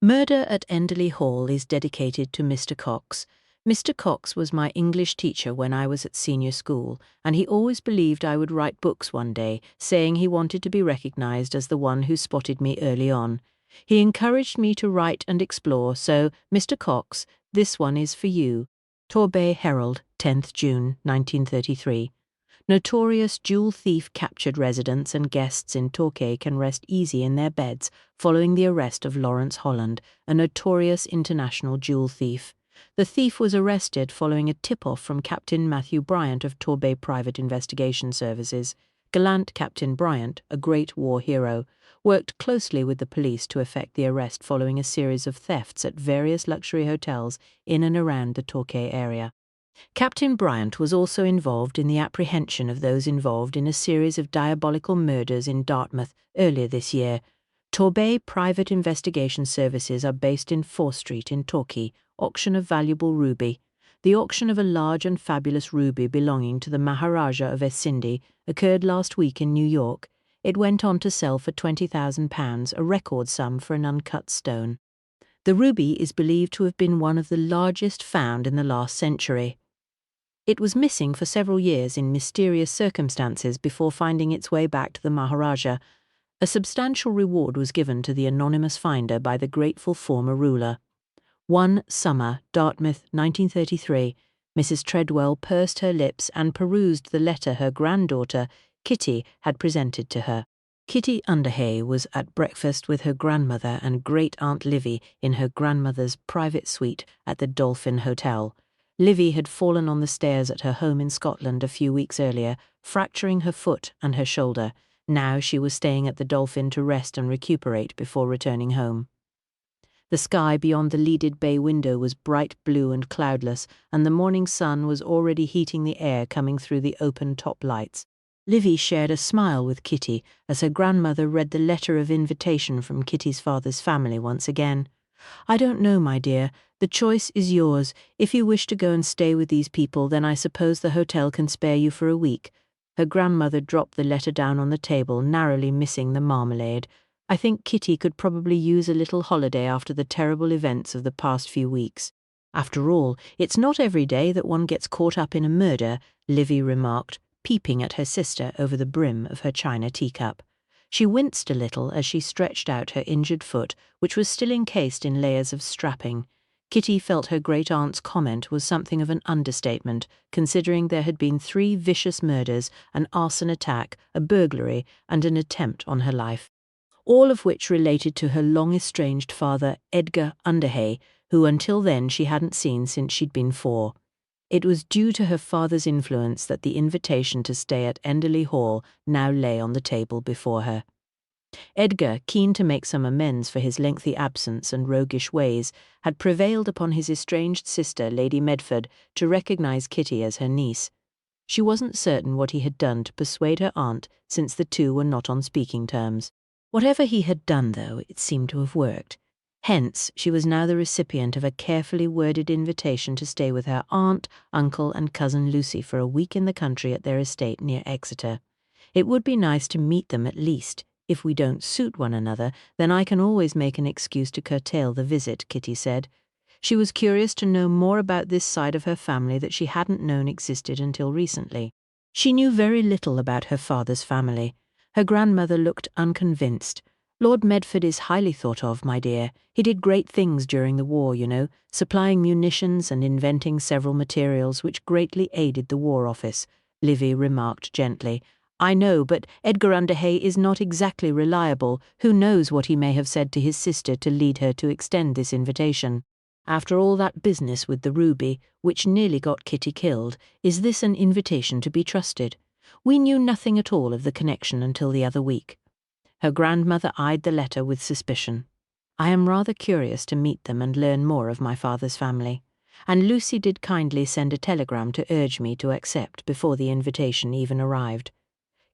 Murder at Enderley Hall is dedicated to Mr. Cox. Mr. Cox was my English teacher when I was at senior school, and he always believed I would write books one day, saying he wanted to be recognised as the one who spotted me early on. He encouraged me to write and explore, so, Mr. Cox, this one is for you. Torbay Herald, 10th June 1933. Notorious jewel thief captured residents and guests in Torquay can rest easy in their beds following the arrest of Lawrence Holland, a notorious international jewel thief. The thief was arrested following a tip-off from Captain Matthew Bryant of Torbay Private Investigation Services. Gallant Captain Bryant, a great war hero, worked closely with the police to effect the arrest following a series of thefts at various luxury hotels in and around the Torquay area. Captain Bryant was also involved in the apprehension of those involved in a series of diabolical murders in Dartmouth earlier this year. Torbay Private Investigation Services are based in 4th Street in Torquay. Auction of valuable ruby. The auction of a large and fabulous ruby belonging to the Maharaja of Esindi occurred last week in New York. It went on to sell for £20,000, a record sum for an uncut stone. The ruby is believed to have been one of the largest found in the last century. It was missing for several years in mysterious circumstances before finding its way back to the Maharaja. A substantial reward was given to the anonymous finder by the grateful former ruler. One summer, Dartmouth, 1933, Mrs. Treadwell pursed her lips and perused the letter her granddaughter, Kitty, had presented to her. Kitty Underhay was at breakfast with her grandmother and great-aunt Livy in her grandmother's private suite at the Dolphin Hotel. Livy had fallen on the stairs at her home in Scotland a few weeks earlier, fracturing her foot and her shoulder. Now she was staying at the Dolphin to rest and recuperate before returning home. The sky beyond the leaded bay window was bright blue and cloudless, and the morning sun was already heating the air coming through the open top lights. Livy shared a smile with Kitty as her grandmother read the letter of invitation from Kitty's father's family once again. "I don't know, my dear. The choice is yours. If you wish to go and stay with these people, then I suppose the hotel can spare you for a week." Her grandmother dropped the letter down on the table, narrowly missing the marmalade. "I think Kitty could probably use a little holiday after the terrible events of the past few weeks. After all, it's not every day that one gets caught up in a murder," Livy remarked, peeping at her sister over the brim of her china teacup. She winced a little as she stretched out her injured foot, which was still encased in layers of strapping. Kitty felt her great-aunt's comment was something of an understatement, considering there had been 3 vicious murders, an arson attack, a burglary, and an attempt on her life, all of which related to her long-estranged father, Edgar Underhay, who until then she hadn't seen since she'd been 4. It was due to her father's influence that the invitation to stay at Enderley Hall now lay on the table before her. Edgar, keen to make some amends for his lengthy absence and roguish ways, had prevailed upon his estranged sister, Lady Medford, to recognise Kitty as her niece. She wasn't certain what he had done to persuade her aunt, since the two were not on speaking terms. Whatever he had done, though, it seemed to have worked. Hence, she was now the recipient of a carefully worded invitation to stay with her aunt, uncle, and cousin Lucy for a week in the country at their estate near Exeter. "It would be nice to meet them at least. If we don't suit one another, then I can always make an excuse to curtail the visit," Kitty said. She was curious to know more about this side of her family that she hadn't known existed until recently. She knew very little about her father's family. Her grandmother looked unconvinced. "Lord Medford is highly thought of, my dear. He did great things during the war, you know, supplying munitions and inventing several materials which greatly aided the War Office," Livy remarked gently. "I know, but Edgar Underhay is not exactly reliable. Who knows what he may have said to his sister to lead her to extend this invitation? After all that business with the ruby, which nearly got Kitty killed, is this an invitation to be trusted? We knew nothing at all of the connection until the other week." Her grandmother eyed the letter with suspicion. "I am rather curious to meet them and learn more of my father's family. And Lucy did kindly send a telegram to urge me to accept before the invitation even arrived."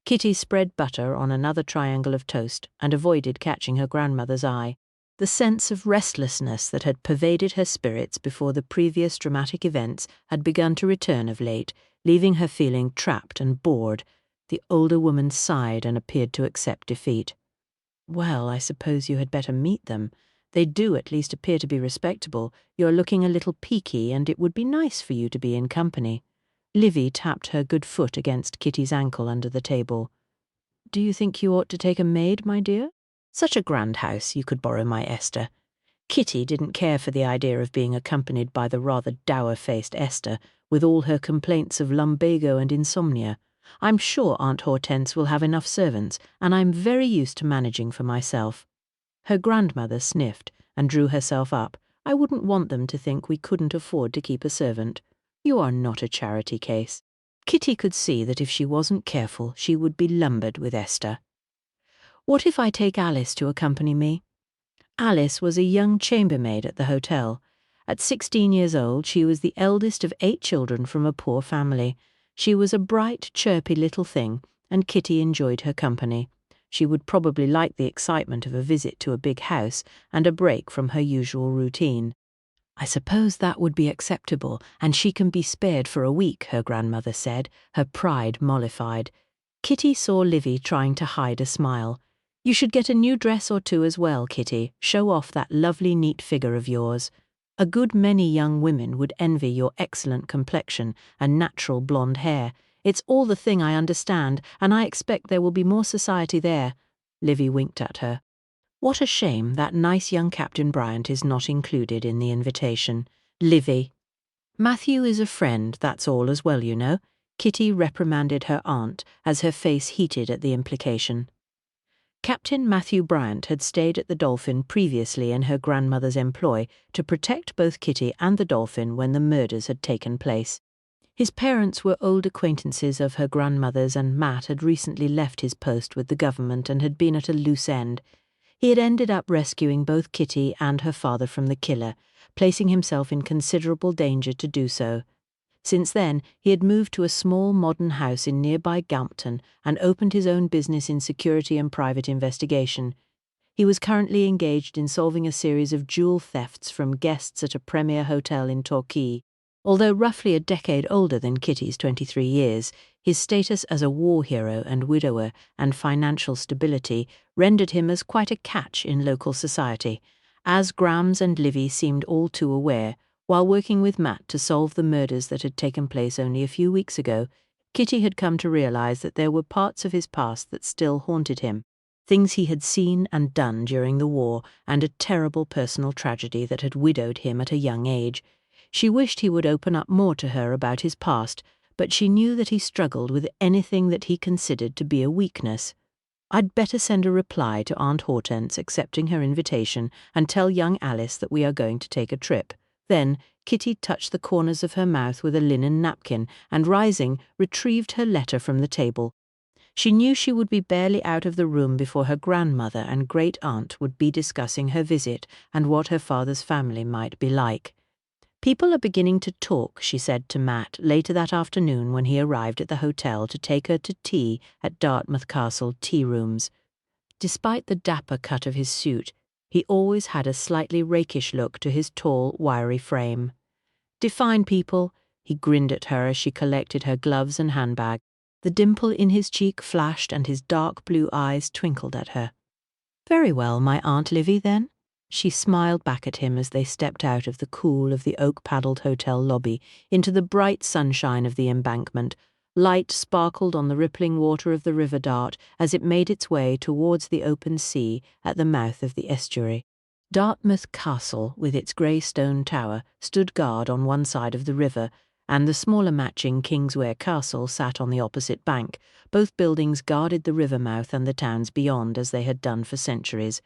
Kitty spread butter on another triangle of toast and avoided catching her grandmother's eye. The sense of restlessness that had pervaded her spirits before the previous dramatic events had begun to return of late, leaving her feeling trapped and bored. The older woman sighed and appeared to accept defeat. "Well, I suppose you had better meet them," They do at least appear to be respectable. You're looking a little peaky, and it would be nice for you to be in company. Livy tapped her good foot against Kitty's ankle under the table. Do you think you ought to take a maid, my dear? Such a grand house, you could borrow my Esther. Kitty didn't care for the idea of being accompanied by the rather dour-faced Esther, with all her complaints of lumbago and insomnia. I'm sure Aunt Hortense will have enough servants, and I'm very used to managing for myself. Her grandmother sniffed and drew herself up. I wouldn't want them to think we couldn't afford to keep a servant. You are not a charity case. Kitty could see that if she wasn't careful, she would be lumbered with Esther. What if I take Alice to accompany me? Alice was a young chambermaid at the hotel. At 16 years old, she was the eldest of 8 children from a poor family. She was a bright, chirpy little thing, and Kitty enjoyed her company. She would probably like the excitement of a visit to a big house and a break from her usual routine. I suppose that would be acceptable, and she can be spared for a week, her grandmother said, her pride mollified. Kitty saw Livy trying to hide a smile. You should get a new dress or two as well, Kitty. Show off that lovely neat figure of yours. A good many young women would envy your excellent complexion and natural blonde hair. It's all the thing I understand, and I expect there will be more society there. Livy winked at her. What a shame that nice young Captain Bryant is not included in the invitation. Livy. Matthew is a friend, that's all as well, you know. Kitty reprimanded her aunt as her face heated at the implication. Captain Matthew Bryant had stayed at the Dolphin previously in her grandmother's employ to protect both Kitty and the Dolphin when the murders had taken place. His parents were old acquaintances of her grandmother's, and Matt had recently left his post with the government and had been at a loose end. He had ended up rescuing both Kitty and her father from the killer, placing himself in considerable danger to do so. Since then, he had moved to a small modern house in nearby Galmpton and opened his own business in security and private investigation. He was currently engaged in solving a series of jewel thefts from guests at a premier hotel in Torquay. Although roughly a decade older than Kitty's 23 years, his status as a war hero and widower and financial stability rendered him as quite a catch in local society, as Grams and Livy seemed all too aware. While working with Matt to solve the murders that had taken place only a few weeks ago, Kitty had come to realize that there were parts of his past that still haunted him, things he had seen and done during the war, and a terrible personal tragedy that had widowed him at a young age. She wished he would open up more to her about his past, but she knew that he struggled with anything that he considered to be a weakness. I'd better send a reply to Aunt Hortense accepting her invitation and tell young Alice that we are going to take a trip. Then Kitty touched the corners of her mouth with a linen napkin and, rising, retrieved her letter from the table. She knew she would be barely out of the room before her grandmother and great-aunt would be discussing her visit and what her father's family might be like. People are beginning to talk, she said to Matt later that afternoon when he arrived at the hotel to take her to tea at Dartmouth Castle tea rooms. Despite the dapper cut of his suit, he always had a slightly rakish look to his tall, wiry frame. Define people, he grinned at her as she collected her gloves and handbag. The dimple in his cheek flashed and his dark blue eyes twinkled at her. Very well, my Aunt Livy, then. She smiled back at him as they stepped out of the cool of the oak-paddled hotel lobby into the bright sunshine of the embankment. Light sparkled on the rippling water of the River Dart as it made its way towards the open sea at the mouth of the estuary. Dartmouth Castle, with its grey stone tower, stood guard on one side of the river, and the smaller Matching Kingswear Castle sat on the opposite bank. Both buildings guarded the river mouth and the towns beyond as they had done for centuries.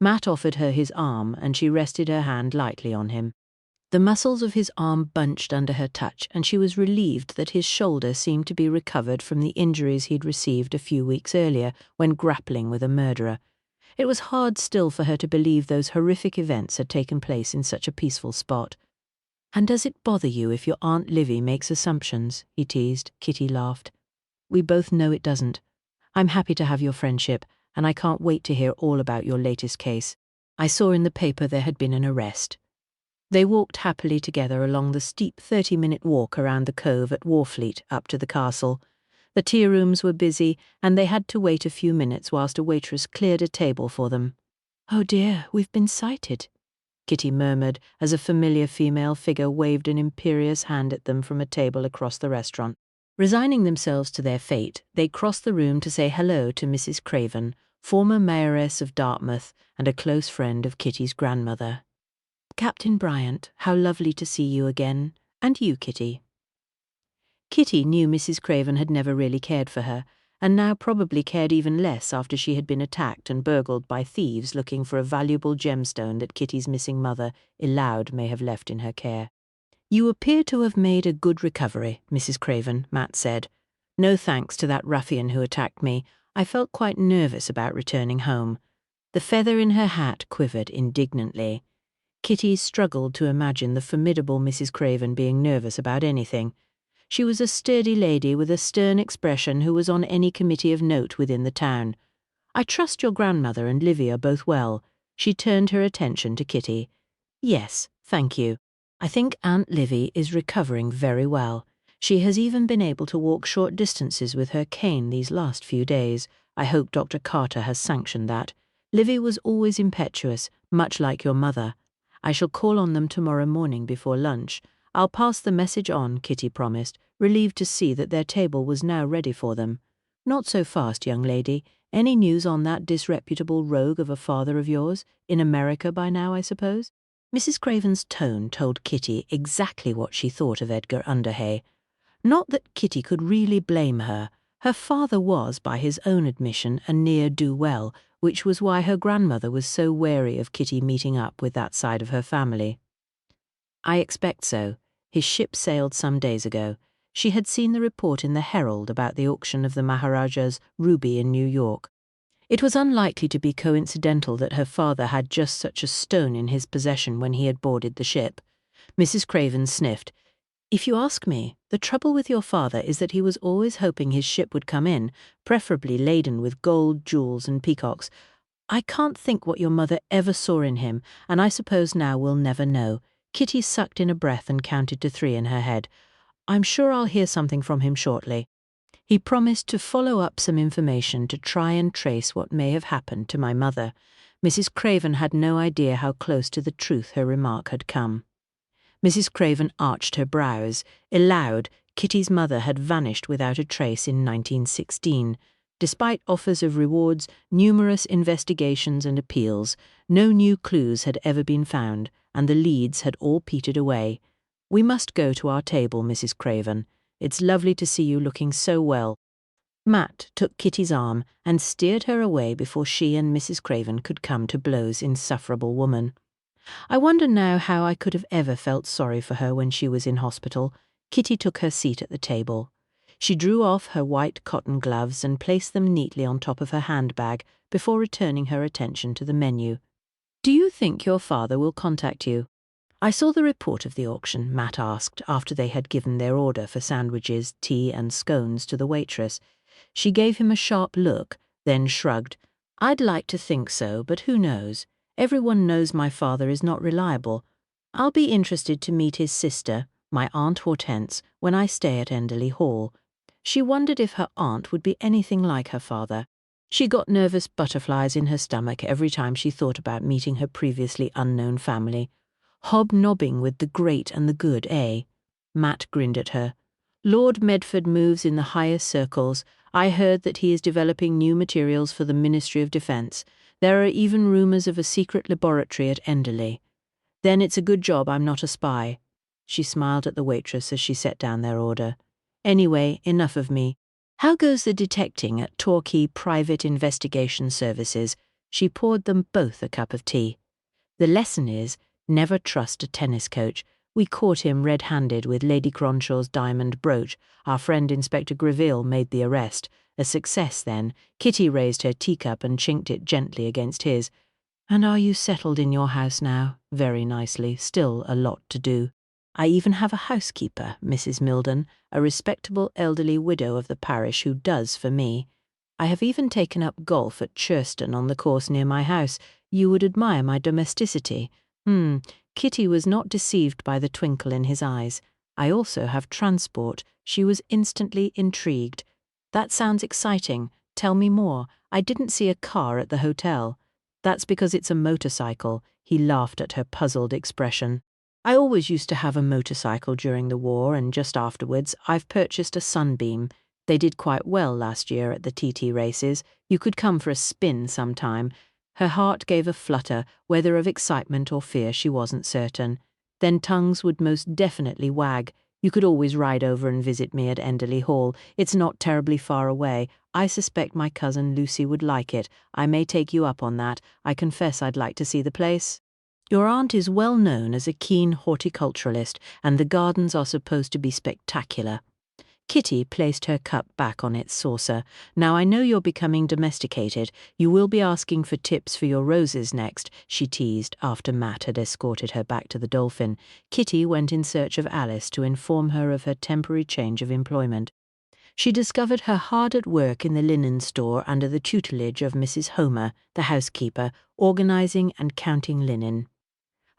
Matt offered her his arm, and she rested her hand lightly on him. The muscles of his arm bunched under her touch, and she was relieved that his shoulder seemed to be recovered from the injuries he'd received a few weeks earlier when grappling with a murderer. It was hard still for her to believe those horrific events had taken place in such a peaceful spot. And does it bother you if your Aunt Livy makes assumptions? He teased. Kitty laughed. We both know it doesn't. I'm happy to have your friendship, and I can't wait to hear all about your latest case. I saw in the paper there had been an arrest. They walked happily together along the steep 30-minute walk around the cove at Warfleet up to the castle. The tea rooms were busy, and they had to wait a few minutes whilst a waitress cleared a table for them. "Oh dear, we've been sighted," Kitty murmured as a familiar female figure waved an imperious hand at them from a table across the restaurant. Resigning themselves to their fate, they crossed the room to say hello to Mrs. Craven, former mayoress of Dartmouth and a close friend of Kitty's grandmother. "Captain Bryant, how lovely to see you again. And you, Kitty." Kitty knew Mrs. Craven had never really cared for her, and now probably cared even less after she had been attacked and burgled by thieves looking for a valuable gemstone that Kitty's missing mother, Eloud, may have left in her care. "You appear to have made a good recovery, Mrs. Craven," Matt said. "No thanks to that ruffian who attacked me. I felt quite nervous about returning home." The feather in her hat quivered indignantly. Kitty struggled to imagine the formidable Mrs. Craven being nervous about anything. She was a sturdy lady with a stern expression who was on any committee of note within the town. "I trust your grandmother and Livy are both well." She turned her attention to Kitty. "Yes, thank you. I think Aunt Livy is recovering very well. She has even been able to walk short distances with her cane these last few days. I hope Dr. Carter has sanctioned that. Livy was always impetuous, much like your mother. I shall call on them tomorrow morning before lunch. I'll pass the message on," Kitty promised, relieved to see that their table was now ready for them. "Not so fast, young lady. Any news on that disreputable rogue of a father of yours? In America by now, I suppose?" Mrs. Craven's tone told Kitty exactly what she thought of Edgar Underhay. Not that Kitty could really blame her. Her father was, by his own admission, a ne'er-do-well, which was why her grandmother was so wary of Kitty meeting up with that side of her family. "I expect so. His ship sailed some days ago. She had seen the report in the Herald about the auction of the Maharaja's ruby in New York. It was unlikely to be coincidental that her father had just such a stone in his possession when he had boarded the ship." Mrs. Craven sniffed. "If you ask me, the trouble with your father is that he was always hoping his ship would come in, preferably laden with gold, jewels, and peacocks. I can't think what your mother ever saw in him, and I suppose now we'll never know." Kitty sucked in a breath and counted to 3 in her head. "I'm sure I'll hear something from him shortly. He promised to follow up some information to try and trace what may have happened to my mother." Mrs. Craven had no idea how close to the truth her remark had come. Mrs. Craven arched her brows. Eloud, Kitty's mother, had vanished without a trace in 1916. Despite offers of rewards, numerous investigations and appeals, no new clues had ever been found, and the leads had all petered away. "We must go to our table, Mrs. Craven. It's lovely to see you looking so well." Matt took Kitty's arm and steered her away before she and Mrs. Craven could come to blows. Insufferable woman. "I wonder now how I could have ever felt sorry for her when she was in hospital." Kitty took her seat at the table. She drew off her white cotton gloves and placed them neatly on top of her handbag before returning her attention to the menu. "Do you think your father will contact you?" "I saw the report of the auction," Matt asked after they had given their order for sandwiches, tea, and scones to the waitress. She gave him a sharp look, then shrugged. "I'd like to think so, but who knows? Everyone knows my father is not reliable. I'll be interested to meet his sister, my Aunt Hortense, when I stay at Enderley Hall." She wondered if her aunt would be anything like her father. She got nervous butterflies in her stomach every time she thought about meeting her previously unknown family. "Hobnobbing with the great and the good, eh?" Matt grinned at her. "Lord Medford moves in the highest circles. I heard that he is developing new materials for the Ministry of Defence. There are even rumours of a secret laboratory at Enderley. Then it's a good job I'm not a spy." She smiled at the waitress as she set down their order. "Anyway, enough of me. How goes the detecting at Torquay Private Investigation Services?" She poured them both a cup of tea. "The lesson is, never trust a tennis coach. We caught him red-handed with Lady Cronshaw's diamond brooch. Our friend Inspector Greville made the arrest. A success, then." Kitty raised her teacup and chinked it gently against his. "And are you settled in your house now?" "Very nicely. Still a lot to do. I even have a housekeeper, Mrs. Milden, a respectable elderly widow of the parish who does for me. I have even taken up golf at Churston on the course near my house. You would admire my domesticity." Kitty was not deceived by the twinkle in his eyes. "I also have transport." She was instantly intrigued. "That sounds exciting. Tell me more. I didn't see a car at the hotel." That's because it's a motorcycle. He laughed at her puzzled expression. I always used to have a motorcycle during the war, and just afterwards I've purchased a Sunbeam. They did quite well last year at the TT races. You could come for a spin sometime. Her heart gave a flutter, whether of excitement or fear she wasn't certain. Then tongues would most definitely wag. You could always ride over and visit me at Enderley Hall. It's not terribly far away. I suspect my cousin Lucy would like it. I may take you up on that. I confess I'd like to see the place. Your aunt is well known as a keen horticulturalist, and the gardens are supposed to be spectacular. Kitty placed her cup back on its saucer. Now I know you're becoming domesticated. You will be asking for tips for your roses next, she teased after Matt had escorted her back to the Dolphin. Kitty went in search of Alice to inform her of her temporary change of employment. She discovered her hard at work in the linen store under the tutelage of Mrs. Homer, the housekeeper, organizing and counting linen.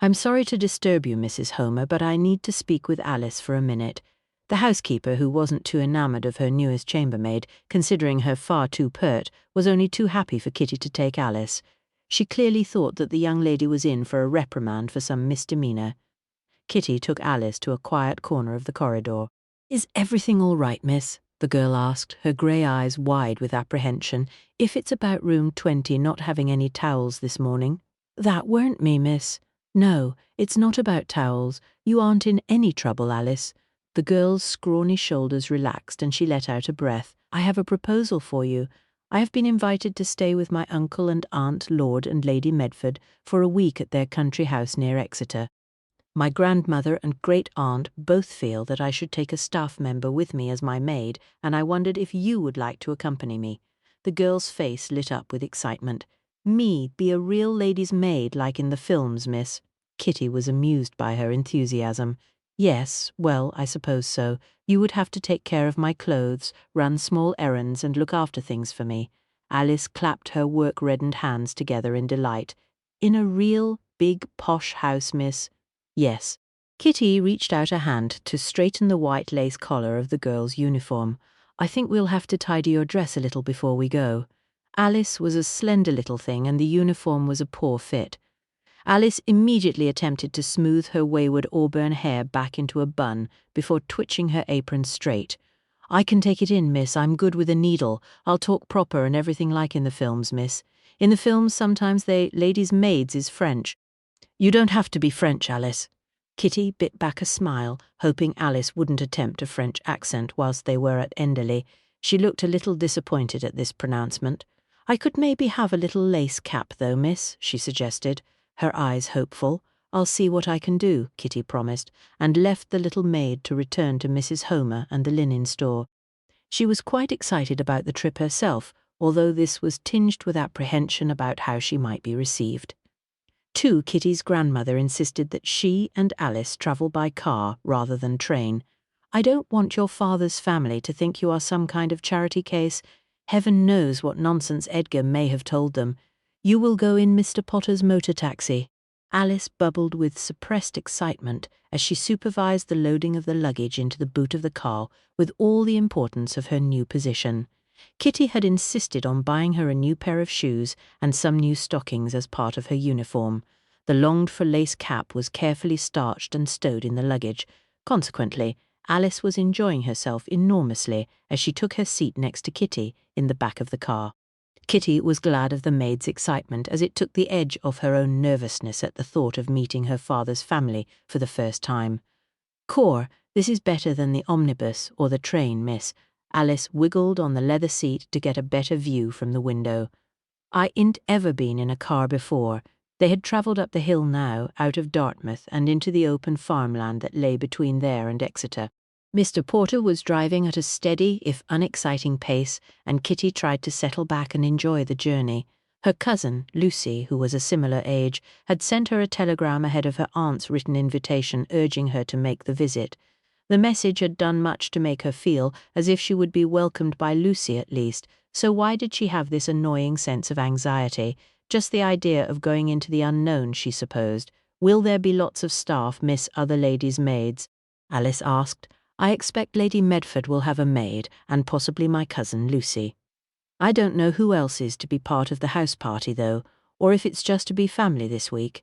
I'm sorry to disturb you, Mrs. Homer, but I need to speak with Alice for a minute. The housekeeper, who wasn't too enamoured of her newest chambermaid, considering her far too pert, was only too happy for Kitty to take Alice. She clearly thought that the young lady was in for a reprimand for some misdemeanour. Kitty took Alice to a quiet corner of the corridor. Is everything all right, miss? The girl asked, her grey eyes wide with apprehension. If it's about room 20 not having any towels this morning. That weren't me, miss. No, it's not about towels. You aren't in any trouble, Alice. The girl's scrawny shoulders relaxed and she let out a breath. I have a proposal for you. I have been invited to stay with my uncle and aunt, Lord and Lady Medford, for a week at their country house near Exeter. My grandmother and great-aunt both feel that I should take a staff member with me as my maid, and I wondered if you would like to accompany me. The girl's face lit up with excitement. Me be a real lady's maid like in the films, miss? Kitty was amused by her enthusiasm. Yes, well, I suppose so. You would have to take care of my clothes, run small errands, and look after things for me. Alice clapped her work-reddened hands together in delight. In a real, big, posh house, miss? Yes. Kitty reached out a hand to straighten the white lace collar of the girl's uniform. I think we'll have to tidy your dress a little before we go. Alice was a slender little thing, and the uniform was a poor fit. Alice immediately attempted to smooth her wayward auburn hair back into a bun before twitching her apron straight. I can take it in, miss. I'm good with a needle. I'll talk proper and everything like in the films, miss. In the films, sometimes ladies' maids is French. You don't have to be French, Alice. Kitty bit back a smile, hoping Alice wouldn't attempt a French accent whilst they were at Enderley. She looked a little disappointed at this pronouncement. I could maybe have a little lace cap, though, miss, she suggested, her eyes hopeful. I'll see what I can do, Kitty promised, and left the little maid to return to Mrs. Homer and the linen store. She was quite excited about the trip herself, although this was tinged with apprehension about how she might be received. Too, Kitty's grandmother insisted that she and Alice travel by car rather than train. I don't want your father's family to think you are some kind of charity case. Heaven knows what nonsense Edgar may have told them. You will go in Mr. Potter's motor taxi. Alice bubbled with suppressed excitement as she supervised the loading of the luggage into the boot of the car with all the importance of her new position. Kitty had insisted on buying her a new pair of shoes and some new stockings as part of her uniform. The longed-for lace cap was carefully starched and stowed in the luggage. Consequently, Alice was enjoying herself enormously as she took her seat next to Kitty in the back of the car. Kitty was glad of the maid's excitement as it took the edge off her own nervousness at the thought of meeting her father's family for the first time. Core, this is better than the omnibus or the train, miss. Alice wiggled on the leather seat to get a better view from the window. I ain't ever been in a car before. They had travelled up the hill now, out of Dartmouth, and into the open farmland that lay between there and Exeter. Mr. Porter was driving at a steady, if unexciting pace, and Kitty tried to settle back and enjoy the journey. Her cousin, Lucy, who was a similar age, had sent her a telegram ahead of her aunt's written invitation urging her to make the visit. The message had done much to make her feel as if she would be welcomed by Lucy at least, so why did she have this annoying sense of anxiety? Just the idea of going into the unknown, she supposed. Will there be lots of staff, miss other ladies' maids? Alice asked. I expect Lady Medford will have a maid, and possibly my cousin Lucy. I don't know who else is to be part of the house party, though. or if it's just to be family this week."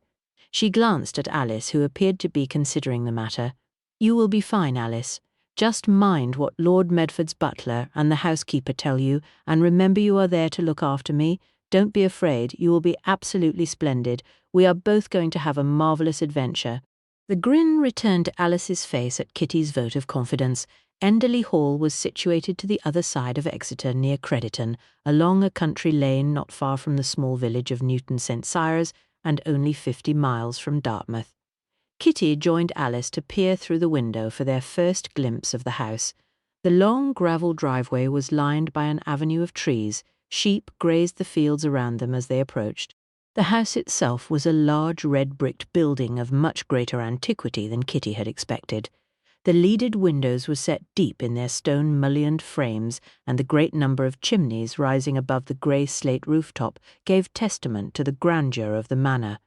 She glanced at Alice, who appeared to be considering the matter. "You will be fine, Alice. Just mind what Lord Medford's butler and the housekeeper tell you, and remember you are there to look after me. Don't be afraid, you will be absolutely splendid. We are both going to have a marvellous adventure." The grin returned to Alice's face at Kitty's vote of confidence. Enderley Hall was situated to the other side of Exeter, near Crediton, along a country lane not far from the small village of Newton St. Cyrus, and only 50 miles from Dartmouth. Kitty joined Alice to peer through the window for their first glimpse of the house. The long gravel driveway was lined by an avenue of trees. Sheep grazed the fields around them as they approached. The house itself was a large red-bricked building of much greater antiquity than Kitty had expected. The leaded windows were set deep in their stone mullioned frames, and the great number of chimneys rising above the grey slate rooftop gave testament to the grandeur of the manor.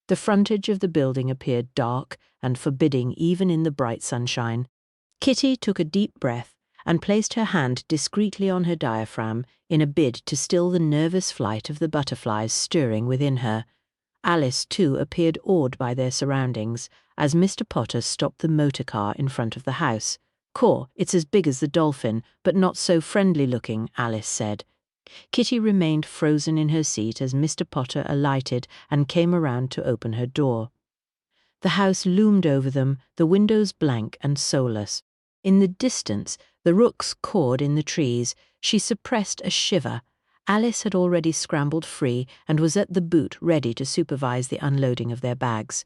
The frontage of the building appeared dark and forbidding even in the bright sunshine. Kitty took a deep breath and placed her hand discreetly on her diaphragm in a bid to still the nervous flight of the butterflies stirring within her. Alice, too, appeared awed by their surroundings as Mr. Potter stopped the motor car in front of the house. "Caw, it's as big as the Dolphin, but not so friendly-looking," Alice said. Kitty remained frozen in her seat as Mr. Potter alighted and came around to open her door. The house loomed over them, the windows blank and soulless. In the distance, the rooks cawed in the trees. She suppressed a shiver. Alice had already scrambled free and was at the boot ready to supervise the unloading of their bags.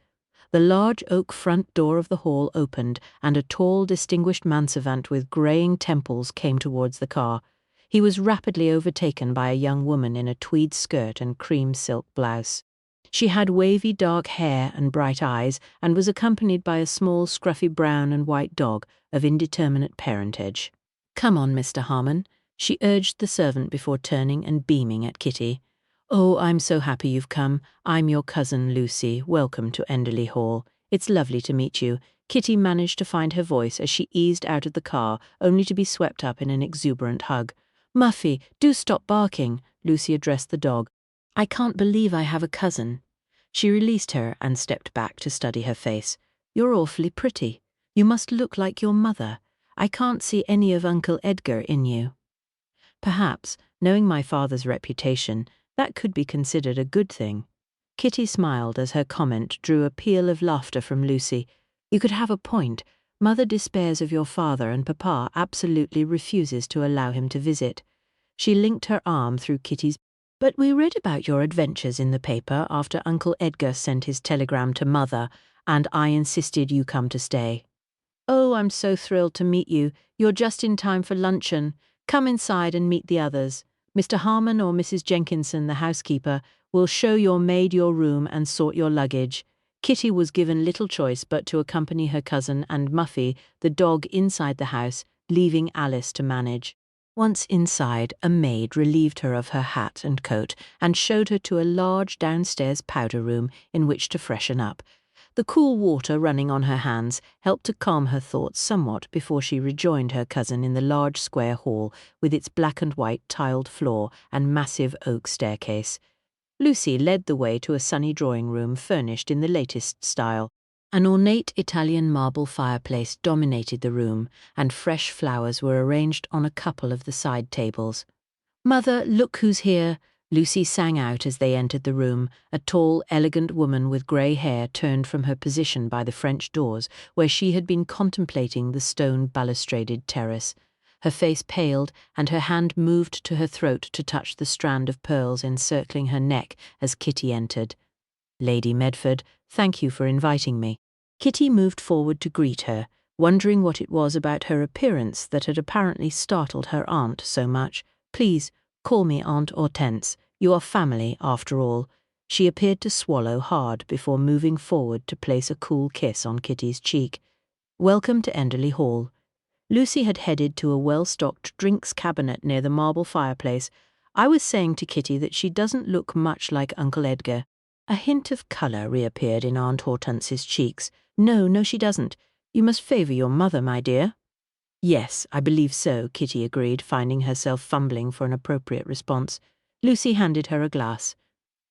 The large oak front door of the hall opened, and a tall, distinguished manservant with greying temples came towards the car. He was rapidly overtaken by a young woman in a tweed skirt and cream silk blouse. She had wavy dark hair and bright eyes, and was accompanied by a small, scruffy brown and white dog of indeterminate parentage. "Come on, Mr. Harmon," she urged the servant before turning and beaming at Kitty. "Oh, I'm so happy you've come. I'm your cousin Lucy. Welcome to Enderley Hall. It's lovely to meet you." Kitty managed to find her voice as she eased out of the car, only to be swept up in an exuberant hug. "Muffy, do stop barking," Lucy addressed the dog. "I can't believe I have a cousin." She released her and stepped back to study her face. "You're awfully pretty. You must look like your mother. I can't see any of Uncle Edgar in you." Perhaps, knowing my father's reputation, that could be considered a good thing. Kitty smiled as her comment drew a peal of laughter from Lucy. "You could have a point. Mother despairs of your father, and Papa absolutely refuses to allow him to visit." She linked her arm through Kitty's. "But we read about your adventures in the paper after Uncle Edgar sent his telegram to Mother, and I insisted you come to stay." "Oh, I'm so thrilled to meet you. You're just in time for luncheon. Come inside and meet the others. Mr. Harmon or Mrs. Jenkinson, the housekeeper, will show your maid your room and sort your luggage." Kitty was given little choice but to accompany her cousin and Muffy, the dog, inside the house, leaving Alice to manage. Once inside, a maid relieved her of her hat and coat and showed her to a large downstairs powder room in which to freshen up. The cool water running on her hands helped to calm her thoughts somewhat before she rejoined her cousin in the large square hall with its black and white tiled floor and massive oak staircase. Lucy led the way to a sunny drawing-room furnished in the latest style. An ornate Italian marble fireplace dominated the room, and fresh flowers were arranged on a couple of the side tables. "Mother, look who's here," Lucy sang out as they entered the room. A tall, elegant woman with grey hair turned from her position by the French doors, where she had been contemplating the stone balustraded terrace. Her face paled, and her hand moved to her throat to touch the strand of pearls encircling her neck as Kitty entered. "Lady Medford, thank you for inviting me." Kitty moved forward to greet her, wondering what it was about her appearance that had apparently startled her aunt so much. "Please, call me Aunt Hortense. You are family, after all." She appeared to swallow hard before moving forward to place a cool kiss on Kitty's cheek. "Welcome to Enderley Hall." Lucy had headed to a well-stocked drinks cabinet near the marble fireplace. "I was saying to Kitty that she doesn't look much like Uncle Edgar." A hint of colour reappeared in Aunt Hortense's cheeks. No, she doesn't. You must favour your mother, my dear." "Yes, I believe so," Kitty agreed, finding herself fumbling for an appropriate response. Lucy handed her a glass.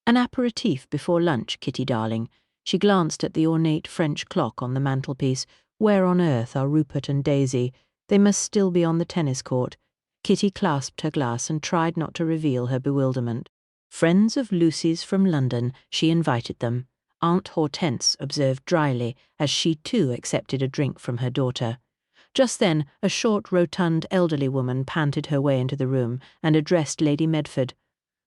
An aperitif before lunch, Kitty darling. She glanced at the ornate French clock on the mantelpiece. Where on earth are Rupert and Daisy? They must still be on the tennis court. Kitty clasped her glass and tried not to reveal her bewilderment. Friends of Lucy's from London, she invited them. Aunt Hortense observed dryly, as she too accepted a drink from her daughter. Just then, a short, rotund, elderly woman panted her way into the room and addressed Lady Medford.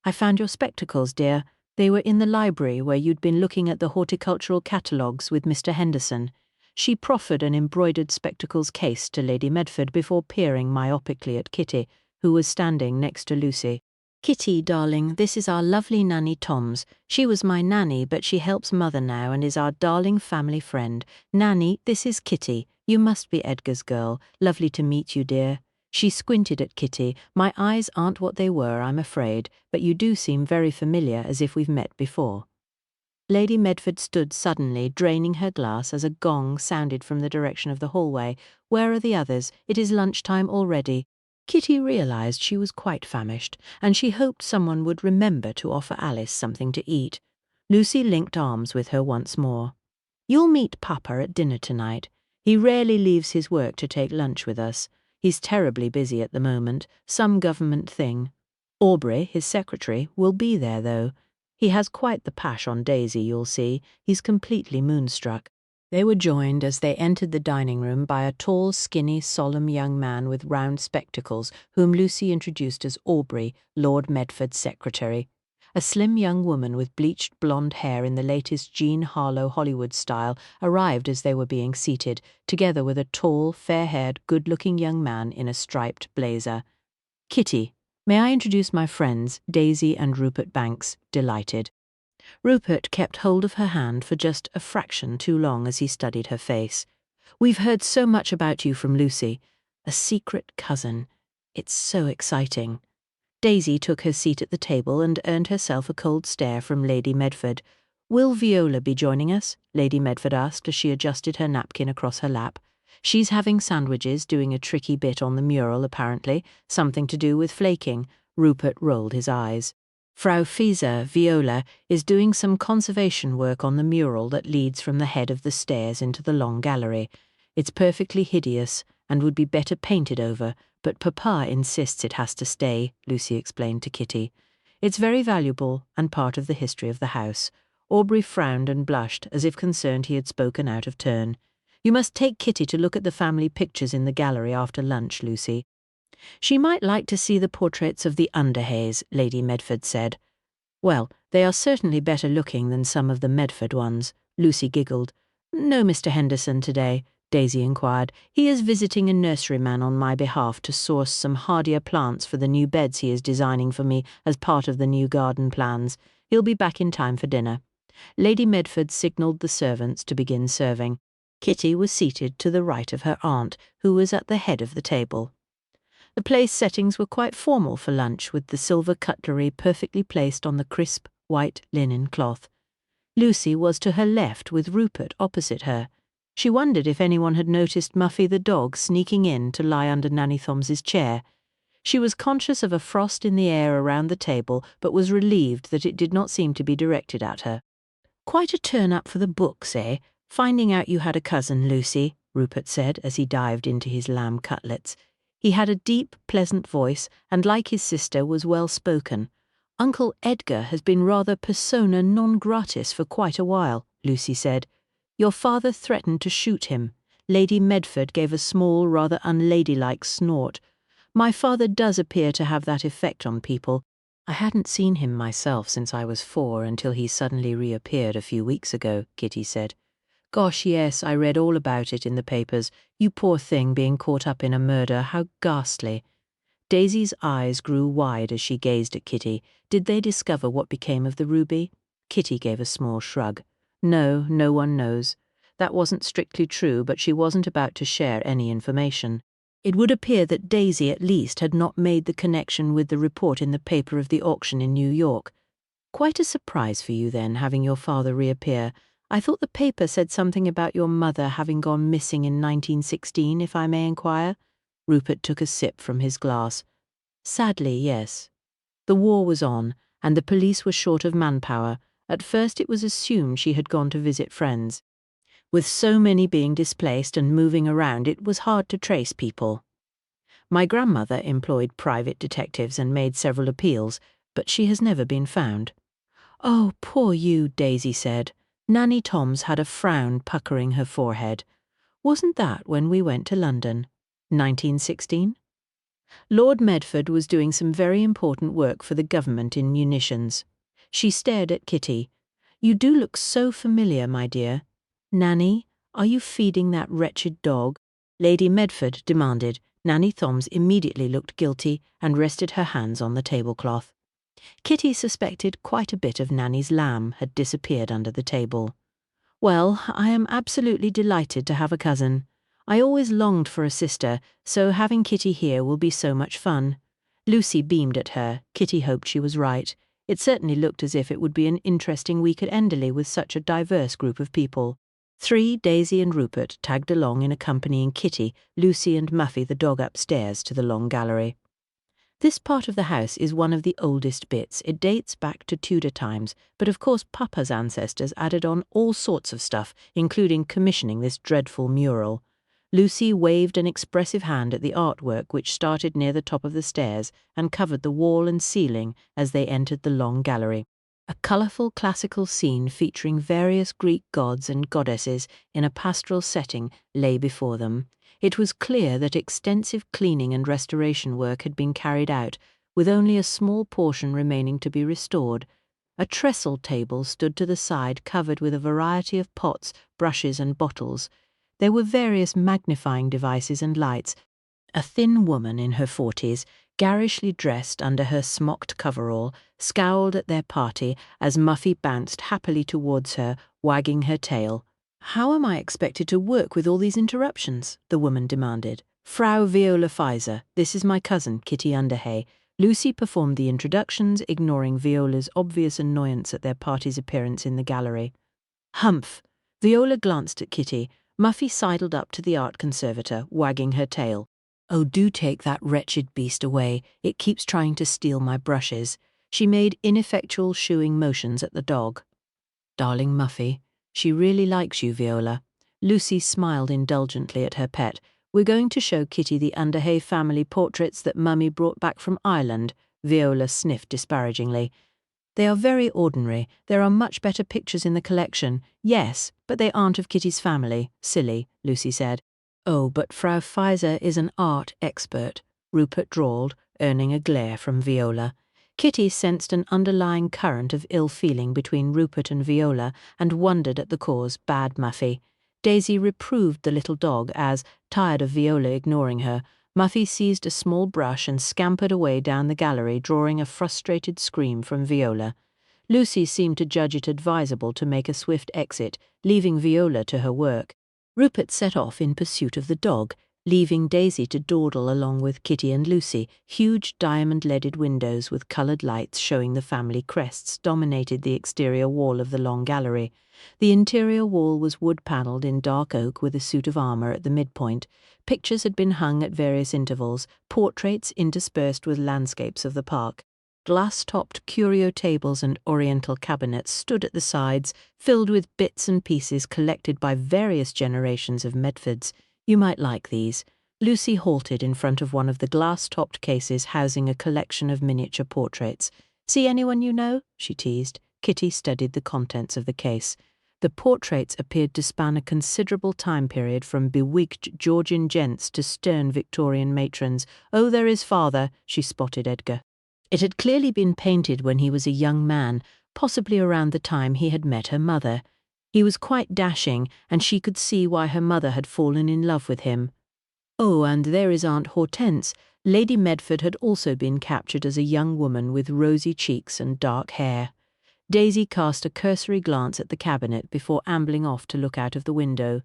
"I found your spectacles, dear. They were in the library where you'd been looking at the horticultural catalogues with Mr. Henderson." She proffered an embroidered spectacles case to Lady Medford before peering myopically at Kitty, who was standing next to Lucy. "Kitty, darling, this is our lovely nanny Tom's. She was my nanny, but she helps Mother now and is our darling family friend. Nanny, this is Kitty. You must be Edgar's girl. Lovely to meet you, dear." She squinted at Kitty. "My eyes aren't what they were, I'm afraid, but you do seem very familiar, as if we've met before." Lady Medford stood suddenly, draining her glass as a gong sounded from the direction of the hallway. "Where are the others? It is lunchtime already." Kitty realised she was quite famished, and she hoped someone would remember to offer Alice something to eat. Lucy linked arms with her once more. "You'll meet Papa at dinner tonight. He rarely leaves his work to take lunch with us. He's terribly busy at the moment, some government thing. Aubrey, his secretary, will be there, though. He has quite the pash on Daisy, you'll see. He's completely moonstruck." They were joined as they entered the dining room by a tall, skinny, solemn young man with round spectacles, whom Lucy introduced as Aubrey, Lord Medford's secretary. A slim young woman with bleached blonde hair in the latest Jean Harlow Hollywood style arrived as they were being seated, together with a tall, fair-haired, good-looking young man in a striped blazer. "Kitty, may I introduce my friends, Daisy and Rupert Banks?" "Delighted." Rupert kept hold of her hand for just a fraction too long as he studied her face. "We've heard so much about you from Lucy. A secret cousin. It's so exciting." Daisy took her seat at the table and earned herself a cold stare from Lady Medford. "Will Viola be joining us?" Lady Medford asked as she adjusted her napkin across her lap. "She's having sandwiches, doing a tricky bit on the mural apparently, something to do with flaking." Rupert rolled his eyes. "Frau Fieser, Viola, is doing some conservation work on the mural that leads from the head of the stairs into the long gallery. It's perfectly hideous and would be better painted over, but Papa insists it has to stay," Lucy explained to Kitty. "It's very valuable and part of the history of the house." Aubrey frowned and blushed, as if concerned he had spoken out of turn. "You must take Kitty to look at the family pictures in the gallery after lunch, Lucy." "She might like to see the portraits of the Underhays," Lady Medford said. "Well, they are certainly better looking than some of the Medford ones," Lucy giggled. "No Mr. Henderson today?" Daisy inquired. "He is visiting a nurseryman on my behalf to source some hardier plants for the new beds he is designing for me as part of the new garden plans. He'll be back in time for dinner." Lady Medford signalled the servants to begin serving. Kitty was seated to the right of her aunt, who was at the head of the table. The place settings were quite formal for lunch, with the silver cutlery perfectly placed on the crisp, white linen cloth. Lucy was to her left, with Rupert opposite her. She wondered if anyone had noticed Muffy the dog sneaking in to lie under Nanny Thoms's chair. She was conscious of a frost in the air around the table, but was relieved that it did not seem to be directed at her. "Quite a turn-up for the books, eh? Finding out you had a cousin, Lucy," Rupert said as he dived into his lamb cutlets. He had a deep, pleasant voice, and like his sister was well-spoken. "Uncle Edgar has been rather persona non gratis for quite a while," Lucy said. "Your father threatened to shoot him." Lady Medford gave a small, rather unladylike snort. "My father does appear to have that effect on people. I hadn't seen him myself since I was 4 until he suddenly reappeared a few weeks ago," Kitty said. "Gosh, yes, I read all about it in the papers. You poor thing being caught up in a murder, how ghastly." Daisy's eyes grew wide as she gazed at Kitty. Did they discover what became of the ruby? Kitty gave a small shrug. "No, no one knows. That wasn't strictly true, but she wasn't about to share any information. It would appear that Daisy at least had not made the connection with the report in the paper of the auction in New York. Quite a surprise for you then, having your father reappear. I thought the paper said something about your mother having gone missing in 1916, if I may inquire." Rupert took a sip from his glass. "Sadly, yes. The war was on, and the police were short of manpower. At first it was assumed she had gone to visit friends. With so many being displaced and moving around, it was hard to trace people. My grandmother employed private detectives and made several appeals, but she has never been found. "Oh, poor you," Daisy said. Nanny Toms had a frown puckering her forehead. "Wasn't that when we went to London? 1916? Lord Medford was doing some very important work for the government in munitions." She stared at Kitty. "You do look so familiar, my dear. Nanny, are you feeding that wretched dog?" Lady Medford demanded. Nanny Thoms immediately looked guilty and rested her hands on the tablecloth. Kitty suspected quite a bit of Nanny's lamb had disappeared under the table. "Well, I am absolutely delighted to have a cousin. I always longed for a sister, so having Kitty here will be so much fun." Lucy beamed at her. Kitty hoped she was right. It certainly looked as if it would be an interesting week at Enderley with such a diverse group of people. Daisy and Rupert tagged along in accompanying Kitty, Lucy and Muffy the dog upstairs to the long gallery. This part of the house is one of the oldest bits. It dates back to Tudor times, but of course Papa's ancestors added on all sorts of stuff, including commissioning this dreadful mural. Lucy waved an expressive hand at the artwork which started near the top of the stairs and covered the wall and ceiling as they entered the long gallery. A colourful classical scene featuring various Greek gods and goddesses in a pastoral setting lay before them. It was clear that extensive cleaning and restoration work had been carried out, with only a small portion remaining to be restored. A trestle table stood to the side covered with a variety of pots, brushes and bottles. There were various magnifying devices and lights. A thin woman in her 40s, garishly dressed under her smocked coverall, scowled at their party as Muffy bounced happily towards her, wagging her tail. "How am I expected to work with all these interruptions?" the woman demanded. "Frau Viola Pfizer, this is my cousin, Kitty Underhay." Lucy performed the introductions, ignoring Viola's obvious annoyance at their party's appearance in the gallery. "Humph!" Viola glanced at Kitty. Muffy sidled up to the art conservator, wagging her tail. "Oh, do take that wretched beast away. It keeps trying to steal my brushes." She made ineffectual shooing motions at the dog. "Darling Muffy, she really likes you, Viola." Lucy smiled indulgently at her pet. "We're going to show Kitty the Underhay family portraits that Mummy brought back from Ireland." Viola sniffed disparagingly. "They are very ordinary. There are much better pictures in the collection." "Yes, but they aren't of Kitty's family." "Silly," Lucy said. "Oh, but Frau Pfizer is an art expert," Rupert drawled, earning a glare from Viola. Kitty sensed an underlying current of ill feeling between Rupert and Viola and wondered at the cause. Bad Muffy. Daisy reproved the little dog as, tired of Viola ignoring her, Muffy seized a small brush and scampered away down the gallery, drawing a frustrated scream from Viola. Lucy seemed to judge it advisable to make a swift exit, leaving Viola to her work. Rupert set off in pursuit of the dog, leaving Daisy to dawdle along with Kitty and Lucy. Huge diamond-leaded windows with coloured lights showing the family crests dominated the exterior wall of the long gallery. The interior wall was wood-panelled in dark oak with a suit of armour at the midpoint. Pictures had been hung at various intervals, portraits interspersed with landscapes of the park. Glass-topped curio tables and oriental cabinets stood at the sides, filled with bits and pieces collected by various generations of Medfords. "You might like these." Lucy halted in front of one of the glass-topped cases housing a collection of miniature portraits. "See anyone you know?" she teased. Kitty studied the contents of the case. The portraits appeared to span a considerable time period, from bewigged Georgian gents to stern Victorian matrons. "Oh, there is father," she spotted Edgar. It had clearly been painted when he was a young man, possibly around the time he had met her mother. He was quite dashing, and she could see why her mother had fallen in love with him. Oh, and there is Aunt Hortense. Lady Medford had also been captured as a young woman with rosy cheeks and dark hair. Daisy cast a cursory glance at the cabinet before ambling off to look out of the window.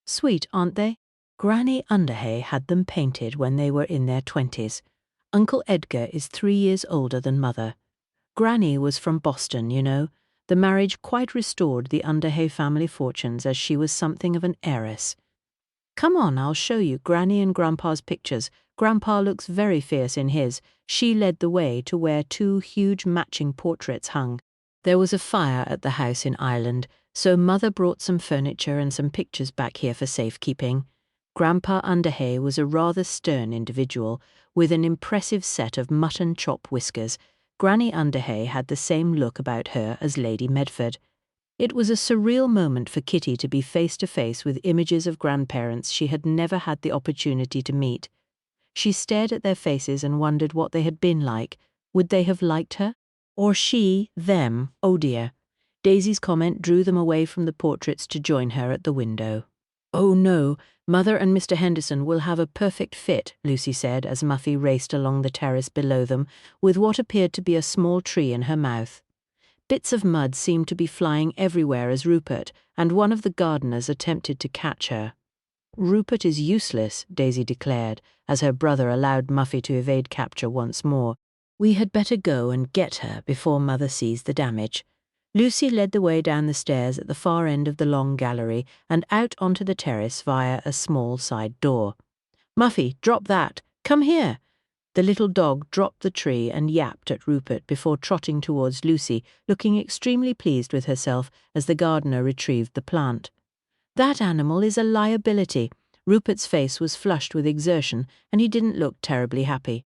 "Sweet, aren't they?" Granny Underhay had them painted when they were in their 20s. Uncle Edgar is 3 years older than Mother. Granny was from Boston, you know. The marriage quite restored the Underhay family fortunes, as she was something of an heiress. Come on, I'll show you Granny and Grandpa's pictures. Grandpa looks very fierce in his. She led the way to where two huge matching portraits hung. There was a fire at the house in Ireland, so Mother brought some furniture and some pictures back here for safekeeping. Grandpa Underhay was a rather stern individual, with an impressive set of mutton chop whiskers. Granny Underhay had the same look about her as Lady Medford. It was a surreal moment for Kitty to be face to face with images of grandparents she had never had the opportunity to meet. She stared at their faces and wondered what they had been like. Would they have liked her? Or she, them, oh dear. Daisy's comment drew them away from the portraits to join her at the window. Oh no, Mother and Mr. Henderson will have a perfect fit, Lucy said as Muffy raced along the terrace below them, with what appeared to be a small tree in her mouth. Bits of mud seemed to be flying everywhere as Rupert and one of the gardeners attempted to catch her. Rupert is useless, Daisy declared, as her brother allowed Muffy to evade capture once more. We had better go and get her before Mother sees the damage. Lucy led the way down the stairs at the far end of the long gallery and out onto the terrace via a small side door. Muffy, drop that! Come here! The little dog dropped the tree and yapped at Rupert before trotting towards Lucy, looking extremely pleased with herself as the gardener retrieved the plant. That animal is a liability. Rupert's face was flushed with exertion, and he didn't look terribly happy.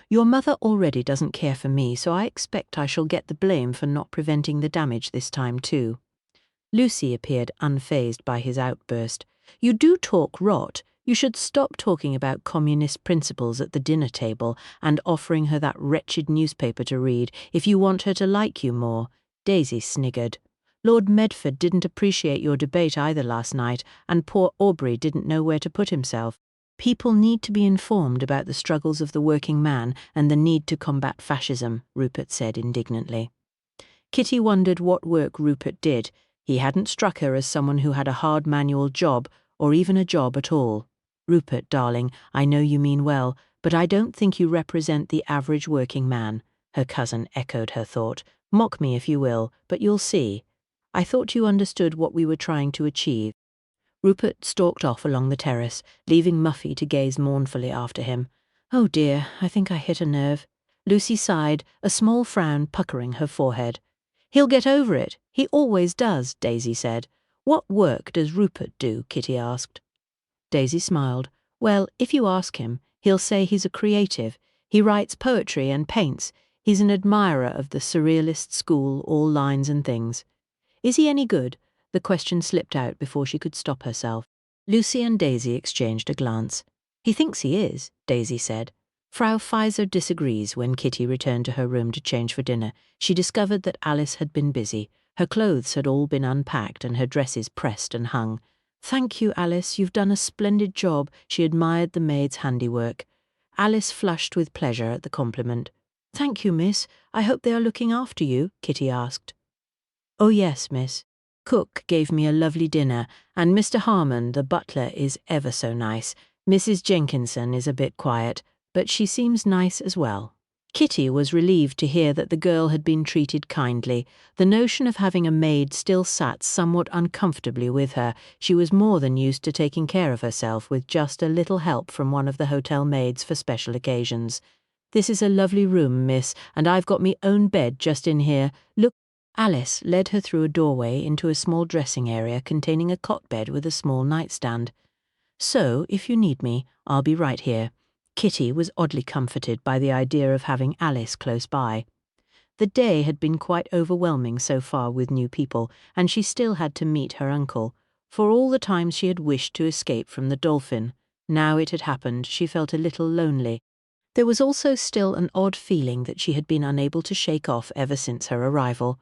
Your mother already doesn't care for me, so I expect I shall get the blame for not preventing the damage this time too. Lucy appeared unfazed by his outburst. You do talk rot. You should stop talking about communist principles at the dinner table and offering her that wretched newspaper to read if you want her to like you more. Daisy sniggered. Lord Medford didn't appreciate your debate either last night, and poor Aubrey didn't know where to put himself. People need to be informed about the struggles of the working man and the need to combat fascism, Rupert said indignantly. Kitty wondered what work Rupert did. He hadn't struck her as someone who had a hard manual job, or even a job at all. Rupert, darling, I know you mean well, but I don't think you represent the average working man. Her cousin echoed her thought. Mock me if you will, but you'll see. I thought you understood what we were trying to achieve. Rupert stalked off along the terrace, leaving Muffy to gaze mournfully after him. Oh dear, I think I hit a nerve. Lucy sighed, a small frown puckering her forehead. He'll get over it. He always does, Daisy said. What work does Rupert do? Kitty asked. Daisy smiled. Well, if you ask him, he'll say he's a creative. He writes poetry and paints. He's an admirer of the surrealist school, all lines and things. Is he any good? The question slipped out before she could stop herself. Lucy and Daisy exchanged a glance. He thinks he is, Daisy said. Frau Pfizer disagrees. When Kitty returned to her room to change for dinner, she discovered that Alice had been busy. Her clothes had all been unpacked and her dresses pressed and hung. Thank you, Alice, you've done a splendid job. She admired the maid's handiwork. Alice flushed with pleasure at the compliment. Thank you, miss. I hope they are looking after you, Kitty asked. Oh yes, miss. Cook gave me a lovely dinner, and Mr. Harmon, the butler, is ever so nice. Mrs. Jenkinson is a bit quiet, but she seems nice as well. Kitty was relieved to hear that the girl had been treated kindly. The notion of having a maid still sat somewhat uncomfortably with her. She was more than used to taking care of herself with just a little help from one of the hotel maids for special occasions. This is a lovely room, miss, and I've got me own bed just in here. Look. Alice led her through a doorway into a small dressing area containing a cot bed with a small nightstand. So, if you need me, I'll be right here. Kitty was oddly comforted by the idea of having Alice close by. The day had been quite overwhelming so far with new people, and she still had to meet her uncle. For all the times she had wished to escape from the Dolphin, now it had happened, she felt a little lonely. There was also still an odd feeling that she had been unable to shake off ever since her arrival.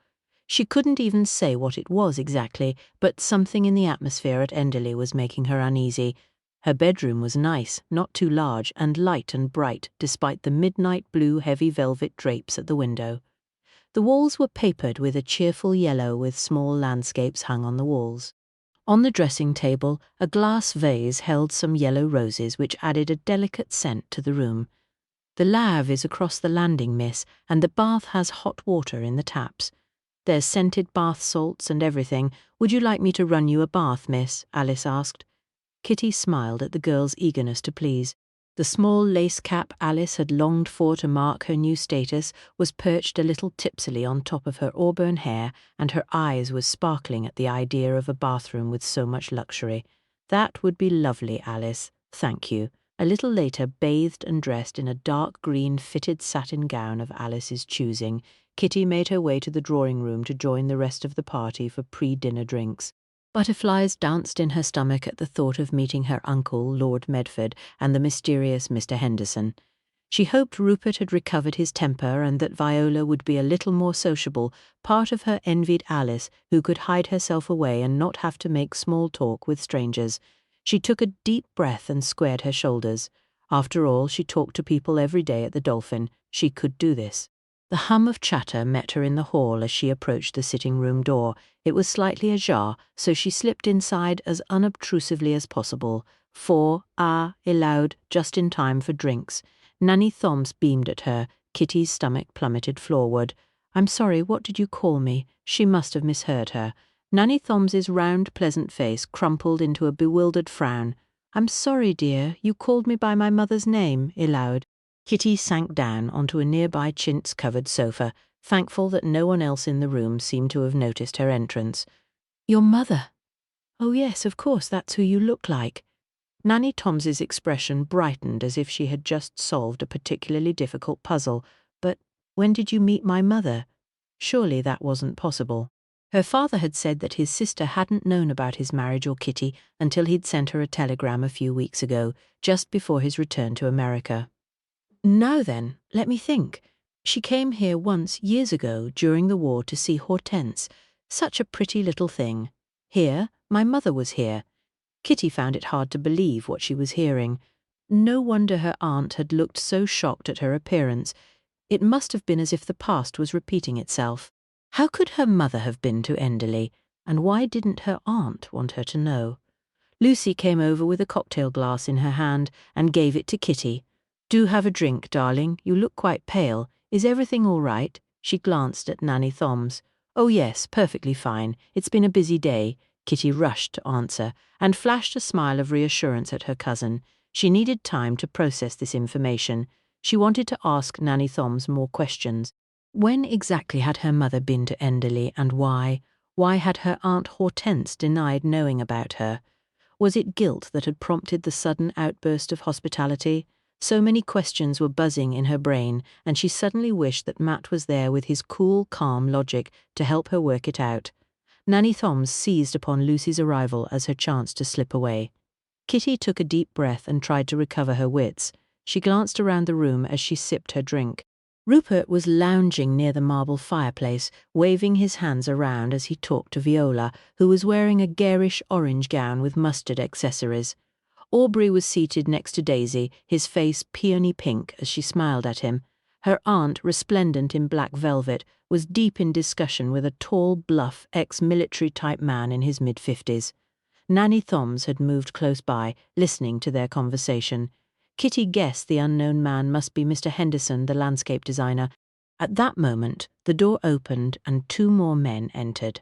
She couldn't even say what it was exactly, but something in the atmosphere at Enderley was making her uneasy. Her bedroom was nice, not too large, and light and bright, despite the midnight blue heavy velvet drapes at the window. The walls were papered with a cheerful yellow with small landscapes hung on the walls. On the dressing table, a glass vase held some yellow roses which added a delicate scent to the room. The lave is across the landing, miss, and the bath has hot water in the taps. There's scented bath salts and everything. Would you like me to run you a bath, miss? Alice asked. Kitty smiled at the girl's eagerness to please. The small lace cap Alice had longed for to mark her new status was perched a little tipsily on top of her auburn hair, and her eyes were sparkling at the idea of a bathroom with so much luxury. That would be lovely, Alice. Thank you. A little later, bathed and dressed in a dark green fitted satin gown of Alice's choosing, Kitty made her way to the drawing-room to join the rest of the party for pre-dinner drinks. Butterflies danced in her stomach at the thought of meeting her uncle, Lord Medford, and the mysterious Mr. Henderson. She hoped Rupert had recovered his temper and that Viola would be a little more sociable. Part of her envied Alice, who could hide herself away and not have to make small talk with strangers. She took a deep breath and squared her shoulders. After all, she talked to people every day at the Dolphin. She could do this. The hum of chatter met her in the hall as she approached the sitting-room door. It was slightly ajar, so she slipped inside as unobtrusively as possible. Allowed, just in time for drinks. Nanny Thoms beamed at her. Kitty's stomach plummeted floorward. "I'm sorry, what did you call me?" She must have misheard her. Nanny Thoms's round, pleasant face crumpled into a bewildered frown. "I'm sorry, dear, you called me by my mother's name," Allowed. Kitty sank down onto a nearby chintz-covered sofa, thankful that no one else in the room seemed to have noticed her entrance. "Your mother? Oh yes, of course, that's who you look like." Nanny Thoms's expression brightened as if she had just solved a particularly difficult puzzle. "But when did you meet my mother?" Surely that wasn't possible. Her father had said that his sister hadn't known about his marriage or Kitty until he'd sent her a telegram a few weeks ago, just before his return to America. "Now then, let me think. She came here once, years ago, during the war to see Hortense. Such a pretty little thing. Here, my mother was here." Kitty found it hard to believe what she was hearing. No wonder her aunt had looked so shocked at her appearance. It must have been as if the past was repeating itself. How could her mother have been to Enderley, and why didn't her aunt want her to know? Lucy came over with a cocktail glass in her hand and gave it to Kitty. "Do have a drink, darling. You look quite pale. Is everything all right?" She glanced at Nanny Thoms. "Oh yes, perfectly fine. It's been a busy day," Kitty rushed to answer, and flashed a smile of reassurance at her cousin. She needed time to process this information. She wanted to ask Nanny Thoms more questions. When exactly had her mother been to Enderley, and why? Why had her Aunt Hortense denied knowing about her? Was it guilt that had prompted the sudden outburst of hospitality? So many questions were buzzing in her brain, and she suddenly wished that Matt was there with his cool, calm logic to help her work it out. Nanny Thoms seized upon Lucy's arrival as her chance to slip away. Kitty took a deep breath and tried to recover her wits. She glanced around the room as she sipped her drink. Rupert was lounging near the marble fireplace, waving his hands around as he talked to Viola, who was wearing a garish orange gown with mustard accessories. Aubrey was seated next to Daisy, his face peony pink as she smiled at him. Her aunt, resplendent in black velvet, was deep in discussion with a tall, bluff, ex-military-type man in his mid-50s. Nanny Thoms had moved close by, listening to their conversation. Kitty guessed the unknown man must be Mr. Henderson, the landscape designer. At that moment, the door opened and two more men entered.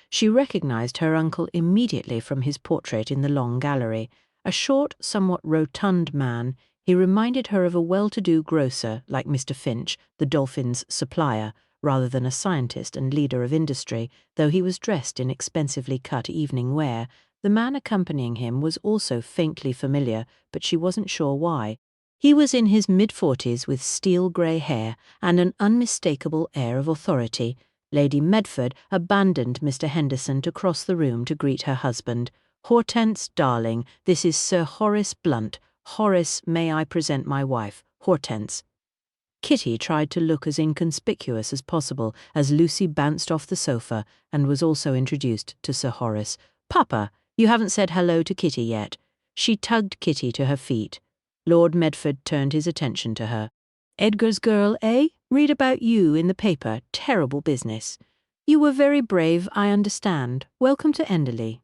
She recognized her uncle immediately from his portrait in the long gallery. A short, somewhat rotund man, he reminded her of a well-to-do grocer like Mr. Finch, the Dolphin's supplier, rather than a scientist and leader of industry, though he was dressed in expensively cut evening wear. The man accompanying him was also faintly familiar, but she wasn't sure why. He was in his mid-40s with steel-grey hair and an unmistakable air of authority. Lady Medford abandoned Mr. Henderson to cross the room to greet her husband. "Hortense, darling, this is Sir Horace Blunt. Horace, may I present my wife, Hortense." Kitty tried to look as inconspicuous as possible as Lucy bounced off the sofa and was also introduced to Sir Horace. "Papa, you haven't said hello to Kitty yet." She tugged Kitty to her feet. Lord Medford turned his attention to her. "Edgar's girl, eh? Read about you in the paper. Terrible business. You were very brave, I understand. Welcome to Enderley."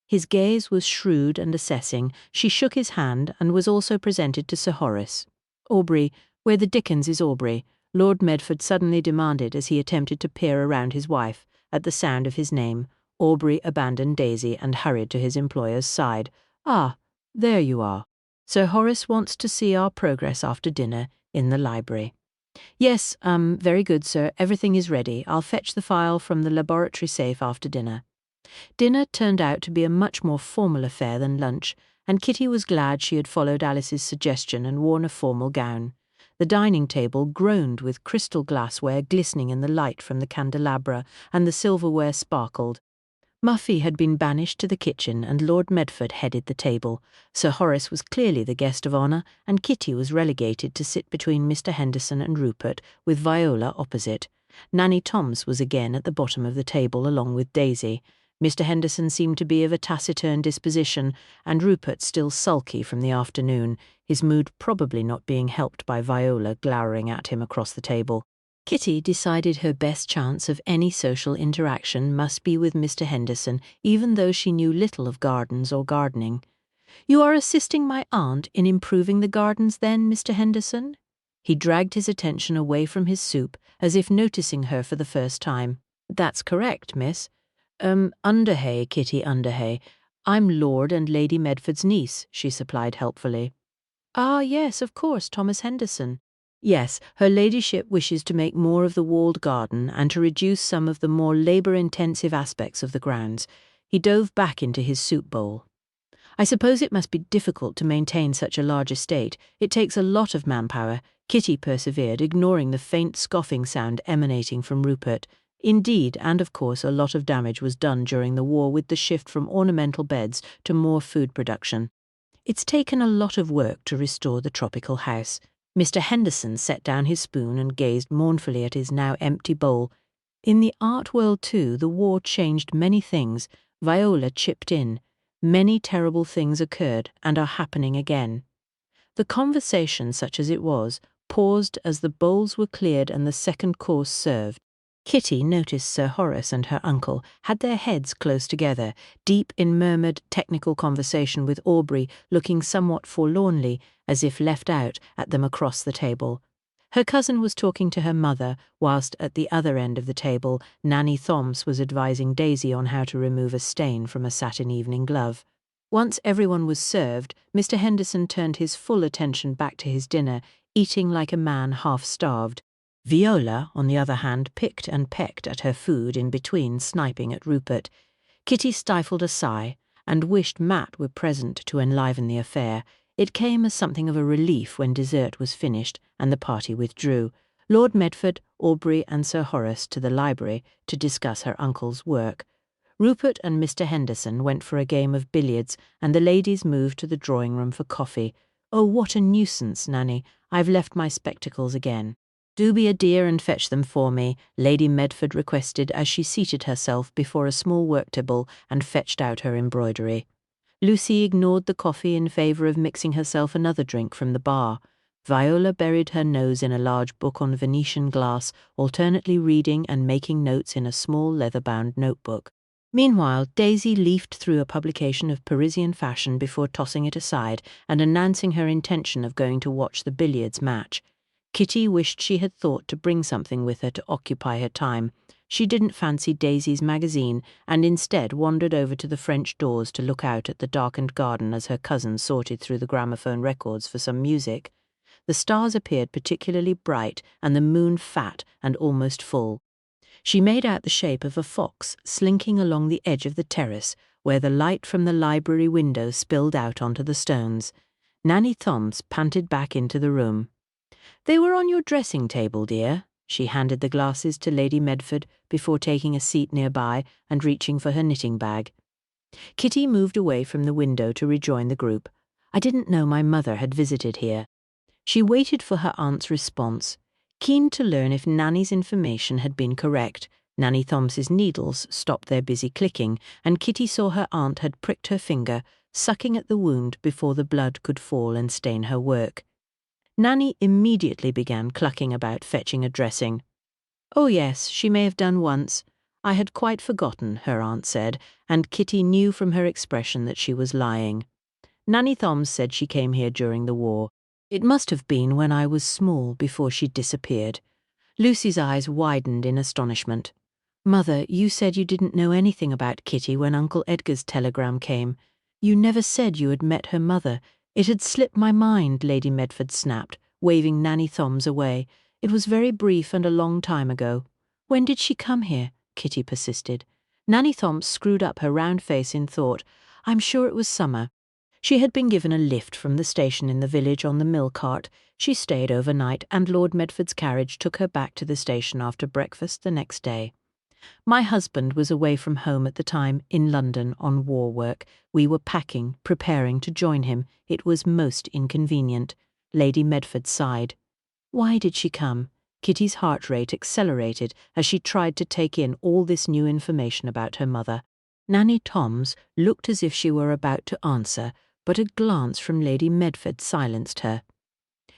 His gaze was shrewd and assessing. She shook his hand and was also presented to Sir Horace. "Aubrey, where the dickens is Aubrey?" Lord Medford suddenly demanded as he attempted to peer around his wife. At the sound of his name, Aubrey abandoned Daisy and hurried to his employer's side. Ah, there you are. Sir Horace wants to see our progress after dinner in the library. Yes, very good, sir. Everything is ready. I'll fetch the file from the laboratory safe after dinner. Dinner turned out to be a much more formal affair than lunch, and Kitty was glad she had followed Alice's suggestion and worn a formal gown. The dining table groaned with crystal glassware glistening in the light from the candelabra, and the silverware sparkled. Muffy had been banished to the kitchen, and Lord Medford headed the table. Sir Horace was clearly the guest of honour, and Kitty was relegated to sit between Mr. Henderson and Rupert, with Viola opposite. Nanny Toms was again at the bottom of the table along with Daisy. Mr. Henderson seemed to be of a taciturn disposition, and Rupert still sulky from the afternoon, his mood probably not being helped by Viola glowering at him across the table. Kitty decided her best chance of any social interaction must be with Mr. Henderson, even though she knew little of gardens or gardening. "You are assisting my aunt in improving the gardens, then, Mr. Henderson?" He dragged his attention away from his soup, as if noticing her for the first time. "That's correct, miss. Underhay, Kitty Underhay. I'm Lord and Lady Medford's niece," she supplied helpfully. "Ah, yes, of course, Thomas Henderson. Yes, her ladyship wishes to make more of the walled garden and to reduce some of the more labour-intensive aspects of the grounds." He dove back into his soup bowl. "I suppose it must be difficult to maintain such a large estate. It takes a lot of manpower," Kitty persevered, ignoring the faint scoffing sound emanating from Rupert. Indeed, and of course a lot of damage was done during the war with the shift from ornamental beds to more food production. "It's taken a lot of work to restore the tropical house." Mr. Henderson set down his spoon and gazed mournfully at his now empty bowl. "In the art world, too, the war changed many things." Viola chipped in. "Many terrible things occurred and are happening again." The conversation, such as it was, paused as the bowls were cleared and the second course served. Kitty noticed Sir Horace and her uncle had their heads close together, deep in murmured technical conversation with Aubrey looking somewhat forlornly, as if left out, at them across the table. Her cousin was talking to her mother, whilst at the other end of the table Nanny Thoms was advising Daisy on how to remove a stain from a satin evening glove. Once everyone was served, Mr. Henderson turned his full attention back to his dinner, eating like a man half-starved. Viola, on the other hand, picked and pecked at her food in between sniping at Rupert. Kitty stifled a sigh, and wished Matt were present to enliven the affair. It came as something of a relief when dessert was finished and the party withdrew, Lord Medford, Aubrey and Sir Horace to the library to discuss her uncle's work. Rupert and Mr. Henderson went for a game of billiards, and the ladies moved to the drawing-room for coffee. "Oh, what a nuisance, Nanny. I've left my spectacles again." "Do be a dear and fetch them for me," Lady Medford requested as she seated herself before a small work-table and fetched out her embroidery. Lucy ignored the coffee in favour of mixing herself another drink from the bar. Viola buried her nose in a large book on Venetian glass, alternately reading and making notes in a small leather-bound notebook. Meanwhile, Daisy leafed through a publication of Parisian fashion before tossing it aside and announcing her intention of going to watch the billiards match. Kitty wished she had thought to bring something with her to occupy her time. She didn't fancy Daisy's magazine, and instead wandered over to the French doors to look out at the darkened garden as her cousin sorted through the gramophone records for some music. The stars appeared particularly bright, and the moon fat and almost full. She made out the shape of a fox slinking along the edge of the terrace, where the light from the library window spilled out onto the stones. Nanny Thoms panted back into the room. "They were on your dressing table, dear." She handed the glasses to Lady Medford before taking a seat nearby and reaching for her knitting bag. Kitty moved away from the window to rejoin the group. "I didn't know my mother had visited here." She waited for her aunt's response, keen to learn if Nanny's information had been correct. Nanny Thoms's needles stopped their busy clicking, and Kitty saw her aunt had pricked her finger, sucking at the wound before the blood could fall and stain her work. Nanny immediately began clucking about fetching a dressing. "Oh yes, she may have done once. I had quite forgotten," her aunt said, and Kitty knew from her expression that she was lying. "Nanny Thoms said she came here during the war. It must have been when I was small, before she disappeared." Lucy's eyes widened in astonishment. "Mother, you said you didn't know anything about Kitty when Uncle Edgar's telegram came." You never said you had met her mother. It had slipped my mind, Lady Medford snapped, waving Nanny Thoms away. It was very brief and a long time ago. When did she come here? Kitty persisted. Nanny Thoms screwed up her round face in thought. I'm sure it was summer. She had been given a lift from the station in the village on the mill cart. She stayed overnight, and Lord Medford's carriage took her back to the station after breakfast the next day. My husband was away from home at the time, in London, on war work. We were packing, preparing to join him. It was most inconvenient. Lady Medford sighed. Why did she come? Kitty's heart rate accelerated as she tried to take in all this new information about her mother. Nanny Thoms looked as if she were about to answer, but a glance from Lady Medford silenced her.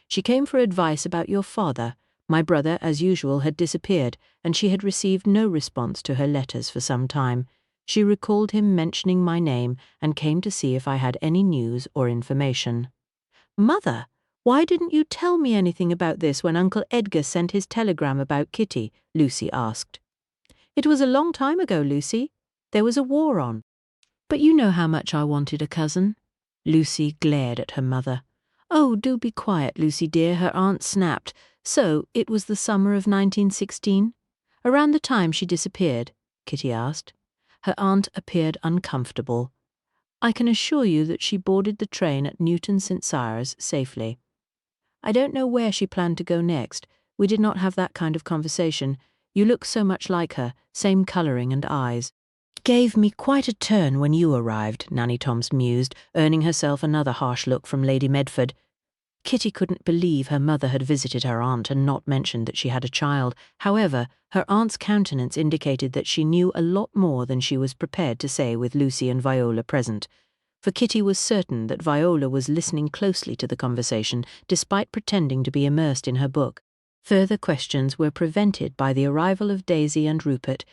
She came for advice about your father. My brother, as usual, had disappeared, and she had received no response to her letters for some time. She recalled him mentioning my name and came to see if I had any news or information. Mother, why didn't you tell me anything about this when Uncle Edgar sent his telegram about Kitty? Lucy asked. It was a long time ago, Lucy. There was a war on. But you know how much I wanted a cousin. Lucy glared at her mother. Oh, do be quiet, Lucy dear, her aunt snapped. So, it was the summer of 1916? Around the time she disappeared? Kitty asked. Her aunt appeared uncomfortable. I can assure you that she boarded the train at Newton St. Cyres safely. I don't know where she planned to go next. We did not have that kind of conversation. You look so much like her, same colouring and eyes. Gave me quite a turn when you arrived, Nanny Thoms mused, earning herself another harsh look from Lady Medford. Kitty couldn't believe her mother had visited her aunt and not mentioned that she had a child. However, her aunt's countenance indicated that she knew a lot more than she was prepared to say with Lucy and Viola present. For Kitty was certain that Viola was listening closely to the conversation, despite pretending to be immersed in her book. Further questions were prevented by the arrival of Daisy and Rupert.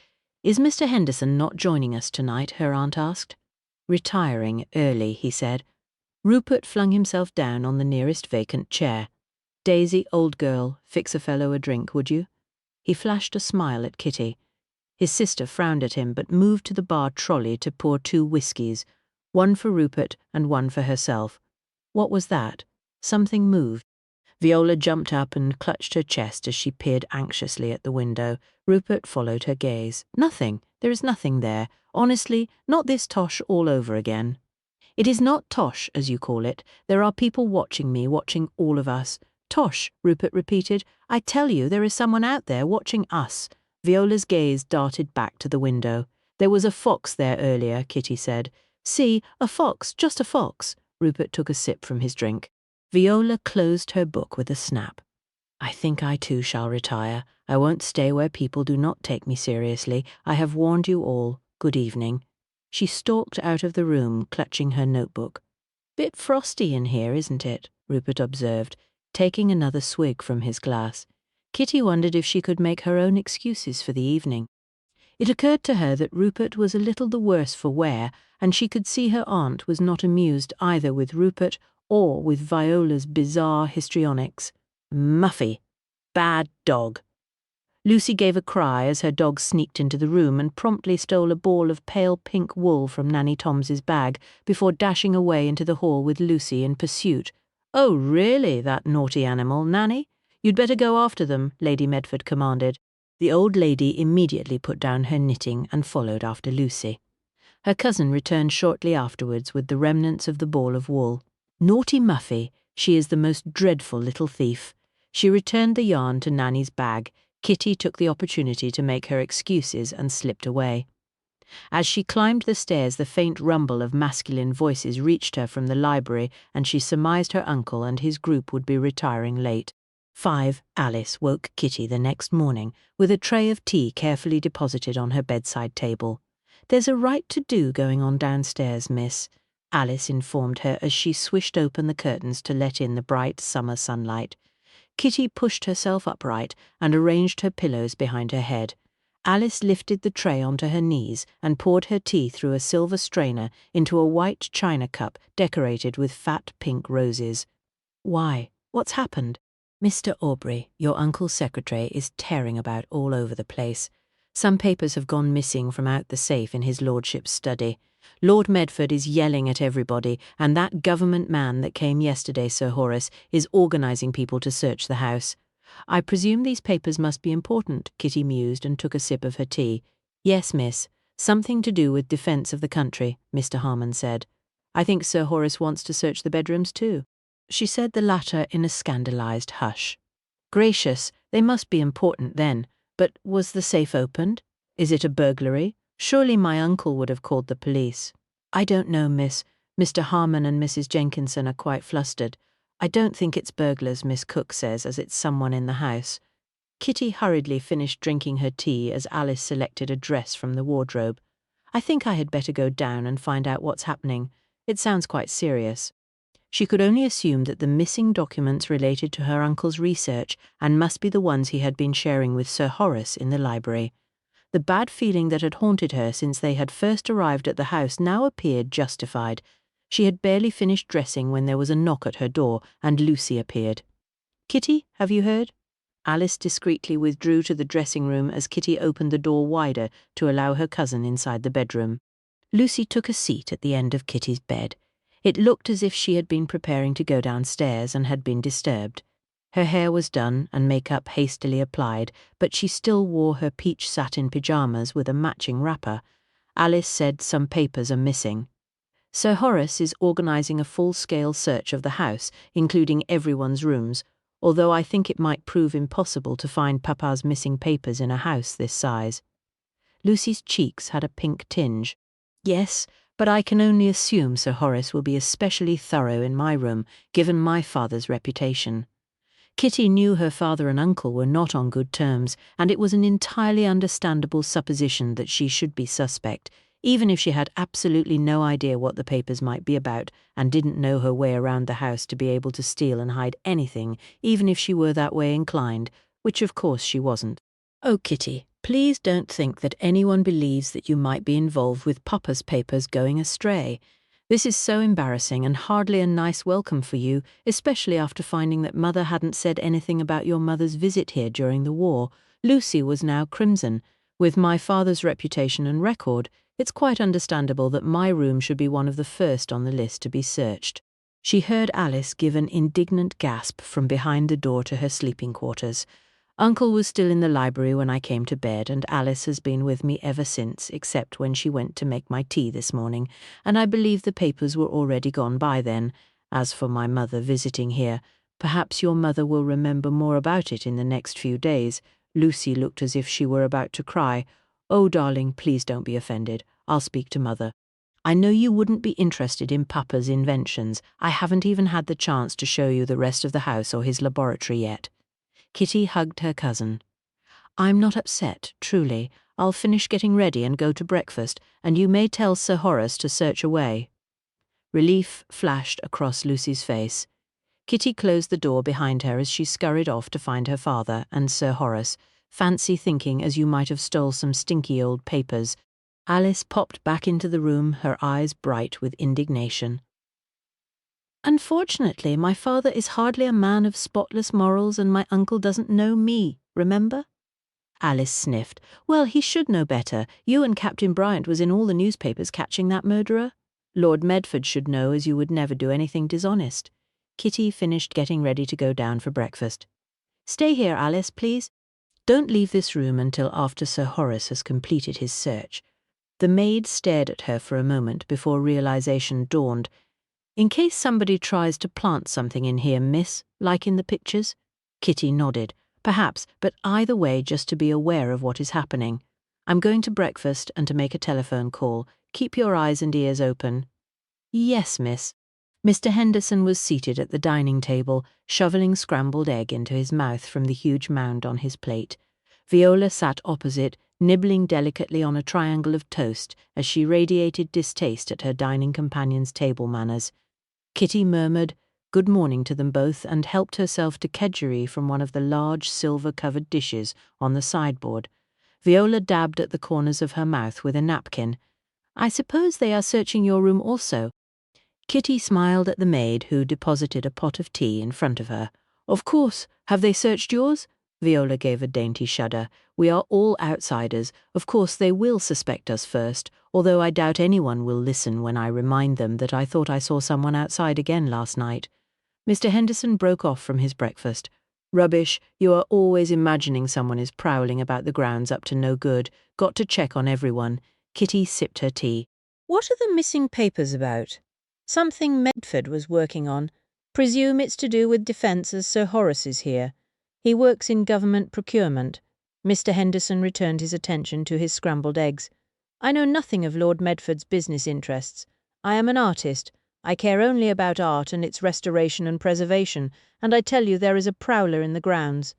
Is Mr. Henderson not joining us tonight? Her aunt asked. Retiring early, he said. Rupert flung himself down on the nearest vacant chair. Daisy, old girl, fix a fellow a drink, would you? He flashed a smile at Kitty. His sister frowned at him but moved to the bar trolley to pour 2 whiskies, one for Rupert and one for herself. What was that? Something moved. Viola jumped up and clutched her chest as she peered anxiously at the window. Rupert followed her gaze. Nothing. There is nothing there. Honestly, not this tosh all over again. It is not tosh, as you call it. There are people watching me, watching all of us. Tosh, Rupert repeated. I tell you, there is someone out there watching us. Viola's gaze darted back to the window. There was a fox there earlier, Kitty said. See, a fox, just a fox. Rupert took a sip from his drink. Viola closed her book with a snap. I think I too shall retire. I won't stay where people do not take me seriously. I have warned you all. Good evening. She stalked out of the room, clutching her notebook. Bit frosty in here, isn't it? Rupert observed, taking another swig from his glass. Kitty wondered if she could make her own excuses for the evening. It occurred to her that Rupert was a little the worse for wear, and she could see her aunt was not amused either with Rupert or with Viola's bizarre histrionics. Muffy. Bad dog. Lucy gave a cry as her dog sneaked into the room and promptly stole a ball of pale pink wool from Nanny Thomas's bag before dashing away into the hall with Lucy in pursuit. Oh, really, that naughty animal, Nanny? You'd better go after them, Lady Medford commanded. The old lady immediately put down her knitting and followed after Lucy. Her cousin returned shortly afterwards with the remnants of the ball of wool. Naughty Muffy, she is the most dreadful little thief. She returned the yarn to Nanny's bag. Kitty took the opportunity to make her excuses and slipped away. As she climbed the stairs, the faint rumble of masculine voices reached her from the library, and she surmised her uncle and his group would be retiring late. 5. Alice woke Kitty the next morning with a tray of tea carefully deposited on her bedside table. There's a right to do going on downstairs, miss, Alice informed her as she swished open the curtains to let in the bright summer sunlight. Kitty pushed herself upright and arranged her pillows behind her head. Alice lifted the tray onto her knees and poured her tea through a silver strainer into a white china cup decorated with fat pink roses. Why? What's happened? Mr. Aubrey, your uncle's secretary, is tearing about all over the place. Some papers have gone missing from out the safe in his lordship's study. Lord Medford is yelling at everybody, and that government man that came yesterday, Sir Horace, is organising people to search the house. I presume these papers must be important, Kitty mused and took a sip of her tea. Yes, miss. Something to do with defence of the country, Mr. Harmon said. I think Sir Horace wants to search the bedrooms too. She said the latter in a scandalised hush. Gracious, they must be important then. But was the safe opened? Is it a burglary? Surely my uncle would have called the police. I don't know, miss. Mr. Harmon and Mrs. Jenkinson are quite flustered. I don't think it's burglars, Miss Cook says, as it's someone in the house. Kitty hurriedly finished drinking her tea as Alice selected a dress from the wardrobe. I think I had better go down and find out what's happening. It sounds quite serious. She could only assume that the missing documents related to her uncle's research and must be the ones he had been sharing with Sir Horace in the library. The bad feeling that had haunted her since they had first arrived at the house now appeared justified. She had barely finished dressing when there was a knock at her door, and Lucy appeared. "Kitty, have you heard?" Alice discreetly withdrew to the dressing room as Kitty opened the door wider to allow her cousin inside the bedroom. Lucy took a seat at the end of Kitty's bed. It looked as if she had been preparing to go downstairs and had been disturbed. Her hair was done and makeup hastily applied, but she still wore her peach satin pyjamas with a matching wrapper. Alice said some papers are missing. Sir Horace is organising a full-scale search of the house, including everyone's rooms, although I think it might prove impossible to find Papa's missing papers in a house this size. Lucy's cheeks had a pink tinge. Yes, but I can only assume Sir Horace will be especially thorough in my room, given my father's reputation. Kitty knew her father and uncle were not on good terms, and it was an entirely understandable supposition that she should be suspect, even if she had absolutely no idea what the papers might be about and didn't know her way around the house to be able to steal and hide anything, even if she were that way inclined, which of course she wasn't. Oh, Kitty, please don't think that anyone believes that you might be involved with Papa's papers going astray. This is so embarrassing and hardly a nice welcome for you, especially after finding that Mother hadn't said anything about your mother's visit here during the war. Lucy was now crimson. With my father's reputation and record, it's quite understandable that my room should be one of the first on the list to be searched. She heard Alice give an indignant gasp from behind the door to her sleeping quarters. Uncle was still in the library when I came to bed, and Alice has been with me ever since, except when she went to make my tea this morning, and I believe the papers were already gone by then. As for my mother visiting here, perhaps your mother will remember more about it in the next few days. Lucy looked as if she were about to cry. Oh, darling, please don't be offended. I'll speak to Mother. I know you wouldn't be interested in Papa's inventions. I haven't even had the chance to show you the rest of the house or his laboratory yet. Kitty hugged her cousin. I'm not upset, truly. I'll finish getting ready and go to breakfast, and you may tell Sir Horace to search away. Relief flashed across Lucy's face. Kitty closed the door behind her as she scurried off to find her father and Sir Horace. Fancy thinking as you might have stole some stinky old papers. Alice popped back into the room, her eyes bright with indignation. Unfortunately, my father is hardly a man of spotless morals, and my uncle doesn't know me, remember? Alice sniffed. Well, he should know better. You and Captain Bryant was in all the newspapers catching that murderer. Lord Medford should know, as you would never do anything dishonest. Kitty finished getting ready to go down for breakfast. Stay here, Alice, please. Don't leave this room until after Sir Horace has completed his search. The maid stared at her for a moment before realization dawned. In case somebody tries to plant something in here, miss, like in the pictures? Kitty nodded. Perhaps, but either way, just to be aware of what is happening. I'm going to breakfast and to make a telephone call. Keep your eyes and ears open. Yes, miss. Mr. Henderson was seated at the dining table, shoveling scrambled egg into his mouth from the huge mound on his plate. Viola sat opposite, nibbling delicately on a triangle of toast as she radiated distaste at her dining companion's table manners. Kitty murmured good morning to them both and helped herself to kedgeree from one of the large silver-covered dishes on the sideboard. Viola dabbed at the corners of her mouth with a napkin. I suppose they are searching your room also. Kitty smiled at the maid, who deposited a pot of tea in front of her. Of course. Have they searched yours? Viola gave a dainty shudder. We are all outsiders. Of course they will suspect us first, although I doubt anyone will listen when I remind them that I thought I saw someone outside again last night. Mr. Henderson broke off from his breakfast. Rubbish, you are always imagining someone is prowling about the grounds up to no good. Got to check on everyone. Kitty sipped her tea. What are the missing papers about? Something Medford was working on. Presume it's to do with defence as Sir Horace is here. He works in government procurement. Mr. Henderson returned his attention to his scrambled eggs. I know nothing of Lord Medford's business interests. I am an artist. I care only about art and its restoration and preservation, and I tell you there is a prowler in the grounds.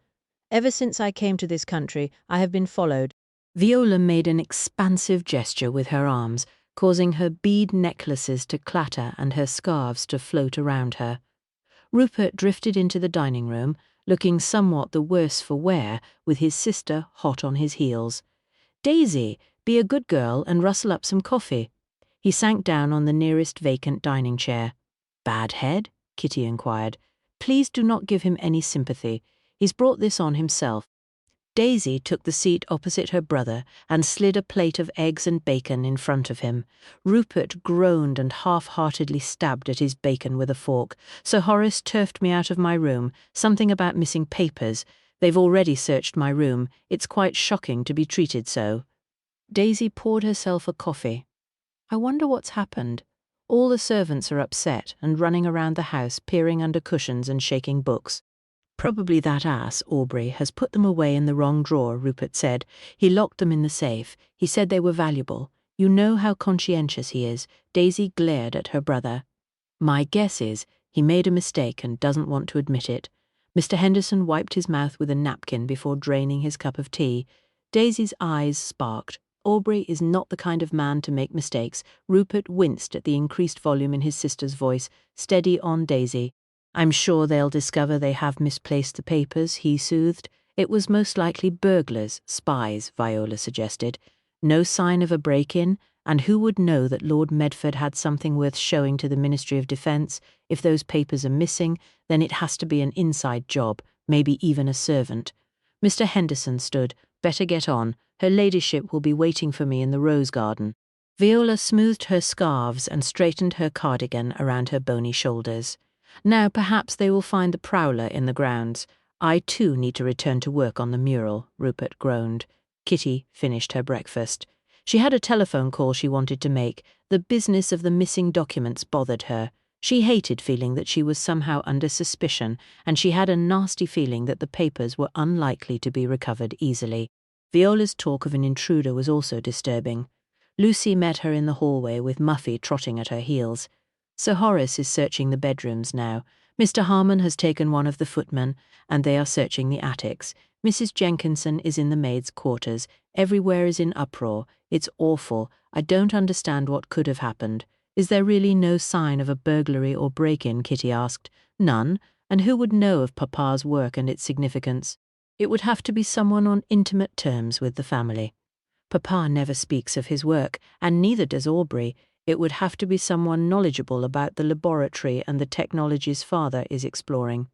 Ever since I came to this country, I have been followed. Viola made an expansive gesture with her arms, causing her bead necklaces to clatter and her scarves to float around her. Rupert drifted into the dining room, looking somewhat the worse for wear, with his sister hot on his heels. Daisy, be a good girl and rustle up some coffee. He sank down on the nearest vacant dining chair. Bad head? Kitty inquired. Please do not give him any sympathy. He's brought this on himself. Daisy took the seat opposite her brother and slid a plate of eggs and bacon in front of him. Rupert groaned and half-heartedly stabbed at his bacon with a fork. Sir Horace turfed me out of my room. Something about missing papers. They've already searched my room. It's quite shocking to be treated so. Daisy poured herself a coffee. I wonder what's happened. All the servants are upset and running around the house, peering under cushions and shaking books. Probably that ass, Aubrey, has put them away in the wrong drawer, Rupert said. He locked them in the safe. He said they were valuable. You know how conscientious he is. Daisy glared at her brother. My guess is he made a mistake and doesn't want to admit it. Mr. Henderson wiped his mouth with a napkin before draining his cup of tea. Daisy's eyes sparked. Aubrey is not the kind of man to make mistakes. Rupert winced at the increased volume in his sister's voice. Steady on, Daisy. I'm sure they'll discover they have misplaced the papers, he soothed. It was most likely burglars, spies, Viola suggested. No sign of a break-in, and who would know that Lord Medford had something worth showing to the Ministry of Defence? If those papers are missing, then it has to be an inside job, maybe even a servant. Mr. Henderson stood. Better get on. Her ladyship will be waiting for me in the rose garden. Viola smoothed her scarves and straightened her cardigan around her bony shoulders. Now perhaps they will find the prowler in the grounds. I too need to return to work on the mural, Rupert groaned. Kitty finished her breakfast. She had a telephone call she wanted to make. The business of the missing documents bothered her. She hated feeling that she was somehow under suspicion, and she had a nasty feeling that the papers were unlikely to be recovered easily. Viola's talk of an intruder was also disturbing. Lucy met her in the hallway with Muffy trotting at her heels. Sir Horace is searching the bedrooms now. Mr. Harmon has taken one of the footmen, and they are searching the attics. Mrs. Jenkinson is in the maids' quarters. Everywhere is in uproar. It's awful. I don't understand what could have happened. Is there really no sign of a burglary or break-in? Kitty asked. None. And who would know of Papa's work and its significance? It would have to be someone on intimate terms with the family. Papa never speaks of his work, and neither does Aubrey. It would have to be someone knowledgeable about the laboratory and the technologies father is exploring.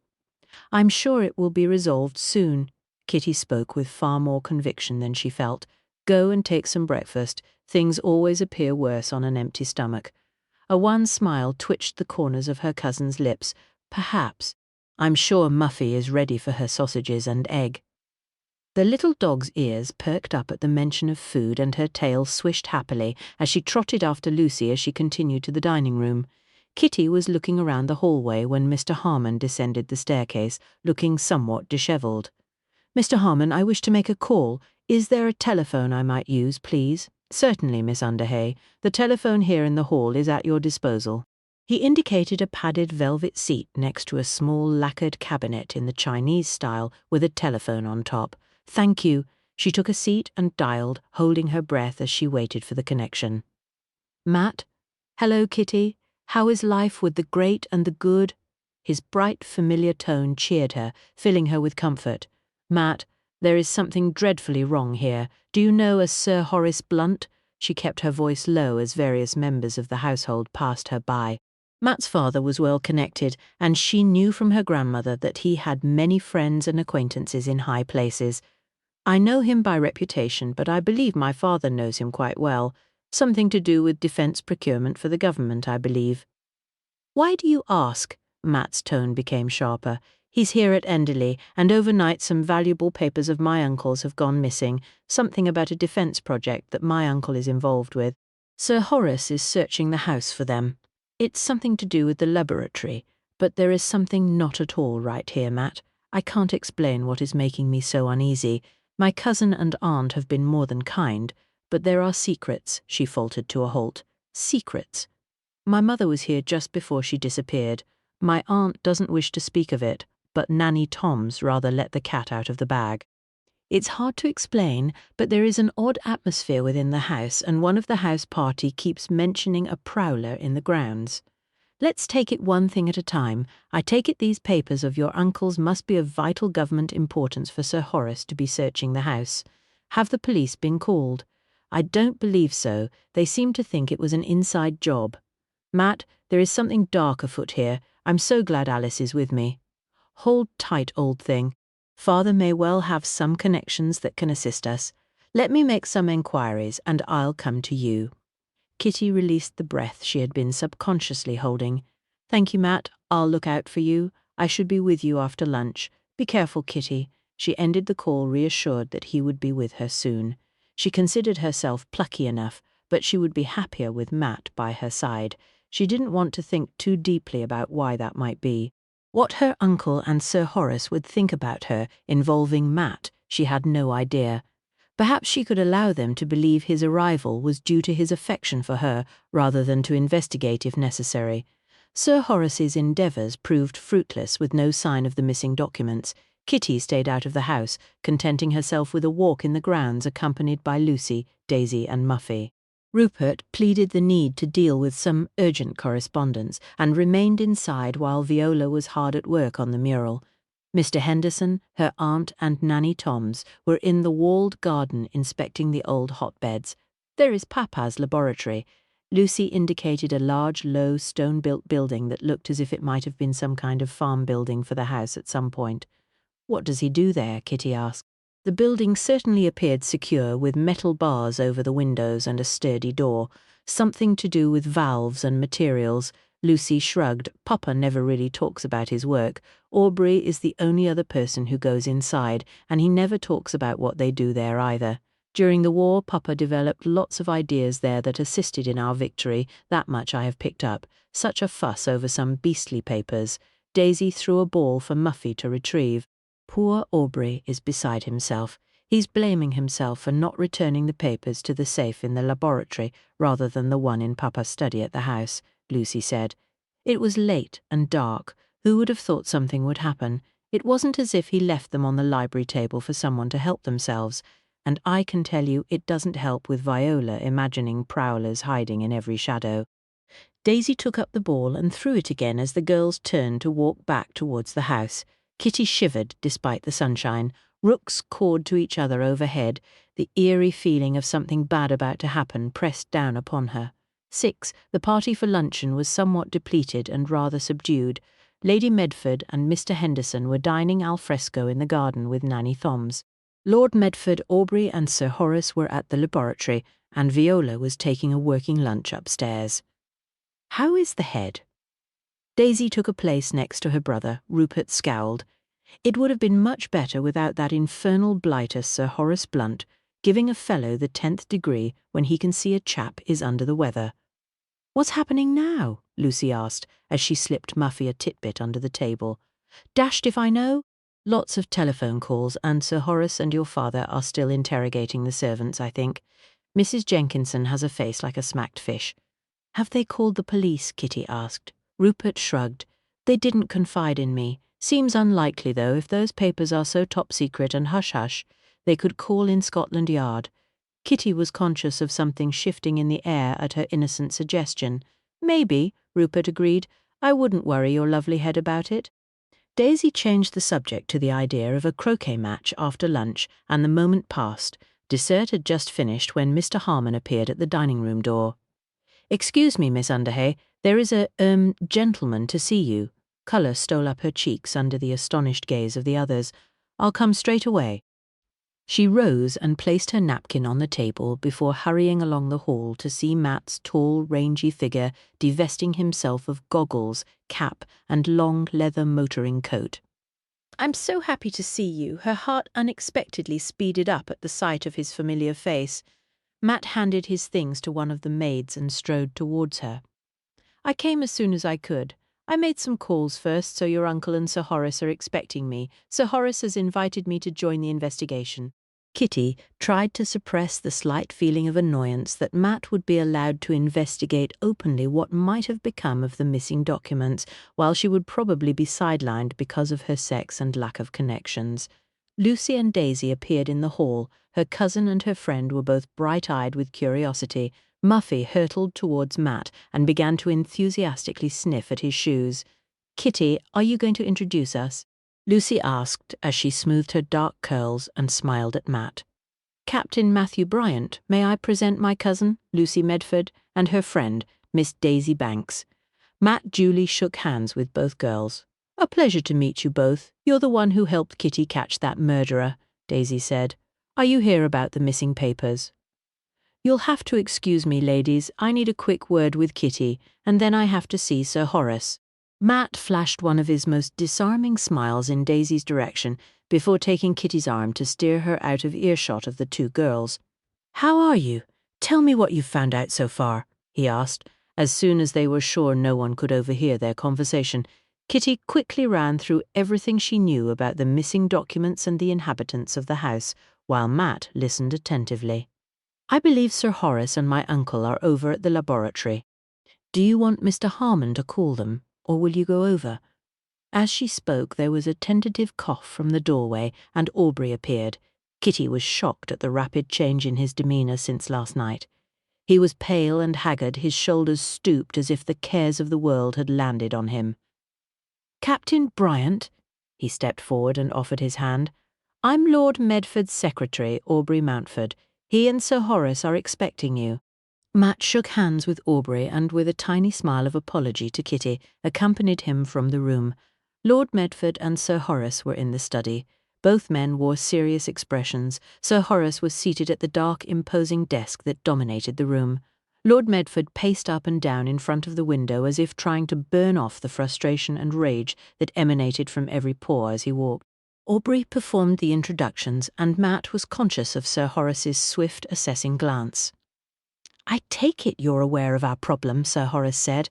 I'm sure it will be resolved soon. Kitty spoke with far more conviction than she felt. Go and take some breakfast. Things always appear worse on an empty stomach. A wan smile twitched the corners of her cousin's lips. Perhaps. I'm sure Muffy is ready for her sausages and egg. The little dog's ears perked up at the mention of food and her tail swished happily as she trotted after Lucy as she continued to the dining room. Kitty was looking around the hallway when Mr. Harmon descended the staircase, looking somewhat dishevelled. Mr. Harmon, I wish to make a call. Is there a telephone I might use, please? Certainly, Miss Underhay. The telephone here in the hall is at your disposal. He indicated a padded velvet seat next to a small lacquered cabinet in the Chinese style with a telephone on top. Thank you. She took a seat and dialed, holding her breath as she waited for the connection. Matt? Hello, Kitty. How is life with the great and the good? His bright, familiar tone cheered her, filling her with comfort. Matt, there is something dreadfully wrong here. Do you know a Sir Horace Blunt? She kept her voice low as various members of the household passed her by. Matt's father was well connected, and she knew from her grandmother that he had many friends and acquaintances in high places. I know him by reputation, but I believe my father knows him quite well. Something to do with defence procurement for the government, I believe. Why do you ask? Matt's tone became sharper. He's here at Enderley, and overnight some valuable papers of my uncle's have gone missing, something about a defence project that my uncle is involved with. Sir Horace is searching the house for them. It's something to do with the laboratory, but there is something not at all right here, Matt. I can't explain what is making me so uneasy. My cousin and aunt have been more than kind, but there are secrets, she faltered to a halt. Secrets. My mother was here just before she disappeared. My aunt doesn't wish to speak of it, but Nanny Tom's rather let the cat out of the bag. It's hard to explain, but there is an odd atmosphere within the house, and one of the house party keeps mentioning a prowler in the grounds. Let's take it one thing at a time. I take it these papers of your uncle's must be of vital government importance for Sir Horace to be searching the house. Have the police been called? I don't believe so. They seem to think it was an inside job. Matt, there is something dark afoot here. I'm so glad Alice is with me. Hold tight, old thing. Father may well have some connections that can assist us. Let me make some enquiries, and I'll come to you. Kitty released the breath she had been subconsciously holding. Thank you, Matt. I'll look out for you. I should be with you after lunch. Be careful, Kitty. She ended the call reassured that he would be with her soon. She considered herself plucky enough, but she would be happier with Matt by her side. She didn't want to think too deeply about why that might be. What her uncle and Sir Horace would think about her involving Matt, she had no idea. Perhaps she could allow them to believe his arrival was due to his affection for her rather than to investigate if necessary. Sir Horace's endeavours proved fruitless with no sign of the missing documents. Kitty stayed out of the house, contenting herself with a walk in the grounds accompanied by Lucy, Daisy and Muffy. Rupert pleaded the need to deal with some urgent correspondence and remained inside while Viola was hard at work on the mural. Mr. Henderson, her aunt and Nanny Toms were in the walled garden inspecting the old hotbeds. There is Papa's laboratory. Lucy indicated a large, low, stone-built building that looked as if it might have been some kind of farm building for the house at some point. What does he do there? Kitty asked. The building certainly appeared secure, with metal bars over the windows and a sturdy door. Something to do with valves and materials. Lucy shrugged. Papa never really talks about his work. Aubrey is the only other person who goes inside, and he never talks about what they do there either. During the war, Papa developed lots of ideas there that assisted in our victory. That much I have picked up. Such a fuss over some beastly papers. Daisy threw a ball for Muffy to retrieve. Poor Aubrey is beside himself. He's blaming himself for not returning the papers to the safe in the laboratory rather than the one in Papa's study at the house, Lucy said. It was late and dark. Who would have thought something would happen? It wasn't as if he left them on the library table for someone to help themselves. And I can tell you it doesn't help with Viola imagining prowlers hiding in every shadow. Daisy took up the ball and threw it again as the girls turned to walk back towards the house. Kitty shivered despite the sunshine. Rooks cawed to each other overhead. The eerie feeling of something bad about to happen pressed down upon her. 6. The party for luncheon was somewhat depleted and rather subdued. Lady Medford and Mr. Henderson were dining al fresco in the garden with Nanny Thoms. Lord Medford, Aubrey and Sir Horace were at the laboratory, and Viola was taking a working lunch upstairs. How is the head? Daisy took a place next to her brother. Rupert scowled. It would have been much better without that infernal blighter Sir Horace Blunt, giving a fellow the 10th degree when he can see a chap is under the weather. What's happening now? Lucy asked, as she slipped Muffy a titbit under the table. Dashed if I know. Lots of telephone calls, and Sir Horace and your father are still interrogating the servants, I think. Mrs. Jenkinson has a face like a smacked fish. Have they called the police? Kitty asked. Rupert shrugged. They didn't confide in me. Seems unlikely, though, if those papers are so top secret and hush-hush. They could call in Scotland Yard. Kitty was conscious of something shifting in the air at her innocent suggestion. Maybe, Rupert agreed. I wouldn't worry your lovely head about it. Daisy changed the subject to the idea of a croquet match after lunch, and the moment passed. Dessert had just finished when Mr. Harmon appeared at the dining-room door. Excuse me, Miss Underhay, There is a, gentleman to see you. Colour stole up her cheeks under the astonished gaze of the others. I'll come straight away. She rose and placed her napkin on the table before hurrying along the hall to see Matt's tall, rangy figure divesting himself of goggles, cap, and long leather motoring coat. "I'm so happy to see you." Her heart unexpectedly speeded up at the sight of his familiar face. Matt handed his things to one of the maids and strode towards her. "I came as soon as I could. I made some calls first, so your uncle and Sir Horace are expecting me. Sir Horace has invited me to join the investigation." Kitty tried to suppress the slight feeling of annoyance that Matt would be allowed to investigate openly what might have become of the missing documents, while she would probably be sidelined because of her sex and lack of connections. Lucy and Daisy appeared in the hall. Her cousin and her friend were both bright-eyed with curiosity. Muffy hurtled towards Matt and began to enthusiastically sniff at his shoes. "Kitty, are you going to introduce us?" Lucy asked as she smoothed her dark curls and smiled at Matt. "Captain Matthew Bryant, may I present my cousin, Lucy Medford, and her friend, Miss Daisy Banks." Matt duly shook hands with both girls. "A pleasure to meet you both. You're the one who helped Kitty catch that murderer," Daisy said. "Are you here about the missing papers?" "You'll have to excuse me, ladies. I need a quick word with Kitty, and then I have to see Sir Horace." Matt flashed one of his most disarming smiles in Daisy's direction before taking Kitty's arm to steer her out of earshot of the two girls. "How are you? Tell me what you've found out so far," he asked, as soon as they were sure no one could overhear their conversation. Kitty quickly ran through everything she knew about the missing documents and the inhabitants of the house, while Matt listened attentively. "I believe Sir Horace and my uncle are over at the laboratory. Do you want Mr. Harmon to call them, or will you go over?" As she spoke, there was a tentative cough from the doorway, and Aubrey appeared. Kitty was shocked at the rapid change in his demeanour since last night. He was pale and haggard, his shoulders stooped as if the cares of the world had landed on him. "Captain Bryant," he stepped forward and offered his hand. "I'm Lord Medford's secretary, Aubrey Mountford. He and Sir Horace are expecting you." Matt shook hands with Aubrey and, with a tiny smile of apology to Kitty, accompanied him from the room. Lord Medford and Sir Horace were in the study. Both men wore serious expressions. Sir Horace was seated at the dark, imposing desk that dominated the room. Lord Medford paced up and down in front of the window as if trying to burn off the frustration and rage that emanated from every pore as he walked. Aubrey performed the introductions, and Matt was conscious of Sir Horace's swift, assessing glance. "I take it you're aware of our problem," Sir Horace said.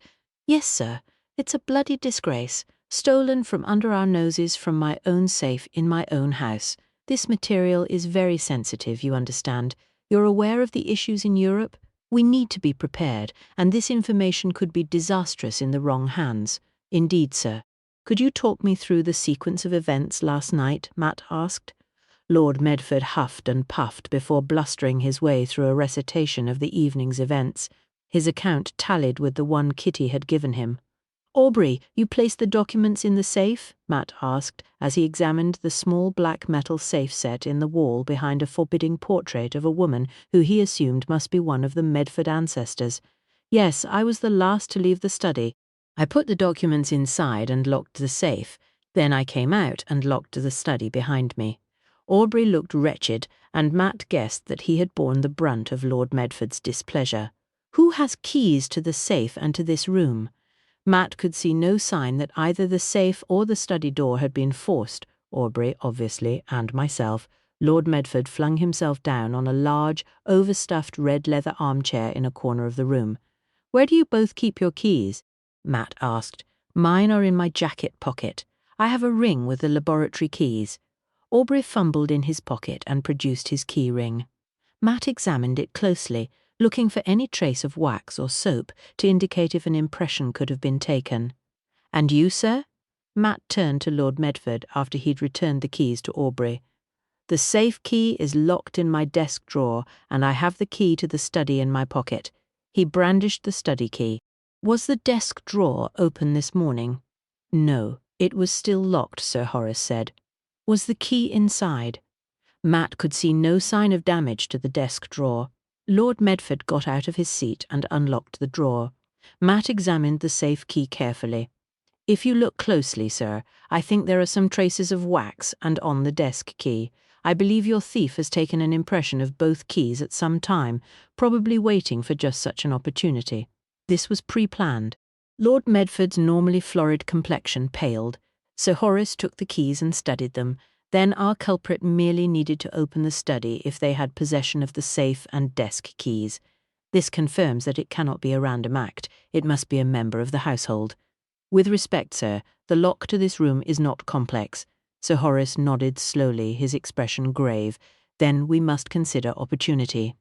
"Yes, sir. It's a bloody disgrace. Stolen from under our noses from my own safe in my own house. This material is very sensitive, you understand. You're aware of the issues in Europe? We need to be prepared, and this information could be disastrous in the wrong hands." "Indeed, sir. Could you talk me through the sequence of events last night?" Matt asked. Lord Medford huffed and puffed before blustering his way through a recitation of the evening's events. His account tallied with the one Kitty had given him. "Aubrey, you placed the documents in the safe?" Matt asked, as he examined the small black metal safe set in the wall behind a forbidding portrait of a woman who he assumed must be one of the Medford ancestors. "Yes, I was the last to leave the study. I put the documents inside and locked the safe. Then I came out and locked the study behind me." Aubrey looked wretched, and Matt guessed that he had borne the brunt of Lord Medford's displeasure. "Who has keys to the safe and to this room?" Matt could see no sign that either the safe or the study door had been forced. Aubrey, obviously, and myself. Lord Medford flung himself down on a large, overstuffed red leather armchair in a corner of the room. "Where do you both keep your keys?" Matt asked. "Mine are in my jacket pocket. I have a ring with the laboratory keys." Aubrey fumbled in his pocket and produced his key ring. Matt examined it closely, looking for any trace of wax or soap to indicate if an impression could have been taken. "And you, sir?" Matt turned to Lord Medford after he'd returned the keys to Aubrey. "The safe key is locked in my desk drawer, and I have the key to the study in my pocket." He brandished the study key. "Was the desk drawer open this morning?" "No, it was still locked," Sir Horace said. "Was the key inside?" Matt could see no sign of damage to the desk drawer. Lord Medford got out of his seat and unlocked the drawer. Matt examined the safe key carefully. "If you look closely, sir, I think there are some traces of wax and on the desk key. I believe your thief has taken an impression of both keys at some time, probably waiting for just such an opportunity. This was pre-planned." Lord Medford's normally florid complexion paled. Sir Horace took the keys and studied them. Then our culprit merely needed to open the study if they had possession of the safe and desk keys. This confirms that it cannot be a random act. It must be a member of the household. "With respect, sir, the lock to this room is not complex." Sir Horace nodded slowly, his expression grave. "Then we must consider opportunity."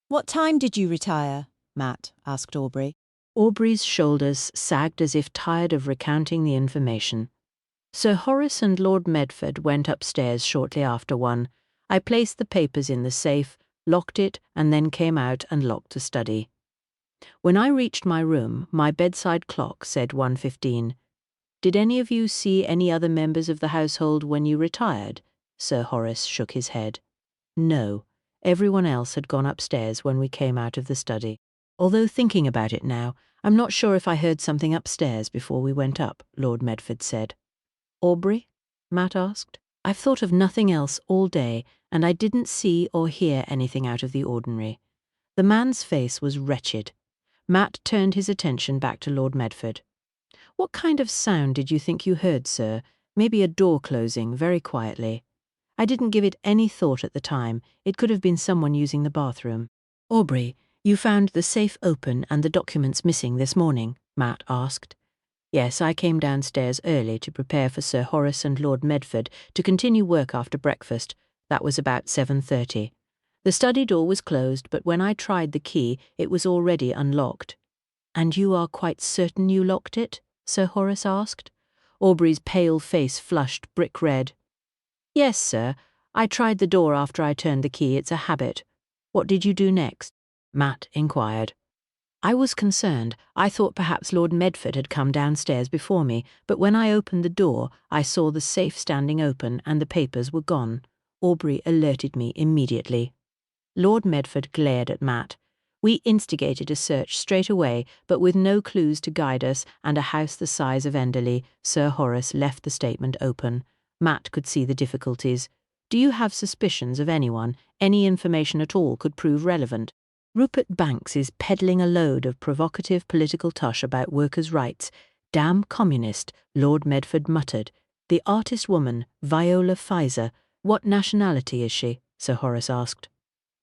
"What time did you retire?" Matt asked Aubrey. Aubrey's shoulders sagged as if tired of recounting the information. "Sir Horace and Lord Medford went upstairs shortly after 1. I placed the papers in the safe, locked it, and then came out and locked the study. When I reached my room, my bedside clock said 1:15. Did any of you see any other members of the household when you retired?" Sir Horace shook his head. "No. Everyone else had gone upstairs when we came out of the study. Although thinking about it now, I'm not sure if I heard something upstairs before we went up," Lord Medford said. "Aubrey?" Matt asked. "I've thought of nothing else all day, and I didn't see or hear anything out of the ordinary." The man's face was wretched. Matt turned his attention back to Lord Medford. "What kind of sound did you think you heard, sir? Maybe a door closing, very quietly." "I didn't give it any thought at the time. It could have been someone using the bathroom." "Aubrey, you found the safe open and the documents missing this morning?" Matt asked. "Yes, I came downstairs early to prepare for Sir Horace and Lord Medford to continue work after breakfast. That was about 7:30. The study door was closed, but when I tried the key, it was already unlocked." "And you are quite certain you locked it?" Sir Horace asked. Aubrey's pale face flushed brick red. "Yes, sir. I tried the door after I turned the key. It's a habit." "What did you do next?" Matt inquired. "I was concerned. I thought perhaps Lord Medford had come downstairs before me, but when I opened the door, I saw the safe standing open and the papers were gone. Aubrey alerted me immediately." Lord Medford glared at Matt. "We instigated a search straight away, but with no clues to guide us and a house the size of Enderley." Sir Horace left the statement open. Matt could see the difficulties. "Do you have suspicions of anyone? Any information at all could prove relevant?" "Rupert Banks is peddling a load of provocative political tush about workers' rights. Damn communist," Lord Medford muttered. "The artist woman, Viola Pfizer. What nationality is she?" Sir Horace asked.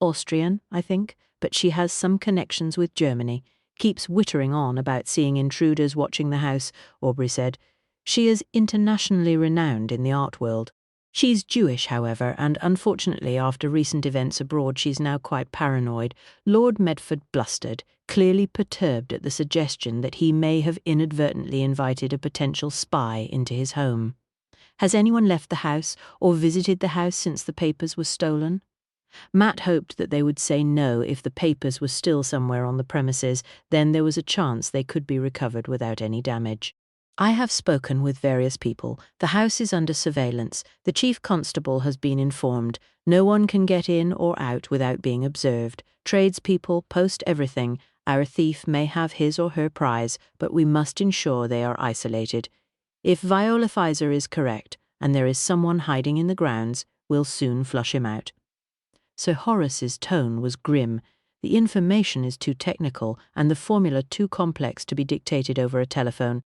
"Austrian, I think, but she has some connections with Germany. Keeps wittering on about seeing intruders watching the house," Aubrey said. "She is internationally renowned in the art world. She's Jewish, however, and unfortunately after recent events abroad she's now quite paranoid." Lord Medford blustered, clearly perturbed at the suggestion that he may have inadvertently invited a potential spy into his home. "Has anyone left the house or visited the house since the papers were stolen?" Matt hoped that they would say no if the papers were still somewhere on the premises. Then there was a chance they could be recovered without any damage. "I have spoken with various people. The house is under surveillance. The chief constable has been informed. No one can get in or out without being observed. Tradespeople post everything. Our thief may have his or her prize, but we must ensure they are isolated. If Viola Pfizer is correct, and there is someone hiding in the grounds, we'll soon flush him out." Sir Horace's tone was grim. "The information is too technical and the formula too complex to be dictated over a telephone.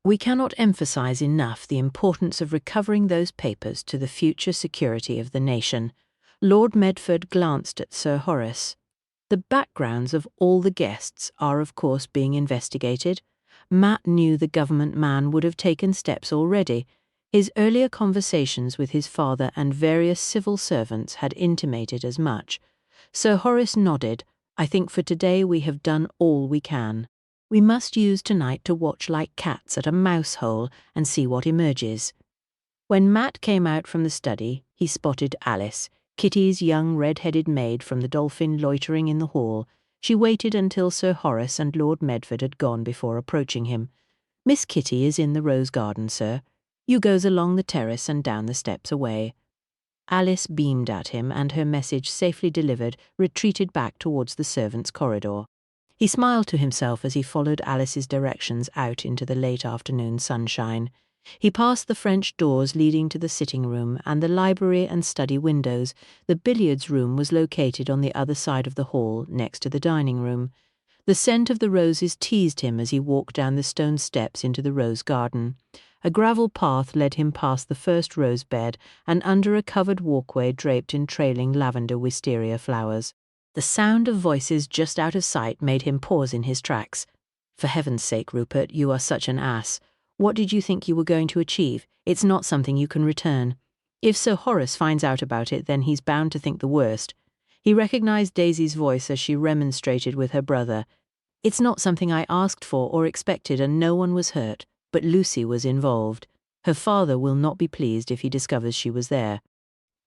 We cannot emphasize enough the importance of recovering those papers to the future security of the nation." Lord Medford glanced at Sir Horace. "The backgrounds of all the guests are of course being investigated." Matt knew the government man would have taken steps already. His earlier conversations with his father and various civil servants had intimated as much. Sir Horace nodded. "I think for today we have done all we can. We must use tonight to watch like cats at a mouse hole and see what emerges." When Matt came out from the study, he spotted Alice, Kitty's young red-headed maid from the Dolphin, loitering in the hall. She waited until Sir Horace and Lord Medford had gone before approaching him. "Miss Kitty is in the rose garden, sir. You goes along the terrace and down the steps away." Alice beamed at him, and her message safely delivered, retreated back towards the servants' corridor. He smiled to himself as he followed Alice's directions out into the late afternoon sunshine. He passed the French doors leading to the sitting room and the library and study windows. The billiards room was located on the other side of the hall, next to the dining room. The scent of the roses teased him as he walked down the stone steps into the rose garden. A gravel path led him past the first rose bed and under a covered walkway draped in trailing lavender wisteria flowers. The sound of voices just out of sight made him pause in his tracks. "For heaven's sake, Rupert, you are such an ass. What did you think you were going to achieve? It's not something you can return. If Sir Horace finds out about it, then he's bound to think the worst." He recognized Daisy's voice as she remonstrated with her brother. "It's not something I asked for or expected, and no one was hurt, but Lucy was involved. Her father will not be pleased if he discovers she was there."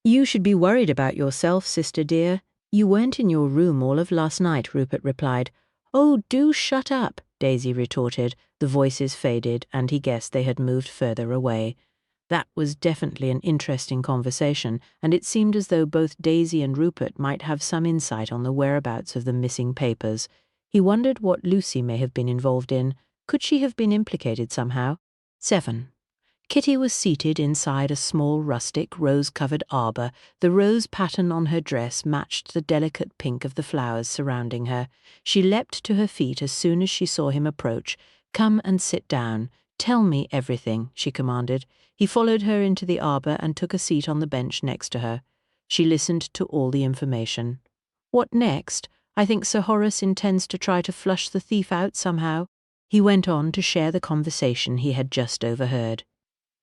"You should be worried about yourself, sister dear. You weren't in your room all of last night," Rupert replied. "Oh, do shut up," Daisy retorted. The voices faded, and he guessed they had moved further away. That was definitely an interesting conversation, and it seemed as though both Daisy and Rupert might have some insight on the whereabouts of the missing papers. He wondered what Lucy may have been involved in. Could she have been implicated somehow? 7. Kitty was seated inside a small rustic rose-covered arbour. The rose pattern on her dress matched the delicate pink of the flowers surrounding her. She leapt to her feet as soon as she saw him approach. "Come and sit down. Tell me everything," she commanded. He followed her into the arbour and took a seat on the bench next to her. She listened to all the information. "What next? I think Sir Horace intends to try to flush the thief out somehow." He went on to share the conversation he had just overheard.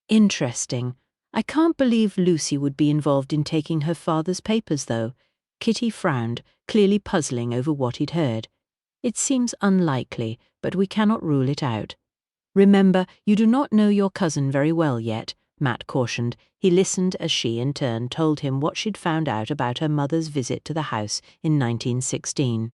"Interesting. I can't believe Lucy would be involved in taking her father's papers, though." Kitty frowned, clearly puzzling over what he'd heard. "It seems unlikely, but we cannot rule it out." "Remember, you do not know your cousin very well yet," Matt cautioned. He listened as she, in turn, told him what she'd found out about her mother's visit to the house in 1916.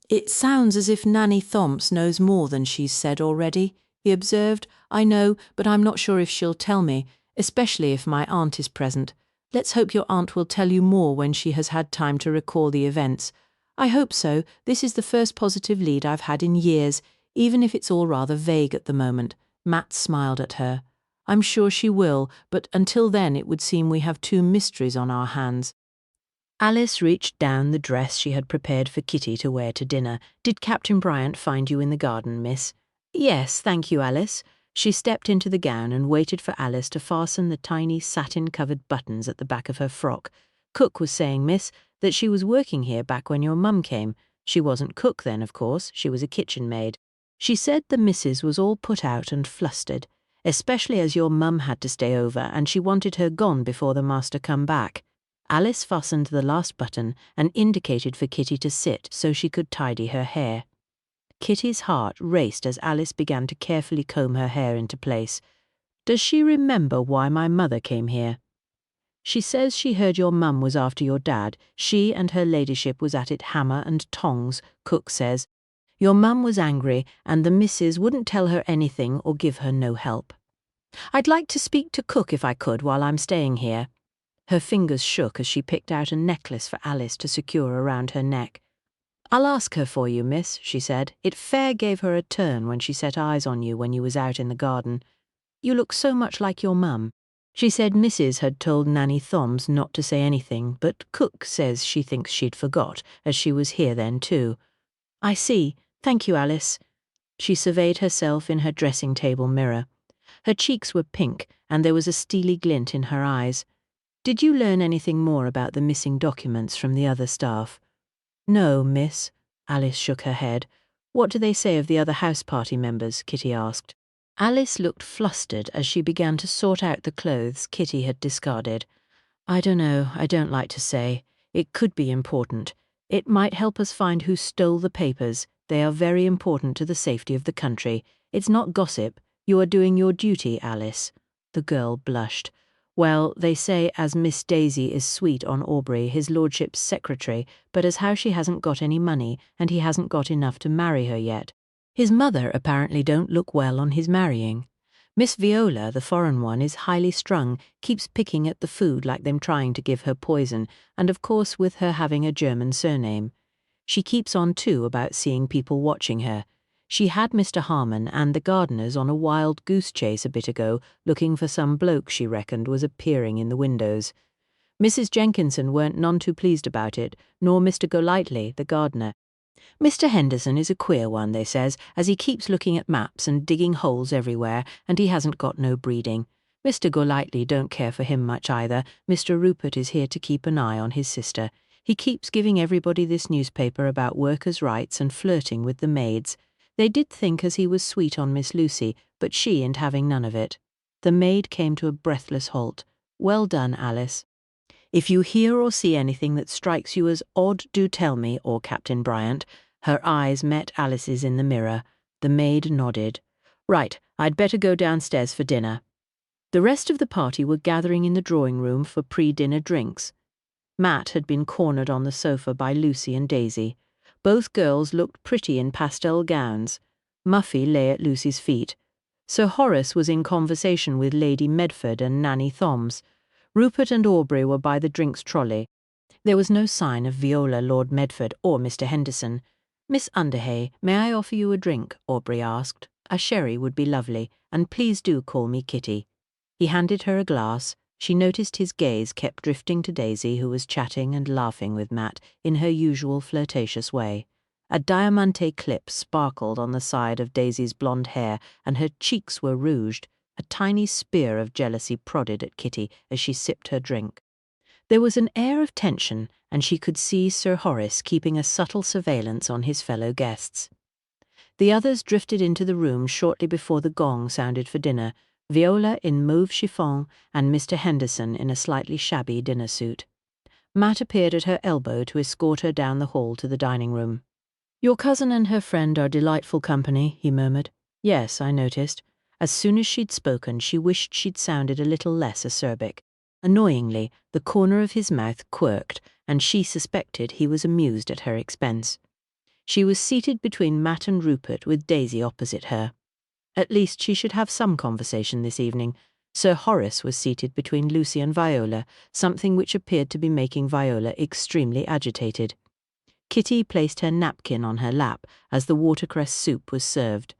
"It sounds as if Nanny Thomps knows more than she's said already," he observed. "I know, but I'm not sure if she'll tell me, especially if my aunt is present. Let's hope your aunt will tell you more when she has had time to recall the events." "I hope so. This is the first positive lead I've had in years, even if it's all rather vague at the moment." Matt smiled at her. "I'm sure she will, but until then it would seem we have two mysteries on our hands." Alice reached down the dress she had prepared for Kitty to wear to dinner. "Did Captain Bryant find you in the garden, miss?" "Yes, thank you, Alice." She stepped into the gown and waited for Alice to fasten the tiny satin-covered buttons at the back of her frock. "Cook was saying, miss, that she was working here back when your mum came. She wasn't cook then, of course. She was a kitchen maid. She said the missus was all put out and flustered, especially as your mum had to stay over and she wanted her gone before the master come back." Alice fastened the last button and indicated for Kitty to sit so she could tidy her hair. Kitty's heart raced as Alice began to carefully comb her hair into place. "Does she remember why my mother came here?" "She says she heard your mum was after your dad. She and her ladyship was at it hammer and tongs, Cook says. Your mum was angry and the missus wouldn't tell her anything or give her no help. I'd like to speak to Cook if I could while I'm staying here." Her fingers shook as she picked out a necklace for Alice to secure around her neck. "I'll ask her for you, miss," she said. "It fair gave her a turn when she set eyes on you when you was out in the garden. You look so much like your mum." She said Mrs. had told Nanny Thoms not to say anything, but Cook says she thinks she'd forgot, as she was here then too. "I see. Thank you, Alice." She surveyed herself in her dressing-table mirror. Her cheeks were pink, and there was a steely glint in her eyes. "Did you learn anything more about the missing documents from the other staff?" "No, miss." Alice shook her head. "What do they say of the other house party members?" Kitty asked. Alice looked flustered as she began to sort out the clothes Kitty had discarded. "I don't know. I don't like to say. It could be important. It might help us find who stole the papers. They are very important to the safety of the country. It's not gossip. You are doing your duty, Alice." The girl blushed. "Well, they say as Miss Daisy is sweet on Aubrey, his lordship's secretary, but as how she hasn't got any money, and he hasn't got enough to marry her yet. His mother apparently don't look well on his marrying. Miss Viola, the foreign one, is highly strung, keeps picking at the food like them trying to give her poison, and of course with her having a German surname. She keeps on too about seeing people watching her. She had Mr. Harmon and the gardeners on a wild goose chase a bit ago, looking for some bloke she reckoned was appearing in the windows. Mrs. Jenkinson weren't none too pleased about it, nor Mr. Golightly, the gardener. Mr. Henderson is a queer one, they says, as he keeps looking at maps and digging holes everywhere, and he hasn't got no breeding. Mr. Golightly don't care for him much either. Mr. Rupert is here to keep an eye on his sister. He keeps giving everybody this newspaper about workers' rights and flirting with the maids. They did think as he was sweet on Miss Lucy, but she ain't having none of it. The maid came to a breathless halt. Well done, Alice. If you hear or see anything that strikes you as odd, do tell me, or Captain Bryant. Her eyes met Alice's in the mirror. The maid nodded. Right, I'd better go downstairs for dinner. The rest of the party were gathering in the drawing room for pre-dinner drinks. Matt had been cornered on the sofa by Lucy and Daisy. Both girls looked pretty in pastel gowns. Muffy lay at Lucy's feet. Sir Horace was in conversation with Lady Medford and Nanny Thoms. Rupert and Aubrey were by the drinks trolley. There was no sign of Viola, Lord Medford, or Mr. Henderson. Miss Underhay, may I offer you a drink? Aubrey asked. A sherry would be lovely, and please do call me Kitty. He handed her a glass. She noticed his gaze kept drifting to Daisy, who was chatting and laughing with Matt in her usual flirtatious way. A diamante clip sparkled on the side of Daisy's blonde hair, and her cheeks were rouged. A tiny spear of jealousy prodded at Kitty as she sipped her drink. There was an air of tension, and she could see Sir Horace keeping a subtle surveillance on his fellow guests. The others drifted into the room shortly before the gong sounded for dinner, Viola in mauve chiffon and Mr. Henderson in a slightly shabby dinner suit. Matt appeared at her elbow to escort her down the hall to the dining room. "Your cousin and her friend are delightful company," he murmured. "Yes, I noticed." As soon as she'd spoken, she wished she'd sounded a little less acerbic. Annoyingly, the corner of his mouth quirked, and she suspected he was amused at her expense. She was seated between Matt and Rupert, with Daisy opposite her. At least she should have some conversation this evening. Sir Horace was seated between Lucy and Viola, something which appeared to be making Viola extremely agitated. Kitty placed her napkin on her lap as the watercress soup was served.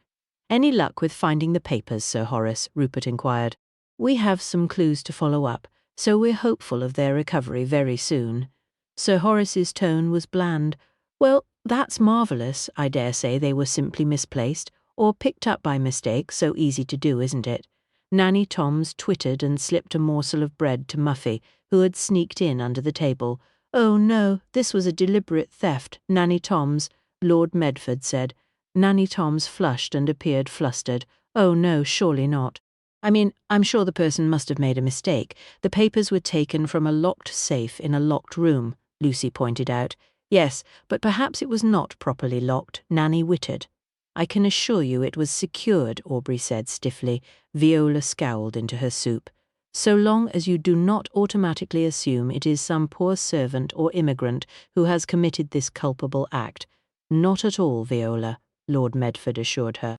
"Any luck with finding the papers, Sir Horace?" Rupert inquired. "We have some clues to follow up, so we're hopeful of their recovery very soon." Sir Horace's tone was bland. "Well, that's marvellous. I dare say they were simply misplaced, or picked up by mistake, so easy to do, isn't it?" Nanny Toms twittered and slipped a morsel of bread to Muffy, who had sneaked in under the table. "Oh no, this was a deliberate theft, Nanny Toms," Lord Medford said. Nanny Toms flushed and appeared flustered. "Oh no, surely not. I mean, I'm sure the person must have made a mistake. The papers were taken from a locked safe in a locked room," Lucy pointed out. "Yes, but perhaps it was not properly locked," Nanny wittered. "I can assure you it was secured," Aubrey said stiffly. Viola scowled into her soup. "So long as you do not automatically assume it is some poor servant or immigrant who has committed this culpable act." "Not at all, Viola," Lord Medford assured her.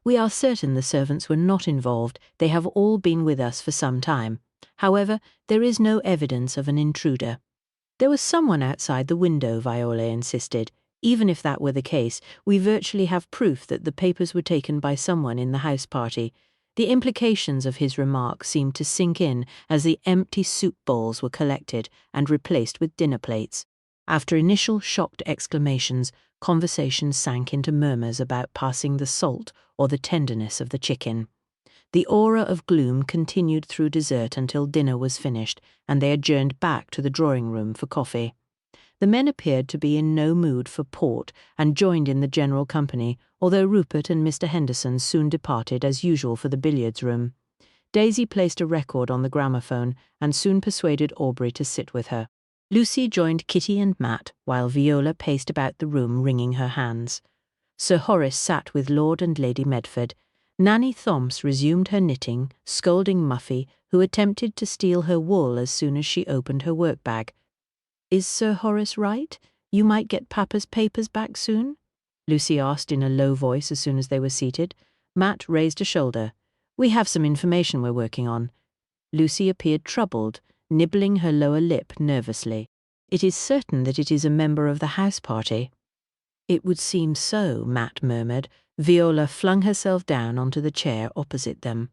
"We are certain the servants were not involved. They have all been with us for some time. However, there is no evidence of an intruder." "There was someone outside the window," Viola insisted. "Even if that were the case, we virtually have proof that the papers were taken by someone in the house party." The implications of his remark seemed to sink in as the empty soup bowls were collected and replaced with dinner plates. After initial shocked exclamations, conversation sank into murmurs about passing the salt or the tenderness of the chicken. The aura of gloom continued through dessert until dinner was finished, and they adjourned back to the drawing-room for coffee. The men appeared to be in no mood for port and joined in the general company, although Rupert and Mr. Henderson soon departed as usual for the billiards-room. Daisy placed a record on the gramophone and soon persuaded Aubrey to sit with her. Lucy joined Kitty and Matt, while Viola paced about the room wringing her hands. Sir Horace sat with Lord and Lady Medford. Nanny Thoms resumed her knitting, scolding Muffy, who attempted to steal her wool as soon as she opened her work-bag. "Is Sir Horace right? You might get Papa's papers back soon?" Lucy asked in a low voice as soon as they were seated. Matt raised a shoulder. "We have some information we're working on." Lucy appeared troubled, nibbling her lower lip nervously. "It is certain that it is a member of the house party." It would seem so, Matt murmured. Viola flung herself down onto the chair opposite them.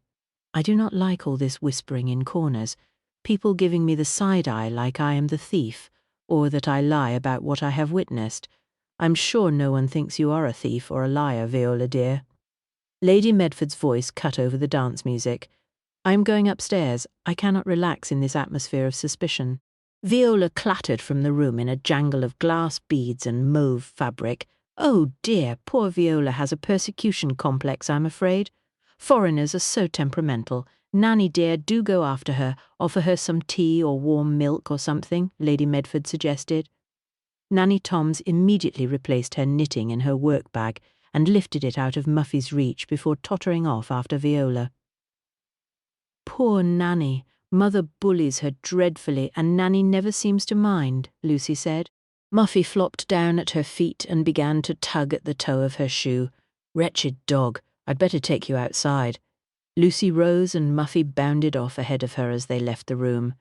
I do not like all this whispering in corners, people giving me the side-eye like I am the thief, or that I lie about what I have witnessed. I'm sure no one thinks you are a thief or a liar, Viola dear. Lady Medford's voice cut over the dance music. I am going upstairs. I cannot relax in this atmosphere of suspicion. Viola clattered from the room in a jangle of glass beads and mauve fabric. Oh dear, poor Viola has a persecution complex, I'm afraid. Foreigners are so temperamental. Nanny dear, do go after her, offer her some tea or warm milk or something, Lady Medford suggested. Nanny Toms immediately replaced her knitting in her work bag and lifted it out of Muffy's reach before tottering off after Viola. Poor Nanny. Mother bullies her dreadfully, and Nanny never seems to mind, Lucy said. Muffy flopped down at her feet and began to tug at the toe of her shoe. Wretched dog, I'd better take you outside. Lucy rose and Muffy bounded off ahead of her as they left the room.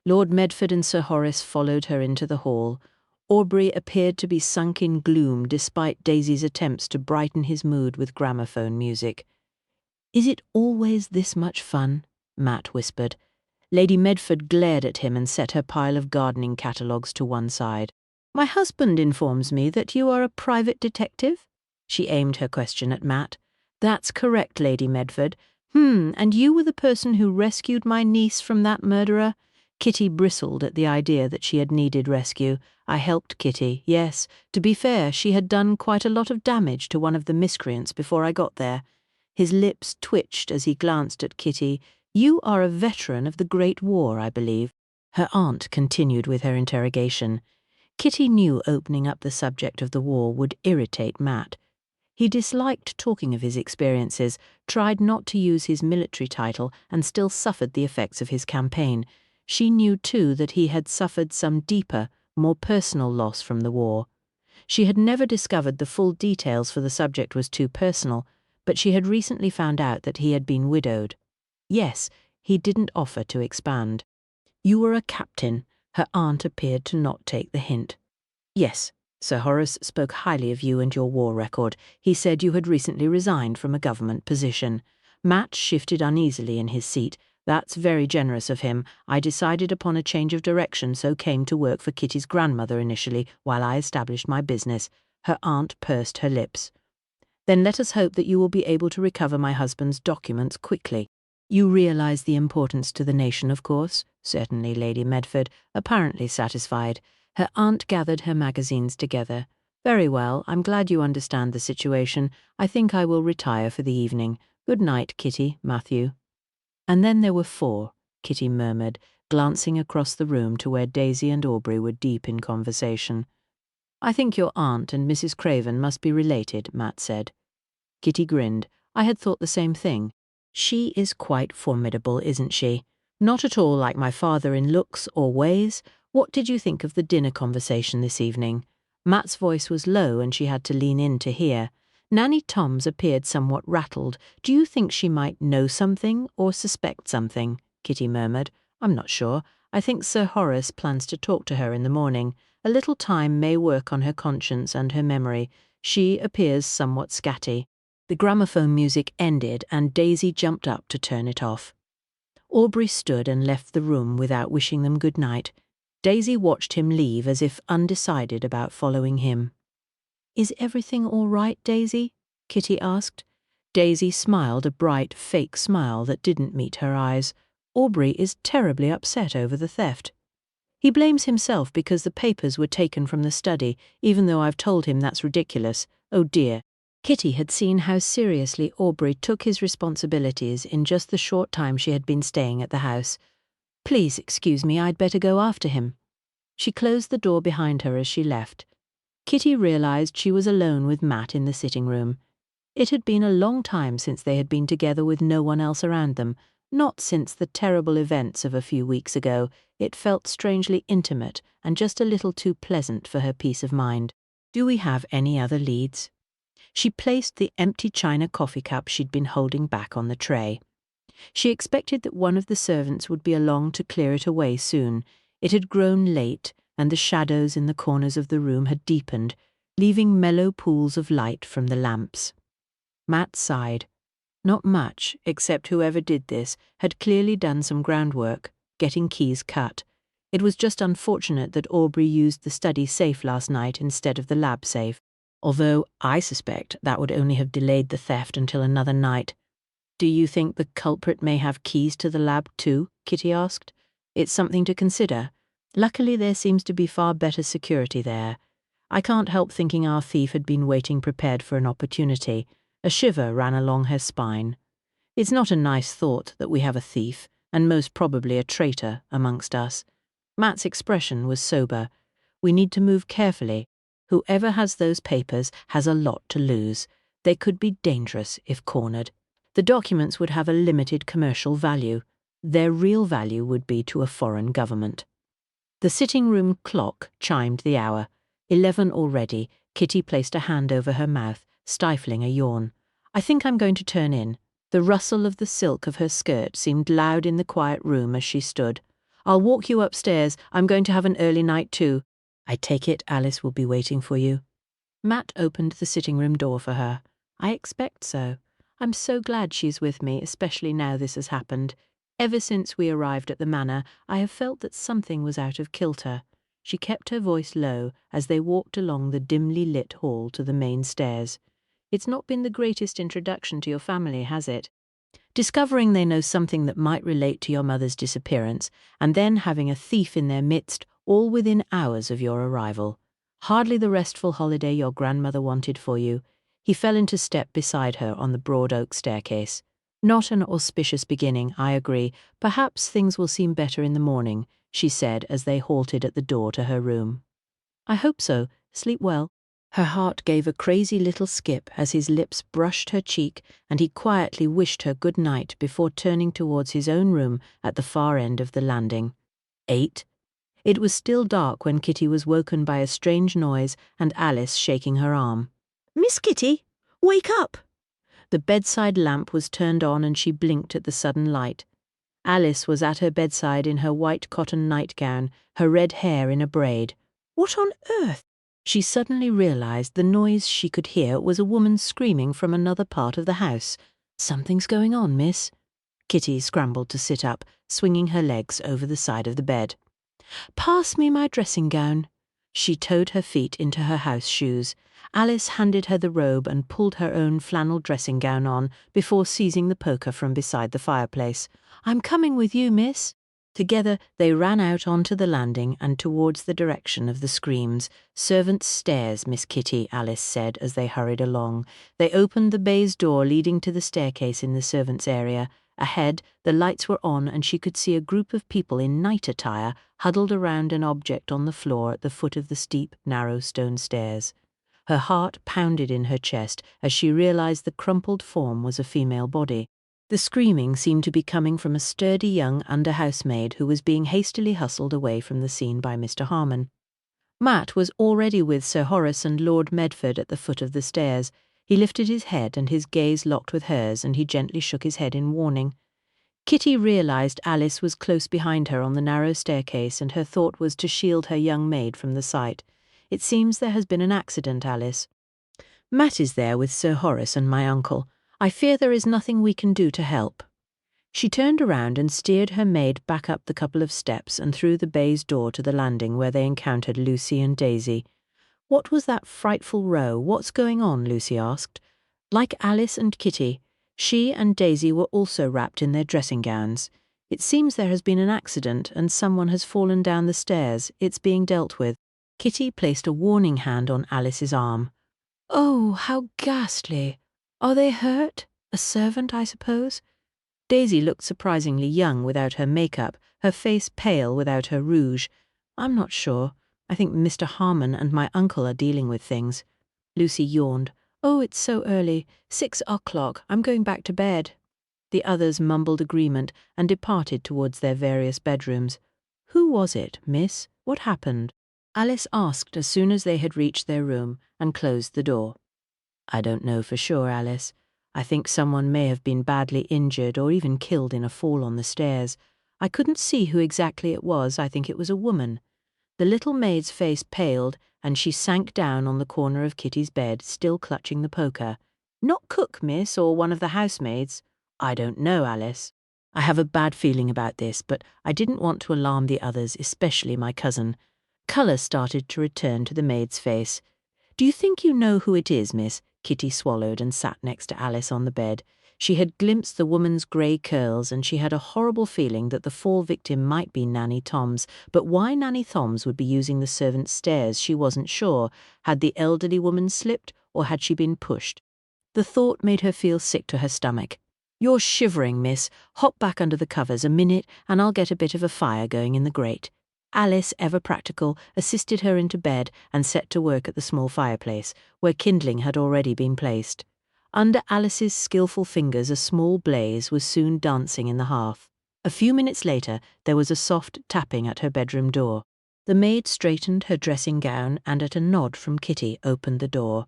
Lord Medford and Sir Horace followed her into the hall. Aubrey appeared to be sunk in gloom despite Daisy's attempts to brighten his mood with gramophone music. Is it always this much fun? Matt whispered. Lady Medford glared at him and set her pile of gardening catalogues to one side. My husband informs me that you are a private detective? She aimed her question at Matt. That's correct, Lady Medford. And you were the person who rescued my niece from that murderer? Kitty bristled at the idea that she had needed rescue. I helped Kitty, yes. To be fair, she had done quite a lot of damage to one of the miscreants before I got there. His lips twitched as he glanced at Kitty. You are a veteran of the Great War, I believe. Her aunt continued with her interrogation. Kitty knew opening up the subject of the war would irritate Matt. He disliked talking of his experiences, tried not to use his military title, and still suffered the effects of his campaign. She knew, too, that he had suffered some deeper, more personal loss from the war. She had never discovered the full details, for the subject was too personal, but she had recently found out that he had been widowed. Yes, he didn't offer to expand. You were a captain. Her aunt appeared to not take the hint. Yes, Sir Horace spoke highly of you and your war record. He said you had recently resigned from a government position. Matt shifted uneasily in his seat. That's very generous of him. I decided upon a change of direction, so came to work for Kitty's grandmother initially, while I established my business. Her aunt pursed her lips. Then let us hope that you will be able to recover my husband's documents quickly. You realise the importance to the nation, of course? Certainly, Lady Medford, apparently satisfied. Her aunt gathered her magazines together. Very well, I'm glad you understand the situation. I think I will retire for the evening. Good night, Kitty, Matthew. And then there were 4, Kitty murmured, glancing across the room to where Daisy and Aubrey were deep in conversation. I think your aunt and Mrs. Craven must be related, Matt said. Kitty grinned. I had thought the same thing. She is quite formidable, isn't she? Not at all like my father in looks or ways. What did you think of the dinner conversation this evening? Matt's voice was low and she had to lean in to hear. Nanny Toms appeared somewhat rattled. Do you think she might know something or suspect something? Kitty murmured. I'm not sure. I think Sir Horace plans to talk to her in the morning. A little time may work on her conscience and her memory. She appears somewhat scatty. The gramophone music ended and Daisy jumped up to turn it off. Aubrey stood and left the room without wishing them good night. Daisy watched him leave as if undecided about following him. Is everything all right, Daisy? Kitty asked. Daisy smiled a bright, fake smile that didn't meet her eyes. Aubrey is terribly upset over the theft. He blames himself because the papers were taken from the study, even though I've told him that's ridiculous. Oh dear. Kitty had seen how seriously Aubrey took his responsibilities in just the short time she had been staying at the house. Please excuse me, I'd better go after him. She closed the door behind her as she left. Kitty realised she was alone with Matt in the sitting room. It had been a long time since they had been together with no one else around them, not since the terrible events of a few weeks ago. It felt strangely intimate and just a little too pleasant for her peace of mind. Do we have any other leads? She placed the empty china coffee cup she'd been holding back on the tray. She expected that one of the servants would be along to clear it away soon. It had grown late, and the shadows in the corners of the room had deepened. leaving mellow pools of light from the lamps. Matt sighed. Not much, except whoever did this had clearly done some groundwork, getting keys cut. It was just unfortunate that Aubrey used the study safe last night instead of the lab safe, although I suspect that would only have delayed the theft until another night. Do you think the culprit may have keys to the lab too? Kitty asked. It's something to consider. Luckily there seems to be far better security there. I can't help thinking our thief had been waiting prepared for an opportunity. A shiver ran along her spine. It's not a nice thought that we have a thief, and most probably a traitor, amongst us. Matt's expression was sober. We need to move carefully. Whoever has those papers has a lot to lose. They could be dangerous if cornered. The documents would have a limited commercial value. Their real value would be to a foreign government. The sitting room clock chimed the hour. 11 already. Kitty placed a hand over her mouth, stifling a yawn. I think I'm going to turn in. The rustle of the silk of her skirt seemed loud in the quiet room as she stood. I'll walk you upstairs. I'm going to have an early night too. I take it Alice will be waiting for you. Matt opened the sitting room door for her. I expect so. I'm so glad she's with me, especially now this has happened. Ever since we arrived at the manor, I have felt that something was out of kilter. She kept her voice low as they walked along the dimly lit hall to the main stairs. It's not been the greatest introduction to your family, has it? Discovering they know something that might relate to your mother's disappearance, and then having a thief in their midst, all within hours of your arrival. Hardly the restful holiday your grandmother wanted for you. He fell into step beside her on the broad oak staircase. Not an auspicious beginning, I agree. Perhaps things will seem better in the morning, she said as they halted at the door to her room. I hope so. Sleep well. Her heart gave a crazy little skip as his lips brushed her cheek and he quietly wished her good night before turning towards his own room at the far end of the landing. 8. It was still dark when Kitty was woken by a strange noise and Alice shaking her arm. Miss Kitty, wake up! The bedside lamp was turned on and she blinked at the sudden light. Alice was at her bedside in her white cotton nightgown, her red hair in a braid. What on earth? She suddenly realized the noise she could hear was a woman screaming from another part of the house. Something's going on, miss. Kitty scrambled to sit up, swinging her legs over the side of the bed. Pass me my dressing gown. She towed her feet into her house shoes. Alice handed her the robe and pulled her own flannel dressing gown on before seizing the poker from beside the fireplace. I'm coming with you, miss. Together they ran out onto the landing and towards the direction of the screams. Servants' stairs, Miss Kitty, Alice said as they hurried along. They opened the baize door leading to the staircase in the servants' area. Ahead, the lights were on and she could see a group of people in night attire huddled around an object on the floor at the foot of the steep, narrow stone stairs. Her heart pounded in her chest as she realized the crumpled form was a female body. The screaming seemed to be coming from a sturdy young under-housemaid who was being hastily hustled away from the scene by Mr. Harmon. Matt was already with Sir Horace and Lord Medford at the foot of the stairs. He lifted his head and his gaze locked with hers and he gently shook his head in warning. Kitty realized Alice was close behind her on the narrow staircase and her thought was to shield her young maid from the sight. It seems there has been an accident, Alice. Matt is there with Sir Horace and my uncle. I fear there is nothing we can do to help. She turned around and steered her maid back up the couple of steps and through the baize door to the landing where they encountered Lucy and Daisy. What was that frightful row? What's going on? Lucy asked. Like Alice and Kitty, she and Daisy were also wrapped in their dressing gowns. It seems there has been an accident and someone has fallen down the stairs. It's being dealt with. Kitty placed a warning hand on Alice's arm. Oh, how ghastly! Are they hurt? A servant, I suppose? Daisy looked surprisingly young without her makeup, her face pale without her rouge. I'm not sure. I think Mr. Harmon and my uncle are dealing with things. Lucy yawned. Oh, it's so early. 6 o'clock. I'm going back to bed. The others mumbled agreement and departed towards their various bedrooms. Who was it, miss? What happened? Alice asked as soon as they had reached their room and closed the door. I don't know for sure, Alice. I think someone may have been badly injured or even killed in a fall on the stairs. I couldn't see who exactly it was. I think it was a woman. The little maid's face paled and she sank down on the corner of Kitty's bed, still clutching the poker. "Not cook, miss, or one of the housemaids?" "I don't know, Alice. I have a bad feeling about this, but I didn't want to alarm the others, especially my cousin." Colour started to return to the maid's face. "Do you think you know who it is, miss?" Kitty swallowed and sat next to Alice on the bed. She had glimpsed the woman's grey curls, and she had a horrible feeling that the fall victim might be Nanny Toms, but why Nanny Toms would be using the servants' stairs she wasn't sure. Had the elderly woman slipped, or had she been pushed? The thought made her feel sick to her stomach. "You're shivering, miss. Hop back under the covers a minute, and I'll get a bit of a fire going in the grate." Alice, ever practical, assisted her into bed and set to work at the small fireplace, where kindling had already been placed. Under Alice's skilful fingers a small blaze was soon dancing in the hearth. A few minutes later there was a soft tapping at her bedroom door. The maid straightened her dressing gown and at a nod from Kitty opened the door.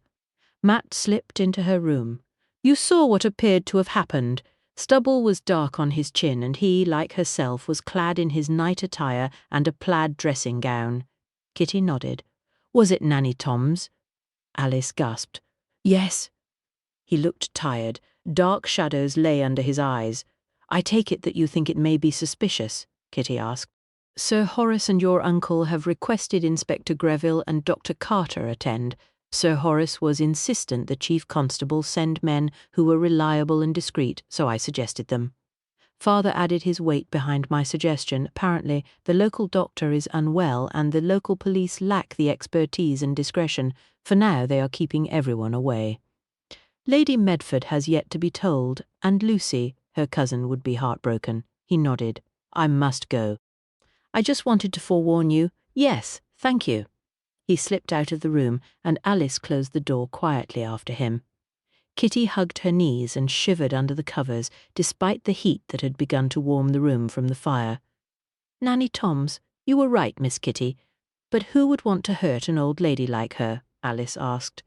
Matt slipped into her room. You saw what appeared to have happened. Stubble was dark on his chin, and he, like herself, was clad in his night attire and a plaid dressing gown. Kitty nodded. "Was it Nanny Tom's?" Alice gasped. "Yes." He looked tired. Dark shadows lay under his eyes. "I take it that you think it may be suspicious?" Kitty asked. "Sir Horace and your uncle have requested Inspector Greville and Dr. Carter attend. Sir Horace was insistent the Chief Constable send men who were reliable and discreet, so I suggested them. Father added his weight behind my suggestion. Apparently, the local doctor is unwell and the local police lack the expertise and discretion. For now, they are keeping everyone away. Lady Medford has yet to be told, and Lucy, her cousin, would be heartbroken." He nodded. "I must go." "I just wanted to forewarn you." "Yes, thank you." He slipped out of the room, and Alice closed the door quietly after him. Kitty hugged her knees and shivered under the covers, despite the heat that had begun to warm the room from the fire. "Nanny Toms, you were right, Miss Kitty. But who would want to hurt an old lady like her?" Alice asked.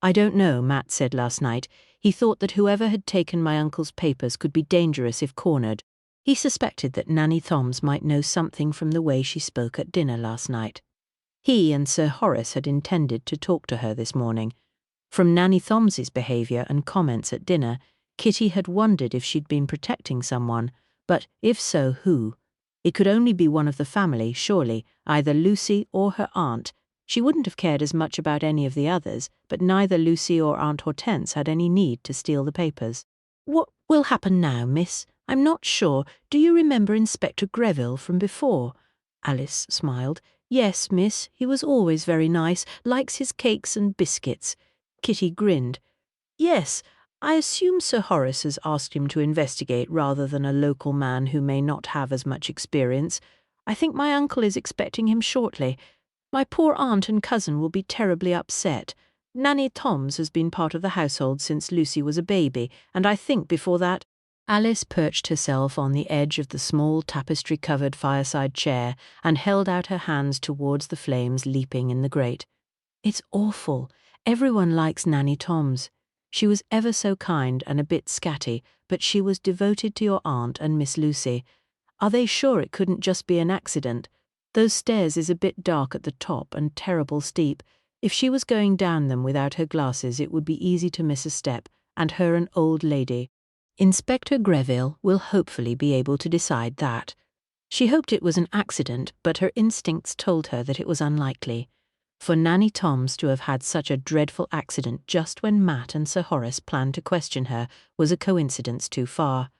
"I don't know," Matt said last night. He thought that whoever had taken my uncle's papers could be dangerous if cornered. He suspected that Nanny Toms might know something from the way she spoke at dinner last night. He and Sir Horace had intended to talk to her this morning. From Nanny Thoms's behaviour and comments at dinner, Kitty had wondered if she'd been protecting someone, but if so, who? It could only be one of the family, surely, either Lucy or her aunt. She wouldn't have cared as much about any of the others, but neither Lucy or Aunt Hortense had any need to steal the papers. "What will happen now, miss? I'm not sure. Do you remember Inspector Greville from before?" Alice smiled. "Yes, miss, he was always very nice, likes his cakes and biscuits." Kitty grinned. "Yes, I assume Sir Horace has asked him to investigate rather than a local man who may not have as much experience. I think my uncle is expecting him shortly. My poor aunt and cousin will be terribly upset. Nanny Toms has been part of the household since Lucy was a baby, and I think before that—" Alice perched herself on the edge of the small tapestry-covered fireside chair and held out her hands towards the flames leaping in the grate. "It's awful. Everyone likes Nanny Toms. She was ever so kind and a bit scatty, but she was devoted to your aunt and Miss Lucy. Are they sure it couldn't just be an accident? Those stairs is a bit dark at the top and terrible steep. If she was going down them without her glasses, it would be easy to miss a step, and her an old lady. Inspector Greville will hopefully be able to decide that." She hoped it was an accident, but her instincts told her that it was unlikely. For Nanny Toms to have had such a dreadful accident just when Matt and Sir Horace planned to question her was a coincidence too far.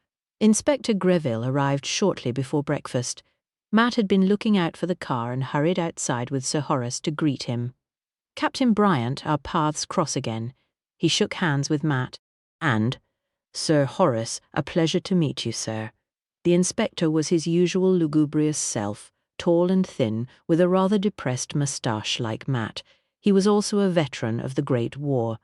Inspector Greville arrived shortly before breakfast. Matt had been looking out for the car and hurried outside with Sir Horace to greet him. "Captain Bryant, our paths cross again." He shook hands with Matt. "And, Sir Horace, a pleasure to meet you, sir." The inspector was his usual lugubrious self, tall and thin, with a rather depressed moustache like Matt. He was also a veteran of the Great War.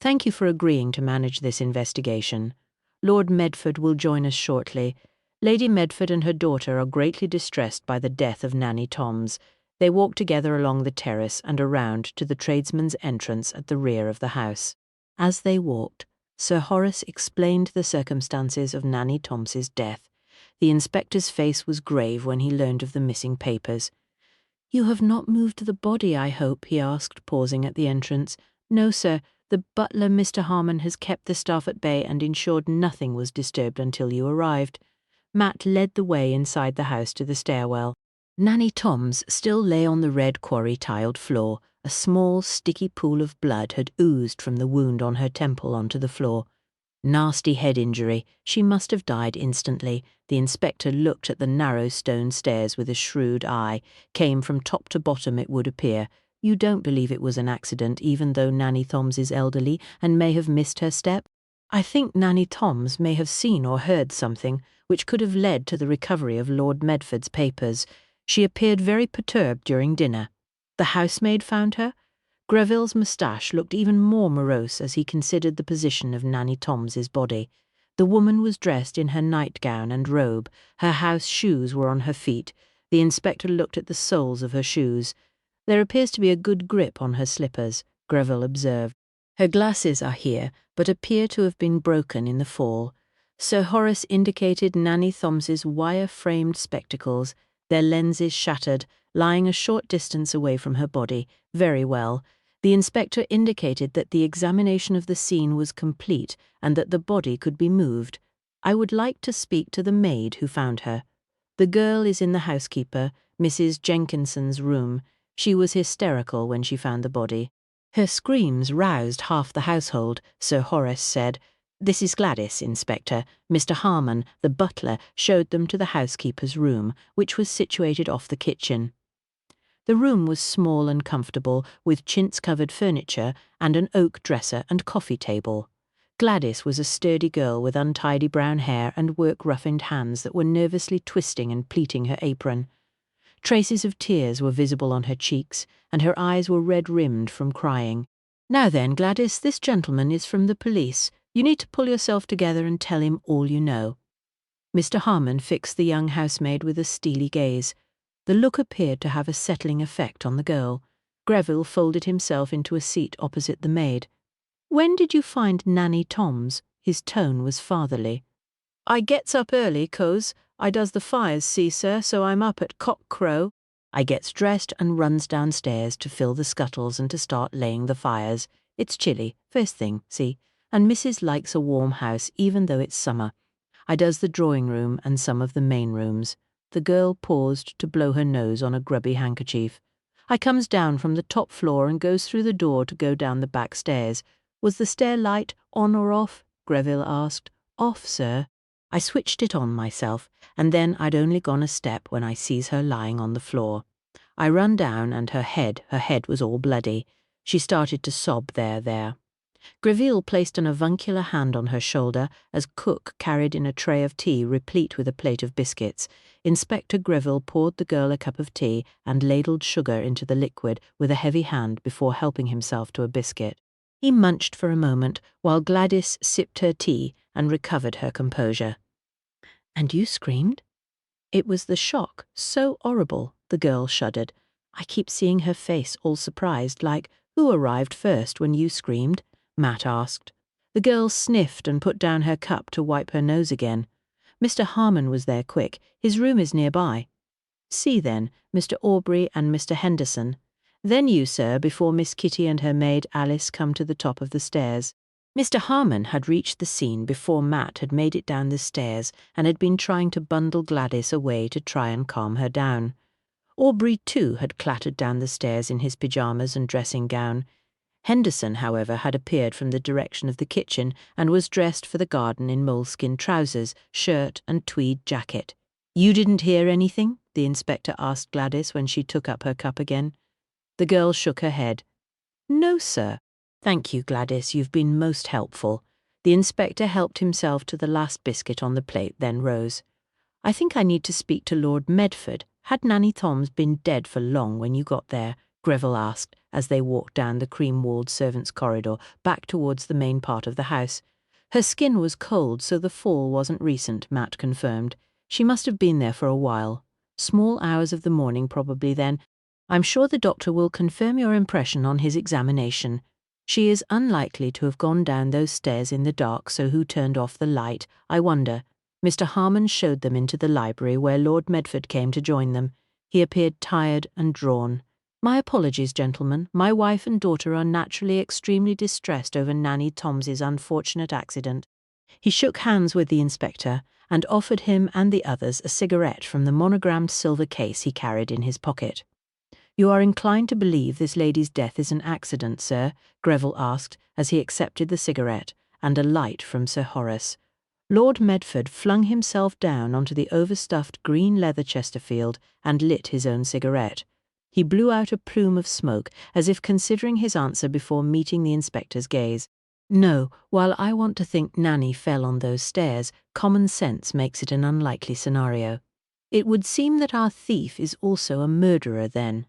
"Thank you for agreeing to manage this investigation. Lord Medford will join us shortly. Lady Medford and her daughter are greatly distressed by the death of Nanny Toms." They walked together along the terrace and around to the tradesman's entrance at the rear of the house. As they walked, Sir Horace explained the circumstances of Nanny Toms's death. The inspector's face was grave when he learned of the missing papers. "You have not moved the body, I hope?" he asked, pausing at the entrance. "No, sir. The butler, Mr. Harmon, has kept the staff at bay and ensured nothing was disturbed until you arrived." Matt led the way inside the house to the stairwell. Nanny Toms still lay on the red quarry-tiled floor. A small, sticky pool of blood had oozed from the wound on her temple onto the floor. Nasty head injury. She must have died instantly. The inspector looked at the narrow stone stairs with a shrewd eye. Came from top to bottom, it would appear. You don't believe it was an accident, even though Nanny Toms is elderly and may have missed her step? I think Nanny Toms may have seen or heard something which could have led to the recovery of Lord Medford's papers. She appeared very perturbed during dinner. The housemaid found her? Greville's moustache looked even more morose as he considered the position of Nanny Toms's body. The woman was dressed in her nightgown and robe. Her house shoes were on her feet. The inspector looked at the soles of her shoes. "There appears to be a good grip on her slippers," Greville observed. "Her glasses are here, but appear to have been broken in the fall." Sir Horace indicated Nanny Toms's wire-framed spectacles, their lenses shattered, lying a short distance away from her body. "Very well." The inspector indicated that the examination of the scene was complete and that the body could be moved. "I would like to speak to the maid who found her." "The girl is in the housekeeper, Mrs. Jenkinson's room. She was hysterical when she found the body. Her screams roused half the household," Sir Horace said. "This is Gladys, Inspector. Mr. Harmon, the butler, showed them to the housekeeper's room, which was situated off the kitchen." The room was small and comfortable, with chintz-covered furniture and an oak dresser and coffee table. Gladys was a sturdy girl with untidy brown hair and work-roughened hands that were nervously twisting and pleating her apron. Traces of tears were visible on her cheeks, and her eyes were red-rimmed from crying. "Now then, Gladys, this gentleman is from the police. You need to pull yourself together and tell him all you know." Mr. Harmon fixed the young housemaid with a steely gaze. The look appeared to have a settling effect on the girl. Greville folded himself into a seat opposite the maid. "When did you find Nanny Toms?" His tone was fatherly. "I gets up early, 'cause I does the fires, see, sir, so I'm up at cock-crow. I gets dressed and runs downstairs to fill the scuttles and to start laying the fires. It's chilly, first thing, see, and Mrs. likes a warm house even though it's summer. I does the drawing-room and some of the main rooms." The girl paused to blow her nose on a grubby handkerchief. "I comes down from the top floor and goes through the door to go down the back stairs." "Was the stair light on or off?" Greville asked. "Off, sir. I switched it on myself, and then I'd only gone a step when I sees her lying on the floor. I run down, and her head was all bloody. She started to sob there. Greville placed an avuncular hand on her shoulder as cook carried in a tray of tea replete with a plate of biscuits. Inspector Greville poured the girl a cup of tea and ladled sugar into the liquid with a heavy hand before helping himself to a biscuit. He munched for a moment while Gladys sipped her tea and recovered her composure. "And you screamed?" "It was the shock, so horrible," the girl shuddered. "I keep seeing her face all surprised, like, 'Who arrived first when you screamed?' Matt asked." The girl sniffed and put down her cup to wipe her nose again. "Mr. Harmon was there quick. His room is nearby." "See then, Mr. Aubrey and Mr. Henderson. Then you, sir, before Miss Kitty and her maid Alice come to the top of the stairs." Mr. Harmon had reached the scene before Matt had made it down the stairs and had been trying to bundle Gladys away to try and calm her down. Aubrey, too, had clattered down the stairs in his pyjamas and dressing gown. Henderson, however, had appeared from the direction of the kitchen and was dressed for the garden in moleskin trousers, shirt and tweed jacket. "You didn't hear anything?" the inspector asked Gladys when she took up her cup again. The girl shook her head. "No, sir." "Thank you, Gladys, you've been most helpful." The inspector helped himself to the last biscuit on the plate, then rose. "I think I need to speak to Lord Medford. Had Nanny Toms been dead for long when you got there?" Greville asked, as they walked down the cream-walled servants' corridor back towards the main part of the house. "Her skin was cold, so the fall wasn't recent," Matt confirmed. "She must have been there for a while. Small hours of the morning probably then. I'm sure the doctor will confirm your impression on his examination. She is unlikely to have gone down those stairs in the dark, so who turned off the light, I wonder?" Mr. Harmon showed them into the library where Lord Medford came to join them. He appeared tired and drawn. "My apologies, gentlemen. My wife and daughter are naturally extremely distressed over Nanny Toms's unfortunate accident." He shook hands with the inspector and offered him and the others a cigarette from the monogrammed silver case he carried in his pocket. "You are inclined to believe this lady's death is an accident, sir?" Greville asked as he accepted the cigarette and a light from Sir Horace. Lord Medford flung himself down onto the overstuffed green leather Chesterfield and lit his own cigarette. He blew out a plume of smoke, as if considering his answer before meeting the inspector's gaze. "No, while I want to think Nanny fell on those stairs, common sense makes it an unlikely scenario. It would seem that our thief is also a murderer, then."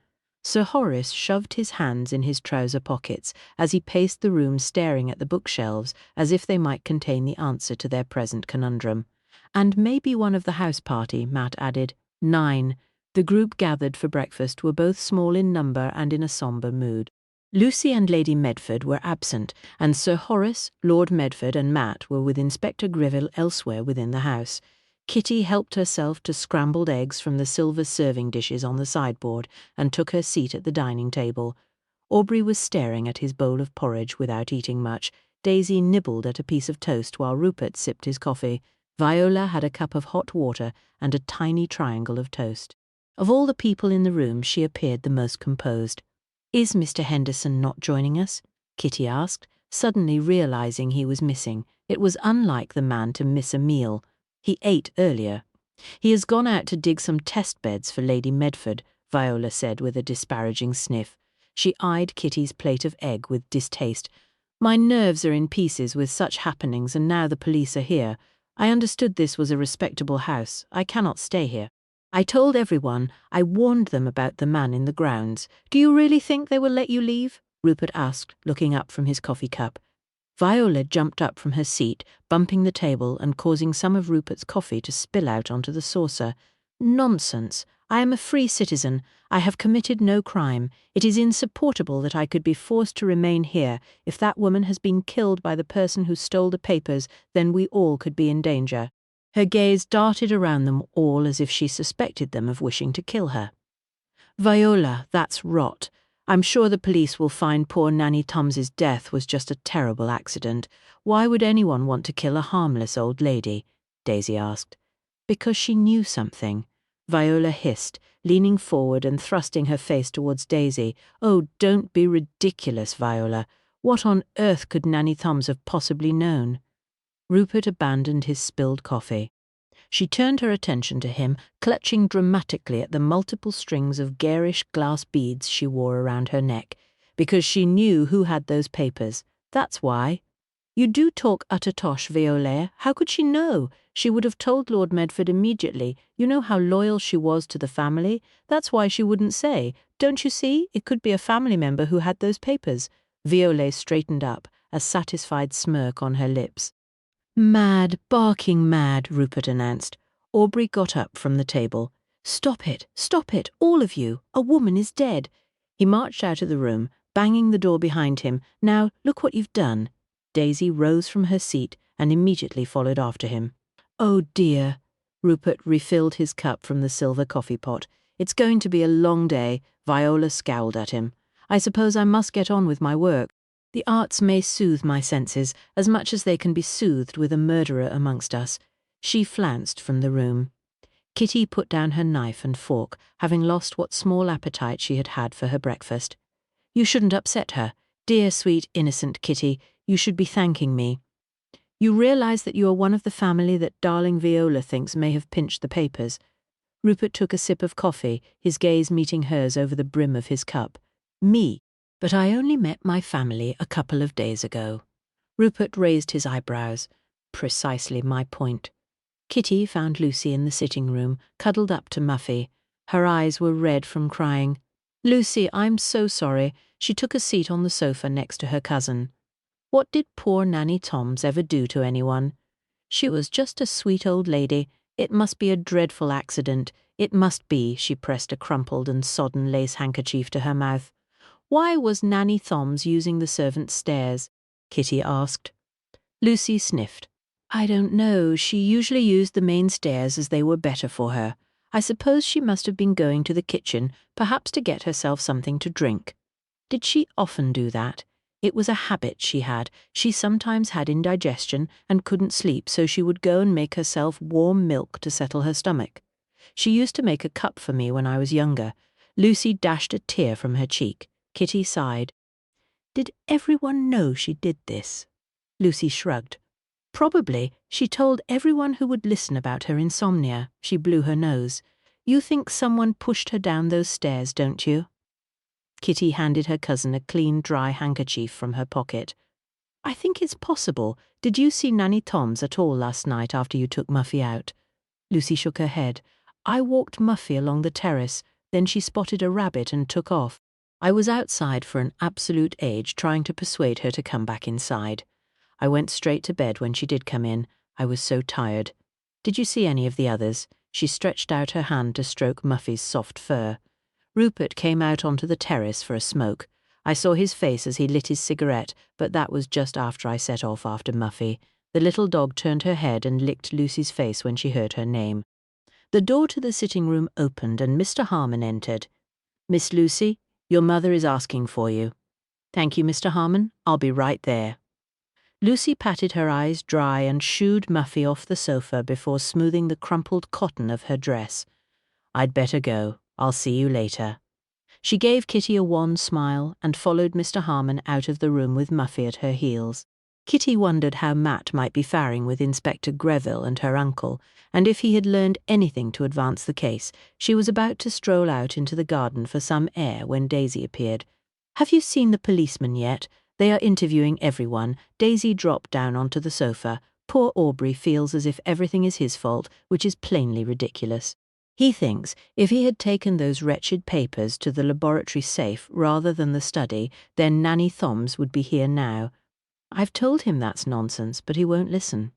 Sir Horace shoved his hands in his trouser pockets as he paced the room, staring at the bookshelves as if they might contain the answer to their present conundrum. "And maybe one of the house party," Matt added. 9. The group gathered for breakfast were both small in number and in a sombre mood. Lucy and Lady Medford were absent, and Sir Horace, Lord Medford and Matt were with Inspector Greville elsewhere within the house. Kitty helped herself to scrambled eggs from the silver serving dishes on the sideboard and took her seat at the dining table. Aubrey was staring at his bowl of porridge without eating much. Daisy nibbled at a piece of toast while Rupert sipped his coffee. Viola had a cup of hot water and a tiny triangle of toast. Of all the people in the room, she appeared the most composed. "Is Mr. Henderson not joining us?" Kitty asked, suddenly realizing he was missing. It was unlike the man to miss a meal. He ate earlier. "He has gone out to dig some test beds for Lady Medford," Viola said with a disparaging sniff. She eyed Kitty's plate of egg with distaste. "My nerves are in pieces with such happenings, and now the police are here. I understood this was a respectable house. I cannot stay here. I told everyone. I warned them about the man in the grounds. Do you really think they will let you leave?" Rupert asked, looking up from his coffee cup. Viola jumped up from her seat, bumping the table and causing some of Rupert's coffee to spill out onto the saucer. "Nonsense. I am a free citizen. I have committed no crime. It is insupportable that I could be forced to remain here. If that woman has been killed by the person who stole the papers, then we all could be in danger." Her gaze darted around them all as if she suspected them of wishing to kill her. "Viola, that's rot. I'm sure the police will find poor Nanny Toms's death was just a terrible accident. Why would anyone want to kill a harmless old lady?" Daisy asked. "Because she knew something," Viola hissed, leaning forward and thrusting her face towards Daisy. "Oh, don't be ridiculous, Viola. What on earth could Nanny Toms have possibly known?" Rupert abandoned his spilled coffee. She turned her attention to him, clutching dramatically at the multiple strings of garish glass beads she wore around her neck. "Because she knew who had those papers. That's why." "You do talk utter tosh, Viola. How could she know? She would have told Lord Medford immediately. You know how loyal she was to the family. That's why she wouldn't say. Don't you see? It could be a family member who had those papers." Viola straightened up, a satisfied smirk on her lips. "Mad, barking mad," Rupert announced. Aubrey got up from the table. Stop it, all of you. A woman is dead." He marched out of the room, banging the door behind him. "Now, look what you've done." Daisy rose from her seat and immediately followed after him. "Oh dear." Rupert refilled his cup from the silver coffee pot. "It's going to be a long day." Viola scowled at him. "I suppose I must get on with my work. The arts may soothe my senses as much as they can be soothed with a murderer amongst us." She flounced from the room. Kitty put down her knife and fork, having lost what small appetite she had had for her breakfast. "You shouldn't upset her. Dear, sweet, innocent Kitty, you should be thanking me. You realize that you are one of the family that darling Viola thinks may have pinched the papers." Rupert took a sip of coffee, his gaze meeting hers over the brim of his cup. "Me? But I only met my family a couple of days ago." Rupert raised his eyebrows. "Precisely my point." Kitty found Lucy in the sitting room, cuddled up to Muffy. Her eyes were red from crying. "Lucy, I'm so sorry." She took a seat on the sofa next to her cousin. "What did poor Nanny Toms ever do to anyone?" "She was just a sweet old lady. It must be a dreadful accident. It must be." She pressed a crumpled and sodden lace handkerchief to her mouth. "Why was Nanny Toms using the servants' stairs?" Kitty asked. Lucy sniffed. "I don't know. She usually used the main stairs as they were better for her. I suppose she must have been going to the kitchen, perhaps to get herself something to drink. Did she often do that? It was a habit she had. She sometimes had indigestion and couldn't sleep, so she would go and make herself warm milk to settle her stomach. She used to make a cup for me when I was younger. Lucy dashed a tear from her cheek. Kitty sighed. Did everyone know she did this? Lucy shrugged. Probably. She told everyone who would listen about her insomnia. She blew her nose. You think someone pushed her down those stairs, don't you? Kitty handed her cousin a clean, dry handkerchief from her pocket. I think it's possible. Did you see Nanny Tom's at all last night after you took Muffy out? Lucy shook her head. I walked Muffy along the terrace, then she spotted a rabbit and took off. I was outside for an absolute age trying to persuade her to come back inside. I went straight to bed when she did come in. I was so tired. Did you see any of the others? She stretched out her hand to stroke Muffy's soft fur. Rupert came out onto the terrace for a smoke. I saw his face as he lit his cigarette, but that was just after I set off after Muffy. The little dog turned her head and licked Lucy's face when she heard her name. The door to the sitting room opened and Mr. Harmon entered. Miss Lucy, your mother is asking for you. Thank you, Mr. Harmon. I'll be right there. Lucy patted her eyes dry and shooed Muffy off the sofa before smoothing the crumpled cotton of her dress. I'd better go. I'll see you later. She gave Kitty a wan smile and followed Mr. Harmon out of the room with Muffy at her heels. Kitty wondered how Matt might be faring with Inspector Greville and her uncle, and if he had learned anything to advance the case. She was about to stroll out into the garden for some air when Daisy appeared. Have you seen the policeman yet? They are interviewing everyone. Daisy dropped down onto the sofa. Poor Aubrey feels as if everything is his fault, which is plainly ridiculous. He thinks if he had taken those wretched papers to the laboratory safe rather than the study, then Nanny Thoms would be here now. I've told him that's nonsense, but he won't listen.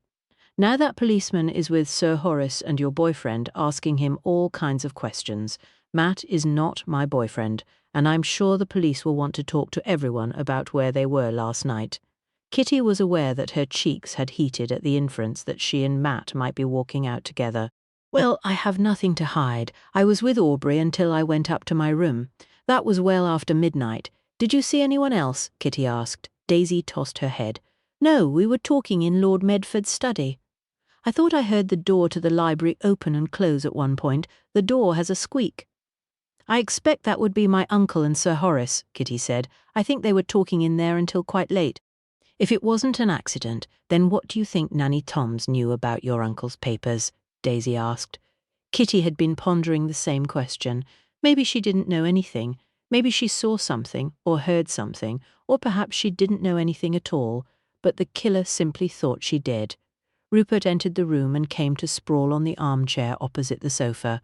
Now that policeman is with Sir Horace and your boyfriend asking him all kinds of questions. Matt is not my boyfriend, and I'm sure the police will want to talk to everyone about where they were last night. Kitty was aware that her cheeks had heated at the inference that she and Matt might be walking out together. Well, I have nothing to hide. I was with Aubrey until I went up to my room. That was well after midnight. Did you see anyone else? Kitty asked. Daisy tossed her head. No, we were talking in Lord Medford's study. I thought I heard the door to the library open and close at one point. The door has a squeak. I expect that would be my uncle and Sir Horace, Kitty said. I think they were talking in there until quite late. If it wasn't an accident, then what do you think Nanny Toms knew about your uncle's papers? Daisy asked. Kitty had been pondering the same question. Maybe she didn't know anything. Maybe she saw something or heard something, or perhaps she didn't know anything at all, but the killer simply thought she did. Rupert entered the room and came to sprawl on the armchair opposite the sofa.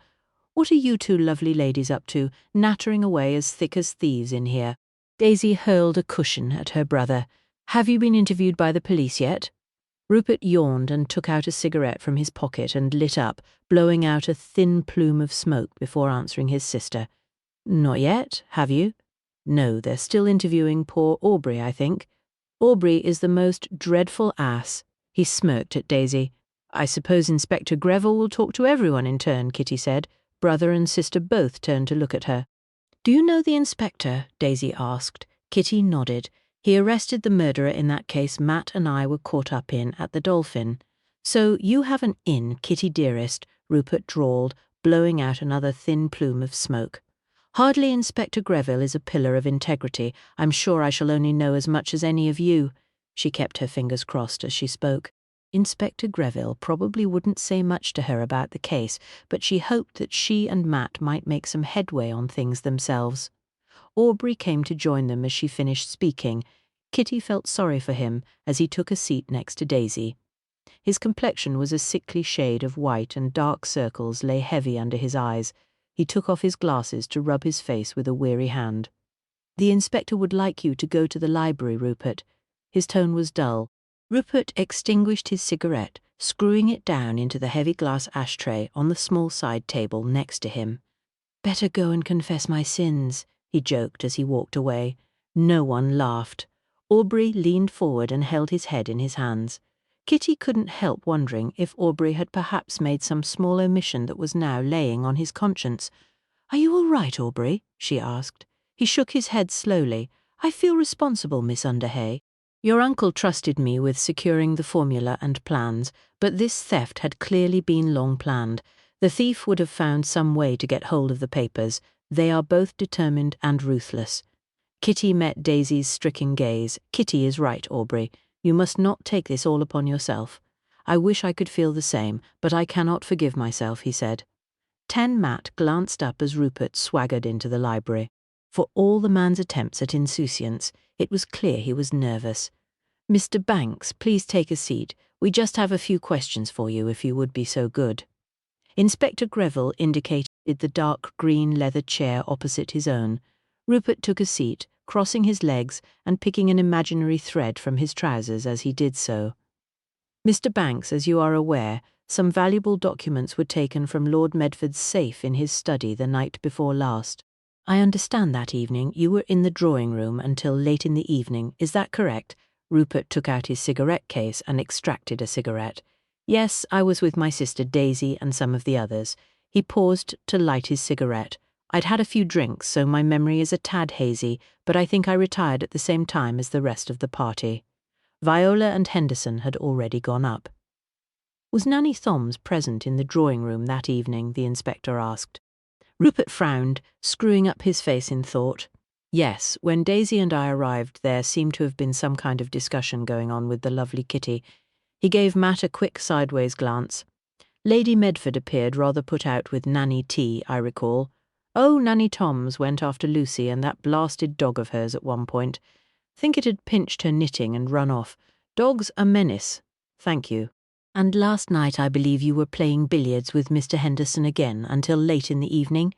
What are you two lovely ladies up to, nattering away as thick as thieves in here? Daisy hurled a cushion at her brother. Have you been interviewed by the police yet? Rupert yawned and took out a cigarette from his pocket and lit up, blowing out a thin plume of smoke before answering his sister. Not yet, have you? No, they're still interviewing poor Aubrey, I think. Aubrey is the most dreadful ass. He smirked at Daisy. I suppose Inspector Greville will talk to everyone in turn, Kitty said. Brother and sister both turned to look at her. Do you know the inspector? Daisy asked. Kitty nodded. He arrested the murderer in that case Matt and I were caught up in at the Dolphin. So you have an in, Kitty dearest, Rupert drawled, blowing out another thin plume of smoke. Hardly Inspector Greville is a pillar of integrity. I'm sure I shall only know as much as any of you. She kept her fingers crossed as she spoke. Inspector Greville probably wouldn't say much to her about the case, but she hoped that she and Matt might make some headway on things themselves. Aubrey came to join them as she finished speaking. Kitty felt sorry for him as he took a seat next to Daisy. His complexion was a sickly shade of white and dark circles lay heavy under his eyes. He took off his glasses to rub his face with a weary hand. The inspector would like you to go to the library, Rupert. His tone was dull. Rupert extinguished his cigarette, screwing it down into the heavy glass ashtray on the small side table next to him. Better go and confess my sins, he joked as he walked away. No one laughed. Aubrey leaned forward and held his head in his hands. Kitty couldn't help wondering if Aubrey had perhaps made some small omission that was now laying on his conscience. "Are you all right, Aubrey?" she asked. He shook his head slowly. "I feel responsible, Miss Underhay. Your uncle trusted me with securing the formula and plans, but this theft had clearly been long planned. The thief would have found some way to get hold of the papers. They are both determined and ruthless." Kitty met Daisy's stricken gaze. "Kitty is right, Aubrey. You must not take this all upon yourself." "I wish I could feel the same, but I cannot forgive myself," he said. Matt glanced up as Rupert swaggered into the library. For all the man's attempts at insouciance, it was clear he was nervous. "Mr. Banks, please take a seat. We just have a few questions for you, if you would be so good." Inspector Greville indicated the dark green leather chair opposite his own. Rupert took a seat, crossing his legs and picking an imaginary thread from his trousers as he did so. "Mr. Banks, as you are aware, some valuable documents were taken from Lord Medford's safe in his study the night before last. I understand that evening you were in the drawing-room until late in the evening, is that correct?" Rupert took out his cigarette case and extracted a cigarette. "Yes, I was with my sister Daisy and some of the others." He paused to light his cigarette. "I'd had a few drinks, so my memory is a tad hazy, but I think I retired at the same time as the rest of the party." Viola and Henderson had already gone up. "Was Nanny Thoms present in the drawing-room that evening?" the inspector asked. Rupert frowned, screwing up his face in thought. "Yes, when Daisy and I arrived there seemed to have been some kind of discussion going on with the lovely Kitty." He gave Matt a quick sideways glance. "Lady Medford appeared rather put out with Nanny T, I recall. Oh, Nanny Thoms went after Lucy and that blasted dog of hers at one point. Think it had pinched her knitting and run off. Dogs a menace. Thank you. And last night I believe you were playing billiards with Mr. Henderson again until late in the evening?"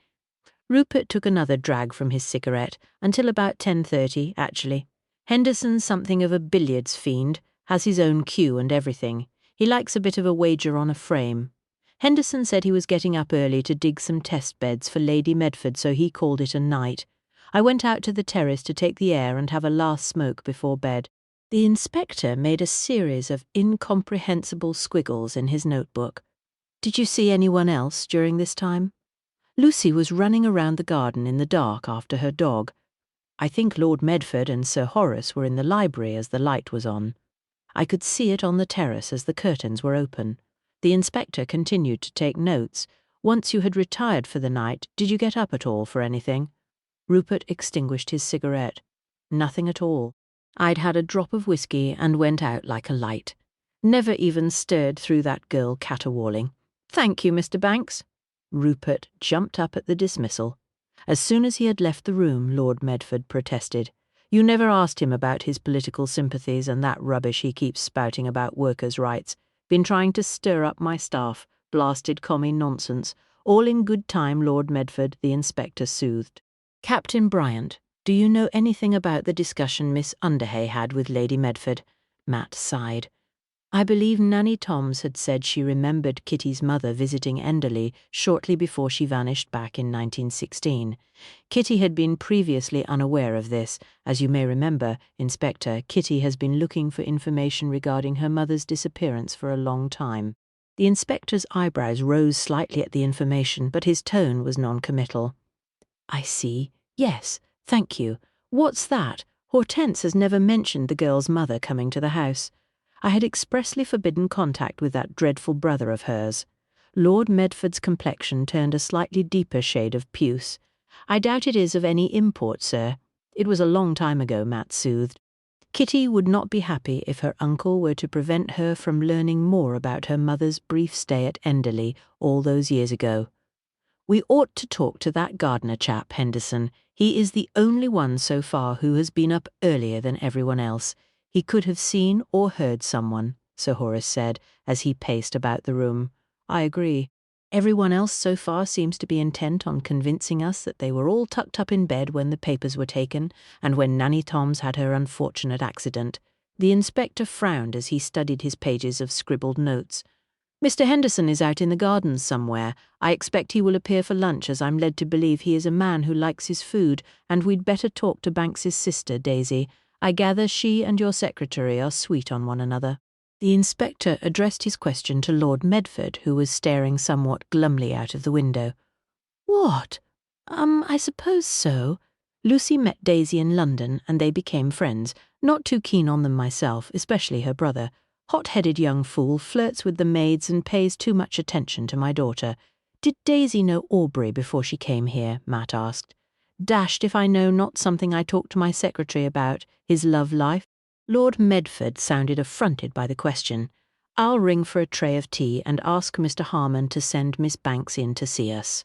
Rupert took another drag from his cigarette, "Until about 10:30, actually. Henderson's something of a billiards fiend, has his own cue and everything. He likes a bit of a wager on a frame. Henderson said he was getting up early to dig some test beds for Lady Medford, so he called it a night. I went out to the terrace to take the air and have a last smoke before bed." The inspector made a series of incomprehensible squiggles in his notebook. "Did you see anyone else during this time?" "Lucy was running around the garden in the dark after her dog. I think Lord Medford and Sir Horace were in the library as the light was on. I could see it on the terrace as the curtains were open." The inspector continued to take notes. "Once you had retired for the night, did you get up at all for anything?" Rupert extinguished his cigarette. "Nothing at all. I'd had a drop of whiskey and went out like a light. Never even stirred through that girl caterwauling. Thank you, Mr. Banks." Rupert jumped up at the dismissal. As soon as he had left the room, Lord Medford protested. "You never asked him about his political sympathies and that rubbish he keeps spouting about workers' rights. Been trying to stir up my staff. Blasted commie nonsense. All in good time, Lord Medford," the inspector soothed. "Captain Bryant, do you know anything about the discussion Miss Underhay had with Lady Medford?" Matt sighed. "I believe Nanny Thoms had said she remembered Kitty's mother visiting Enderley shortly before she vanished back in 1916. Kitty had been previously unaware of this. As you may remember, Inspector, Kitty has been looking for information regarding her mother's disappearance for a long time." The inspector's eyebrows rose slightly at the information, but his tone was non-committal. "I see. Yes, thank you. What's that? Hortense has never mentioned the girl's mother coming to the house. I had expressly forbidden contact with that dreadful brother of hers." Lord Medford's complexion turned a slightly deeper shade of puce. "I doubt it is of any import, sir. It was a long time ago," Matt soothed. Kitty would not be happy if her uncle were to prevent her from learning more about her mother's brief stay at Enderley all those years ago. "We ought to talk to that gardener chap, Henderson. He is the only one so far who has been up earlier than everyone else. He could have seen or heard someone," Sir Horace said, as he paced about the room. "I agree. Everyone else so far seems to be intent on convincing us that they were all tucked up in bed when the papers were taken, and when Nanny Thoms had her unfortunate accident." The inspector frowned as he studied his pages of scribbled notes. "Mr. Henderson is out in the gardens somewhere. I expect he will appear for lunch, as I'm led to believe he is a man who likes his food, and we'd better talk to Banks's sister, Daisy. I gather she and your secretary are sweet on one another." The inspector addressed his question to Lord Medford, who was staring somewhat glumly out of the window. What? I suppose so. Lucy met Daisy in London, and they became friends. Not too keen on them myself, especially her brother. Hot-headed young fool, flirts with the maids and pays too much attention to my daughter. Did Daisy know Aubrey before she came here? Matt asked. Dashed if I know not something I talked to my secretary about, his love life. Lord Medford sounded affronted by the question. I'll ring for a tray of tea and ask Mr. Harmon to send Miss Banks in to see us.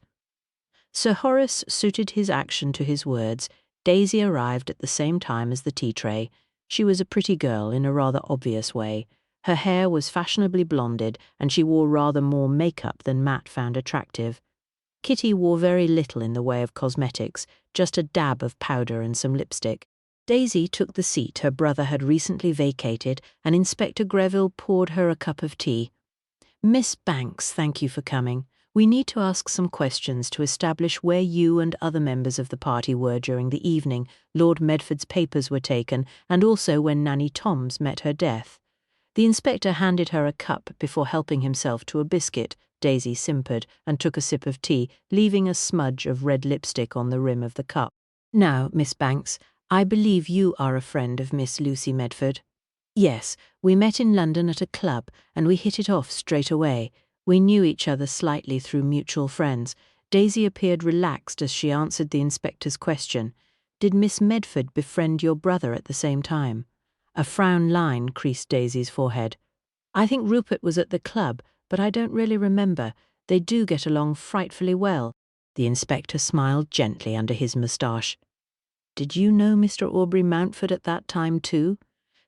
Sir Horace suited his action to his words. Daisy arrived at the same time as the tea tray. She was a pretty girl in a rather obvious way. Her hair was fashionably blonded, and she wore rather more makeup than Matt found attractive. Kitty wore very little in the way of cosmetics, just a dab of powder and some lipstick. Daisy took the seat her brother had recently vacated, and Inspector Greville poured her a cup of tea. Miss Banks, thank you for coming. We need to ask some questions to establish where you and other members of the party were during the evening Lord Medford's papers were taken, and also when Nanny Toms met her death. The inspector handed her a cup before helping himself to a biscuit. Daisy simpered and took a sip of tea, leaving a smudge of red lipstick on the rim of the cup. Now, Miss Banks, I believe you are a friend of Miss Lucy Medford. Yes, we met in London at a club, and we hit it off straight away. We knew each other slightly through mutual friends. Daisy appeared relaxed as she answered the inspector's question. Did Miss Medford befriend your brother at the same time? A frown line creased Daisy's forehead. I think Rupert was at the club, but I don't really remember. They do get along frightfully well. The inspector smiled gently under his moustache. Did you know Mr. Aubrey Mountford at that time too?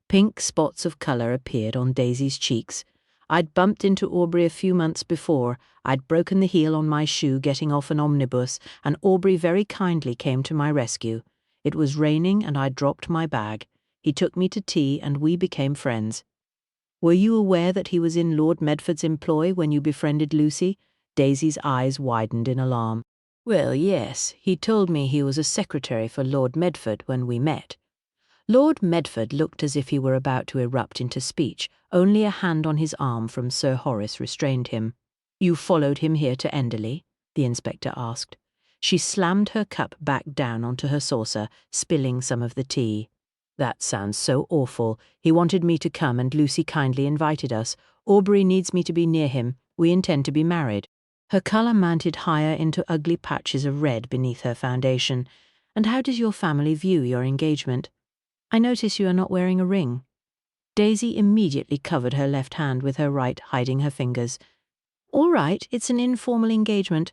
Pink spots of colour appeared on Daisy's cheeks. I'd bumped into Aubrey a few months before. I'd broken the heel on my shoe getting off an omnibus, and Aubrey very kindly came to my rescue. It was raining and I dropped my bag. He took me to tea and we became friends. Were you aware that he was in Lord Medford's employ when you befriended Lucy? Daisy's eyes widened in alarm. Well, yes, he told me he was a secretary for Lord Medford when we met. Lord Medford looked as if he were about to erupt into speech. Only a hand on his arm from Sir Horace restrained him. You followed him here to Enderley? The inspector asked. She slammed her cup back down onto her saucer, spilling some of the tea. That sounds so awful. He wanted me to come and Lucy kindly invited us. Aubrey needs me to be near him. We intend to be married. Her colour mounted higher into ugly patches of red beneath her foundation. And how does your family view your engagement? I notice you are not wearing a ring. Daisy immediately covered her left hand with her right, hiding her fingers. All right, it's an informal engagement.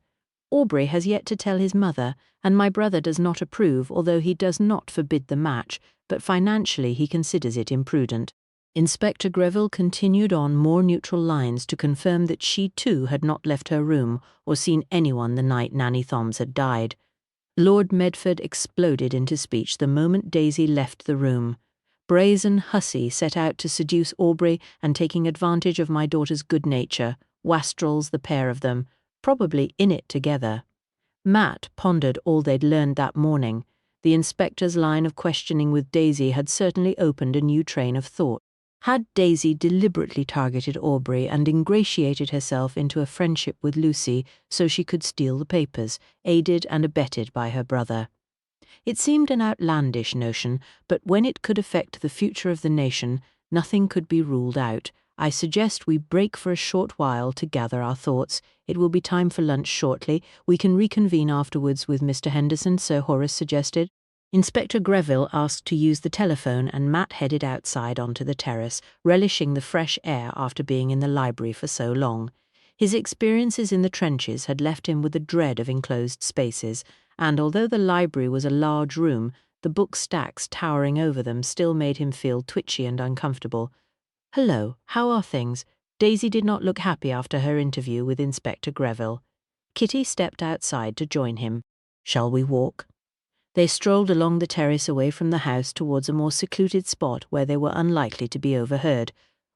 Aubrey has yet to tell his mother, and my brother does not approve, although he does not forbid the match, but financially he considers it imprudent. Inspector Greville continued on more neutral lines to confirm that she too had not left her room or seen anyone the night Nanny Thoms had died. Lord Medford exploded into speech the moment Daisy left the room. Brazen hussy set out to seduce Aubrey and taking advantage of my daughter's good nature. Wastrels, the pair of them, probably in it together. Matt pondered all they'd learned that morning. The inspector's line of questioning with Daisy had certainly opened a new train of thought. Had Daisy deliberately targeted Aubrey and ingratiated herself into a friendship with Lucy so she could steal the papers, aided and abetted by her brother? It seemed an outlandish notion, but when it could affect the future of the nation, nothing could be ruled out. I suggest we break for a short while to gather our thoughts. It will be time for lunch shortly. We can reconvene afterwards with Mr. Henderson, Sir Horace suggested. Inspector Greville asked to use the telephone, and Matt headed outside onto the terrace, relishing the fresh air after being in the library for so long. His experiences in the trenches had left him with a dread of enclosed spaces, and although the library was a large room, the book stacks towering over them still made him feel twitchy and uncomfortable. Hello, how are things? Daisy did not look happy after her interview with Inspector Greville. Kitty stepped outside to join him. Shall we walk? They strolled along the terrace away from the house towards a more secluded spot where they were unlikely to be overheard.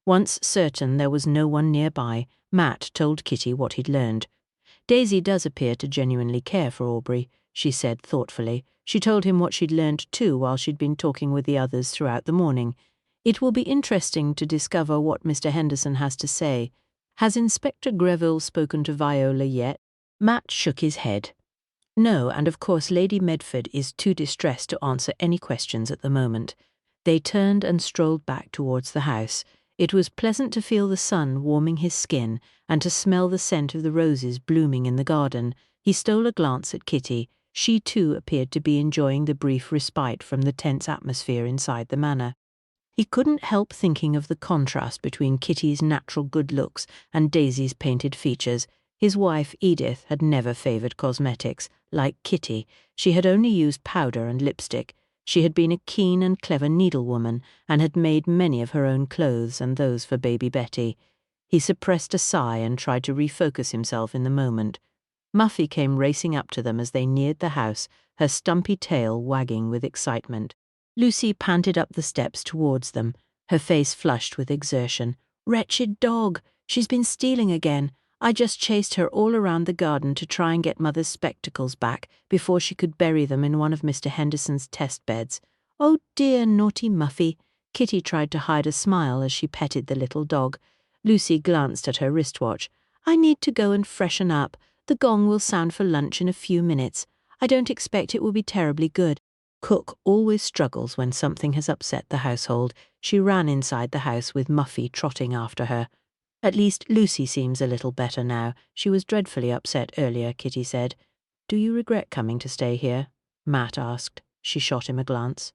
Once certain there was no one nearby, Matt told Kitty what he'd learned. Daisy does appear to genuinely care for Aubrey, she said thoughtfully. She told him what she'd learned too while she'd been talking with the others throughout the morning. It will be interesting to discover what Mr. Henderson has to say. Has Inspector Greville spoken to Viola yet? Matt shook his head. No, and of course Lady Medford is too distressed to answer any questions at the moment. They turned and strolled back towards the house. It was pleasant to feel the sun warming his skin and to smell the scent of the roses blooming in the garden. He stole a glance at Kitty. She too appeared to be enjoying the brief respite from the tense atmosphere inside the manor. He couldn't help thinking of the contrast between Kitty's natural good looks and Daisy's painted features. His wife, Edith, had never favoured cosmetics. Like Kitty, she had only used powder and lipstick. She had been a keen and clever needlewoman and had made many of her own clothes and those for baby Betty. He suppressed a sigh and tried to refocus himself in the moment. Muffy came racing up to them as they neared the house, her stumpy tail wagging with excitement. Lucy panted up the steps towards them, her face flushed with exertion. "Wretched dog! She's been stealing again. I just chased her all around the garden to try and get Mother's spectacles back before she could bury them in one of Mr. Henderson's test beds. Oh dear, naughty Muffy." Kitty tried to hide a smile as she petted the little dog. Lucy glanced at her wristwatch. "I need to go and freshen up. The gong will sound for lunch in a few minutes. I don't expect it will be terribly good." Cook always struggles when something has upset the household. She ran inside the house with Muffy trotting after her. "At least Lucy seems a little better now. She was dreadfully upset earlier," Kitty said. "Do you regret coming to stay here?" Matt asked. She shot him a glance.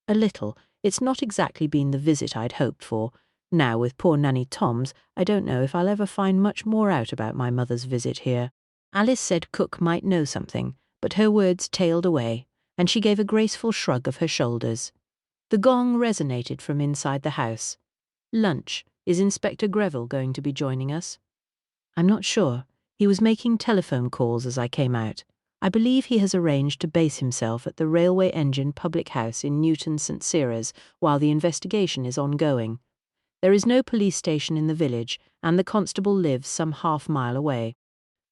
"A little. It's not exactly been the visit I'd hoped for. Now, with poor Nanny Toms, I don't know if I'll ever find much more out about my mother's visit here." Alice said Cook might know something, but her words tailed away, and she gave a graceful shrug of her shoulders. The gong resonated from inside the house. "Lunch. Is Inspector Greville going to be joining us?" "I'm not sure. He was making telephone calls as I came out. I believe he has arranged to base himself at the Railway Engine public house in Newton St. Cyra's while the investigation is ongoing. There is no police station in the village, and the constable lives some half-mile away.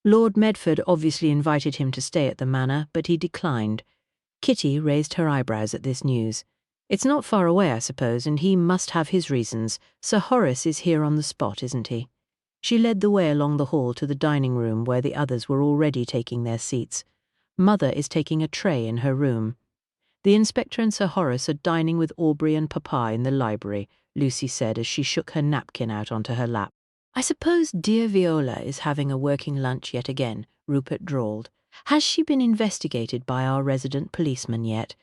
Lord Medford obviously invited him to stay at the manor, but he declined." Kitty raised her eyebrows at this news. "It's not far away, I suppose, and he must have his reasons. Sir Horace is here on the spot, isn't he?" She led the way along the hall to the dining room where the others were already taking their seats. "Mother is taking a tray in her room. The inspector and Sir Horace are dining with Aubrey and Papa in the library," Lucy said as she shook her napkin out onto her lap. "I suppose dear Viola is having a working lunch yet again," Rupert drawled. "Has she been investigated by our resident policeman yet?"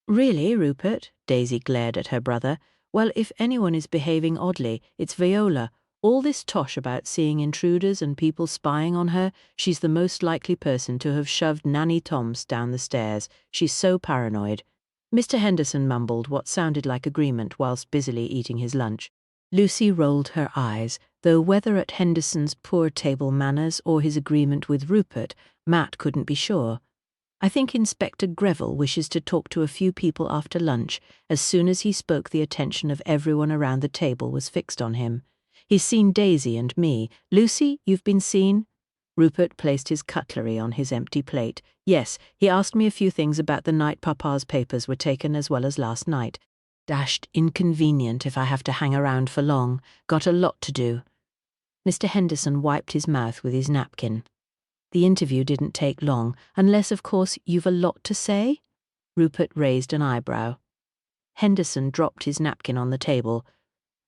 "Really, Rupert?" Daisy glared at her brother. "Well, if anyone is behaving oddly, it's Viola. All this tosh about seeing intruders and people spying on her, she's the most likely person to have shoved Nanny Toms down the stairs. She's so paranoid." Mr. Henderson mumbled what sounded like agreement whilst busily eating his lunch. Lucy rolled her eyes, though whether at Henderson's poor table manners or his agreement with Rupert, Matt couldn't be sure. "I think Inspector Greville wishes to talk to a few people after lunch." As soon as he spoke, the attention of everyone around the table was fixed on him. "He's seen Daisy and me. Lucy, you've been seen?" Rupert placed his cutlery on his empty plate. "Yes, he asked me a few things about the night Papa's papers were taken as well as last night. Dashed inconvenient if I have to hang around for long. Got a lot to do." Mr. Henderson wiped his mouth with his napkin. "The interview didn't take long, unless, of course, you've a lot to say?" Rupert raised an eyebrow. Henderson dropped his napkin on the table.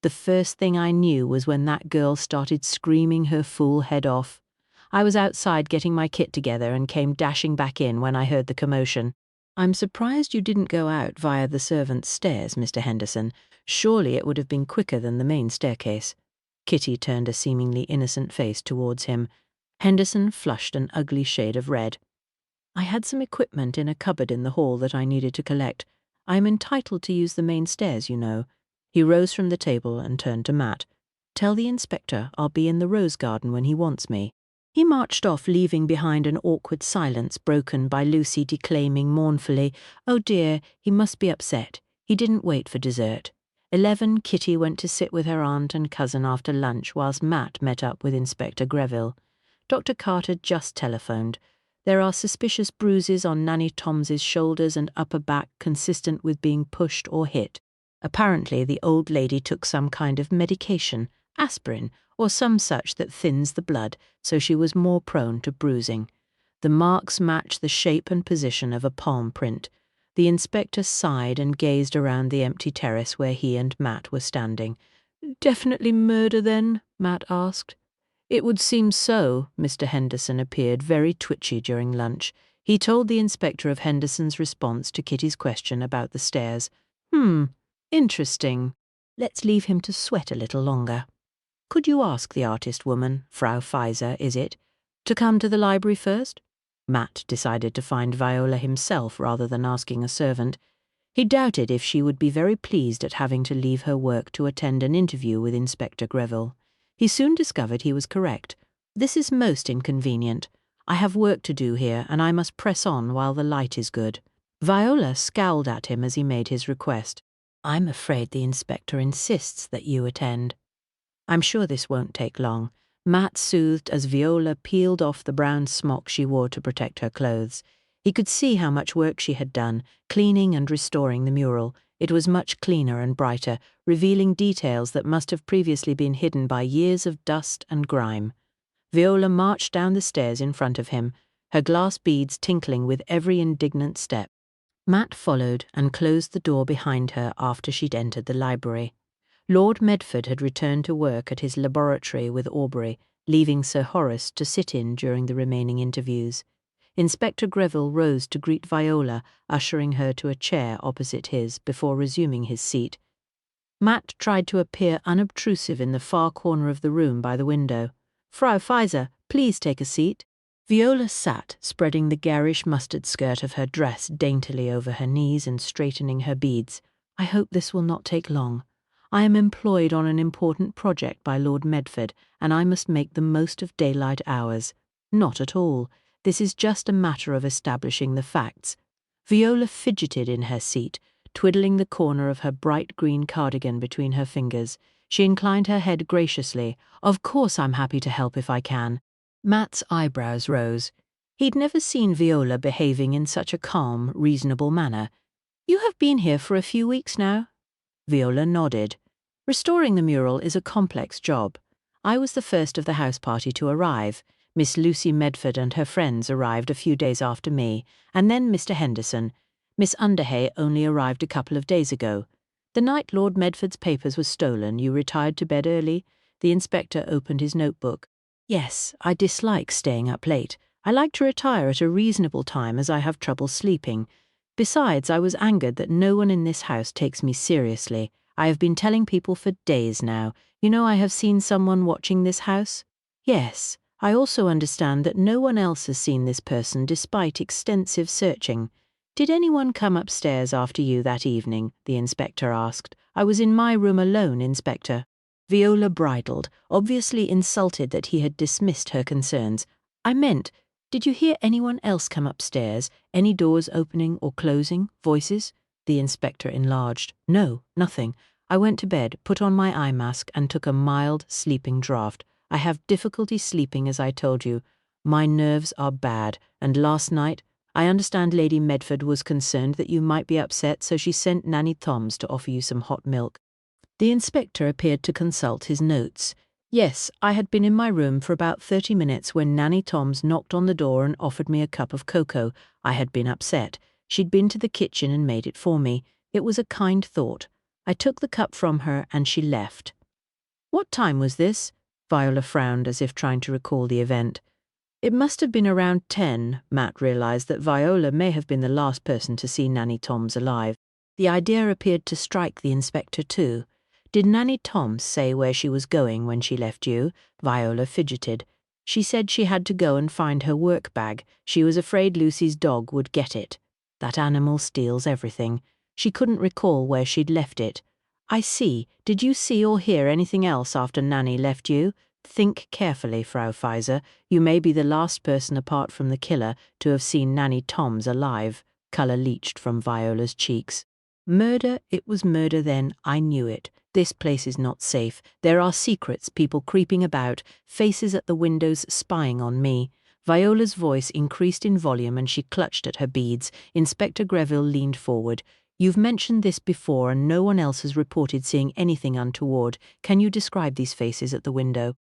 "The first thing I knew was when that girl started screaming her fool head off. I was outside getting my kit together and came dashing back in when I heard the commotion. I'm surprised you didn't go out via the servants' stairs, Mr. Henderson. Surely it would have been quicker than the main staircase." Kitty turned a seemingly innocent face towards him. Henderson flushed an ugly shade of red. "I had some equipment in a cupboard in the hall that I needed to collect. I am entitled to use the main stairs, you know." He rose from the table and turned to Matt. "Tell the inspector I'll be in the rose garden when he wants me." He marched off, leaving behind an awkward silence broken by Lucy declaiming mournfully, "Oh dear, he must be upset. He didn't wait for dessert." 11. Kitty went to sit with her aunt and cousin after lunch whilst Matt met up with Inspector Greville. Dr. Carter just telephoned. "There are suspicious bruises on Nanny Toms's shoulders and upper back consistent with being pushed or hit." Apparently the old lady took some kind of medication, aspirin, or some such that thins the blood, so she was more prone to bruising. The marks matched the shape and position of a palm print. The inspector sighed and gazed around the empty terrace where he and Matt were standing. "Definitely murder, then?" Matt asked. "It would seem so." Mr. Henderson appeared very twitchy during lunch. He told the inspector of Henderson's response to Kitty's question about the stairs. Interesting. Let's leave him to sweat a little longer. Could you ask the artist woman, Frau Pfizer, is it, to come to the library first?" Matt decided to find Viola himself rather than asking a servant. He doubted if she would be very pleased at having to leave her work to attend an interview with Inspector Greville. He soon discovered he was correct. "This is most inconvenient. I have work to do here, and I must press on while the light is good." Viola scowled at him as he made his request. "I'm afraid the inspector insists that you attend." "I'm sure this won't take long," Matt soothed as Viola peeled off the brown smock she wore to protect her clothes. He could see how much work she had done, cleaning and restoring the mural. It was much cleaner and brighter, revealing details that must have previously been hidden by years of dust and grime. Viola marched down the stairs in front of him, her glass beads tinkling with every indignant step. Matt followed and closed the door behind her after she'd entered the library. Lord Medford had returned to work at his laboratory with Aubrey, leaving Sir Horace to sit in during the remaining interviews. Inspector Greville rose to greet Viola, ushering her to a chair opposite his before resuming his seat. Matt tried to appear unobtrusive in the far corner of the room by the window. "Frau Pfizer, please take a seat." Viola sat, spreading the garish mustard skirt of her dress daintily over her knees and straightening her beads. "I hope this will not take long. I am employed on an important project by Lord Medford, and I must make the most of daylight hours." "Not at all. This is just a matter of establishing the facts." Viola fidgeted in her seat, twiddling the corner of her bright green cardigan between her fingers. She inclined her head graciously. "Of course I'm happy to help if I can." Matt's eyebrows rose. He'd never seen Viola behaving in such a calm, reasonable manner. "You have been here for a few weeks now?" Viola nodded. "Restoring the mural is a complex job. I was the first of the house party to arrive. Miss Lucy Medford and her friends arrived a few days after me, and then Mr. Henderson. Miss Underhay only arrived a couple of days ago. The night Lord Medford's papers were stolen, you retired to bed early?" The inspector opened his notebook. "Yes, I dislike staying up late. I like to retire at a reasonable time as I have trouble sleeping. Besides, I was angered that no one in this house takes me seriously. I have been telling people for days now. You know I have seen someone watching this house?" "Yes. I also understand that no one else has seen this person despite extensive searching." "Did anyone come upstairs after you that evening?" the inspector asked. "I was in my room alone, Inspector." Viola bridled, obviously insulted that he had dismissed her concerns. "I meant, did you hear anyone else come upstairs? Any doors opening or closing? Voices?" The inspector enlarged. "No, nothing. I went to bed, put on my eye mask, and took a mild sleeping draught. I have difficulty sleeping, as I told you. My nerves are bad, and last night, I understand Lady Medford was concerned that you might be upset, so she sent Nanny Thoms to offer you some hot milk." The inspector appeared to consult his notes. "Yes, I had been in my room for about 30 minutes when Nanny Thoms knocked on the door and offered me a cup of cocoa. I had been upset. She'd been to the kitchen and made it for me. It was a kind thought. I took the cup from her and she left." "What time was this?" Viola frowned as if trying to recall the event. "It must have been around 10. Matt realized that Viola may have been the last person to see Nanny Thoms alive. The idea appeared to strike the inspector too. "Did Nanny Thoms say where she was going when she left you?" Viola fidgeted. "She said she had to go and find her work bag. She was afraid Lucy's dog would get it. That animal steals everything. She couldn't recall where she'd left it." "I see. Did you see or hear anything else after Nanny left you?" "Think carefully, Frau Pfizer. You may be the last person apart from the killer to have seen Nanny Thoms alive." Colour leached from Viola's cheeks. "Murder? It was murder then. I knew it. This place is not safe. There are secrets, people creeping about, faces at the windows spying on me." Viola's voice increased in volume and she clutched at her beads. Inspector Greville leaned forward. You've mentioned this before and no one else has reported seeing anything untoward. Can you describe these faces at the window?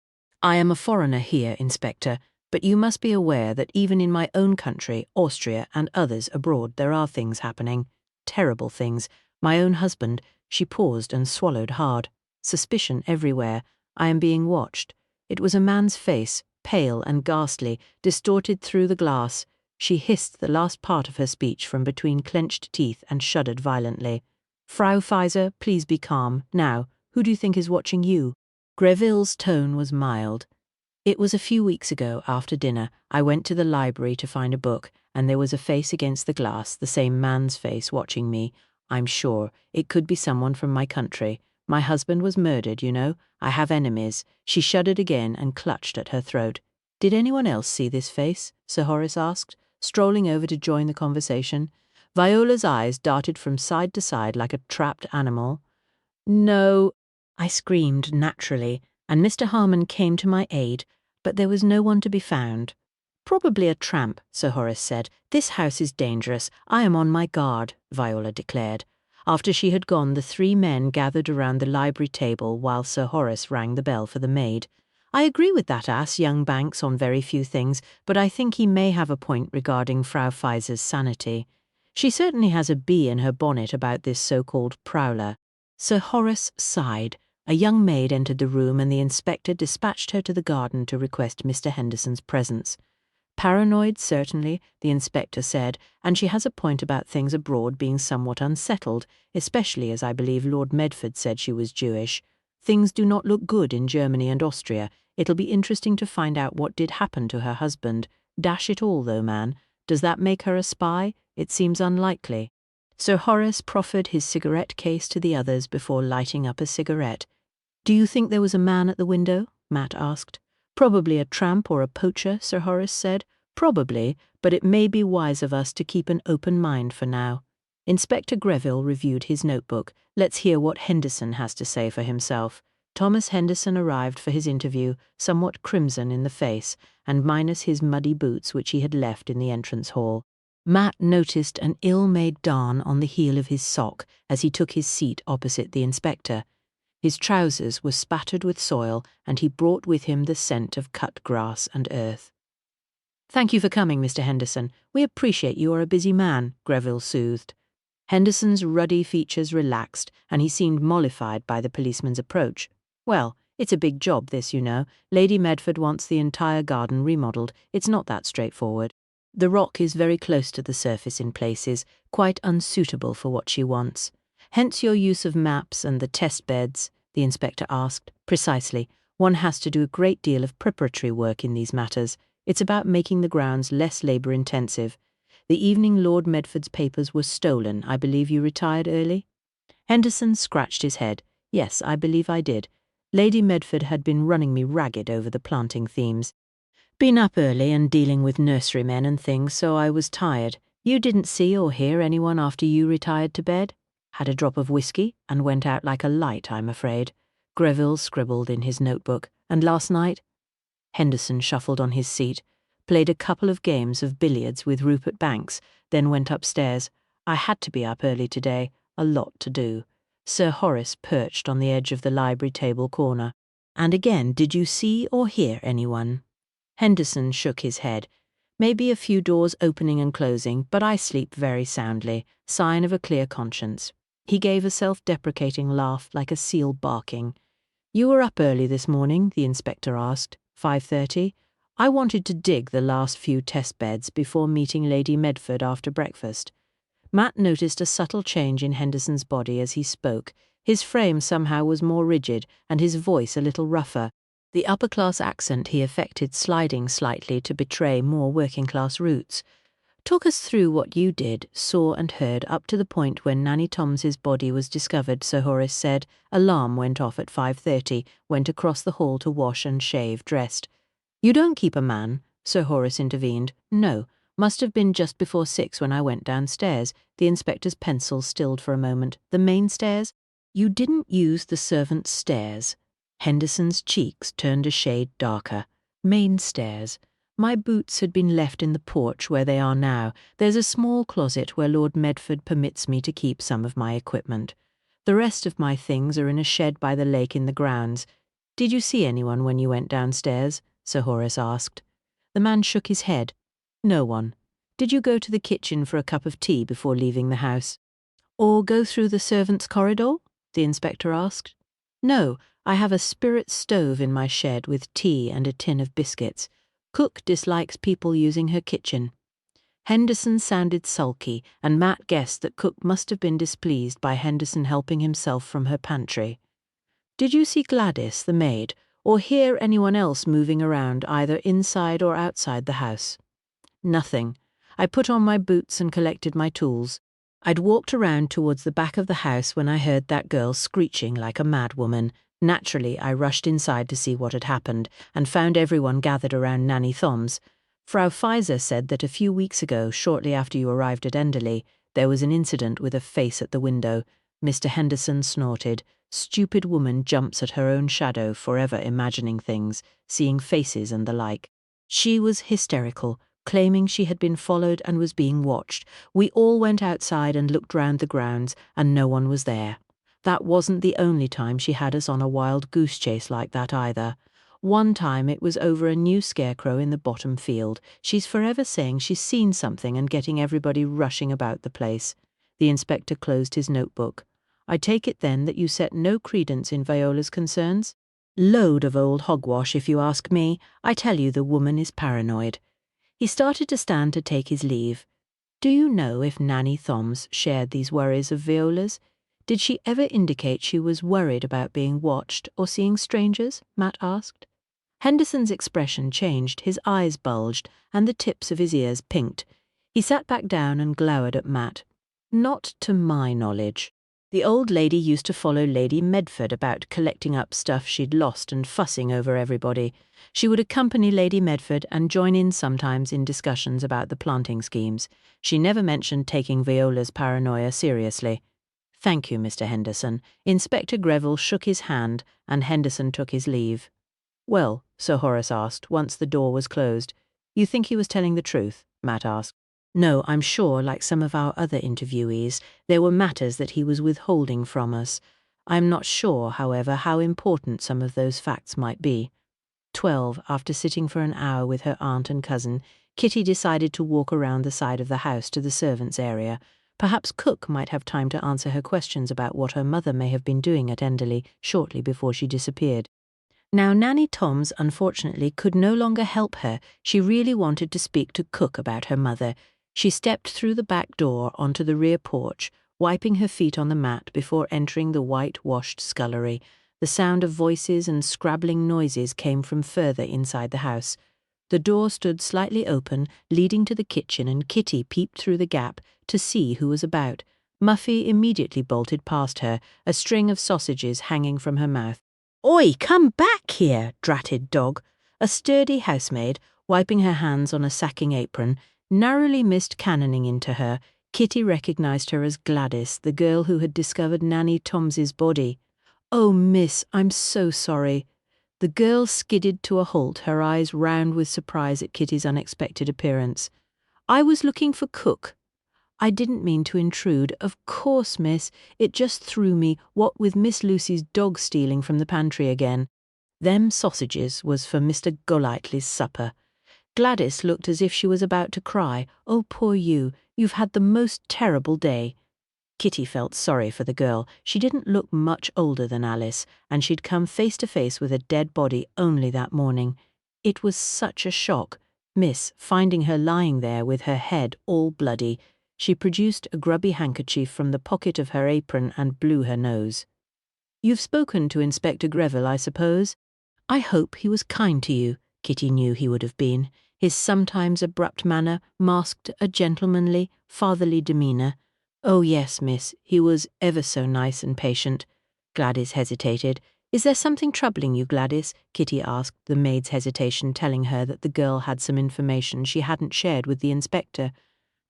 I am a foreigner here, Inspector, but you must be aware that even in my own country, Austria, and others abroad, there are things happening. Terrible things. My own husband. She paused and swallowed hard. Suspicion everywhere. I am being watched. It was a man's face, pale and ghastly, distorted through the glass. She hissed the last part of her speech from between clenched teeth and shuddered violently. Frau Pfizer, please be calm. Now, who do you think is watching you? Greville's tone was mild. It was a few weeks ago, after dinner, I went to the library to find a book, and there was a face against the glass, the same man's face watching me. I'm sure it could be someone from my country. My husband was murdered, you know. I have enemies. She shuddered again and clutched at her throat. Did anyone else see this face? Sir Horace asked, strolling over to join the conversation. Viola's eyes darted from side to side like a trapped animal. No, I screamed naturally, and Mr. Harmon came to my aid, but there was no one to be found. Probably a tramp, Sir Horace said. This house is dangerous. I am on my guard, Viola declared. After she had gone, the three men gathered around the library table while Sir Horace rang the bell for the maid. I agree with that ass, young Banks, on very few things, but I think he may have a point regarding Frau Pfizer's sanity. She certainly has a bee in her bonnet about this so-called prowler. Sir Horace sighed. A young maid entered the room and the inspector dispatched her to the garden to request Mr. Henderson's presence. Paranoid, certainly, the inspector said, and she has a point about things abroad being somewhat unsettled, especially as I believe Lord Medford said she was Jewish. Things do not look good in Germany and Austria. It'll be interesting to find out what did happen to her husband. Dash it all, though, man. Does that make her a spy? It seems unlikely. Sir Horace proffered his cigarette case to the others before lighting up a cigarette. Do you think there was a man at the window? Matt asked. Probably a tramp or a poacher, Sir Horace said. Probably, but it may be wise of us to keep an open mind for now. Inspector Greville reviewed his notebook. Let's hear what Henderson has to say for himself. Thomas Henderson arrived for his interview, somewhat crimson in the face, and minus his muddy boots which he had left in the entrance hall. Matt noticed an ill-made darn on the heel of his sock as he took his seat opposite the inspector. His trousers were spattered with soil, and he brought with him the scent of cut grass and earth. "Thank you for coming, Mr. Henderson. We appreciate you are a busy man," Greville soothed. Henderson's ruddy features relaxed, and he seemed mollified by the policeman's approach. "Well, it's a big job, this, you know. Lady Medford wants the entire garden remodelled. It's not that straightforward. The rock is very close to the surface in places, quite unsuitable for what she wants. Hence your use of maps and the test beds," the inspector asked. "Precisely. One has to do a great deal of preparatory work in these matters. It's about making the grounds less labour-intensive. The evening Lord Medford's papers were stolen. I believe you retired early?" Henderson scratched his head. "Yes, I believe I did. Lady Medford had been running me ragged over the planting themes. Been up early and dealing with nurserymen and things, so I was tired. You didn't see or hear anyone after you retired to bed? Had a drop of whiskey and went out like a light, I'm afraid." Greville scribbled in his notebook. "And last night?" Henderson shuffled on his seat, played a couple of games of billiards with Rupert Banks, then went upstairs. "I had to be up early today. A lot to do." Sir Horace perched on the edge of the library table corner. "And again, did you see or hear anyone?" Henderson shook his head. "Maybe a few doors opening and closing, but I sleep very soundly. Sign of a clear conscience." He gave a self-deprecating laugh like a seal barking. "You were up early this morning?" the inspector asked. 5:30. "I wanted to dig the last few test beds before meeting Lady Medford after breakfast." Matt noticed a subtle change in Henderson's body as he spoke. His frame somehow was more rigid and his voice a little rougher. The upper-class accent he affected sliding slightly to betray more working-class roots. "Talk us through what you did, saw and heard up to the point when Nanny Toms's body was discovered," Sir Horace said. "Alarm went off at 5:30, went across the hall to wash and shave, dressed." "You don't keep a man," Sir Horace intervened. "No, must have been just before 6 when I went downstairs." The inspector's pencil stilled for a moment. "The main stairs?" "You didn't use the servants' stairs." Henderson's cheeks turned a shade darker. "Main stairs. My boots had been left in the porch where they are now. There's a small closet where Lord Medford permits me to keep some of my equipment. The rest of my things are in a shed by the lake in the grounds. Did you see anyone when you went downstairs? Sir Horace asked. The man shook his head. No one. Did you go to the kitchen for a cup of tea before leaving the house? Or go through the servants' corridor? The inspector asked. No, I have a spirit stove in my shed with tea and a tin of biscuits. Cook dislikes people using her kitchen. Henderson sounded sulky, and Matt guessed that Cook must have been displeased by Henderson helping himself from her pantry. Did you see Gladys, the maid, or hear anyone else moving around either inside or outside the house? Nothing. I put on my boots and collected my tools. I'd walked around towards the back of the house when I heard that girl screeching like a madwoman. Naturally, I rushed inside to see what had happened and found everyone gathered around Nanny Thoms. Frau Pfizer said that a few weeks ago, shortly after you arrived at Enderley, there was an incident with a face at the window. Mr. Henderson snorted. Stupid woman jumps at her own shadow, forever imagining things, seeing faces and the like. She was hysterical, claiming she had been followed and was being watched. We all went outside and looked round the grounds, and no one was there. That wasn't the only time she had us on a wild goose chase like that either. One time it was over a new scarecrow in the bottom field. She's forever saying she's seen something and getting everybody rushing about the place. The inspector closed his notebook. I take it then that you set no credence in Viola's concerns? Load of old hogwash, if you ask me. I tell you the woman is paranoid. He started to stand to take his leave. Do you know if Nanny Thoms shared these worries of Viola's? Did she ever indicate she was worried about being watched or seeing strangers? Matt asked. Henderson's expression changed, his eyes bulged, and the tips of his ears pinked. He sat back down and glowered at Matt. Not to my knowledge. The old lady used to follow Lady Medford about collecting up stuff she'd lost and fussing over everybody. She would accompany Lady Medford and join in sometimes in discussions about the planting schemes. She never mentioned taking Viola's paranoia seriously. Thank you, Mr. Henderson. Inspector Greville shook his hand, and Henderson took his leave. Well, Sir Horace asked, once the door was closed. You think he was telling the truth? Matt asked. No, I'm sure, like some of our other interviewees, there were matters that he was withholding from us. I'm not sure, however, how important some of those facts might be. 12, after sitting for an hour with her aunt and cousin, Kitty decided to walk around the side of the house to the servants' area. Perhaps Cook might have time to answer her questions about what her mother may have been doing at Enderley shortly before she disappeared. Now Nanny Thoms, unfortunately, could no longer help her. She really wanted to speak to Cook about her mother. She stepped through the back door onto the rear porch, wiping her feet on the mat before entering the whitewashed scullery. The sound of voices and scrabbling noises came from further inside the house. The door stood slightly open, leading to the kitchen, and Kitty peeped through the gap to see who was about. Muffy immediately bolted past her, a string of sausages hanging from her mouth. Oi, come back here, dratted dog. A sturdy housemaid, wiping her hands on a sacking apron, narrowly missed cannoning into her. Kitty recognised her as Gladys, the girl who had discovered Nanny Thomps's body. Oh, miss, I'm so sorry. The girl skidded to a halt, her eyes round with surprise at Kitty's unexpected appearance. I was looking for Cook. I didn't mean to intrude. Of course, miss. It just threw me, what with Miss Lucy's dog stealing from the pantry again. Them sausages was for Mr. Golightly's supper. Gladys looked as if she was about to cry. Oh, poor you. You've had the most terrible day. Kitty felt sorry for the girl. She didn't look much older than Alice, and she'd come face to face with a dead body only that morning. It was such a shock. Miss, finding her lying there with her head all bloody, she produced a grubby handkerchief from the pocket of her apron and blew her nose. You've spoken to Inspector Greville, I suppose? I hope he was kind to you. Kitty knew he would have been. His sometimes abrupt manner masked a gentlemanly, fatherly demeanour. Oh, yes, miss, he was ever so nice and patient. Gladys hesitated. Is there something troubling you, Gladys? Kitty asked, the maid's hesitation telling her that the girl had some information she hadn't shared with the inspector.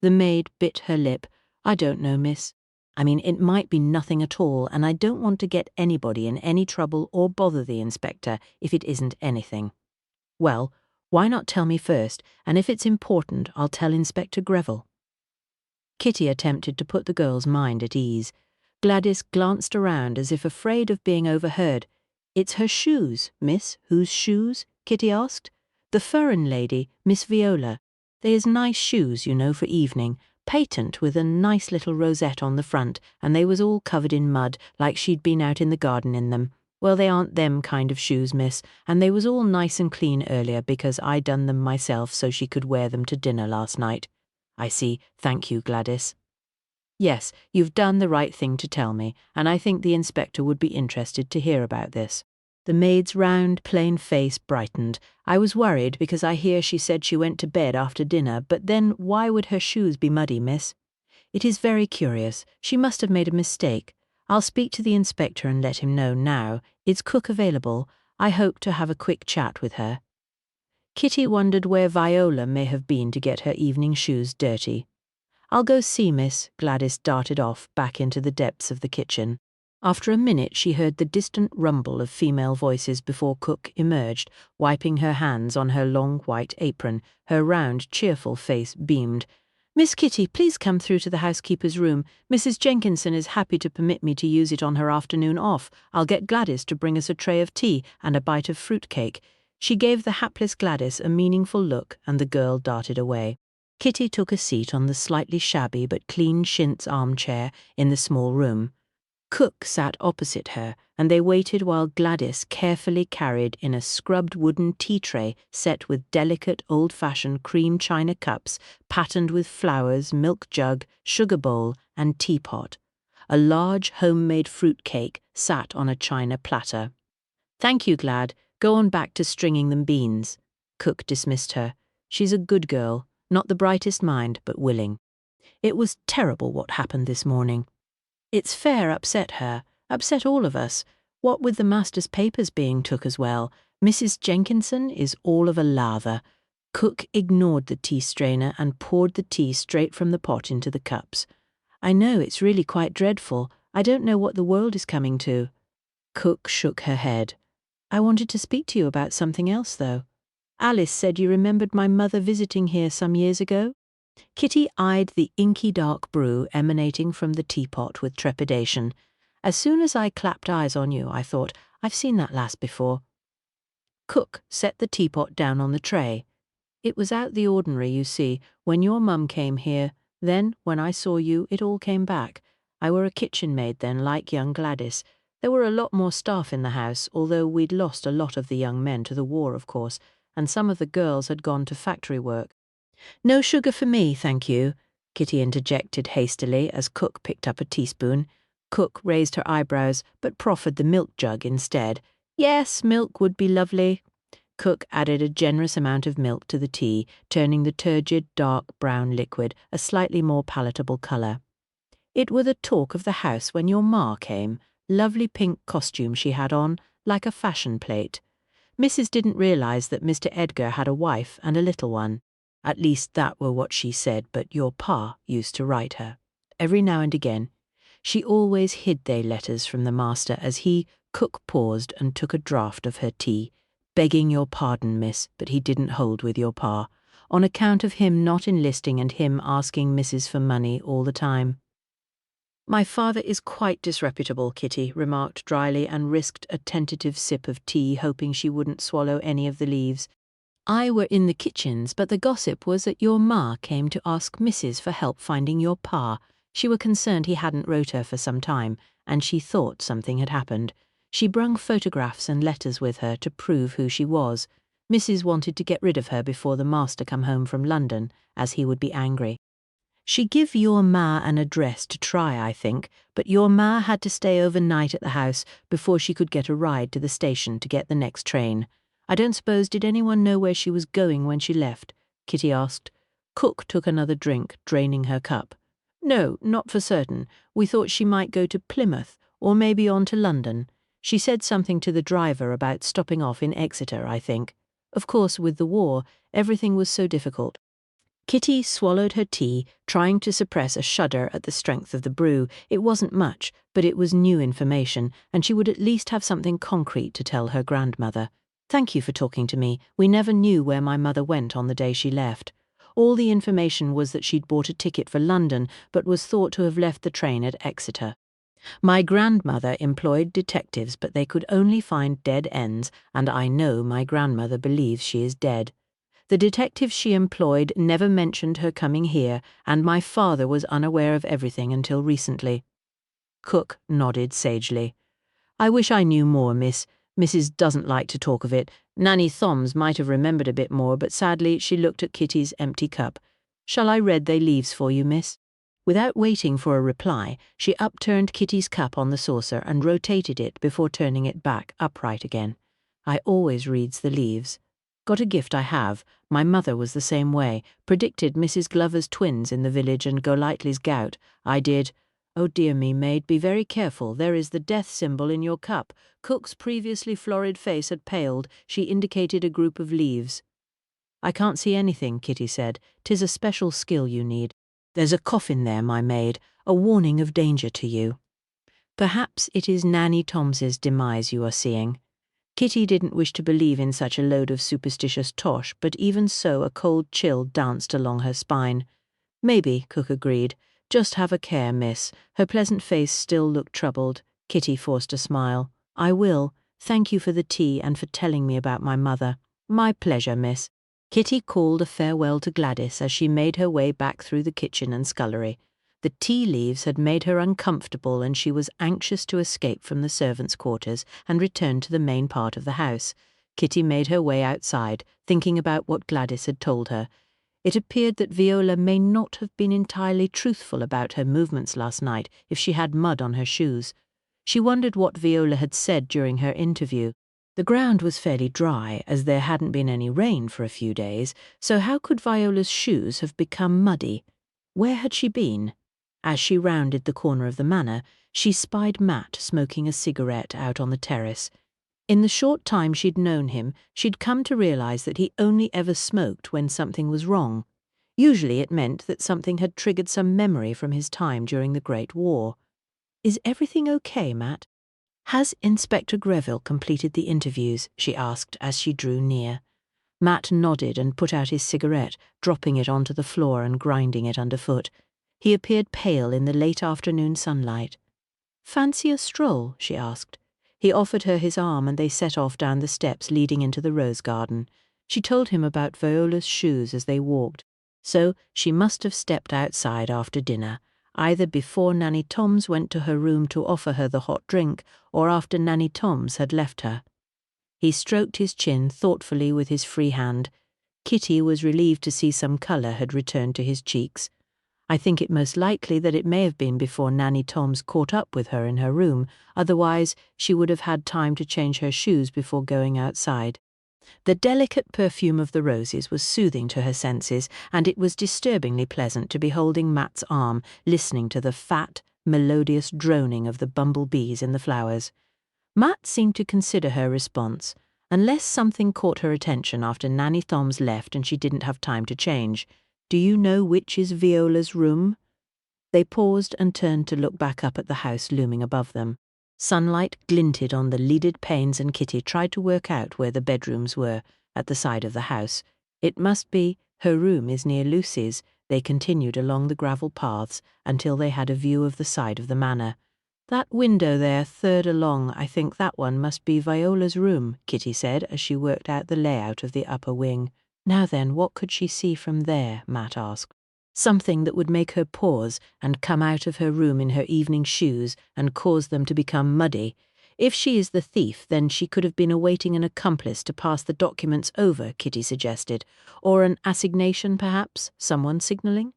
The maid bit her lip. I don't know, miss. I mean, it might be nothing at all, and I don't want to get anybody in any trouble or bother the inspector if it isn't anything. Well, Why not tell me first, and if it's important, I'll tell Inspector Greville." Kitty attempted to put the girl's mind at ease. Gladys glanced around as if afraid of being overheard. "It's her shoes, miss." "Whose shoes?" Kitty asked. "The furrin lady, Miss Viola. They is nice shoes, you know, for evening, patent with a nice little rosette on the front, and they was all covered in mud, like she'd been out in the garden in them. Well, they aren't them kind of shoes, miss, and they was all nice and clean earlier because I done them myself so she could wear them to dinner last night." "I see. Thank you, Gladys." "Yes, you've done the right thing to tell me, and I think the inspector would be interested to hear about this." The maid's round, plain face brightened. "I was worried because I hear she said she went to bed after dinner, but then why would her shoes be muddy, miss?" "It is very curious. She must have made a mistake. I'll speak to the inspector and let him know now. Is Cook available? I hope to have a quick chat with her." Kitty wondered where Viola may have been to get her evening shoes dirty. "I'll go see, miss." Gladys darted off back into the depths of the kitchen. After a minute she heard the distant rumble of female voices before Cook emerged, wiping her hands on her long white apron. Her round, cheerful face beamed. "Miss Kitty, please come through to the housekeeper's room. Mrs. Jenkinson is happy to permit me to use it on her afternoon off. I'll get Gladys to bring us a tray of tea and a bite of fruit cake." She gave the hapless Gladys a meaningful look, and the girl darted away. Kitty took a seat on the slightly shabby but clean chintz armchair in the small room. Cook sat opposite her, and they waited while Gladys carefully carried in a scrubbed wooden tea tray set with delicate old-fashioned cream china cups patterned with flowers, milk jug, sugar bowl, and teapot. A large homemade fruit cake sat on a china platter. "Thank you, Glad. Go on back to stringing them beans." Cook dismissed her. "She's a good girl, not the brightest mind, but willing. It was terrible what happened this morning. It's fair upset her, upset all of us, what with the master's papers being took as well. Mrs. Jenkinson is all of a lather." Cook ignored the tea strainer and poured the tea straight from the pot into the cups. "I know, it's really quite dreadful. I don't know what the world is coming to." Cook shook her head. "I wanted to speak to you about something else, though. Alice said you remembered my mother visiting here some years ago." Kitty eyed the inky dark brew emanating from the teapot with trepidation. "As soon as I clapped eyes on you, I thought, I've seen that lass before." Cook set the teapot down on the tray. "It was out the ordinary, you see, when your mum came here. Then, when I saw you, it all came back. I were a kitchen maid then, like young Gladys. There were a lot more staff in the house, although we'd lost a lot of the young men to the war, of course, and some of the girls had gone to factory work." "No sugar for me, thank you," Kitty interjected hastily as Cook picked up a teaspoon. Cook raised her eyebrows, but proffered the milk jug instead. "Yes, milk would be lovely." Cook added a generous amount of milk to the tea, turning the turgid, dark brown liquid a slightly more palatable colour. "It were the talk of the house when your ma came. Lovely pink costume she had on, like a fashion plate. Mrs. didn't realise that Mr. Edgar had a wife and a little one. At least that were what she said, but your pa used to write her. Every now and again. She always hid they letters from the master as he." Cook paused and took a draught of her tea. "Begging your pardon, miss, but he didn't hold with your pa, on account of him not enlisting and him asking Mrs. for money all the time." "My father is quite disreputable," Kitty remarked dryly and risked a tentative sip of tea, hoping she wouldn't swallow any of the leaves. "I were in the kitchens, but the gossip was that your ma came to ask Mrs. for help finding your pa. She were concerned he hadn't wrote her for some time, and she thought something had happened. She brung photographs and letters with her to prove who she was. Mrs. wanted to get rid of her before the master come home from London, as he would be angry. She give your ma an address to try, I think, but your ma had to stay overnight at the house before she could get a ride to the station to get the next train. I don't suppose did anyone know where she was going when she left?" Kitty asked. Cook took another drink, draining her cup. "No, not for certain. We thought she might go to Plymouth, or maybe on to London. She said something to the driver about stopping off in Exeter, I think. Of course, with the war, everything was so difficult." Kitty swallowed her tea, trying to suppress a shudder at the strength of the brew. It wasn't much, but it was new information, and she would at least have something concrete to tell her grandmother. Thank you for talking to me. We never knew where my mother went on the day she left. All the information was that she'd bought a ticket for London, but was thought to have left the train at Exeter. My grandmother employed detectives, but they could only find dead ends, and I know my grandmother believes she is dead. The detectives she employed never mentioned her coming here, and my father was unaware of everything until recently. Cook nodded sagely. I wish I knew more, miss. Mrs. doesn't like to talk of it. Nanny Thoms might have remembered a bit more, but sadly she looked at Kitty's empty cup. Shall I read they leaves for you, miss? Without waiting for a reply, she upturned Kitty's cup on the saucer and rotated it before turning it back upright again. I always reads the leaves. Got a gift I have. My mother was the same way. Predicted Mrs. Glover's twins in the village and Golightly's gout. I did. Oh dear me, maid, be very careful. There is the death symbol in your cup. Cook's previously florid face had paled. She indicated a group of leaves. I can't see anything, Kitty said. 'Tis a special skill you need. There's a coffin there, my maid, a warning of danger to you. Perhaps it is Nanny Toms's demise you are seeing. Kitty didn't wish to believe in such a load of superstitious tosh, but even so a cold chill danced along her spine. Maybe, Cook agreed. Just have a care, miss. Her pleasant face still looked troubled. Kitty forced a smile. I will. Thank you for the tea and for telling me about my mother. My pleasure, miss. Kitty called a farewell to Gladys as she made her way back through the kitchen and scullery. The tea leaves had made her uncomfortable and she was anxious to escape from the servants' quarters and return to the main part of the house. Kitty made her way outside, thinking about what Gladys had told her. It appeared that Viola may not have been entirely truthful about her movements last night if she had mud on her shoes. She wondered what Viola had said during her interview. The ground was fairly dry, as there hadn't been any rain for a few days, so how could Viola's shoes have become muddy? Where had she been? As she rounded the corner of the manor, she spied Matt smoking a cigarette out on the terrace. In the short time she'd known him, she'd come to realize that he only ever smoked when something was wrong. Usually it meant that something had triggered some memory from his time during the Great War. Is everything okay, Matt? Has Inspector Greville completed the interviews? She asked as she drew near. Matt nodded and put out his cigarette, dropping it onto the floor and grinding it underfoot. He appeared pale in the late afternoon sunlight. Fancy a stroll? She asked. He offered her his arm and they set off down the steps leading into the rose garden. She told him about Viola's shoes as they walked, so she must have stepped outside after dinner, either before Nanny Toms went to her room to offer her the hot drink or after Nanny Toms had left her. He stroked his chin thoughtfully with his free hand. Kitty was relieved to see some colour had returned to his cheeks. I think it most likely that it may have been before Nanny Toms caught up with her in her room, otherwise she would have had time to change her shoes before going outside. The delicate perfume of the roses was soothing to her senses, and it was disturbingly pleasant to be holding Matt's arm, listening to the fat, melodious droning of the bumblebees in the flowers. Matt seemed to consider her response, unless something caught her attention after Nanny Thoms left and she didn't have time to change. Do you know which is Viola's room? They paused and turned to look back up at the house looming above them. Sunlight glinted on the leaded panes and Kitty tried to work out where the bedrooms were, at the side of the house. It must be, her room is near Lucy's. They continued along the gravel paths until they had a view of the side of the manor. That window there, third along, I think that one must be Viola's room, Kitty said as she worked out the layout of the upper wing. Now then, what could she see from there? Matt asked. Something that would make her pause and come out of her room in her evening shoes and cause them to become muddy. If she is the thief, then she could have been awaiting an accomplice to pass the documents over, Kitty suggested. Or an assignation, perhaps, someone signalling?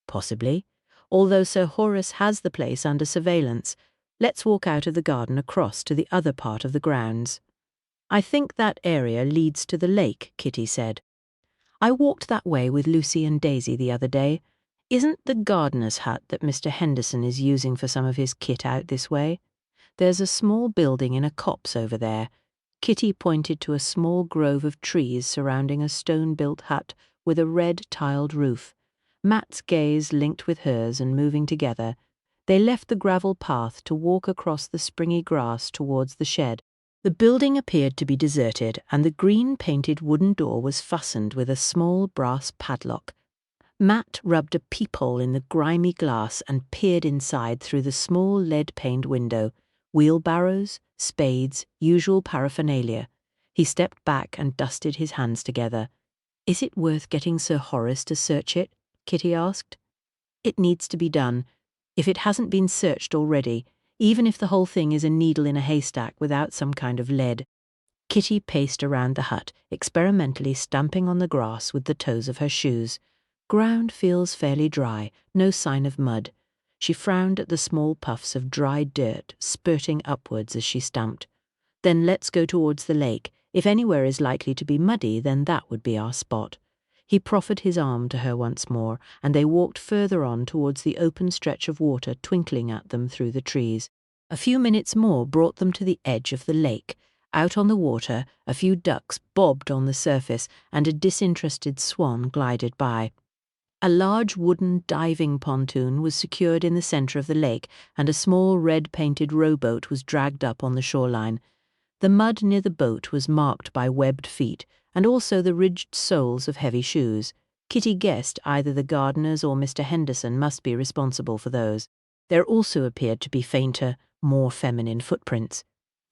Possibly, although Sir Horace has the place under surveillance. Let's walk out of the garden across to the other part of the grounds. I think that area leads to the lake, Kitty said. I walked that way with Lucy and Daisy the other day. Isn't the gardener's hut that Mr. Henderson is using for some of his kit out this way? There's a small building in a copse over there. Kitty pointed to a small grove of trees surrounding a stone-built hut with a red tiled roof. Matt's gaze linked with hers and moving together, they left the gravel path to walk across the springy grass towards the shed. The building appeared to be deserted, and the green-painted wooden door was fastened with a small brass padlock. Matt rubbed a peephole in the grimy glass and peered inside through the small lead-paned window. Wheelbarrows, spades, usual paraphernalia. He stepped back and dusted his hands together. "Is it worth getting Sir Horace to search it?" Kitty asked. "It needs to be done. If it hasn't been searched already, even if the whole thing is a needle in a haystack without some kind of lead." Kitty paced around the hut, experimentally stamping on the grass with the toes of her shoes. Ground feels fairly dry, no sign of mud. She frowned at the small puffs of dry dirt spurting upwards as she stamped. "Then let's go towards the lake. If anywhere is likely to be muddy, then that would be our spot." He proffered his arm to her once more, and they walked further on towards the open stretch of water twinkling at them through the trees. A few minutes more brought them to the edge of the lake. Out on the water, a few ducks bobbed on the surface, and a disinterested swan glided by. A large wooden diving pontoon was secured in the centre of the lake, and a small red-painted rowboat was dragged up on the shoreline. The mud near the boat was marked by webbed feet, and also the ridged soles of heavy shoes. Kitty guessed either the gardeners or Mr. Henderson must be responsible for those. There also appeared to be fainter, more feminine footprints.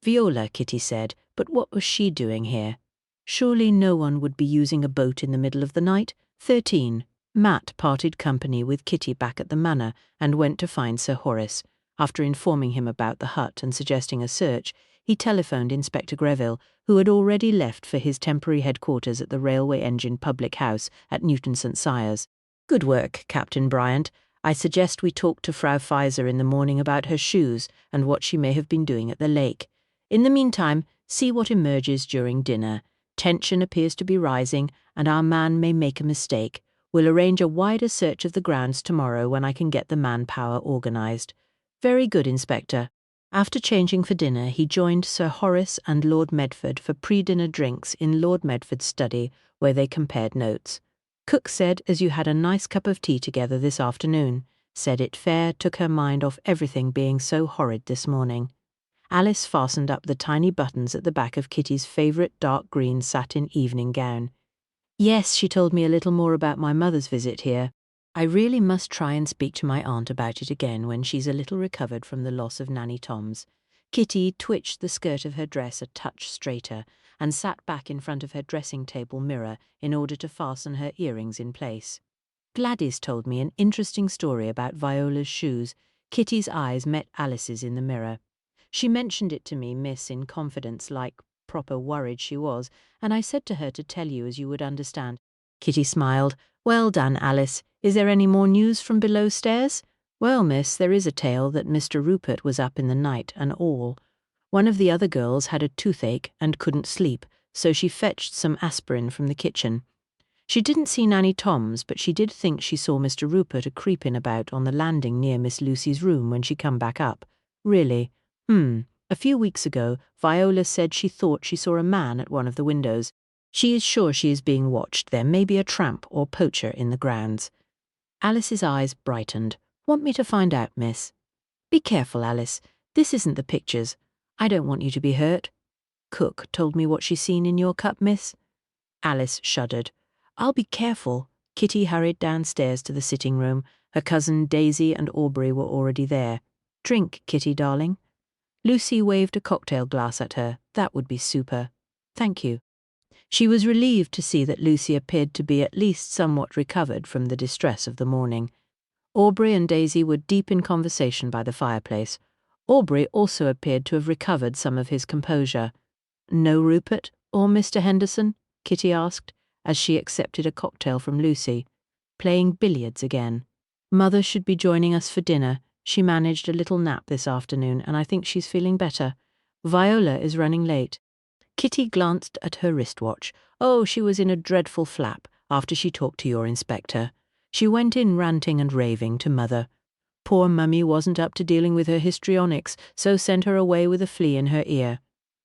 "Viola," Kitty said, but what was she doing here? Surely no one would be using a boat in the middle of the night? 13. Matt parted company with Kitty back at the manor and went to find Sir Horace. After informing him about the hut and suggesting a search, he telephoned Inspector Greville, who had already left for his temporary headquarters at the Railway Engine Public House at Newton St. Sire's. "Good work, Captain Bryant. I suggest we talk to Frau Pfizer in the morning about her shoes and what she may have been doing at the lake. In the meantime, see what emerges during dinner. Tension appears to be rising, and our man may make a mistake. We'll arrange a wider search of the grounds tomorrow when I can get the manpower organised." "Very good, Inspector." After changing for dinner, he joined Sir Horace and Lord Medford for pre-dinner drinks in Lord Medford's study, where they compared notes. "Cook said as you had a nice cup of tea together this afternoon. Said it fair took her mind off everything being so horrid this morning." Alice fastened up the tiny buttons at the back of Kitty's favourite dark green satin evening gown. "Yes, she told me a little more about my mother's visit here. I really must try and speak to my aunt about it again when she's a little recovered from the loss of Nanny Tom's." Kitty twitched the skirt of her dress a touch straighter and sat back in front of her dressing-table mirror in order to fasten her earrings in place. "Gladys told me an interesting story about Viola's shoes." Kitty's eyes met Alice's in the mirror. "She mentioned it to me, miss, in confidence, like proper worried she was, and I said to her to tell you as you would understand." Kitty smiled. "Well done, Alice. Is there any more news from below stairs?" "Well, miss, there is a tale that Mr. Rupert was up in the night and all. One of the other girls had a toothache and couldn't sleep, so she fetched some aspirin from the kitchen. She didn't see Nanny Tom's, but she did think she saw Mr. Rupert a-creepin' about on the landing near Miss Lucy's room when she come back up." "Really?" A few weeks ago, Viola said she thought she saw a man at one of the windows. She is sure she is being watched. There may be a tramp or poacher in the grounds." Alice's eyes brightened. "Want me to find out, miss?" "Be careful, Alice. This isn't the pictures. I don't want you to be hurt." "Cook told me what she's seen in your cup, miss." Alice shuddered. "I'll be careful." Kitty hurried downstairs to the sitting room. Her cousin Daisy and Aubrey were already there. "Drink, Kitty, darling." Lucy waved a cocktail glass at her. "That would be super." "Thank you." She was relieved to see that Lucy appeared to be at least somewhat recovered from the distress of the morning. Aubrey and Daisy were deep in conversation by the fireplace. Aubrey also appeared to have recovered some of his composure. "No Rupert or Mr. Henderson?" Kitty asked, as she accepted a cocktail from Lucy. "Playing billiards again. Mother should be joining us for dinner. She managed a little nap this afternoon, and I think she's feeling better. Viola is running late." Kitty glanced at her wristwatch. "Oh, she was in a dreadful flap after she talked to your inspector. She went in ranting and raving to Mother. Poor Mummy wasn't up to dealing with her histrionics, so sent her away with a flea in her ear.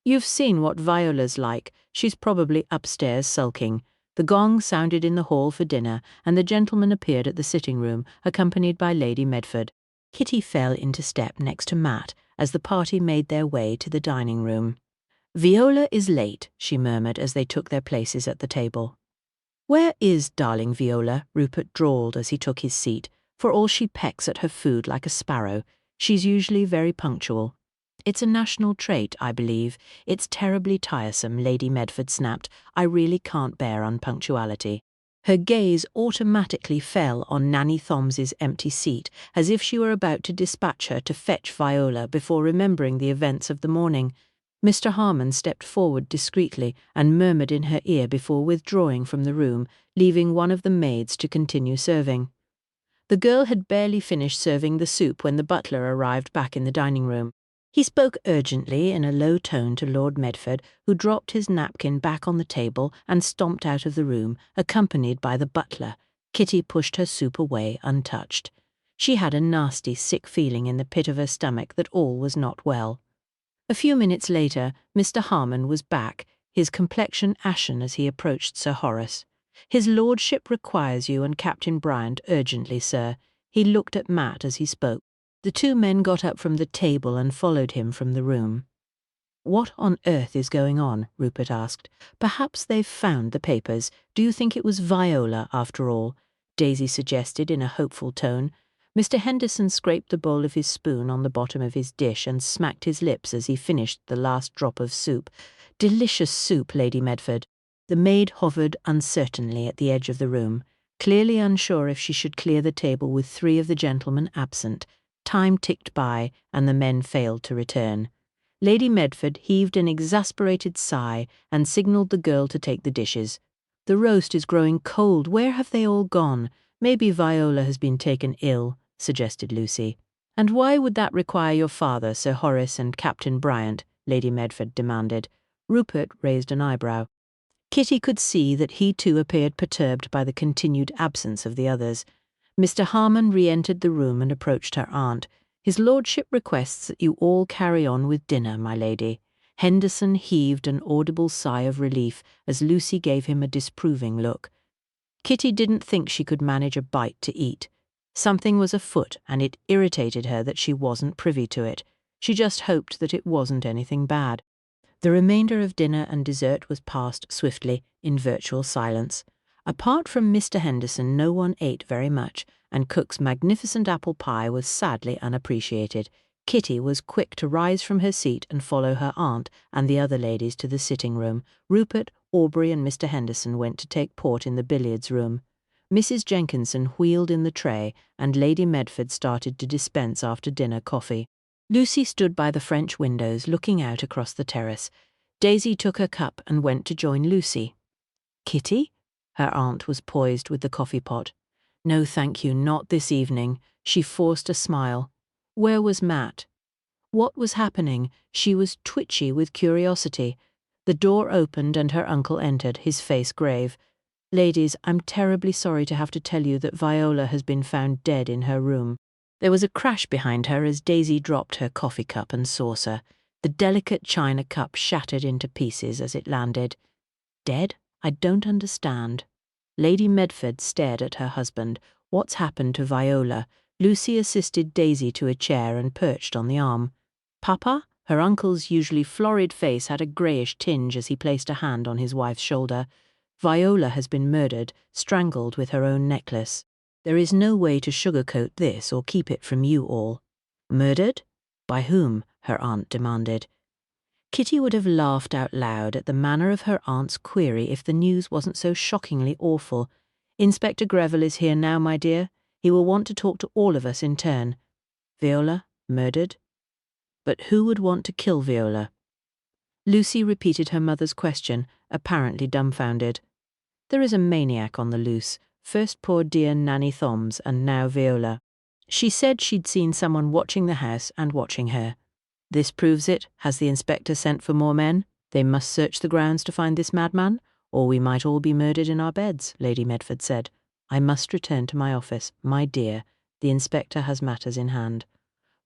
You've seen what Viola's like. She's probably upstairs sulking." The gong sounded in the hall for dinner, and the gentleman appeared at the sitting-room, accompanied by Lady Medford. Kitty fell into step next to Matt as the party made their way to the dining-room. "Viola is late," she murmured as they took their places at the table. "Where is darling Viola?" Rupert drawled as he took his seat. "For all she pecks at her food like a sparrow, she's usually very punctual." "It's a national trait, I believe. It's terribly tiresome," Lady Medford snapped. "I really can't bear unpunctuality." Her gaze automatically fell on Nanny Thomps's empty seat, as if she were about to dispatch her to fetch Viola before remembering the events of the morning. Mr. Harmon stepped forward discreetly and murmured in her ear before withdrawing from the room, leaving one of the maids to continue serving. The girl had barely finished serving the soup when the butler arrived back in the dining room. He spoke urgently in a low tone to Lord Medford, who dropped his napkin back on the table and stomped out of the room, accompanied by the butler. Kitty pushed her soup away untouched. She had a nasty, sick feeling in the pit of her stomach that all was not well. A few minutes later, Mr. Harmon was back, his complexion ashen as he approached Sir Horace. "His lordship requires you and Captain Bryant urgently, sir." He looked at Matt as he spoke. The two men got up from the table and followed him from the room. "What on earth is going on?" Rupert asked. "Perhaps they've found the papers. Do you think it was Viola, after all?" Daisy suggested in a hopeful tone. Mr. Henderson scraped the bowl of his spoon on the bottom of his dish and smacked his lips as he finished the last drop of soup. "Delicious soup, Lady Medford." The maid hovered uncertainly at the edge of the room, clearly unsure if she should clear the table with 3 of the gentlemen absent. Time ticked by, and the men failed to return. Lady Medford heaved an exasperated sigh and signalled the girl to take the dishes. "The roast is growing cold. Where have they all gone?" "Maybe Viola has been taken ill," suggested Lucy. "And why would that require your father, Sir Horace, and Captain Bryant?" Lady Medford demanded. Rupert raised an eyebrow. Kitty could see that he too appeared perturbed by the continued absence of the others. Mr. Harmon re-entered the room and approached her aunt. "His lordship requests that you all carry on with dinner, my lady." Henderson heaved an audible sigh of relief as Lucy gave him a disapproving look. Kitty didn't think she could manage a bite to eat. Something was afoot, and it irritated her that she wasn't privy to it. She just hoped that it wasn't anything bad. The remainder of dinner and dessert was passed swiftly, in virtual silence. Apart from Mr. Henderson, no one ate very much, and Cook's magnificent apple pie was sadly unappreciated. Kitty was quick to rise from her seat and follow her aunt and the other ladies to the sitting-room. Rupert, Aubrey and Mr. Henderson went to take port in the billiards-room. Mrs. Jenkinson wheeled in the tray, and Lady Medford started to dispense after-dinner coffee. Lucy stood by the French windows, looking out across the terrace. Daisy took her cup and went to join Lucy. "Kitty?" Her aunt was poised with the coffee pot. "No, thank you, not this evening." She forced a smile. Where was Matt? What was happening? She was twitchy with curiosity. The door opened and her uncle entered, his face grave. "Ladies, I'm terribly sorry to have to tell you that Viola has been found dead in her room." There was a crash behind her as Daisy dropped her coffee cup and saucer. The delicate china cup shattered into pieces as it landed. "Dead? I don't understand." Lady Medford stared at her husband. "What's happened to Viola?" Lucy assisted Daisy to a chair and perched on the arm. "Papa?" Her uncle's usually florid face had a greyish tinge as he placed a hand on his wife's shoulder. "Viola has been murdered, strangled with her own necklace. There is no way to sugarcoat this or keep it from you all." "Murdered? By whom?" her aunt demanded. Kitty would have laughed out loud at the manner of her aunt's query if the news wasn't so shockingly awful. "Inspector Greville is here now, my dear. He will want to talk to all of us in turn." "Viola, murdered? But who would want to kill Viola?" Lucy repeated her mother's question, apparently dumbfounded. "There is a maniac on the loose. First poor dear Nanny Thoms, and now Viola. She said she'd seen someone watching the house and watching her. This proves it. Has the inspector sent for more men? They must search the grounds to find this madman, or we might all be murdered in our beds," Lady Medford said. "I must return to my office. My dear, the inspector has matters in hand."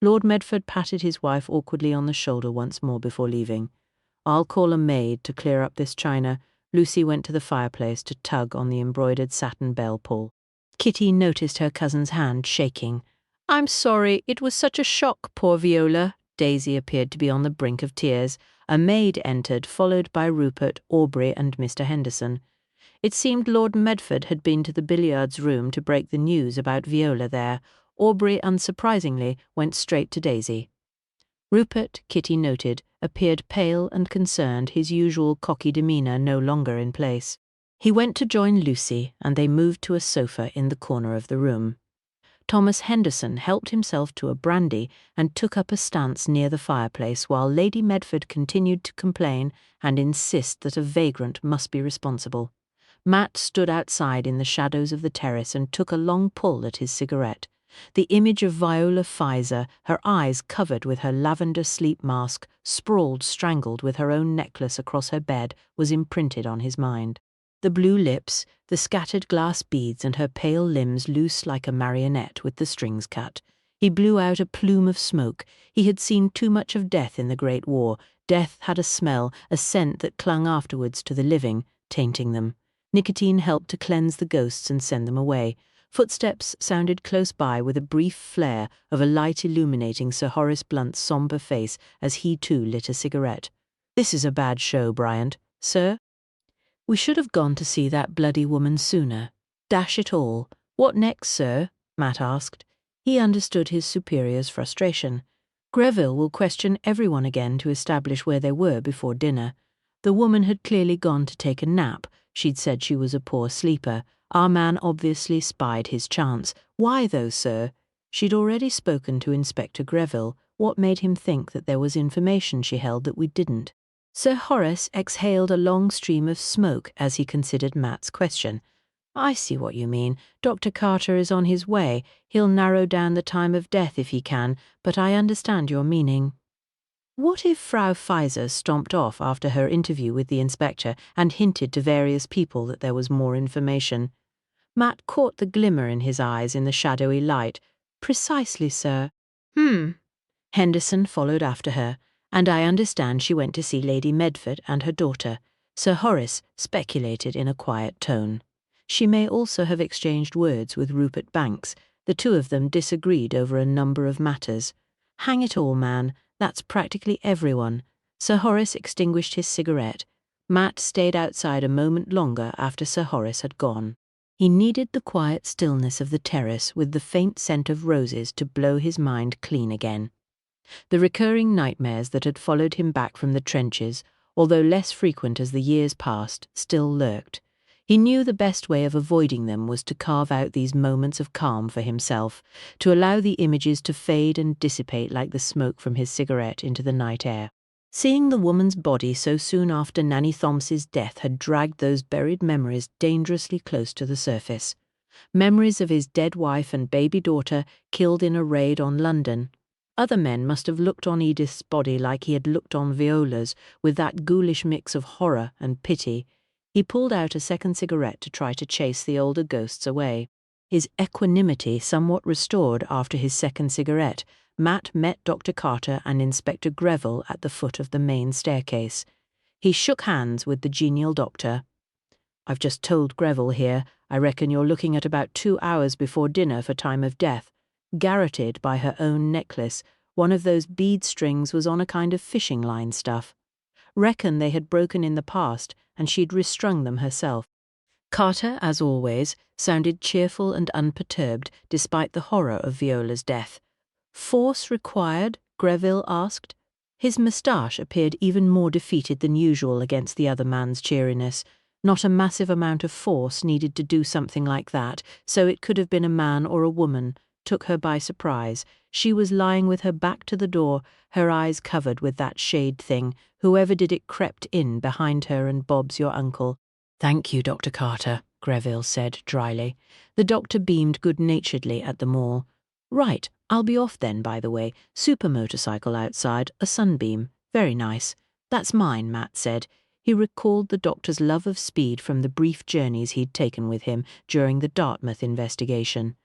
Lord Medford patted his wife awkwardly on the shoulder once more before leaving. "I'll call a maid to clear up this china." Lucy went to the fireplace to tug on the embroidered satin bell pull. Kitty noticed her cousin's hand shaking. "I'm sorry, it was such a shock, poor Viola." Daisy appeared to be on the brink of tears. A maid entered, followed by Rupert, Aubrey and Mr. Henderson. It seemed Lord Medford had been to the billiards room to break the news about Viola there. Aubrey, unsurprisingly, went straight to Daisy. Rupert, Kitty noted, appeared pale and concerned, his usual cocky demeanour no longer in place. He went to join Lucy, and they moved to a sofa in the corner of the room. Thomas Henderson helped himself to a brandy and took up a stance near the fireplace, while Lady Medford continued to complain and insist that a vagrant must be responsible. Matt stood outside in the shadows of the terrace and took a long pull at his cigarette. The image of Viola Pfizer, her eyes covered with her lavender sleep mask, sprawled strangled with her own necklace across her bed, was imprinted on his mind. The blue lips, the scattered glass beads, and her pale limbs loose like a marionette with the strings cut. He blew out a plume of smoke. He had seen too much of death in the Great War. Death had a smell, a scent that clung afterwards to the living, tainting them. Nicotine helped to cleanse the ghosts and send them away. Footsteps sounded close by, with a brief flare of a light illuminating Sir Horace Blunt's sombre face as he too lit a cigarette. "This is a bad show, Bryant. Sir? We should have gone to see that bloody woman sooner. Dash it all. What next, sir?" Matt asked. He understood his superior's frustration. Greville will question everyone again to establish where they were before dinner. The woman had clearly gone to take a nap. She'd said she was a poor sleeper. Our man obviously spied his chance. Why, though, sir? She'd already spoken to Inspector Greville. What made him think that there was information she held that we didn't? Sir Horace exhaled a long stream of smoke as he considered Matt's question. "I see what you mean. Dr. Carter is on his way. He'll narrow down the time of death if he can, but I understand your meaning." What if Frau Pfizer stomped off after her interview with the inspector and hinted to various people that there was more information? Matt caught the glimmer in his eyes in the shadowy light. "Precisely, sir." Henderson followed after her, and I understand she went to see Lady Medford and her daughter. Sir Horace speculated in a quiet tone. She may also have exchanged words with Rupert Banks. The two of them disagreed over a number of matters. Hang it all, man, that's practically everyone. Sir Horace extinguished his cigarette. Matt stayed outside a moment longer after Sir Horace had gone. He needed the quiet stillness of the terrace with the faint scent of roses to blow his mind clean again. The recurring nightmares that had followed him back from the trenches, although less frequent as the years passed, still lurked. He knew the best way of avoiding them was to carve out these moments of calm for himself, to allow the images to fade and dissipate like the smoke from his cigarette into the night air. Seeing the woman's body so soon after Nanny Thompson's death had dragged those buried memories dangerously close to the surface. Memories of his dead wife and baby daughter killed in a raid on London. Other men must have looked on Edith's body like he had looked on Viola's, with that ghoulish mix of horror and pity. He pulled out a second cigarette to try to chase the older ghosts away. His equanimity somewhat restored after his second cigarette, Matt met Dr. Carter and Inspector Greville at the foot of the main staircase. He shook hands with the genial doctor. "I've just told Greville here. I reckon you're looking at about 2 hours before dinner for time of death. Garroted by her own necklace. One of those bead strings was on a kind of fishing line stuff. Reckon they had broken in the past, and she'd restrung them herself." Carter, as always, sounded cheerful and unperturbed despite the horror of Viola's death. "Force required?" Greville asked. His moustache appeared even more defeated than usual against the other man's cheeriness. Not a massive amount of force needed to do something like that, so it could have been a man or a woman. Took her by surprise. She was lying with her back to the door, her eyes covered with that shade thing. Whoever did it crept in behind her, and Bob's your uncle. "Thank you, Dr. Carter," Greville said dryly. The doctor beamed good-naturedly at them all. "Right, I'll be off then, by the way. Super motorcycle outside, a sunbeam. Very nice." "That's mine," Matt said. He recalled the doctor's love of speed from the brief journeys he'd taken with him during the Dartmouth investigation.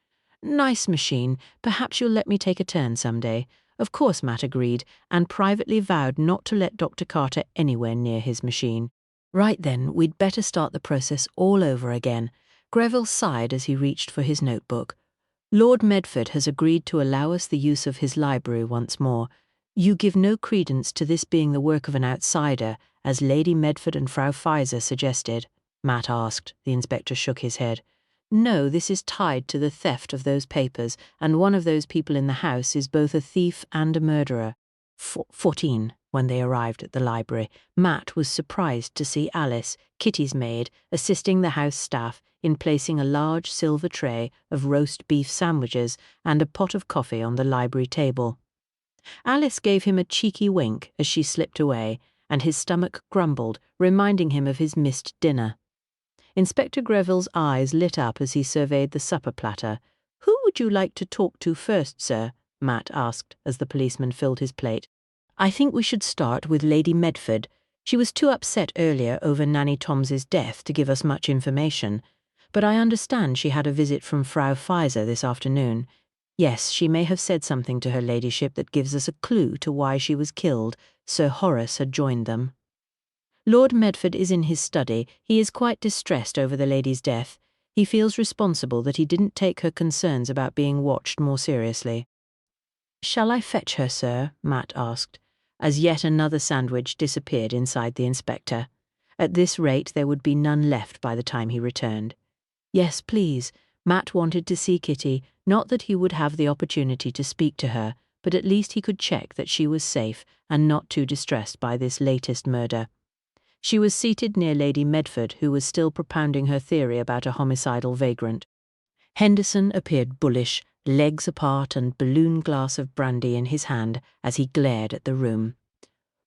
"Nice machine. Perhaps you'll let me take a turn some day." Of course Matt agreed, and privately vowed not to let Dr. Carter anywhere near his machine. "Right then, we'd better start the process all over again." Greville sighed as he reached for his notebook. "Lord Medford has agreed to allow us the use of his library once more. You give no credence to this being the work of an outsider, as Lady Medford and Frau Pfizer suggested? Matt asked. The inspector shook his head. No, this is tied to the theft of those papers, and one of those people in the house is both a thief and a murderer. 14. When they arrived at the library, Matt was surprised to see Alice, Kitty's maid, assisting the house staff in placing a large silver tray of roast beef sandwiches and a pot of coffee on the library table. Alice gave him a cheeky wink as she slipped away, and his stomach grumbled, reminding him of his missed dinner. Inspector Greville's eyes lit up as he surveyed the supper platter. "Who would you like to talk to first, sir?" Matt asked as the policeman filled his plate. "I think we should start with Lady Medford. She was too upset earlier over Nanny Toms's death to give us much information, but I understand she had a visit from Frau Pfizer this afternoon. Yes, she may have said something to her ladyship that gives us a clue to why she was killed. Sir Horace had joined them." "Lord Medford is in his study. He is quite distressed over the lady's death. He feels responsible that he didn't take her concerns about being watched more seriously." "Shall I fetch her, sir?" Matt asked, as yet another sandwich disappeared inside the inspector. At this rate there would be none left by the time he returned. Yes, please. Matt wanted to see Kitty, not that he would have the opportunity to speak to her, but at least he could check that she was safe and not too distressed by this latest murder. She was seated near Lady Medford, who was still propounding her theory about a homicidal vagrant. Henderson appeared bullish, legs apart and balloon glass of brandy in his hand as he glared at the room.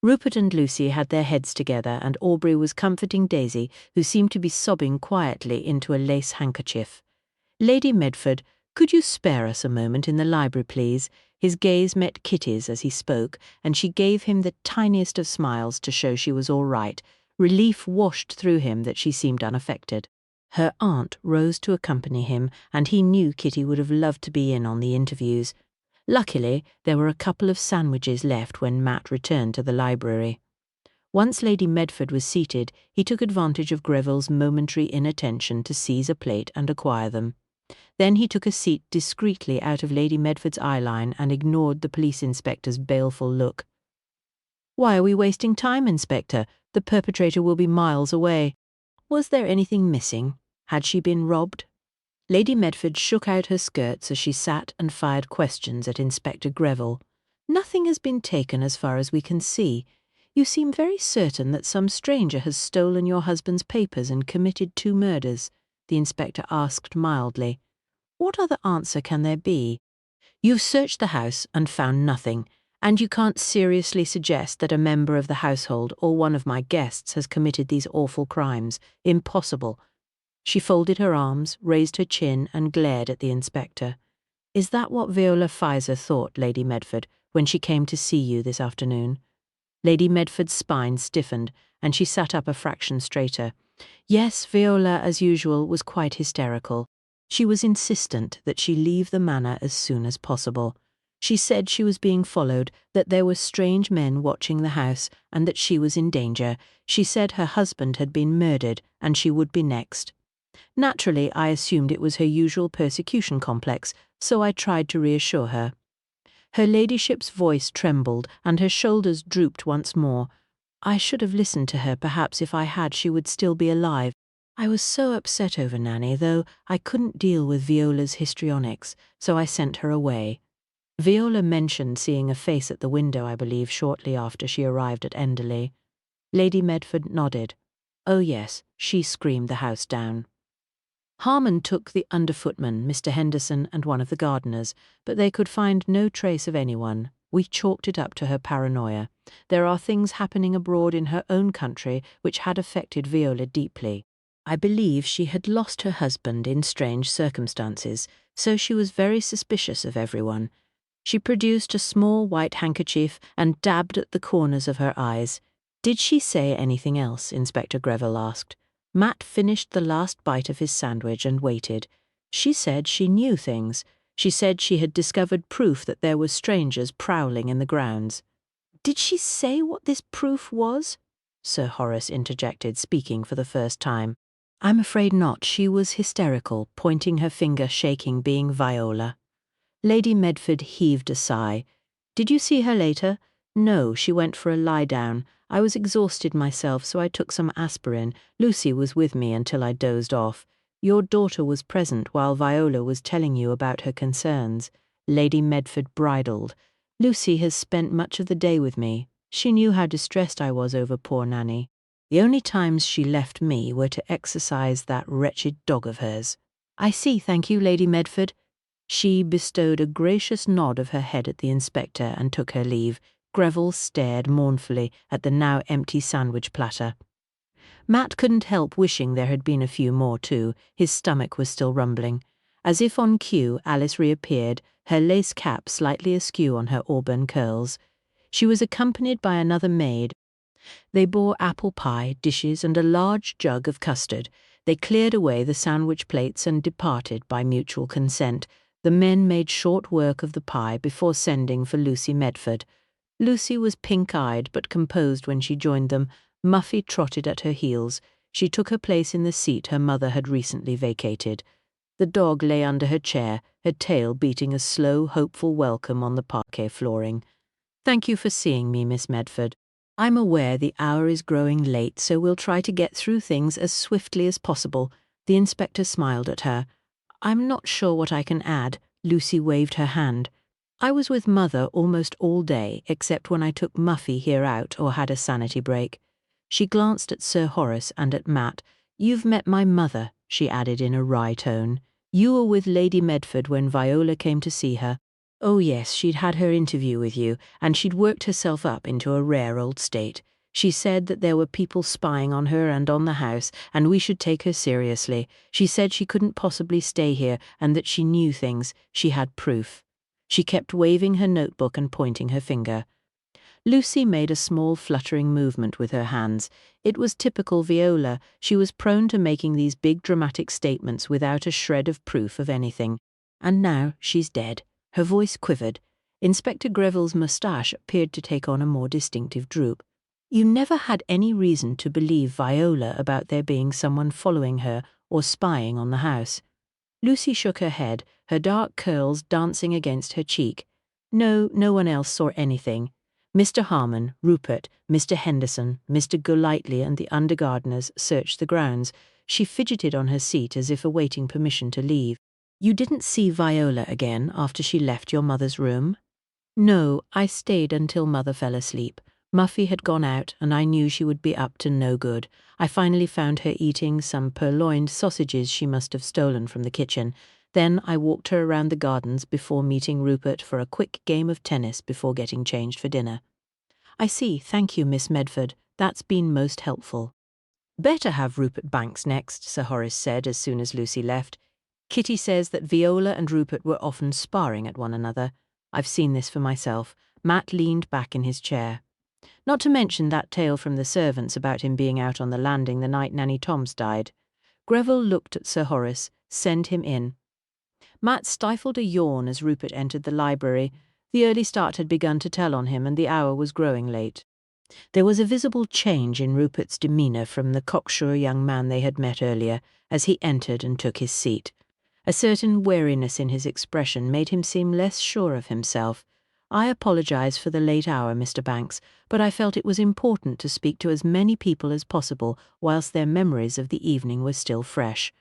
Rupert and Lucy had their heads together, and Aubrey was comforting Daisy, who seemed to be sobbing quietly into a lace handkerchief. "Lady Medford, could you spare us a moment in the library, please?" His gaze met Kitty's as he spoke, and she gave him the tiniest of smiles to show she was all right. Relief washed through him that she seemed unaffected. Her aunt rose to accompany him, and he knew Kitty would have loved to be in on the interviews. Luckily, there were a couple of sandwiches left when Matt returned to the library. Once Lady Medford was seated, he took advantage of Greville's momentary inattention to seize a plate and acquire them. Then he took a seat discreetly out of Lady Medford's eyeline and ignored the police inspector's baleful look. "Why are we wasting time, Inspector? The perpetrator will be miles away." Was there anything missing? Had she been robbed? Lady Medford shook out her skirts as she sat and fired questions at Inspector Greville. "Nothing has been taken as far as we can see. You seem very certain that some stranger has stolen your husband's papers and committed 2 murders, the inspector asked mildly. "What other answer can there be? You've searched the house and found nothing, and you can't seriously suggest that a member of the household or one of my guests has committed these awful crimes. Impossible." She folded her arms, raised her chin, and glared at the inspector. "Is that what Viola Pfizer thought, Lady Medford, when she came to see you this afternoon?" Lady Medford's spine stiffened, and she sat up a fraction straighter. Yes, Viola, as usual, was quite hysterical. She was insistent that she leave the manor as soon as possible. She said she was being followed, that there were strange men watching the house, and that she was in danger. She said her husband had been murdered, and she would be next. Naturally, I assumed it was her usual persecution complex, so I tried to reassure her. Her ladyship's voice trembled, and her shoulders drooped once more. I should have listened to her. Perhaps if I had, she would still be alive. I was so upset over Nanny, though I couldn't deal with Viola's histrionics, so I sent her away. Viola mentioned seeing a face at the window, I believe, shortly after she arrived at Enderley. Lady Medford nodded. Oh yes, she screamed the house down. Harmon took the underfootman, Mr. Henderson, and one of the gardeners, but they could find no trace of anyone. We chalked it up to her paranoia. There are things happening abroad in her own country which had affected Viola deeply. I believe she had lost her husband in strange circumstances, so she was very suspicious of everyone. She produced a small white handkerchief and dabbed at the corners of her eyes. "Did she say anything else?" Inspector Greville asked. Matt finished the last bite of his sandwich and waited. "She said she knew things. She said she had discovered proof that there were strangers prowling in the grounds." "Did she say what this proof was?" Sir Horace interjected, speaking for the first time. "I'm afraid not. She was hysterical, pointing her finger, shaking, being Viola." Lady Medford heaved a sigh. "Did you see her later?" No, she went for a lie-down. I was exhausted myself, so I took some aspirin. Lucy was with me until I dozed off. Your daughter was present while Viola was telling you about her concerns. Lady Medford bridled. Lucy has spent much of the day with me. She knew how distressed I was over poor Nanny. The only times she left me were to exercise that wretched dog of hers. I see, thank you, Lady Medford. She bestowed a gracious nod of her head at the inspector and took her leave. Greville stared mournfully at the now empty sandwich platter. Matt couldn't help wishing there had been a few more too. His stomach was still rumbling. As if on cue, Alice reappeared, her lace cap slightly askew on her auburn curls. She was accompanied by another maid. They bore apple pie, dishes, and a large jug of custard. They cleared away the sandwich plates and departed by mutual consent. The men made short work of the pie before sending for Lucy Medford. Lucy was pink-eyed but composed when she joined them. Muffy trotted at her heels. She took her place in the seat her mother had recently vacated. The dog lay under her chair, her tail beating a slow, hopeful welcome on the parquet flooring. "Thank you for seeing me, Miss Medford. I'm aware the hour is growing late, so we'll try to get through things as swiftly as possible." The inspector smiled at her. "I'm not sure what I can add." Lucy waved her hand. "I was with Mother almost all day, except when I took Muffy here out or had a sanity break." She glanced at Sir Horace and at Matt. "You've met my mother," she added in a wry tone. "You were with Lady Medford when Viola came to see her." "Oh yes, she'd had her interview with you, and she'd worked herself up into a rare old state. She said that there were people spying on her and on the house, and we should take her seriously. She said she couldn't possibly stay here, and that she knew things. She had proof." She kept waving her notebook and pointing her finger. Lucy made a small fluttering movement with her hands. It was typical Viola. She was prone to making these big dramatic statements without a shred of proof of anything. "And now she's dead." Her voice quivered. Inspector Greville's moustache appeared to take on a more distinctive droop. "You never had any reason to believe Viola about there being someone following her or spying on the house?" Lucy shook her head, her dark curls dancing against her cheek. "No, no one else saw anything. Mr. Harmon, Rupert, Mr. Henderson, Mr. Golightly and the undergardeners searched the grounds." She fidgeted on her seat as if awaiting permission to leave. "You didn't see Viola again after she left your mother's room?" "No, I stayed until Mother fell asleep. Muffy had gone out, and I knew she would be up to no good. I finally found her eating some purloined sausages she must have stolen from the kitchen. Then I walked her around the gardens before meeting Rupert for a quick game of tennis before getting changed for dinner." "I see, thank you, Miss Medford. That's been most helpful." "Better have Rupert Banks next," Sir Horace said as soon as Lucy left. "Kitty says that Viola and Rupert were often sparring at one another. I've seen this for myself." Matt leaned back in his chair. "Not to mention that tale from the servants about him being out on the landing the night Nanny Toms died." Greville looked at Sir Horace. "Send him in." Matt stifled a yawn as Rupert entered the library. The early start had begun to tell on him, and the hour was growing late. There was a visible change in Rupert's demeanour from the cocksure young man they had met earlier, as he entered and took his seat. A certain wariness in his expression made him seem less sure of himself. "I apologise for the late hour, Mr. Banks, but I felt it was important to speak to as many people as possible whilst their memories of the evening were still fresh."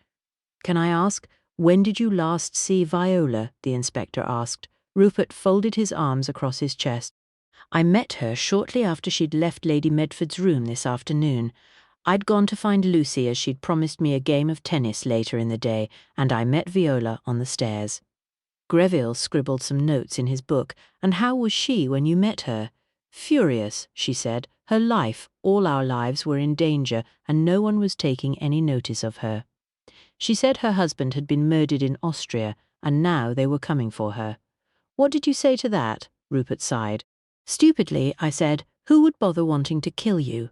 "Can I ask, when did you last see Viola?" the inspector asked. Rupert folded his arms across his chest. "I met her shortly after she'd left Lady Medford's room this afternoon. I'd gone to find Lucy as she'd promised me a game of tennis later in the day, and I met Viola on the stairs." Greville scribbled some notes in his book. "And how was she when you met her?" "Furious," she said. "Her life, all our lives, were in danger, and no one was taking any notice of her. She said her husband had been murdered in Austria, and now they were coming for her." "What did you say to that?" Rupert sighed. "Stupidly, I said, 'Who would bother wanting to kill you?'"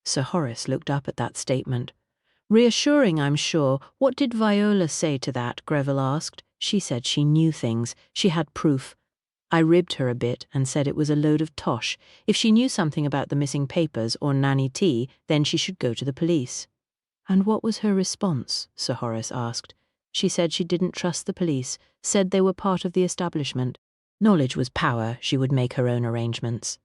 Sir Horace looked up at that statement. "Reassuring, I'm sure. What did Viola say to that?" Greville asked. "She said she knew things. She had proof. I ribbed her a bit and said it was a load of tosh. If she knew something about the missing papers or Nanny T, then she should go to the police." "And what was her response?" Sir Horace asked. "She said she didn't trust the police, said they were part of the establishment. Knowledge was power, she would make her own arrangements."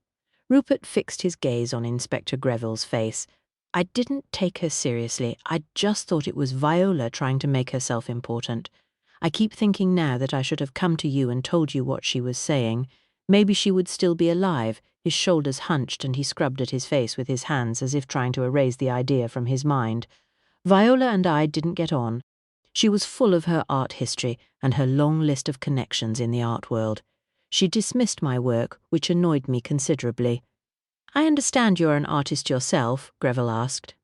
Rupert fixed his gaze on Inspector Greville's face. I didn't take her seriously. I just thought it was Viola trying to make herself important. I keep thinking now that I should have come to you and told you what she was saying. Maybe she would still be alive. His shoulders hunched and he scrubbed at his face with his hands as if trying to erase the idea from his mind. Viola and I didn't get on. She was full of her art history and her long list of connections in the art world. She dismissed my work, which annoyed me considerably. I understand you're an artist yourself, Greville asked.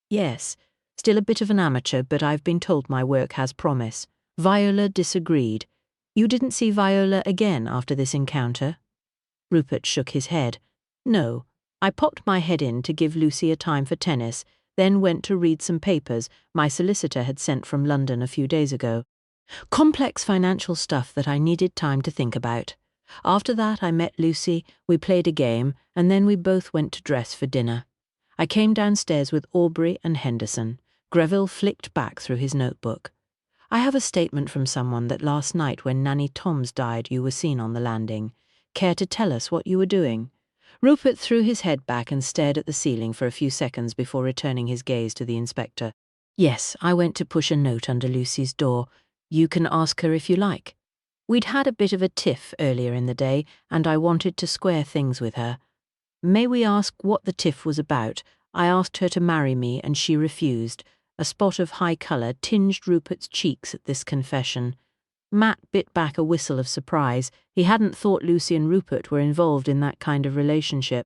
Yes, still a bit of an amateur, but I've been told my work has promise. Viola disagreed. You didn't see Viola again after this encounter? Rupert shook his head. No, I popped my head in to give Lucy a time for tennis, then went to read some papers my solicitor had sent from London a few days ago. Complex financial stuff that I needed time to think about. After that I met Lucy, we played a game, and then we both went to dress for dinner. I came downstairs with Aubrey and Henderson. Greville flicked back through his notebook. I have a statement from someone that last night when Nanny Toms died you were seen on the landing. Care to tell us what you were doing? Rupert threw his head back and stared at the ceiling for a few seconds before returning his gaze to the inspector. Yes, I went to push a note under Lucy's door. You can ask her if you like. We'd had a bit of a tiff earlier in the day, and I wanted to square things with her. May we ask what the tiff was about? I asked her to marry me, and she refused. A spot of high colour tinged Rupert's cheeks at this confession. Matt bit back a whistle of surprise. He hadn't thought Lucy and Rupert were involved in that kind of relationship.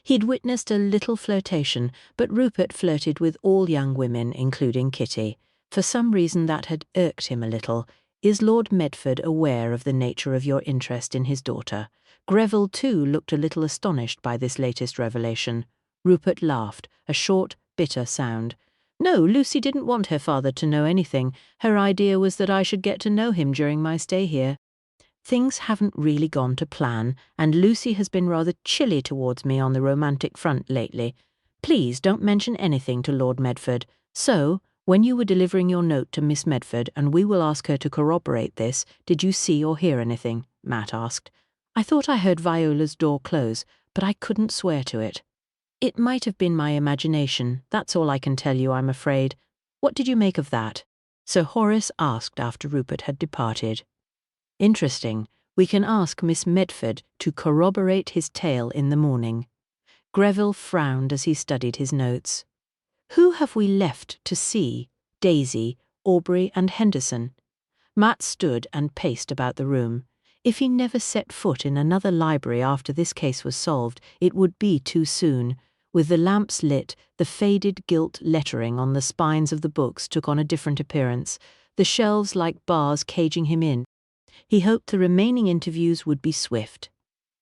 He'd witnessed a little flirtation, but Rupert flirted with all young women, including Kitty. For some reason that had irked him a little. Is Lord Medford aware of the nature of your interest in his daughter? Greville, too, looked a little astonished by this latest revelation. Rupert laughed, a short, bitter sound. No, Lucy didn't want her father to know anything. Her idea was that I should get to know him during my stay here. Things haven't really gone to plan, and Lucy has been rather chilly towards me on the romantic front lately. Please don't mention anything to Lord Medford. So, when you were delivering your note to Miss Medford, and we will ask her to corroborate this, did you see or hear anything? Matt asked. I thought I heard Viola's door close, but I couldn't swear to it. It might have been my imagination, that's all I can tell you, I'm afraid. What did you make of that? Sir Horace asked after Rupert had departed. Interesting. We can ask Miss Medford to corroborate his tale in the morning. Greville frowned as he studied his notes. Who have we left to see? Daisy, Aubrey and Henderson. Matt stood and paced about the room. If he never set foot in another library after this case was solved, it would be too soon. With the lamps lit, the faded gilt lettering on the spines of the books took on a different appearance, the shelves like bars caging him in. He hoped the remaining interviews would be swift.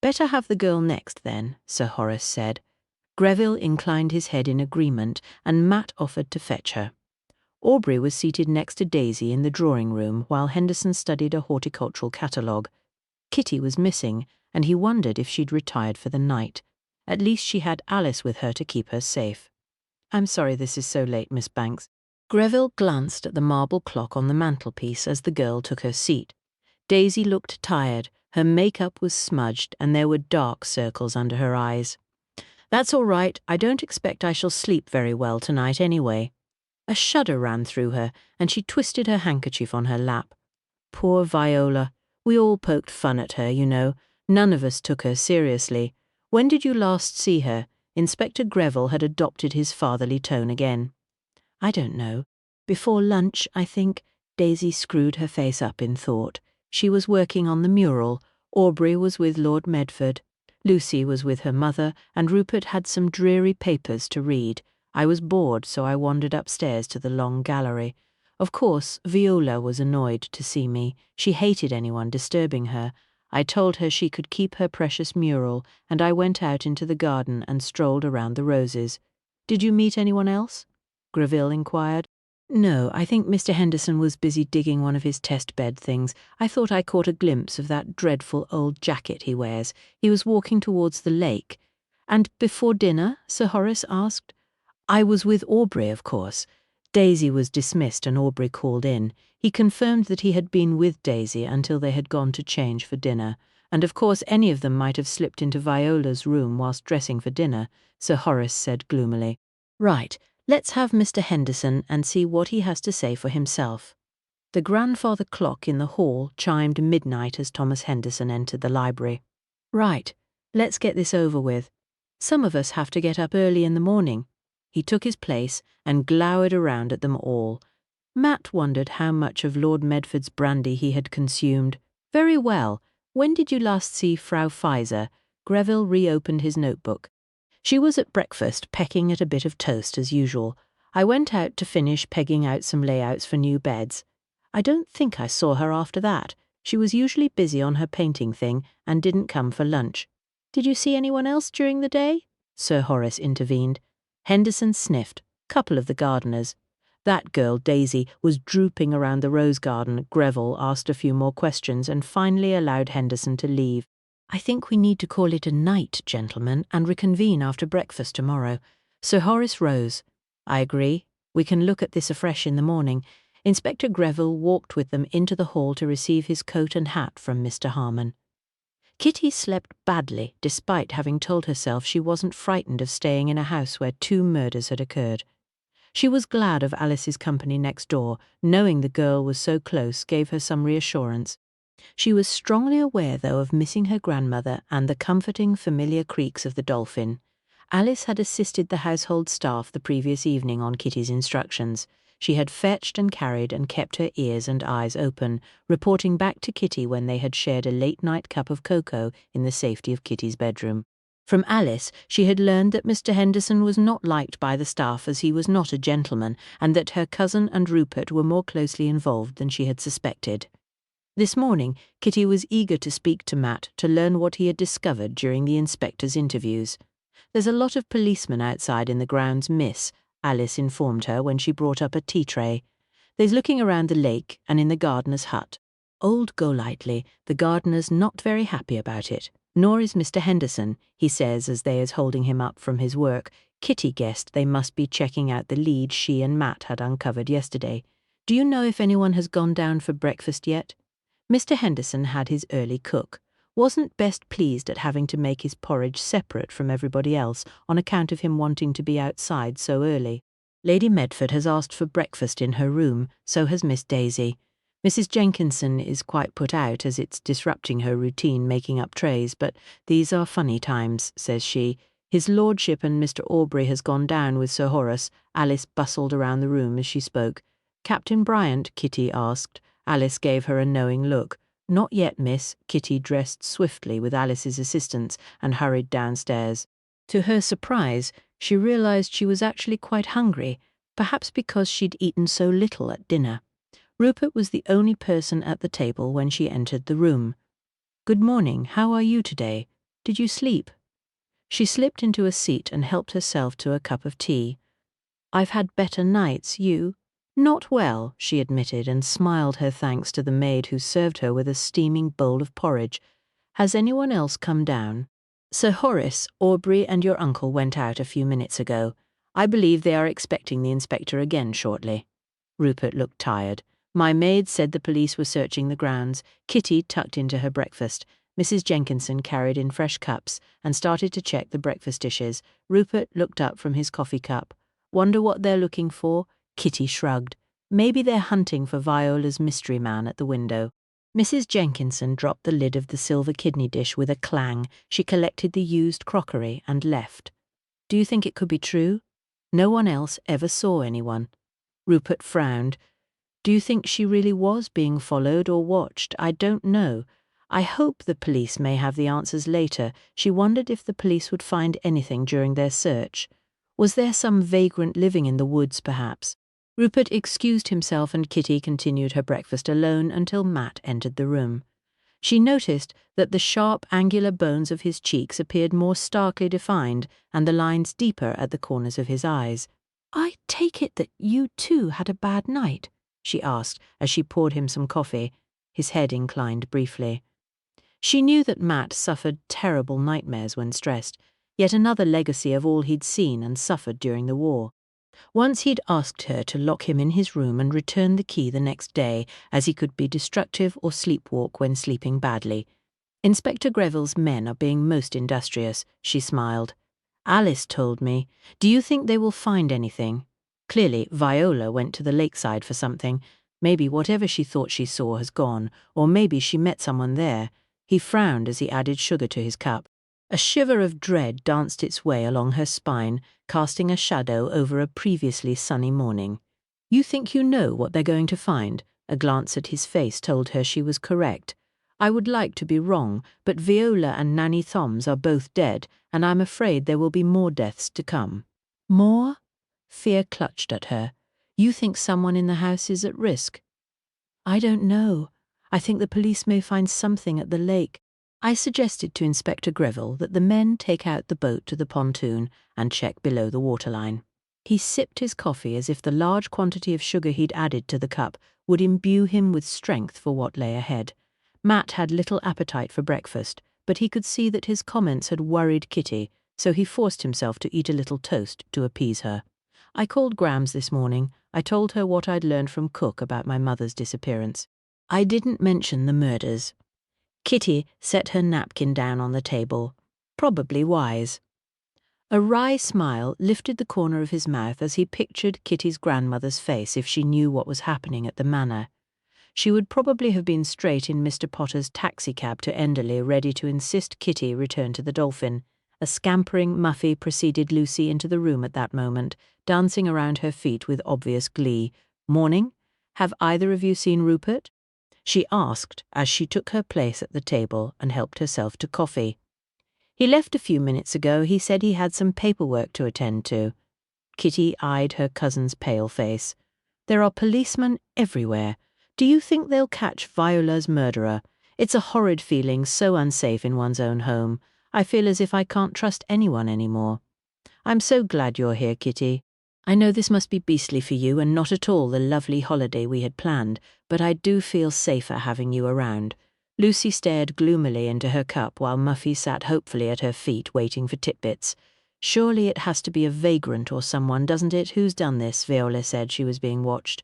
Better have the girl next, then, Sir Horace said. Greville inclined his head in agreement, and Matt offered to fetch her. Aubrey was seated next to Daisy in the drawing-room while Henderson studied a horticultural catalogue. Kitty was missing, and he wondered if she'd retired for the night. At least she had Alice with her to keep her safe. I'm sorry this is so late, Miss Banks. Greville glanced at the marble clock on the mantelpiece as the girl took her seat. Daisy looked tired, her makeup was smudged, and there were dark circles under her eyes. That's all right, I don't expect I shall sleep very well tonight anyway. A shudder ran through her, and she twisted her handkerchief on her lap. Poor Viola. We all poked fun at her, you know. None of us took her seriously. When did you last see her? Inspector Greville had adopted his fatherly tone again. I don't know. Before lunch, I think. Daisy screwed her face up in thought. She was working on the mural. Aubrey was with Lord Medford. Lucy was with her mother, and Rupert had some dreary papers to read. I was bored, so I wandered upstairs to the long gallery. Of course, Viola was annoyed to see me. She hated anyone disturbing her. I told her she could keep her precious mural, and I went out into the garden and strolled around the roses. Did you meet anyone else? Greville inquired. No, I think Mr. Henderson was busy digging one of his test bed things. I thought I caught a glimpse of that dreadful old jacket he wears. He was walking towards the lake. And before dinner? Sir Horace asked. I was with Aubrey, of course. Daisy was dismissed and Aubrey called in. He confirmed that he had been with Daisy until they had gone to change for dinner. and of course any of them might have slipped into Viola's room whilst dressing for dinner, Sir Horace said gloomily. Right, let's have Mr. Henderson and see what he has to say for himself. The grandfather clock in the hall chimed midnight as Thomas Henderson entered the library. Right, let's get this over with. Some of us have to get up early in the morning. He took his place and glowered around at them all. Matt wondered how much of Lord Medford's brandy he had consumed. Very well. When did you last see Frau Pfizer? Greville reopened his notebook. She was at breakfast, pecking at a bit of toast as usual. I went out to finish pegging out some layouts for new beds. I don't think I saw her after that. She was usually busy on her painting thing and didn't come for lunch. Did you see anyone else during the day? Sir Horace intervened. Henderson sniffed. Couple of the gardeners. That girl, Daisy, was drooping around the rose garden. Greville asked a few more questions and finally allowed Henderson to leave. I think we need to call it a night, gentlemen, and reconvene after breakfast tomorrow. Sir Horace rose. I agree. We can look at this afresh in the morning. Inspector Greville walked with them into the hall to receive his coat and hat from Mr. Harmon. Kitty slept badly, despite having told herself she wasn't frightened of staying in a house where 2 murders had occurred. She was glad of Alice's company next door. Knowing the girl was so close gave her some reassurance. She was strongly aware, though, of missing her grandmother and the comforting, familiar creaks of the Dolphin. Alice had assisted the household staff the previous evening on Kitty's instructions. She had fetched and carried and kept her ears and eyes open, reporting back to Kitty when they had shared a late-night cup of cocoa in the safety of Kitty's bedroom. From Alice, she had learned that Mr. Henderson was not liked by the staff as he was not a gentleman, and that her cousin and Rupert were more closely involved than she had suspected. This morning, Kitty was eager to speak to Matt to learn what he had discovered during the inspector's interviews. There's a lot of policemen outside in the grounds, miss, Alice informed her when she brought up a tea tray. They's looking around the lake and in the gardener's hut. Old Golightly, the gardener's not very happy about it. Nor is Mr. Henderson, he says as they is holding him up from his work. Kitty guessed they must be checking out the lead she and Matt had uncovered yesterday. Do you know if anyone has gone down for breakfast yet? Mr. Henderson had his early cook. Wasn't best pleased at having to make his porridge separate from everybody else on account of him wanting to be outside so early. Lady Medford has asked for breakfast in her room, so has Miss Daisy. Mrs. Jenkinson is quite put out as it's disrupting her routine making up trays, but these are funny times, says she. His lordship and Mr. Aubrey has gone down with Sir Horace. Alice bustled around the room as she spoke. Captain Bryant, Kitty asked. Alice gave her a knowing look. Not yet, miss. Kitty dressed swiftly with Alice's assistance and hurried downstairs. To her surprise, she realized she was actually quite hungry, perhaps because she'd eaten so little at dinner. Rupert was the only person at the table when she entered the room. Good morning, how are you today? Did you sleep? She slipped into a seat and helped herself to a cup of tea. I've had better nights, you? Not well, she admitted, and smiled her thanks to the maid who served her with a steaming bowl of porridge. Has anyone else come down? Sir Horace, Aubrey and your uncle went out a few minutes ago. I believe they are expecting the inspector again shortly. Rupert looked tired. My maid said the police were searching the grounds. Kitty tucked into her breakfast. Mrs. Jenkinson carried in fresh cups and started to check the breakfast dishes. Rupert looked up from his coffee cup. Wonder what they're looking for? Kitty shrugged. Maybe they're hunting for Viola's mystery man at the window. Mrs. Jenkinson dropped the lid of the silver kidney dish with a clang. She collected the used crockery and left. Do you think it could be true? No one else ever saw anyone. Rupert frowned. Do you think she really was being followed or watched? I don't know. I hope the police may have the answers later. She wondered if the police would find anything during their search. Was there some vagrant living in the woods, perhaps? Rupert excused himself and Kitty continued her breakfast alone until Matt entered the room. She noticed that the sharp, angular bones of his cheeks appeared more starkly defined and the lines deeper at the corners of his eyes. I take it that you too had a bad night? She asked as she poured him some coffee. His head inclined briefly. She knew that Matt suffered terrible nightmares when stressed, yet another legacy of all he'd seen and suffered during the war. Once he'd asked her to lock him in his room and return the key the next day, as he could be destructive or sleepwalk when sleeping badly. Inspector Greville's men are being most industrious, she smiled. Alice told me. Do you think they will find anything? Clearly, Viola went to the lakeside for something. Maybe whatever she thought she saw has gone, or maybe she met someone there. He frowned as he added sugar to his cup. A shiver of dread danced its way along her spine, casting a shadow over a previously sunny morning. You think you know what they're going to find? A glance at his face told her she was correct. I would like to be wrong, but Viola and Nanny Thoms are both dead, and I'm afraid there will be more deaths to come. More? Fear clutched at her. You think someone in the house is at risk? I don't know. I think the police may find something at the lake. I suggested to Inspector Greville that the men take out the boat to the pontoon and check below the waterline. He sipped his coffee as if the large quantity of sugar he'd added to the cup would imbue him with strength for what lay ahead. Matt had little appetite for breakfast, but he could see that his comments had worried Kitty, so he forced himself to eat a little toast to appease her. I called Grams this morning. I told her what I'd learned from Cook about my mother's disappearance. I didn't mention the murders. Kitty set her napkin down on the table. Probably wise. A wry smile lifted the corner of his mouth as he pictured Kitty's grandmother's face if she knew what was happening at the manor. She would probably have been straight in Mr. Potter's taxicab to Enderley, ready to insist Kitty return to the Dolphin. A scampering Muffy preceded Lucy into the room at that moment, dancing around her feet with obvious glee. "Morning? Have either of you seen Rupert?" she asked as she took her place at the table and helped herself to coffee. "He left a few minutes ago. He said he had some paperwork to attend to." Kitty eyed her cousin's pale face. "There are policemen everywhere. Do you think they'll catch Viola's murderer? It's a horrid feeling, so unsafe in one's own home. I feel as if I can't trust anyone anymore." "I'm so glad you're here, Kitty. I know this must be beastly for you and not at all the lovely holiday we had planned, but I do feel safer having you around." Lucy stared gloomily into her cup while Muffy sat hopefully at her feet waiting for tidbits. "Surely it has to be a vagrant or someone, doesn't it? Who's done this?" Viola said she was being watched.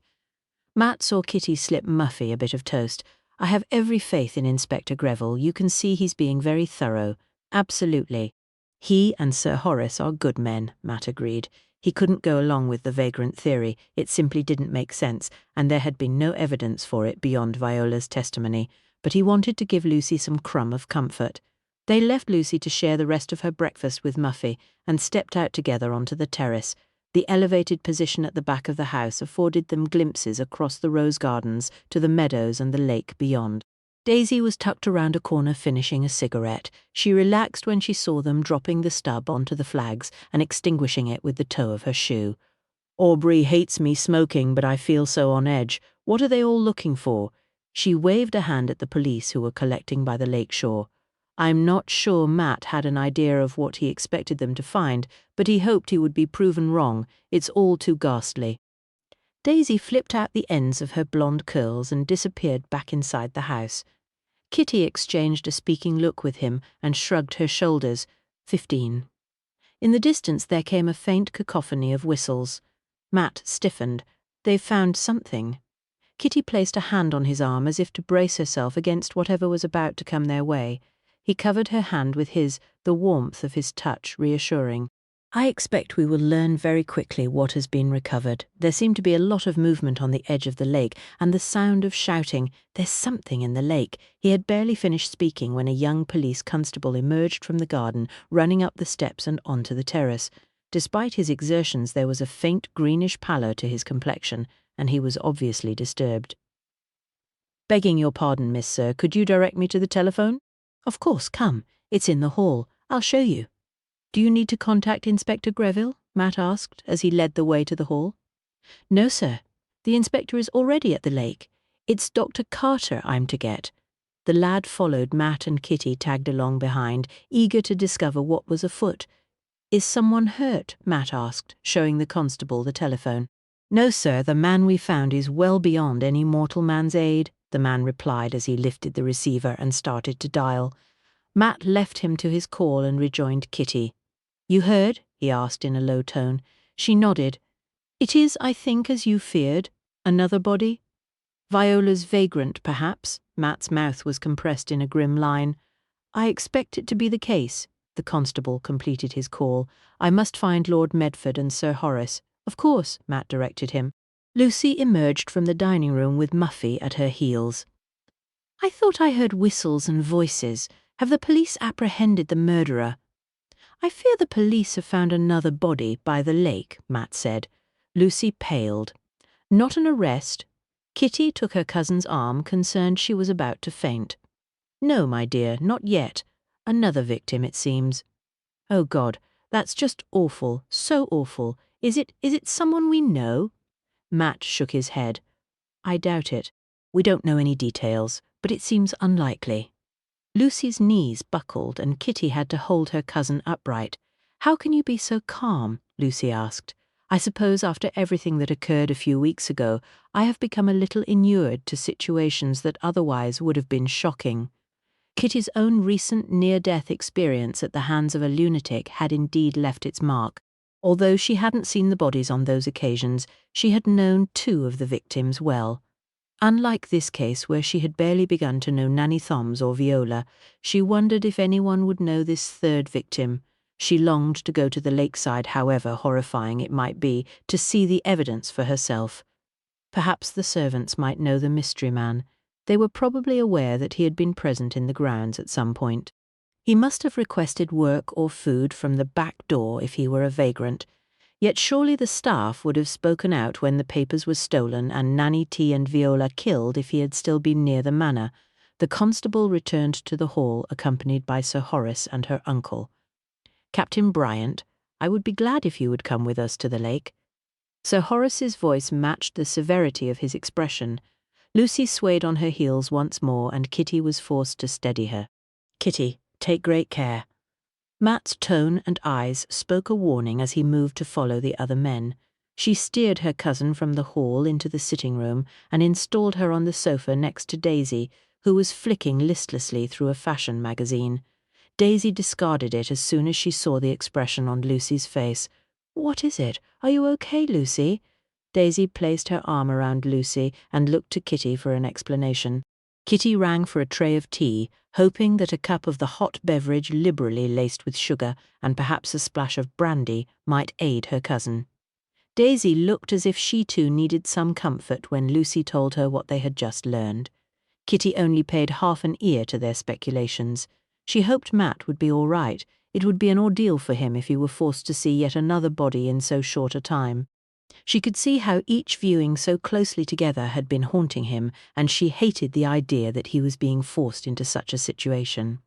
Matt saw Kitty slip Muffy a bit of toast. "I have every faith in Inspector Greville. You can see he's being very thorough." "Absolutely. He and Sir Horace are good men," Matt agreed. He couldn't go along with the vagrant theory. It simply didn't make sense, and there had been no evidence for it beyond Viola's testimony, but he wanted to give Lucy some crumb of comfort. They left Lucy to share the rest of her breakfast with Muffy and stepped out together onto the terrace. The elevated position at the back of the house afforded them glimpses across the rose gardens to the meadows and the lake beyond. Daisy was tucked around a corner finishing a cigarette. She relaxed when she saw them dropping the stub onto the flags and extinguishing it with the toe of her shoe. "Aubrey hates me smoking, but I feel so on edge. What are they all looking for?" She waved a hand at the police who were collecting by the lake shore. I'm not sure Matt had an idea of what he expected them to find, but he hoped he would be proven wrong. It's all too ghastly. Daisy flipped out the ends of her blonde curls and disappeared back inside the house. Kitty exchanged a speaking look with him and shrugged her shoulders. 15. In the distance there came a faint cacophony of whistles. Matt stiffened. They've found something. Kitty placed a hand on his arm as if to brace herself against whatever was about to come their way. He covered her hand with his, the warmth of his touch reassuring. "I expect we will learn very quickly what has been recovered. There seemed to be a lot of movement on the edge of the lake, and the sound of shouting, 'There's something in the lake.'" He had barely finished speaking when a young police constable emerged from the garden, running up the steps and onto the terrace. Despite his exertions, there was a faint greenish pallor to his complexion, and he was obviously disturbed. "Begging your pardon, Miss Sir, could you direct me to the telephone?" "Of course, come. It's in the hall. I'll show you." "Do you need to contact Inspector Greville?" Matt asked as he led the way to the hall. "No, sir. The inspector is already at the lake. It's Dr. Carter I'm to get." The lad followed Matt and Kitty tagged along behind, eager to discover what was afoot. "Is someone hurt?" Matt asked, showing the constable the telephone. "No, sir. The man we found is well beyond any mortal man's aid," the man replied as he lifted the receiver and started to dial. Matt left him to his call and rejoined Kitty. "You heard?" he asked in a low tone. She nodded. "It is, I think, as you feared. Another body?" "Viola's vagrant, perhaps?" Matt's mouth was compressed in a grim line. I expect it to be the case. The constable completed his call. I must find Lord Medford and Sir Horace. Of course, Matt directed him. Lucy emerged from the dining room with Muffy at her heels. I thought I heard whistles and voices. Have the police apprehended the murderer? I fear the police have found another body by the lake, Matt said. Lucy paled. Not an arrest? Kitty took her cousin's arm, concerned she was about to faint. No, my dear, not yet. Another victim, it seems. Oh, God, that's just awful, so awful. Is it someone we know? Matt shook his head. I doubt it. We don't know any details, but it seems unlikely. Lucy's knees buckled and Kitty had to hold her cousin upright. How can you be so calm? Lucy asked. I suppose after everything that occurred a few weeks ago, I have become a little inured to situations that otherwise would have been shocking. Kitty's own recent near-death experience at the hands of a lunatic had indeed left its mark. Although she hadn't seen the bodies on those occasions, she had known two of the victims well. Unlike this case where she had barely begun to know Nanny Thoms or Viola, she wondered if anyone would know this third victim. She longed to go to the lakeside, however horrifying it might be, to see the evidence for herself. Perhaps the servants might know the mystery man. They were probably aware that he had been present in the grounds at some point. He must have requested work or food from the back door if he were a vagrant. Yet surely the staff would have spoken out when the papers were stolen and Nanny T and Viola killed if he had still been near the manor. The constable returned to the hall accompanied by Sir Horace and her uncle. Captain Bryant, I would be glad if you would come with us to the lake. Sir Horace's voice matched the severity of his expression. Lucy swayed on her heels once more and Kitty was forced to steady her. Kitty, take great care. Matt's tone and eyes spoke a warning as he moved to follow the other men. She steered her cousin from the hall into the sitting room and installed her on the sofa next to Daisy, who was flicking listlessly through a fashion magazine. Daisy discarded it as soon as she saw the expression on Lucy's face. What is it? Are you okay, Lucy? Daisy placed her arm around Lucy and looked to Kitty for an explanation. Kitty rang for a tray of tea, hoping that a cup of the hot beverage liberally laced with sugar and perhaps a splash of brandy might aid her cousin. Daisy looked as if she too needed some comfort when Lucy told her what they had just learned. Kitty only paid half an ear to their speculations. She hoped Matt would be all right. It would be an ordeal for him if he were forced to see yet another body in so short a time. She could see how each viewing so closely together had been haunting him, and she hated the idea that he was being forced into such a situation.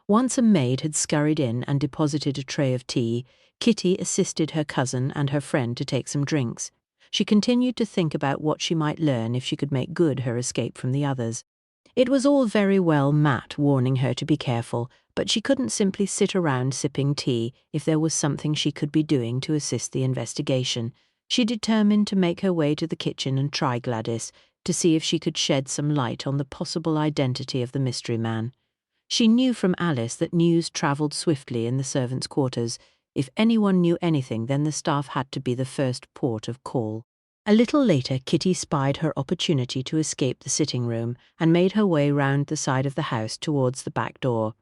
Once a maid had scurried in and deposited a tray of tea, Kitty assisted her cousin and her friend to take some drinks. She continued to think about what she might learn if she could make good her escape from the others. It was all very well Matt warning her to be careful, but she couldn't simply sit around sipping tea if there was something she could be doing to assist the investigation. She determined to make her way to the kitchen and try Gladys, to see if she could shed some light on the possible identity of the mystery man. She knew from Alice that news travelled swiftly in the servants' quarters. If anyone knew anything, then the staff had to be the first port of call. A little later, Kitty spied her opportunity to escape the sitting room and made her way round the side of the house towards the back door.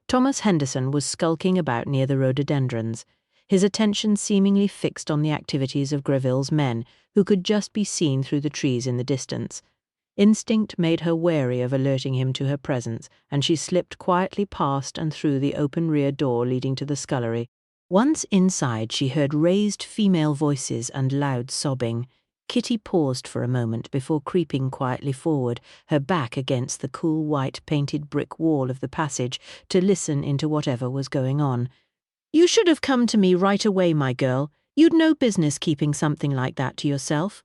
Thomas Henderson was skulking about near the rhododendrons, his attention seemingly fixed on the activities of Greville's men, who could just be seen through the trees in the distance. Instinct made her wary of alerting him to her presence, and she slipped quietly past and through the open rear door leading to the scullery. Once inside, she heard raised female voices and loud sobbing. Kitty paused for a moment before creeping quietly forward, her back against the cool white painted brick wall of the passage, to listen into whatever was going on. You should have come to me right away, my girl. You'd no business keeping something like that to yourself.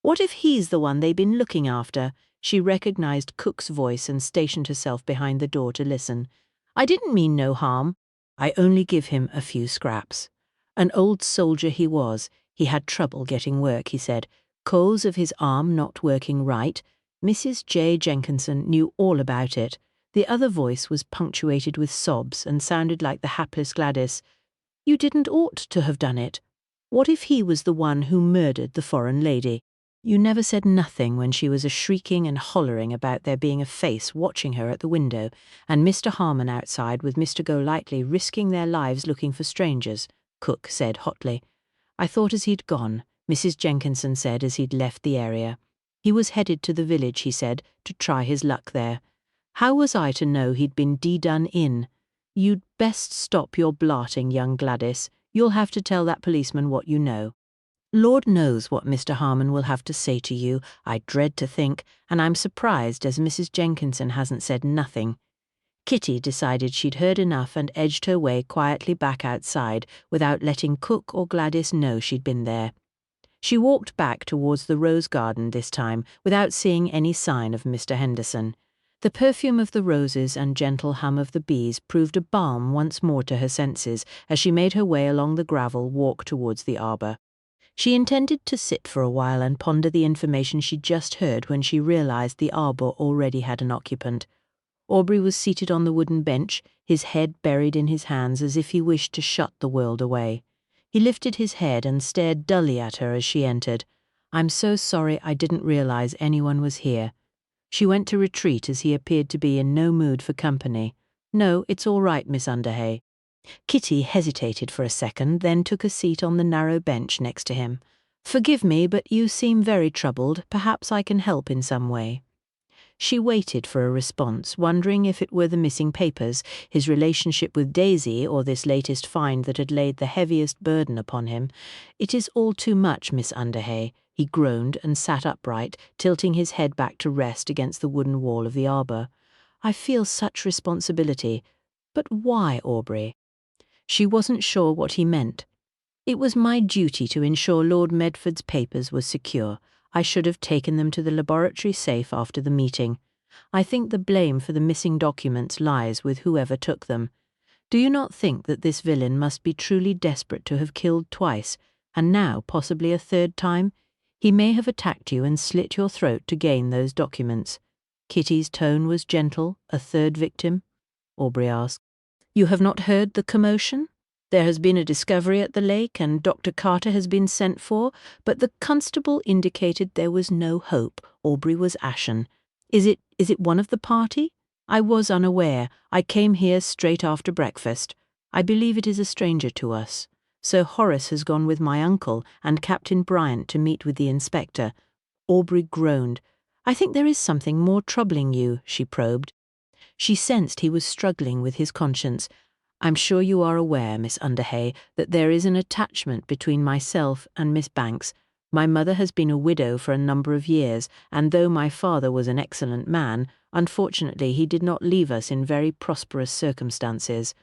What if he's the one they've been looking after? She recognized Cook's voice and stationed herself behind the door to listen. I didn't mean no harm. I only give him a few scraps. An old soldier he was. He had trouble getting work, he said. Cause of his arm not working right. Mrs. J. Jenkinson knew all about it. The other voice was punctuated with sobs and sounded like the hapless Gladys. You didn't ought to have done it. What if he was the one who murdered the foreign lady? You never said nothing when she was shrieking and hollering about there being a face watching her at the window, and Mr. Harmon outside with Mr. Golightly risking their lives looking for strangers, Cook said hotly. I thought as he'd gone, Mrs. Jenkinson said as he'd left the area. He was headed to the village, he said, to try his luck there. How was I to know he'd been done in? You'd best stop your blarting, young Gladys. You'll have to tell that policeman what you know. Lord knows what Mr. Harmon will have to say to you, I dread to think, and I'm surprised as Mrs. Jenkinson hasn't said nothing. Kitty decided she'd heard enough and edged her way quietly back outside without letting Cook or Gladys know she'd been there. She walked back towards the rose garden this time without seeing any sign of Mr. Henderson. The perfume of the roses and gentle hum of the bees proved a balm once more to her senses as she made her way along the gravel walk towards the arbour. She intended to sit for a while and ponder the information she'd just heard when she realised the arbour already had an occupant. Aubrey was seated on the wooden bench, his head buried in his hands as if he wished to shut the world away. He lifted his head and stared dully at her as she entered. I'm so sorry I didn't realise anyone was here. She went to retreat as he appeared to be in no mood for company. No, it's all right, Miss Underhay. Kitty hesitated for a second, then took a seat on the narrow bench next to him. Forgive me, but you seem very troubled. Perhaps I can help in some way. She waited for a response, wondering if it were the missing papers, his relationship with Daisy, or this latest find that had laid the heaviest burden upon him. It is all too much, Miss Underhay, he groaned and sat upright, tilting his head back to rest against the wooden wall of the arbour. I feel such responsibility. But why, Aubrey? She wasn't sure what he meant. It was my duty to ensure Lord Medford's papers were secure. I should have taken them to the laboratory safe after the meeting. I think the blame for the missing documents lies with whoever took them. Do you not think that this villain must be truly desperate to have killed twice, and now possibly a third time? He may have attacked you and slit your throat to gain those documents. Kitty's tone was gentle. A third victim? Aubrey asked. You have not heard the commotion? There has been a discovery at the lake, and Dr. Carter has been sent for, but the constable indicated there was no hope. Aubrey was ashen. Is it one of the party? I was unaware. I came here straight after breakfast. I believe it is a stranger to us. Sir Horace has gone with my uncle and Captain Bryant to meet with the inspector. Aubrey groaned. I think there is something more troubling you, she probed. She sensed he was struggling with his conscience. I'm sure you are aware, Miss Underhay, that there is an attachment between myself and Miss Banks. My mother has been a widow for a number of years, and though my father was an excellent man, unfortunately he did not leave us in very prosperous circumstances.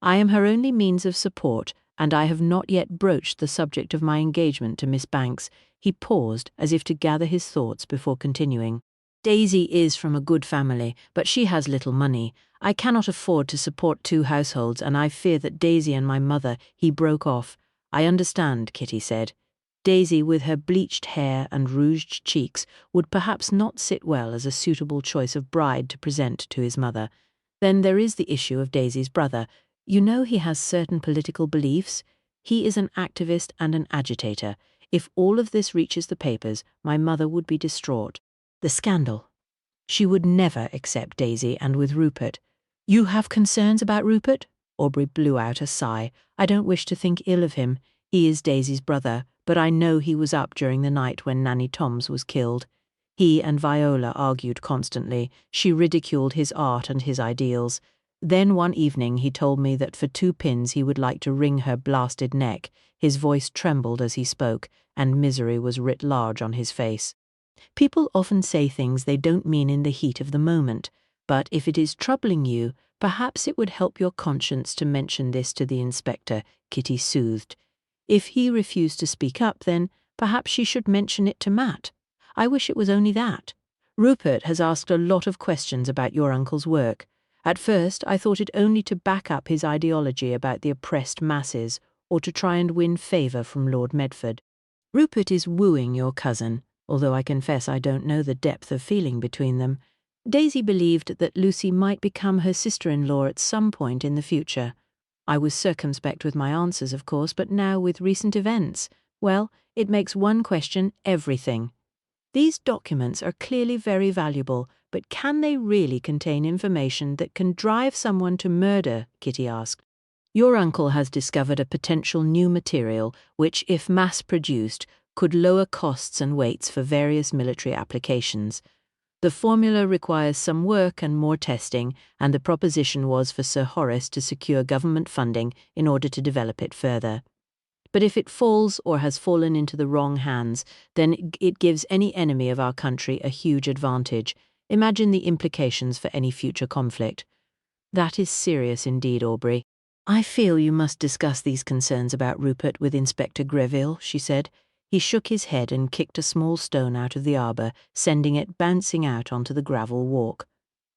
I am her only means of support, and I have not yet broached the subject of my engagement to Miss Banks. He paused, as if to gather his thoughts before continuing. Daisy is from a good family, but she has little money. I cannot afford to support two households, and I fear that Daisy and my mother. He broke off. I understand, Kitty said. Daisy, with her bleached hair and rouged cheeks, would perhaps not sit well as a suitable choice of bride to present to his mother. Then there is the issue of Daisy's brother. You know he has certain political beliefs. He is an activist and an agitator. If all of this reaches the papers, my mother would be distraught. The scandal. She would never accept Daisy, and with Rupert. You have concerns about Rupert? Aubrey blew out a sigh. I don't wish to think ill of him. He is Daisy's brother, but I know he was up during the night when Nanny Toms was killed. He and Viola argued constantly. She ridiculed his art and his ideals. Then one evening he told me that for 2 pins he would like to wring her blasted neck. His voice trembled as he spoke, and misery was writ large on his face. People often say things they don't mean in the heat of the moment, but if it is troubling you, perhaps it would help your conscience to mention this to the inspector, Kitty soothed. If he refused to speak up, then perhaps she should mention it to Matt. I wish it was only that. Rupert has asked a lot of questions about your uncle's work. At first, I thought it only to back up his ideology about the oppressed masses, or to try and win favour from Lord Medford. Rupert is wooing your cousin, although I confess I don't know the depth of feeling between them. Daisy believed that Lucy might become her sister-in-law at some point in the future. I was circumspect with my answers, of course, but now with recent events, well, it makes one question everything. These documents are clearly very valuable, but can they really contain information that can drive someone to murder? Kitty asked. Your uncle has discovered a potential new material which, if mass-produced, could lower costs and weights for various military applications. The formula requires some work and more testing, and the proposition was for Sir Horace to secure government funding in order to develop it further. But if it falls or has fallen into the wrong hands, then it gives any enemy of our country a huge advantage. Imagine the implications for any future conflict. That is serious indeed, Aubrey. I feel you must discuss these concerns about Rupert with Inspector Greville, she said. He shook his head and kicked a small stone out of the arbour, sending it bouncing out onto the gravel walk.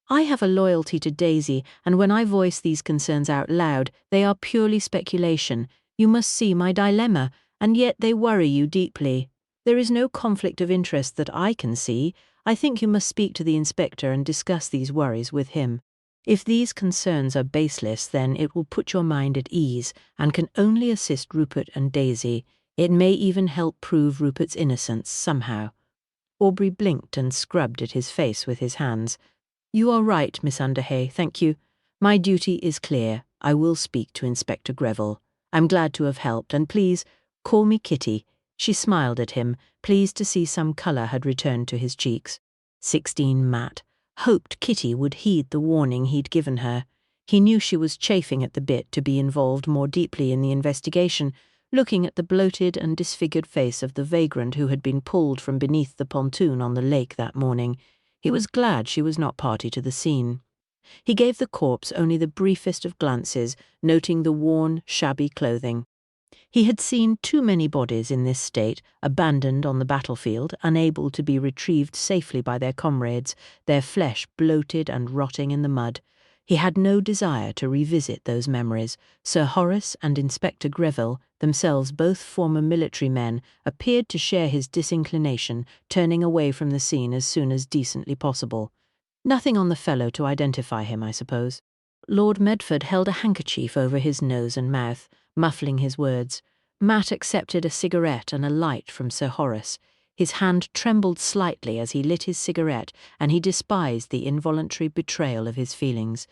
I have a loyalty to Daisy, and when I voice these concerns out loud, they are purely speculation. You must see my dilemma, and yet they worry you deeply. There is no conflict of interest that I can see. I think you must speak to the inspector and discuss these worries with him. If these concerns are baseless, then it will put your mind at ease and can only assist Rupert and Daisy. It may even help prove Rupert's innocence somehow. Aubrey blinked and scrubbed at his face with his hands. You are right, Miss Underhay, thank you. My duty is clear. I will speak to Inspector Greville. I'm glad to have helped, and please, call me Kitty. She smiled at him, pleased to see some colour had returned to his cheeks. 16 Matt hoped Kitty would heed the warning he'd given her. He knew she was chafing at the bit to be involved more deeply in the investigation, looking at the bloated and disfigured face of the vagrant who had been pulled from beneath the pontoon on the lake that morning. He was glad she was not party to the scene. He gave the corpse only the briefest of glances, noting the worn, shabby clothing. He had seen too many bodies in this state, abandoned on the battlefield, unable to be retrieved safely by their comrades, their flesh bloated and rotting in the mud. He had no desire to revisit those memories. Sir Horace and Inspector Greville, themselves both former military men, appeared to share his disinclination, turning away from the scene as soon as decently possible. Nothing on the fellow to identify him, I suppose. Lord Medford held a handkerchief over his nose and mouth, muffling his words. Matt accepted a cigarette and a light from Sir Horace. His hand trembled slightly as he lit his cigarette, and he despised the involuntary betrayal of his feelings.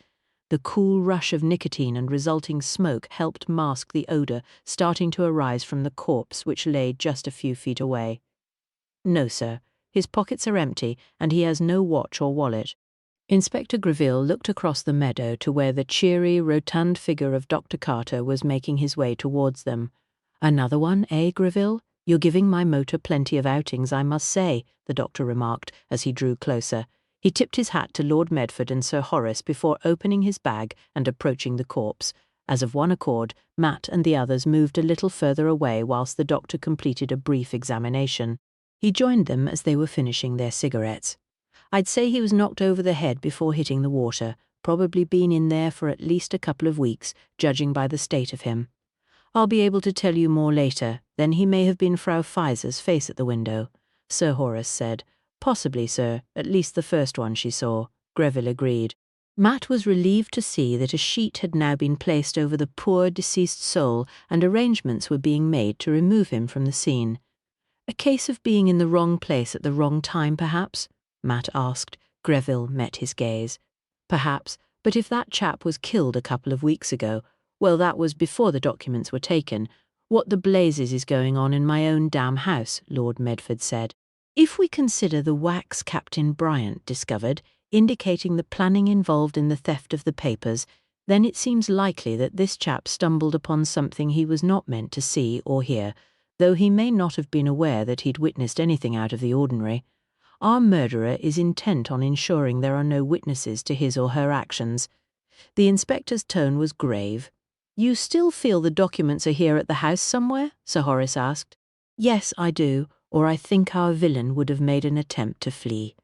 The cool rush of nicotine and resulting smoke helped mask the odour starting to arise from the corpse which lay just a few feet away. No, sir. His pockets are empty, and he has no watch or wallet. Inspector Greville looked across the meadow to where the cheery, rotund figure of Dr. Carter was making his way towards them. Another one, eh, Greville? You're giving my motor plenty of outings, I must say, the doctor remarked as he drew closer. He tipped his hat to Lord Medford and Sir Horace before opening his bag and approaching the corpse. As of one accord, Matt and the others moved a little further away whilst the doctor completed a brief examination. He joined them as they were finishing their cigarettes. I'd say he was knocked over the head before hitting the water, probably been in there for at least a couple of weeks, judging by the state of him. I'll be able to tell you more later. Then he may have been Frau Feiser's face at the window, Sir Horace said. Possibly, sir, at least the first one she saw, Greville agreed. Matt was relieved to see that a sheet had now been placed over the poor deceased soul and arrangements were being made to remove him from the scene. A case of being in the wrong place at the wrong time, perhaps? Matt asked. Greville met his gaze. Perhaps, but if that chap was killed a couple of weeks ago, well, that was before the documents were taken. What the blazes is going on in my own damn house, Lord Medford said. If we consider the wax Captain Bryant discovered, indicating the planning involved in the theft of the papers, then it seems likely that this chap stumbled upon something he was not meant to see or hear, though he may not have been aware that he'd witnessed anything out of the ordinary. Our murderer is intent on ensuring there are no witnesses to his or her actions. The inspector's tone was grave. You still feel the documents are here at the house somewhere? Sir Horace asked. Yes, I do, or I think our villain would have made an attempt to flee.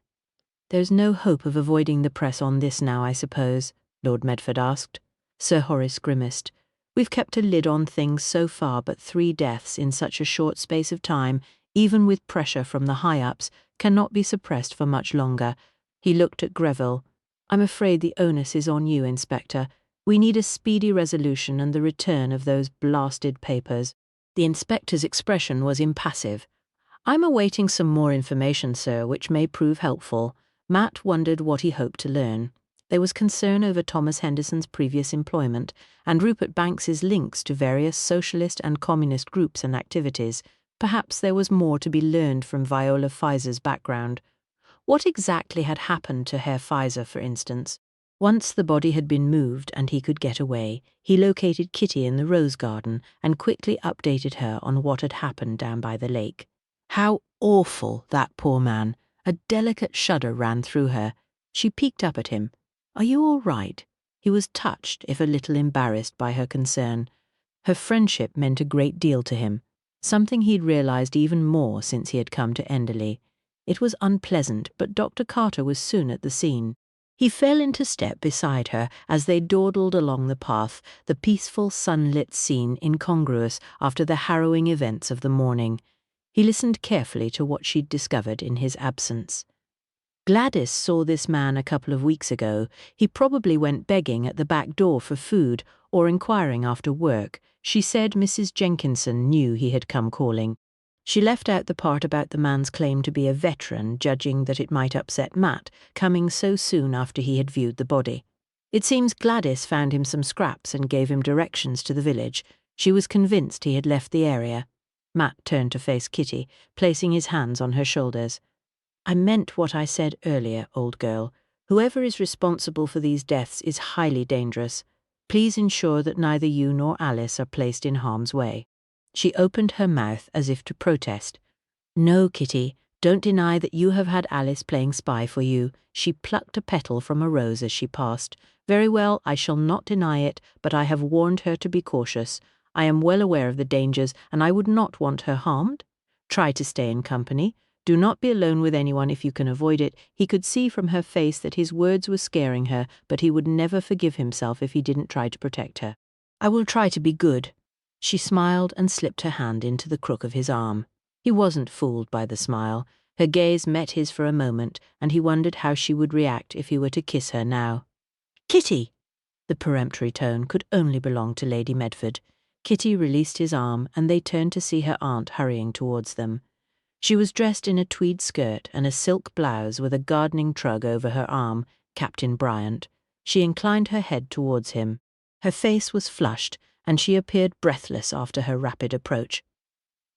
There's no hope of avoiding the press on this now, I suppose, Lord Medford asked. Sir Horace grimaced. We've kept a lid on things so far, but 3 deaths in such a short space of time, even with pressure from the high-ups, cannot be suppressed for much longer. He looked at Greville. I'm afraid the onus is on you, Inspector. We need a speedy resolution and the return of those blasted papers. The inspector's expression was impassive. I'm awaiting some more information, sir, which may prove helpful. Matt wondered what he hoped to learn. There was concern over Thomas Henderson's previous employment and Rupert Banks's links to various socialist and communist groups and activities. Perhaps there was more to be learned from Viola Pfizer's background. What exactly had happened to Herr Pfizer, for instance? Once the body had been moved and he could get away, he located Kitty in the rose garden and quickly updated her on what had happened down by the lake. How awful, that poor man! A delicate shudder ran through her. She peeked up at him. "Are you all right?" He was touched, if a little embarrassed by her concern. Her friendship meant a great deal to him, something he'd realized even more since he had come to Enderley. It was unpleasant, but Dr. Carter was soon at the scene. He fell into step beside her as they dawdled along the path, the peaceful sunlit scene incongruous after the harrowing events of the morning. He listened carefully to what she'd discovered in his absence. Gladys saw this man a couple of weeks ago. He probably went begging at the back door for food or inquiring after work. She said Mrs. Jenkinson knew he had come calling. She left out the part about the man's claim to be a veteran, judging that it might upset Matt, coming so soon after he had viewed the body. It seems Gladys found him some scraps and gave him directions to the village. She was convinced he had left the area. Matt turned to face Kitty, placing his hands on her shoulders. "I meant what I said earlier, old girl. Whoever is responsible for these deaths is highly dangerous. Please ensure that neither you nor Alice are placed in harm's way." She opened her mouth as if to protest. "No, Kitty, don't deny that you have had Alice playing spy for you." She plucked a petal from a rose as she passed. "Very well, I shall not deny it, but I have warned her to be cautious. I am well aware of the dangers, and I would not want her harmed. Try to stay in company. Do not be alone with anyone if you can avoid it." He could see from her face that his words were scaring her, but he would never forgive himself if he didn't try to protect her. "I will try to be good." She smiled and slipped her hand into the crook of his arm. He wasn't fooled by the smile. Her gaze met his for a moment, and he wondered how she would react if he were to kiss her now. "Kitty!" The peremptory tone could only belong to Lady Medford. Kitty released his arm, and they turned to see her aunt hurrying towards them. She was dressed in a tweed skirt and a silk blouse with a gardening trug over her arm, Captain Bryant. She inclined her head towards him. Her face was flushed, and she appeared breathless after her rapid approach.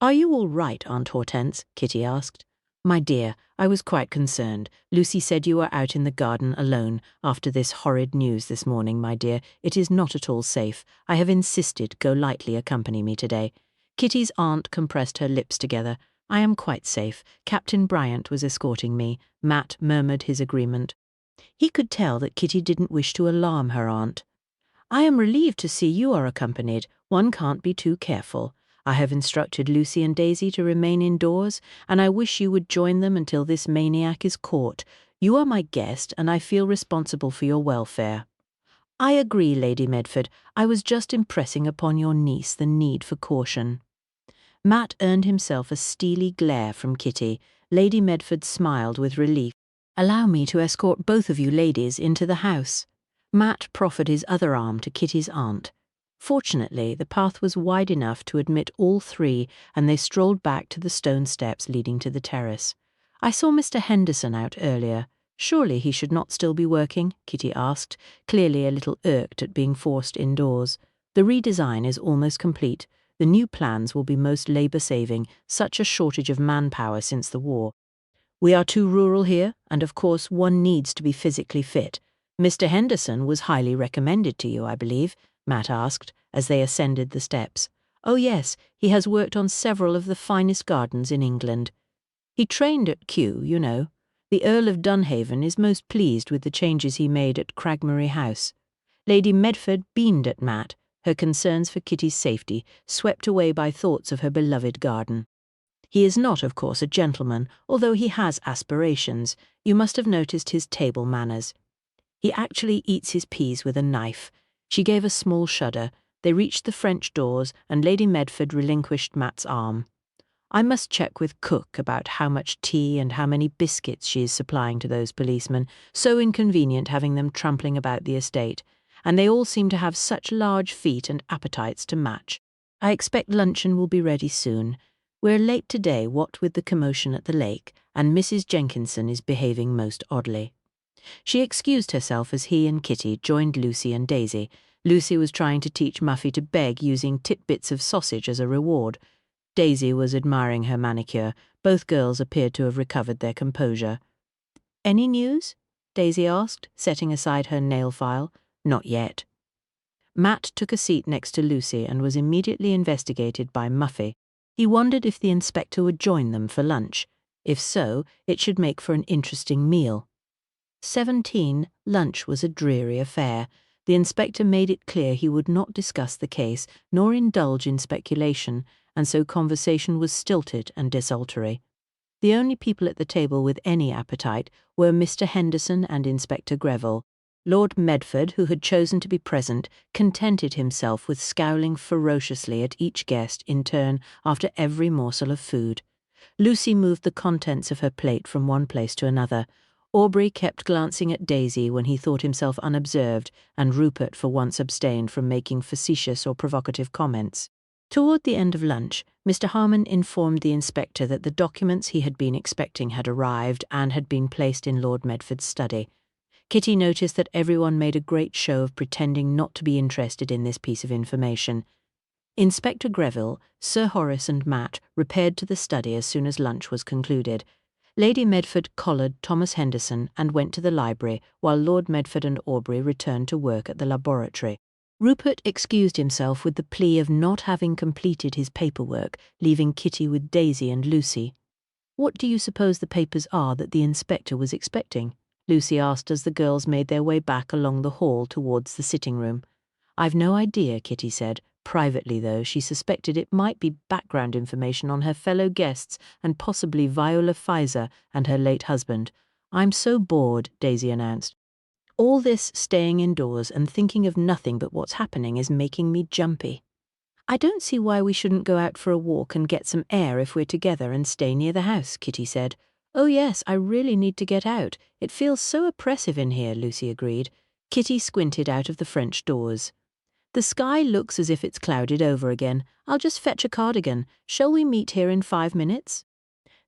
"Are you all right, Aunt Hortense?" Kitty asked. "My dear, I was quite concerned. Lucy said you were out in the garden alone after this horrid news this morning, my dear. It is not at all safe. I have insisted Golightly accompany me today." Kitty's aunt compressed her lips together. "I am quite safe. Captain Bryant was escorting me." Matt murmured his agreement. He could tell that Kitty didn't wish to alarm her aunt. "I am relieved to see you are accompanied. One can't be too careful. I have instructed Lucy and Daisy to remain indoors, and I wish you would join them until this maniac is caught. You are my guest, and I feel responsible for your welfare." "I agree, Lady Medford. I was just impressing upon your niece the need for caution." Matt earned himself a steely glare from Kitty. Lady Medford smiled with relief. "Allow me to escort both of you ladies into the house." Matt proffered his other arm to Kitty's aunt. Fortunately, the path was wide enough to admit all three, and they strolled back to the stone steps leading to the terrace. "I saw Mr. Henderson out earlier. Surely he should not still be working?" Kitty asked, clearly a little irked at being forced indoors. "The redesign is almost complete. The new plans will be most labour-saving, such a shortage of manpower since the war. We are too rural here, and of course one needs to be physically fit. Mr. Henderson was highly recommended to you, I believe?" Matt asked, as they ascended the steps. "Oh yes, he has worked on several of the finest gardens in England. He trained at Kew, you know. The Earl of Dunhaven is most pleased with the changes he made at Cragmary House." Lady Medford beamed at Matt, her concerns for Kitty's safety swept away by thoughts of her beloved garden. "He is not, of course, a gentleman, although he has aspirations. You must have noticed his table manners. He actually eats his peas with a knife." She gave a small shudder. They reached the French doors, and Lady Medford relinquished Matt's arm. "I must check with cook about how much tea and how many biscuits she is supplying to those policemen. So inconvenient having them trampling about the estate. And they all seem to have such large feet and appetites to match. I expect luncheon will be ready soon." "We're late today, what with the commotion at the lake, and Mrs. Jenkinson is behaving most oddly." She excused herself as he and Kitty joined Lucy and Daisy. Lucy was trying to teach Muffy to beg using titbits of sausage as a reward. Daisy was admiring her manicure. Both girls appeared to have recovered their composure. "Any news?" Daisy asked, setting aside her nail file. "Not yet." Matt took a seat next to Lucy and was immediately investigated by Muffy. He wondered if the inspector would join them for lunch. If so, it should make for an interesting meal. 17, lunch was a dreary affair. The inspector made it clear he would not discuss the case, nor indulge in speculation, and so conversation was stilted and desultory. The only people at the table with any appetite were Mr. Henderson and Inspector Greville. Lord Medford, who had chosen to be present, contented himself with scowling ferociously at each guest in turn after every morsel of food. Lucy moved the contents of her plate from one place to another. Aubrey kept glancing at Daisy when he thought himself unobserved, and Rupert for once abstained from making facetious or provocative comments. Toward the end of lunch, Mr. Harmon informed the inspector that the documents he had been expecting had arrived and had been placed in Lord Medford's study. Kitty noticed that everyone made a great show of pretending not to be interested in this piece of information. Inspector Greville, Sir Horace and Matt repaired to the study as soon as lunch was concluded. Lady Medford collared Thomas Henderson and went to the library, while Lord Medford and Aubrey returned to work at the laboratory. Rupert excused himself with the plea of not having completed his paperwork, leaving Kitty with Daisy and Lucy. "What do you suppose the papers are that the inspector was expecting?" Lucy asked as the girls made their way back along the hall towards the sitting room. "I've no idea," Kitty said. Privately, though, she suspected it might be background information on her fellow guests and possibly Viola Pfizer and her late husband. "I'm so bored," Daisy announced. "All this staying indoors and thinking of nothing but what's happening is making me jumpy." "I don't see why we shouldn't go out for a walk and get some air if we're together and stay near the house," Kitty said. "Oh yes, I really need to get out. It feels so oppressive in here," Lucy agreed. Kitty squinted out of the French doors. "The sky looks as if it's clouded over again. I'll just fetch a cardigan. Shall we meet here in 5 minutes?"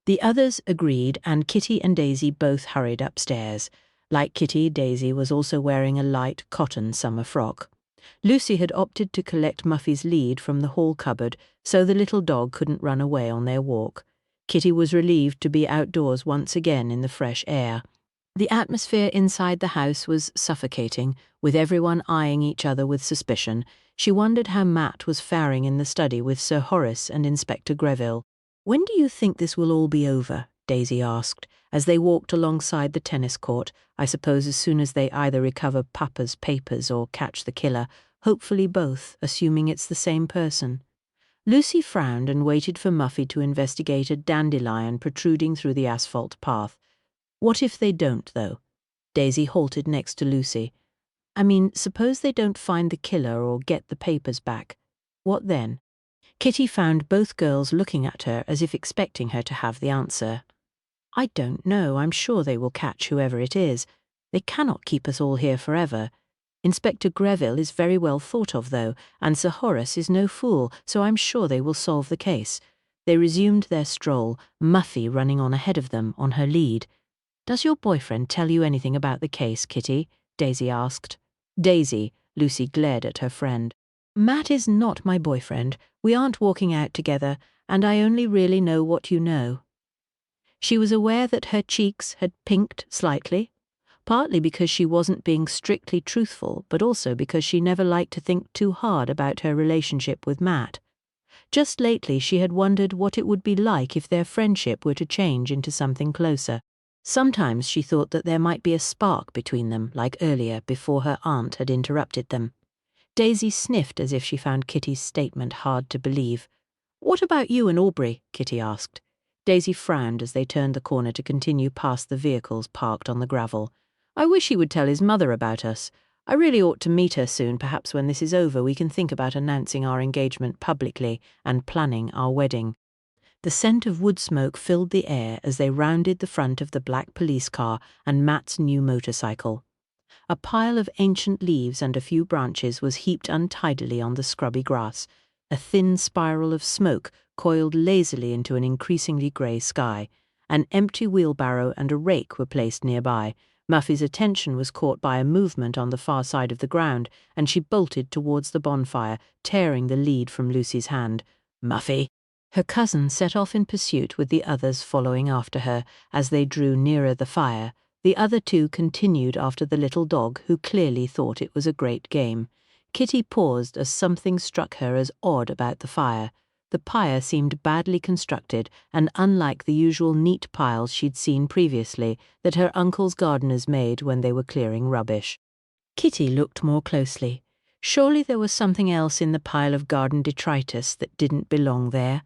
The others agreed, and Kitty and Daisy both hurried upstairs. Like Kitty, Daisy was also wearing a light cotton summer frock. Lucy had opted to collect Muffy's lead from the hall cupboard so the little dog couldn't run away on their walk. Kitty was relieved to be outdoors once again in the fresh air. The atmosphere inside the house was suffocating, with everyone eyeing each other with suspicion. She wondered how Matt was faring in the study with Sir Horace and Inspector Greville. "When do you think this will all be over?" Daisy asked, as they walked alongside the tennis court. "I suppose as soon as they either recover Papa's papers or catch the killer, hopefully both, assuming it's the same person." Lucy frowned and waited for Muffy to investigate a dandelion protruding through the asphalt path. "What if they don't, though?" Daisy halted next to Lucy. "I mean, suppose they don't find the killer or get the papers back. What then?" Kitty found both girls looking at her as if expecting her to have the answer. "I don't know. I'm sure they will catch whoever it is. They cannot keep us all here forever. Inspector Greville is very well thought of, though, and Sir Horace is no fool, so I'm sure they will solve the case." They resumed their stroll, Muffy running on ahead of them on her lead. "Does your boyfriend tell you anything about the case, Kitty?" Daisy asked. "Daisy," Lucy glared at her friend. "Matt is not my boyfriend. We aren't walking out together, and I only really know what you know." She was aware that her cheeks had pinked slightly, partly because she wasn't being strictly truthful, but also because she never liked to think too hard about her relationship with Matt. Just lately she had wondered what it would be like if their friendship were to change into something closer. Sometimes she thought that there might be a spark between them, like earlier, before her aunt had interrupted them. Daisy sniffed as if she found Kitty's statement hard to believe. "What about you and Aubrey?" Kitty asked. Daisy frowned as they turned the corner to continue past the vehicles parked on the gravel. "I wish he would tell his mother about us. I really ought to meet her soon. Perhaps when this is over we can think about announcing our engagement publicly and planning our wedding." The scent of wood smoke filled the air as they rounded the front of the black police car and Matt's new motorcycle. A pile of ancient leaves and a few branches was heaped untidily on the scrubby grass. A thin spiral of smoke coiled lazily into an increasingly grey sky. An empty wheelbarrow and a rake were placed nearby. Muffy's attention was caught by a movement on the far side of the ground, and she bolted towards the bonfire, tearing the lead from Lucy's hand. "Muffy!" Her cousin set off in pursuit, with the others following after her. As they drew nearer the fire, the other two continued after the little dog, who clearly thought it was a great game. Kitty paused as something struck her as odd about the fire. The pyre seemed badly constructed, and unlike the usual neat piles she'd seen previously that her uncle's gardeners made when they were clearing rubbish. Kitty looked more closely. Surely there was something else in the pile of garden detritus that didn't belong there.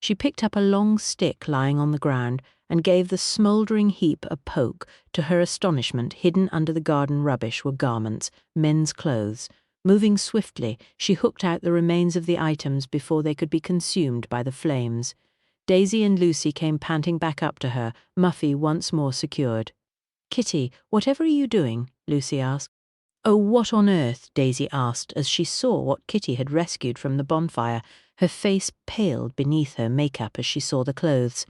She picked up a long stick lying on the ground and gave the smouldering heap a poke. To her astonishment, hidden under the garden rubbish were garments, men's clothes. Moving swiftly, she hooked out the remains of the items before they could be consumed by the flames. Daisy and Lucy came panting back up to her, Muffy once more secured. "Kitty, whatever are you doing?" Lucy asked. "Oh, what on earth?" Daisy asked as she saw what Kitty had rescued from the bonfire. Her face paled beneath her makeup as she saw the clothes.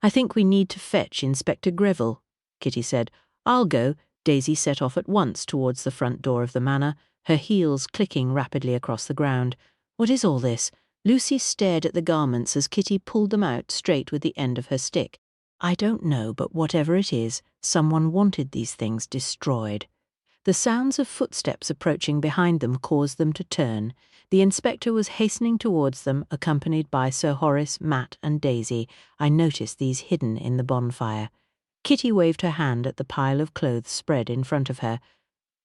"I think we need to fetch Inspector Greville," Kitty said. "I'll go." Daisy set off at once towards the front door of the manor, her heels clicking rapidly across the ground. "What is all this?" Lucy stared at the garments as Kitty pulled them out straight with the end of her stick. "I don't know, but whatever it is, someone wanted these things destroyed." The sounds of footsteps approaching behind them caused them to turn. The inspector was hastening towards them, accompanied by Sir Horace, Matt and Daisy. I noticed these hidden in the bonfire. Kitty waved her hand at the pile of clothes spread in front of her.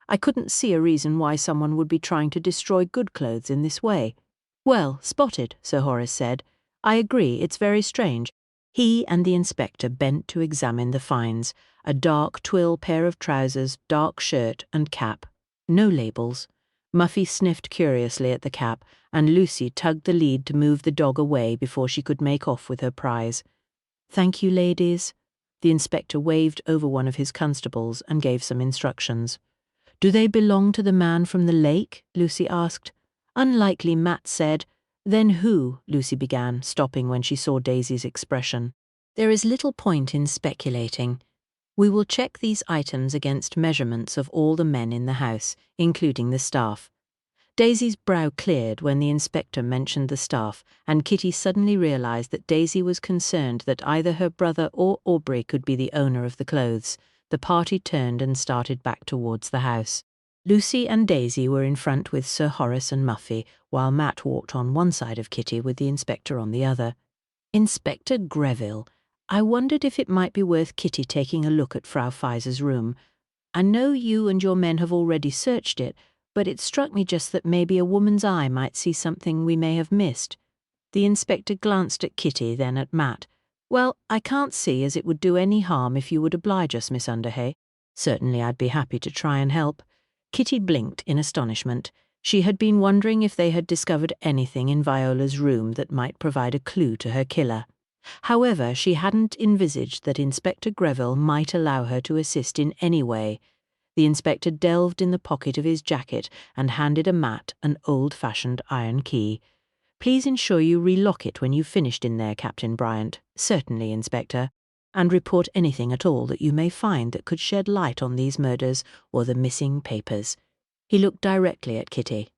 "I couldn't see a reason why someone would be trying to destroy good clothes in this way." "Well, spotted," Sir Horace said. "I agree, it's very strange." He and the inspector bent to examine the finds. A dark twill pair of trousers, dark shirt and cap. No labels. Muffy sniffed curiously at the cap, and Lucy tugged the lead to move the dog away before she could make off with her prize. "Thank you, ladies." The inspector waved over one of his constables and gave some instructions. "Do they belong to the man from the lake?" Lucy asked. "Unlikely," Matt said. "Then who?" Lucy began, stopping when she saw Daisy's expression. "There is little point in speculating. We will check these items against measurements of all the men in the house, including the staff." Daisy's brow cleared when the inspector mentioned the staff, and Kitty suddenly realised that Daisy was concerned that either her brother or Aubrey could be the owner of the clothes. The party turned and started back towards the house. Lucy and Daisy were in front with Sir Horace and Muffy, while Matt walked on one side of Kitty with the inspector on the other. Inspector Greville. I wondered if it might be worth Kitty taking a look at Frau Feiser's room. I know you and your men have already searched it, but it struck me just that maybe a woman's eye might see something we may have missed. The inspector glanced at Kitty, then at Matt. "Well, I can't see as it would do any harm if you would oblige us, Miss Underhay." "Certainly, I'd be happy to try and help." Kitty blinked in astonishment. She had been wondering if they had discovered anything in Viola's room that might provide a clue to her killer. However, she hadn't envisaged that Inspector Greville might allow her to assist in any way. The inspector delved in the pocket of his jacket and handed Matt an old-fashioned iron key. "Please ensure you relock it when you've finished in there, Captain Bryant." "Certainly, Inspector." "And report anything at all that you may find that could shed light on these murders or the missing papers." He looked directly at Kitty.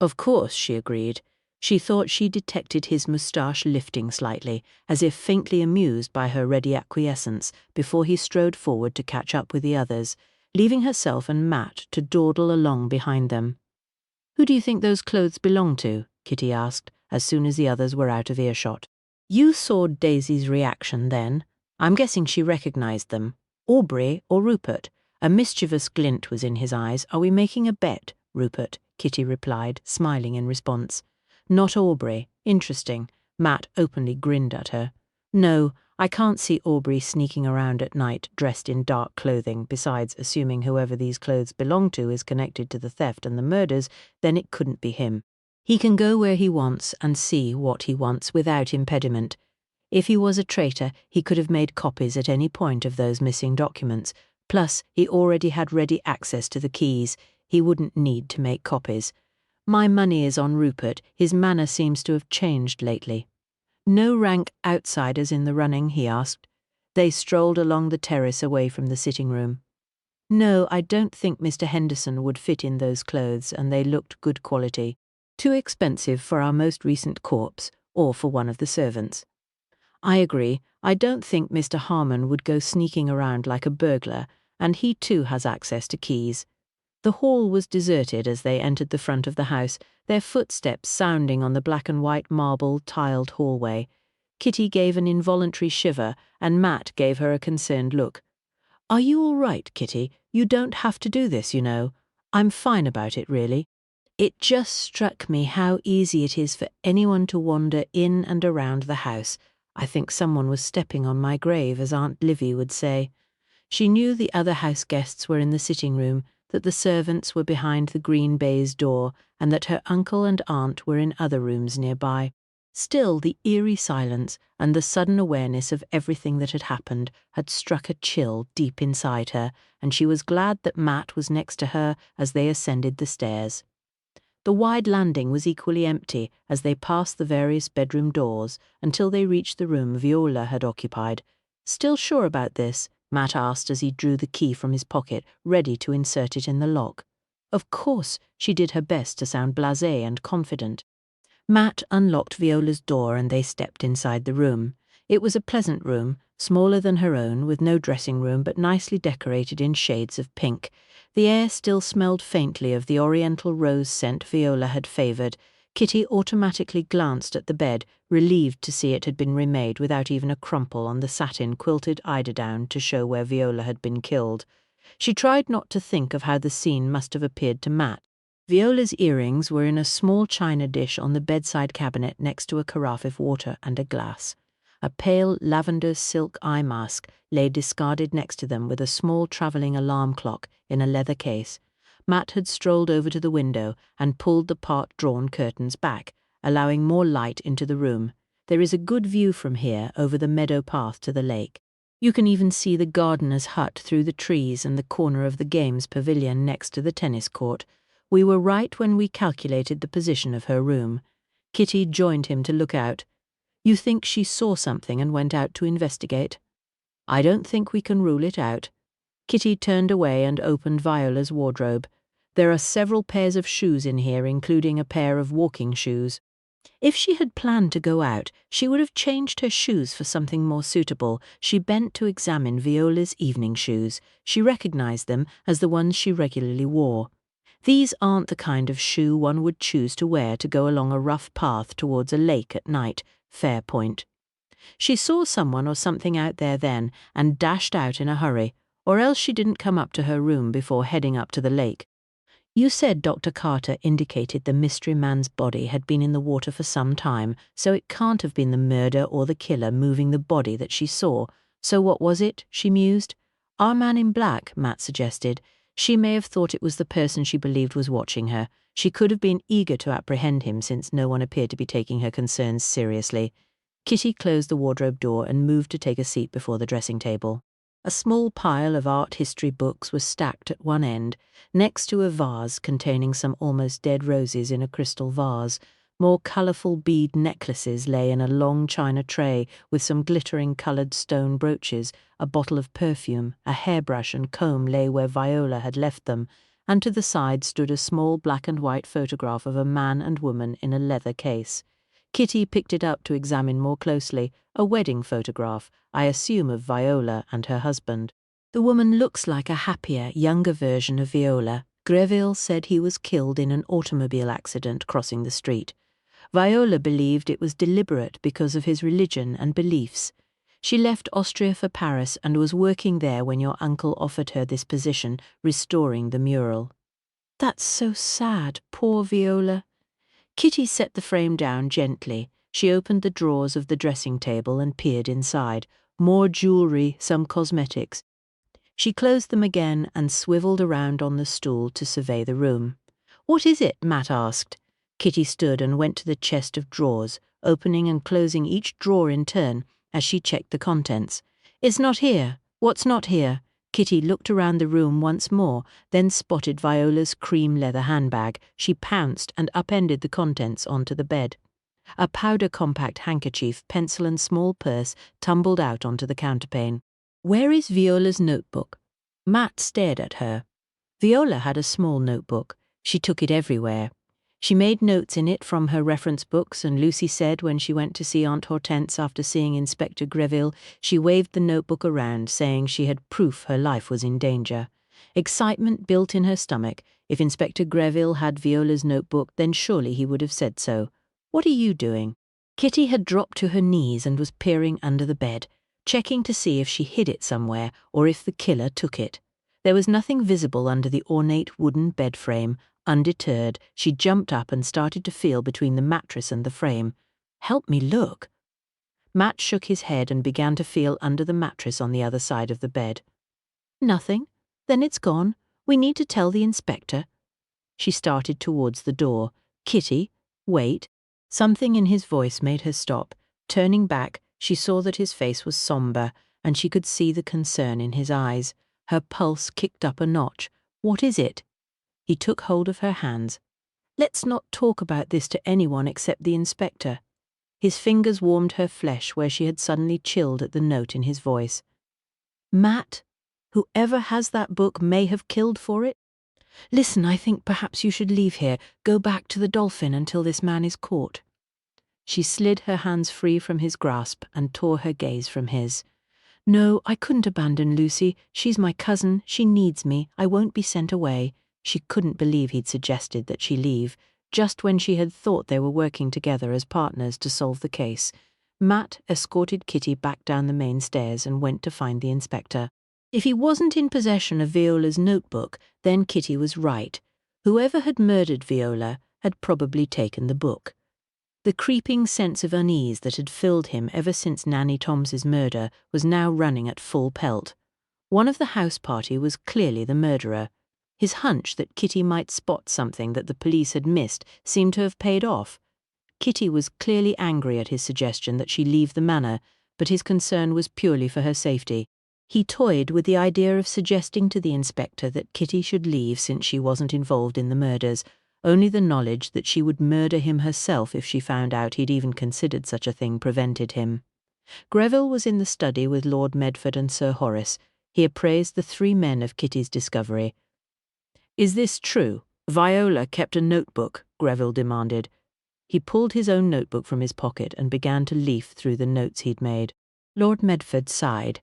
"Of course," she agreed. She thought she detected his moustache lifting slightly, as if faintly amused by her ready acquiescence, before he strode forward to catch up with the others, leaving herself and Matt to dawdle along behind them. "Who do you think those clothes belong to?" Kitty asked, as soon as the others were out of earshot. You saw Daisy's reaction then. I'm guessing she recognized them. Aubrey or Rupert? A mischievous glint was in his eyes. "Are we making a bet, Rupert?" Kitty replied, smiling in response. "Not Aubrey. Interesting." Matt openly grinned at her. "No, I can't see Aubrey sneaking around at night dressed in dark clothing. Besides, assuming whoever these clothes belong to is connected to the theft and the murders, then it couldn't be him. He can go where he wants and see what he wants without impediment. If he was a traitor, he could have made copies at any point of those missing documents. Plus, he already had ready access to the keys. He wouldn't need to make copies. My money is on Rupert. His manner seems to have changed lately." No rank outsiders in the running, he asked. They strolled along the terrace away from the sitting room. No, I don't think Mr. Henderson would fit in those clothes, and they looked good quality. Too expensive for our most recent corpse, or for one of the servants. I agree. I don't think Mr. Harmon would go sneaking around like a burglar, and he too has access to keys. The hall was deserted as they entered the front of the house, their footsteps sounding on the black and white marble tiled hallway. Kitty gave an involuntary shiver, and Matt gave her a concerned look. Are you all right, Kitty? You don't have to do this, you know. I'm fine about it, really. It just struck me how easy it is for anyone to wander in and around the house. I think someone was stepping on my grave, as Aunt Livy would say. She knew the other house guests were in the sitting room, that the servants were behind the green baize door, and that her uncle and aunt were in other rooms nearby. Still, the eerie silence and the sudden awareness of everything that had happened had struck a chill deep inside her, and she was glad that Matt was next to her as they ascended the stairs. The wide landing was equally empty as they passed the various bedroom doors until they reached the room Viola had occupied. Still sure about this? Matt asked as he drew the key from his pocket, ready to insert it in the lock. Of course, she did her best to sound blasé and confident. Matt unlocked Viola's door and they stepped inside the room. It was a pleasant room, smaller than her own, with no dressing room but nicely decorated in shades of pink. The air still smelled faintly of the oriental rose scent Viola had favoured. Kitty automatically glanced at the bed, relieved to see it had been remade without even a crumple on the satin quilted eiderdown to show where Viola had been killed. She tried not to think of how the scene must have appeared to Matt. Viola's earrings were in a small china dish on the bedside cabinet next to a carafe of water and a glass. A pale lavender silk eye mask lay discarded next to them with a small travelling alarm clock in a leather case. Matt had strolled over to the window and pulled the part-drawn curtains back, allowing more light into the room. There is a good view from here over the meadow path to the lake. You can even see the gardener's hut through the trees and the corner of the games pavilion next to the tennis court. We were right when we calculated the position of her room. Kitty joined him to look out. You think she saw something and went out to investigate? I don't think we can rule it out. Kitty turned away and opened Viola's wardrobe. There are several pairs of shoes in here, including a pair of walking shoes. If she had planned to go out, she would have changed her shoes for something more suitable. She bent to examine Viola's evening shoes. She recognized them as the ones she regularly wore. These aren't the kind of shoe one would choose to wear to go along a rough path towards a lake at night. Fair point. She saw someone or something out there then and dashed out in a hurry, or else she didn't come up to her room before heading up to the lake. You said Dr. Carter indicated the mystery man's body had been in the water for some time, so it can't have been the murder or the killer moving the body that she saw. So what was it? She mused. Our man in black, Matt suggested. She may have thought it was the person she believed was watching her. She could have been eager to apprehend him since no one appeared to be taking her concerns seriously. Kitty closed the wardrobe door and moved to take a seat before the dressing table. A small pile of art history books was stacked at one end, next to a vase containing some almost dead roses in a crystal vase. More colourful bead necklaces lay in a long china tray with some glittering coloured stone brooches. A bottle of perfume, a hairbrush and comb lay where Viola had left them, and to the side stood a small black and white photograph of a man and woman in a leather case. Kitty picked it up to examine more closely. A wedding photograph, I assume of Viola and her husband. The woman looks like a happier, younger version of Viola. Greville said he was killed in an automobile accident crossing the street. Viola believed it was deliberate because of his religion and beliefs. She left Austria for Paris and was working there when your uncle offered her this position, restoring the mural. That's so sad, poor Viola. Kitty set the frame down gently. She opened the drawers of the dressing table and peered inside. More jewellery, some cosmetics. She closed them again and swivelled around on the stool to survey the room. What is it? Matt asked. Kitty stood and went to the chest of drawers, opening and closing each drawer in turn as she checked the contents. It's not here. What's not here? Kitty looked around the room once more, then spotted Viola's cream leather handbag. She pounced and upended the contents onto the bed. A powder-compact handkerchief, pencil and small purse tumbled out onto the counterpane. "Where is Viola's notebook?" Matt stared at her. Viola had a small notebook. She took it everywhere. She made notes in it from her reference books, and Lucy said when she went to see Aunt Hortense after seeing Inspector Greville, she waved the notebook around, saying she had proof her life was in danger. Excitement built in her stomach. If Inspector Greville had Viola's notebook, then surely he would have said so. "What are you doing?" Kitty had dropped to her knees and was peering under the bed, checking to see if she hid it somewhere or if the killer took it. There was nothing visible under the ornate wooden bed frame. Undeterred, she jumped up and started to feel between the mattress and the frame. "Help me look." Matt shook his head and began to feel under the mattress on the other side of the bed. "Nothing? Then it's gone. We need to tell the inspector." She started towards the door. "Kitty, wait." Something in his voice made her stop. Turning back, she saw that his face was somber, and she could see the concern in his eyes. Her pulse kicked up a notch. "What is it?" He took hold of her hands. "Let's not talk about this to anyone except the inspector." His fingers warmed her flesh where she had suddenly chilled at the note in his voice. "Matt, whoever has that book may have killed for it. Listen, I think perhaps you should leave here, go back to the Dolphin until this man is caught." She slid her hands free from his grasp and tore her gaze from his. "No, I couldn't abandon Lucy. She's my cousin. She needs me. I won't be sent away." She couldn't believe he'd suggested that she leave, just when she had thought they were working together as partners to solve the case. Matt escorted Kitty back down the main stairs and went to find the inspector. If he wasn't in possession of Viola's notebook, then Kitty was right. Whoever had murdered Viola had probably taken the book. The creeping sense of unease that had filled him ever since Nanny Toms's murder was now running at full pelt. One of the house party was clearly the murderer. His hunch that Kitty might spot something that the police had missed seemed to have paid off. Kitty was clearly angry at his suggestion that she leave the manor, but his concern was purely for her safety. He toyed with the idea of suggesting to the inspector that Kitty should leave since she wasn't involved in the murders. Only the knowledge that she would murder him herself if she found out he'd even considered such a thing prevented him. Greville was in the study with Lord Medford and Sir Horace. He appraised the three men of Kitty's discovery. "Is this true? Viola kept a notebook?" Greville demanded. He pulled his own notebook from his pocket and began to leaf through the notes he'd made. Lord Medford sighed.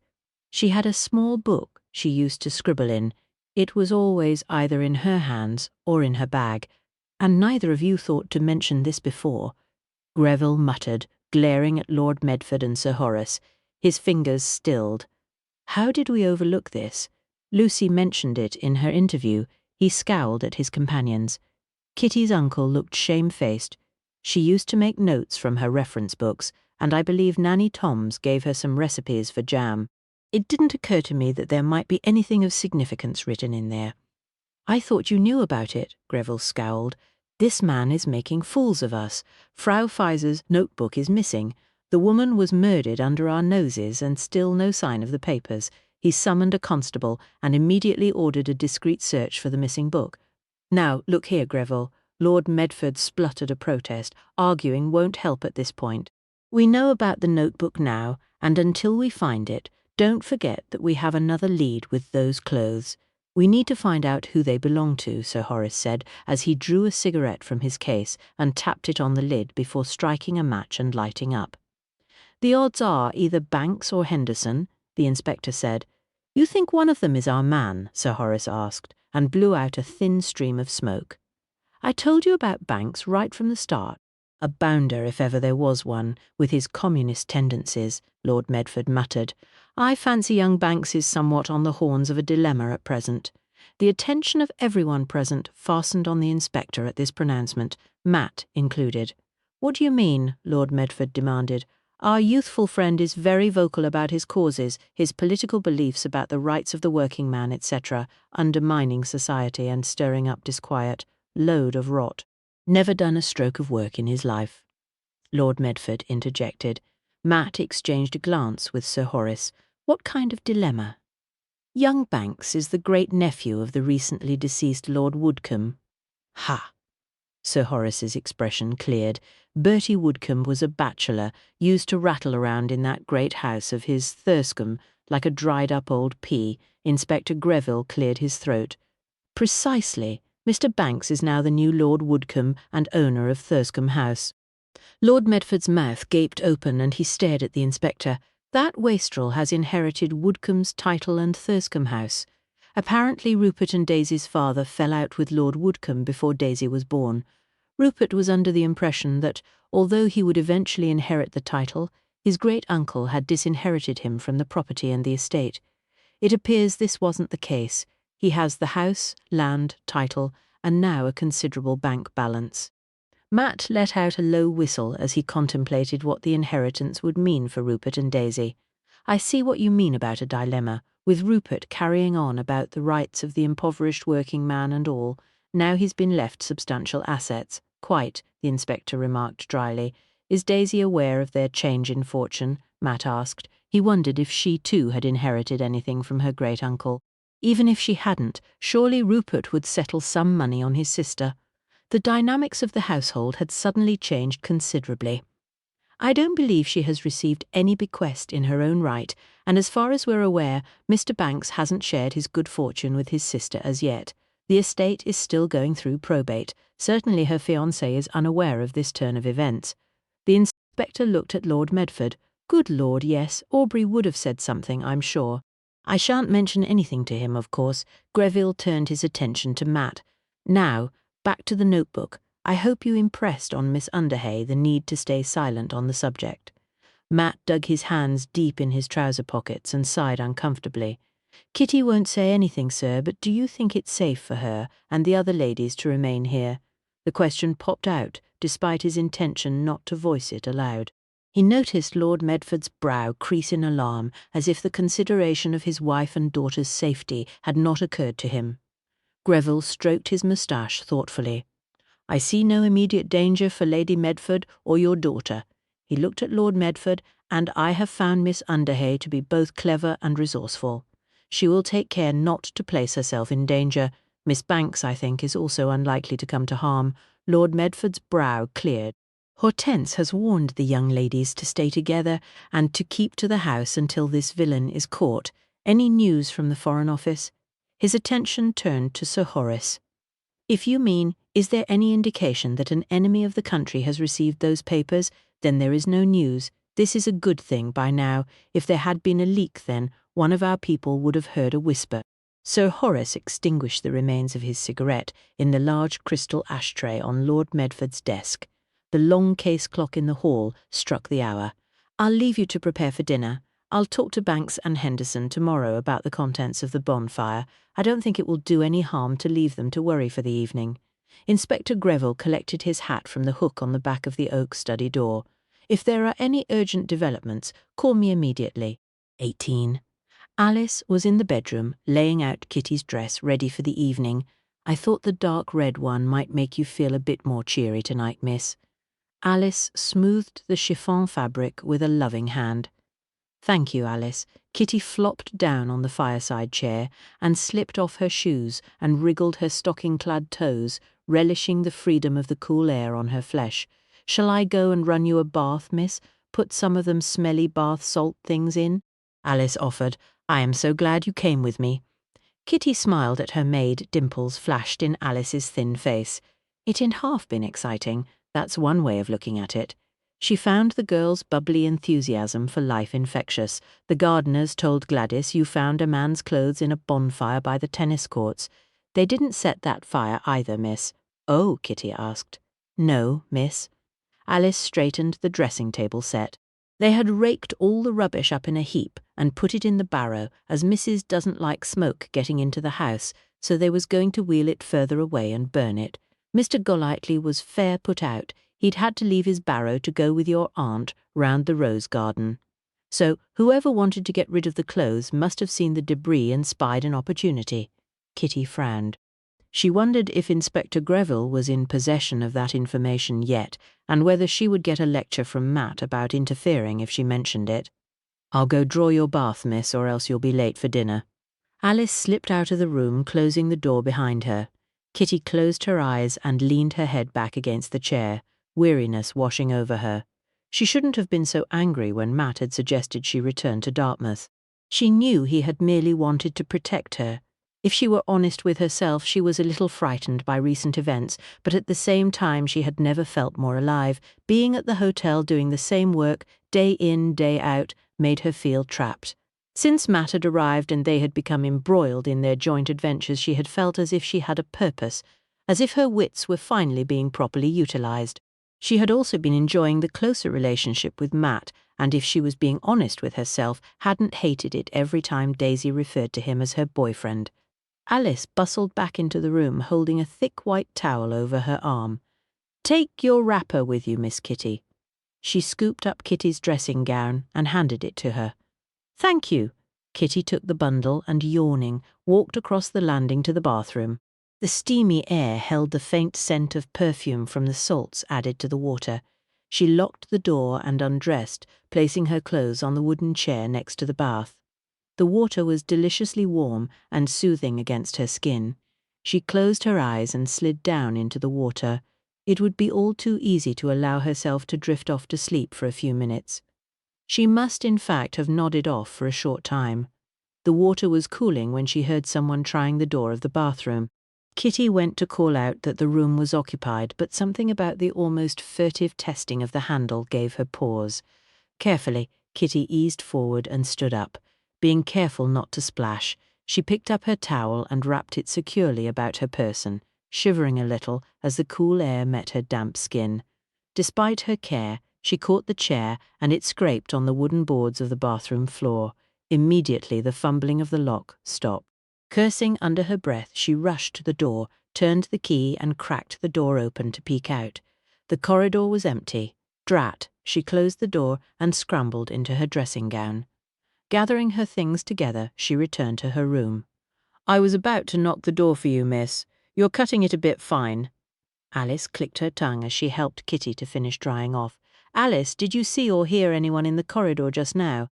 She had a small book she used to scribble in. It was always either in her hands or in her bag. "And neither of you thought to mention this before." Greville muttered, glaring at Lord Medford and Sir Horace. His fingers stilled. "How did we overlook this? Lucy mentioned it in her interview." He scowled at his companions. Kitty's uncle looked shamefaced. "She used to make notes from her reference books, and I believe Nanny Toms gave her some recipes for jam. It didn't occur to me that there might be anything of significance written in there." "I thought you knew about it," Greville scowled. "This man is making fools of us. Frau Feiser's notebook is missing. The woman was murdered under our noses and still no sign of the papers." He summoned a constable and immediately ordered a discreet search for the missing book. "Now, look here, Greville." Lord Medford spluttered a protest. "Arguing won't help at this point. We know about the notebook now, and until we find it, don't forget that we have another lead with those clothes. We need to find out who they belong to," Sir Horace said, as he drew a cigarette from his case and tapped it on the lid before striking a match and lighting up. "The odds are either Banks or Henderson," the inspector said. "You think one of them is our man?" Sir Horace asked, and blew out a thin stream of smoke. "I told you about Banks right from the start. A bounder, if ever there was one, with his communist tendencies," Lord Medford muttered. "I fancy young Banks is somewhat on the horns of a dilemma at present." The attention of everyone present fastened on the inspector at this pronouncement, Matt included. "What do you mean?" Lord Medford demanded. "Our youthful friend is very vocal about his causes, his political beliefs about the rights of the working man, etc., undermining society and stirring up disquiet. Load of rot. Never done a stroke of work in his life." Lord Medford interjected. Matt exchanged a glance with Sir Horace. "What kind of dilemma?" "Young Banks is the great-nephew of the recently deceased Lord Woodcombe." "Ha!" Sir Horace's expression cleared. Bertie Woodcombe was a bachelor, used to rattle around in that great house of his, Thurscombe, like a dried-up old pea. Inspector Greville cleared his throat. Precisely. Mr. Banks is now the new Lord Woodcombe and owner of Thurscombe House. Lord Medford's mouth gaped open and he stared at the inspector. That wastrel has inherited Woodcombe's title and Thurscombe House. Apparently Rupert and Daisy's father fell out with Lord Woodcombe before Daisy was born. Rupert was under the impression that, although he would eventually inherit the title, his great-uncle had disinherited him from the property and the estate. It appears this wasn't the case. He has the house, land, title, and now a considerable bank balance. Matt let out a low whistle as he contemplated what the inheritance would mean for Rupert and Daisy. I see what you mean about a dilemma, with Rupert carrying on about the rights of the impoverished working man and all. Now he's been left substantial assets. Quite, the inspector remarked dryly. Is Daisy aware of their change in fortune? Matt asked. He wondered if she too had inherited anything from her great-uncle. Even if she hadn't, surely Rupert would settle some money on his sister. The dynamics of the household had suddenly changed considerably. I don't believe she has received any bequest in her own right, and as far as we're aware, Mr. Banks hasn't shared his good fortune with his sister as yet. The estate is still going through probate. Certainly her fiancé is unaware of this turn of events. The inspector looked at Lord Medford. Good Lord, yes, Aubrey would have said something, I'm sure. I shan't mention anything to him, of course. Greville turned his attention to Matt. Now, back to the notebook. I hope you impressed on Miss Underhay the need to stay silent on the subject. Matt dug his hands deep in his trouser pockets and sighed uncomfortably. Kitty won't say anything, sir, but do you think it's safe for her and the other ladies to remain here? The question popped out, despite his intention not to voice it aloud. He noticed Lord Medford's brow crease in alarm, as if the consideration of his wife and daughter's safety had not occurred to him. Greville stroked his moustache thoughtfully. I see no immediate danger for Lady Medford or your daughter. He looked at Lord Medford, and I have found Miss Underhay to be both clever and resourceful. She will take care not to place herself in danger. Miss Banks, I think, is also unlikely to come to harm. Lord Medford's brow cleared. Hortense has warned the young ladies to stay together and to keep to the house until this villain is caught. Any news from the Foreign Office? His attention turned to Sir Horace. If you mean, is there any indication that an enemy of the country has received those papers, then there is no news. This is a good thing by now. If there had been a leak then, one of our people would have heard a whisper. Sir Horace extinguished the remains of his cigarette in the large crystal ashtray on Lord Medford's desk. The long case clock in the hall struck the hour. I'll leave you to prepare for dinner. I'll talk to Banks and Henderson tomorrow about the contents of the bonfire. I don't think it will do any harm to leave them to worry for the evening. Inspector Greville collected his hat from the hook on the back of the oak study door. If there are any urgent developments, call me immediately. 18. Alice was in the bedroom, laying out Kitty's dress ready for the evening. I thought the dark red one might make you feel a bit more cheery tonight, miss. Alice smoothed the chiffon fabric with a loving hand. Thank you, Alice. Kitty flopped down on the fireside chair and slipped off her shoes and wriggled her stocking-clad toes, relishing the freedom of the cool air on her flesh. Shall I go and run you a bath, miss? Put some of them smelly bath salt things in? Alice offered. I am so glad you came with me. Kitty smiled at her maid. Dimples flashed in Alice's thin face. It had half been exciting. That's one way of looking at it. She found the girl's bubbly enthusiasm for life infectious. The gardeners told Gladys you found a man's clothes in a bonfire by the tennis courts. They didn't set that fire either, miss. Oh, Kitty asked. No, miss. Alice straightened the dressing-table set. They had raked all the rubbish up in a heap and put it in the barrow, as Mrs. doesn't like smoke getting into the house, so they was going to wheel it further away and burn it. Mr. Golightly was fair put out. He'd had to leave his barrow to go with your aunt round the rose garden. So whoever wanted to get rid of the clothes must have seen the debris and spied an opportunity. Kitty frowned. She wondered if Inspector Greville was in possession of that information yet, and whether she would get a lecture from Matt about interfering if she mentioned it. I'll go draw your bath, miss, or else you'll be late for dinner. Alice slipped out of the room, closing the door behind her. Kitty closed her eyes and leaned her head back against the chair. weariness washing over her. She shouldn't have been so angry when Matt had suggested she return to Dartmouth. She knew he had merely wanted to protect her. If she were honest with herself, she was a little frightened by recent events, but at the same time she had never felt more alive. Being at the hotel doing the same work, day in, day out, made her feel trapped. Since Matt had arrived and they had become embroiled in their joint adventures, she had felt as if she had a purpose, as if her wits were finally being properly utilized. She had also been enjoying the closer relationship with Matt, and if she was being honest with herself, hadn't hated it every time Daisy referred to him as her boyfriend. Alice bustled back into the room, holding a thick white towel over her arm. "Take your wrapper with you, Miss Kitty." She scooped up Kitty's dressing gown and handed it to her. "Thank you." Kitty took the bundle and, yawning, walked across the landing to the bathroom. The steamy air held the faint scent of perfume from the salts added to the water. She locked the door and undressed, placing her clothes on the wooden chair next to the bath. The water was deliciously warm and soothing against her skin. She closed her eyes and slid down into the water. It would be all too easy to allow herself to drift off to sleep for a few minutes. She must, in fact, have nodded off for a short time. The water was cooling when she heard someone trying the door of the bathroom. Kitty went to call out that the room was occupied, but something about the almost furtive testing of the handle gave her pause. Carefully, Kitty eased forward and stood up. Being careful not to splash, she picked up her towel and wrapped it securely about her person, shivering a little as the cool air met her damp skin. Despite her care, she caught the chair and it scraped on the wooden boards of the bathroom floor. Immediately the fumbling of the lock stopped. Cursing under her breath, she rushed to the door, turned the key and cracked the door open to peek out. The corridor was empty. Drat! She closed the door and scrambled into her dressing gown. Gathering her things together, she returned to her room. "I was about to knock the door for you, miss. You're cutting it a bit fine." Alice clicked her tongue as she helped Kitty to finish drying off. "Alice, did you see or hear anyone in the corridor just now?"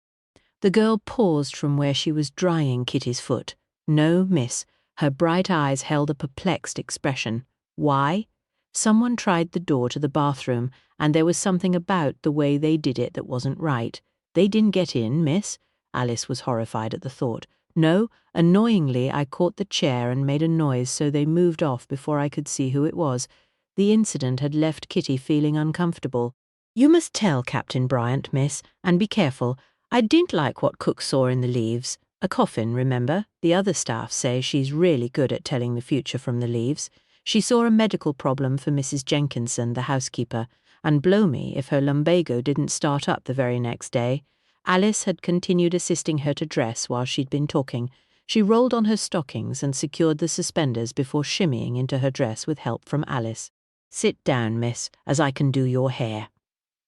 The girl paused from where she was drying Kitty's foot. "No, miss." Her bright eyes held a perplexed expression. "Why?" "Someone tried the door to the bathroom, and there was something about the way they did it that wasn't right." "They didn't get in, miss?" Alice was horrified at the thought. "No, annoyingly I caught the chair and made a noise, so they moved off before I could see who it was." The incident had left Kitty feeling uncomfortable. "You must tell Captain Bryant, miss, and be careful. I didn't like what Cook saw in the leaves. A coffin, remember? The other staff say she's really good at telling the future from the leaves. She saw a medical problem for Mrs. Jenkinson, the housekeeper, and blow me if her lumbago didn't start up the very next day." Alice had continued assisting her to dress while she'd been talking. She rolled on her stockings and secured the suspenders before shimmying into her dress with help from Alice. "Sit down, miss, as I can do your hair."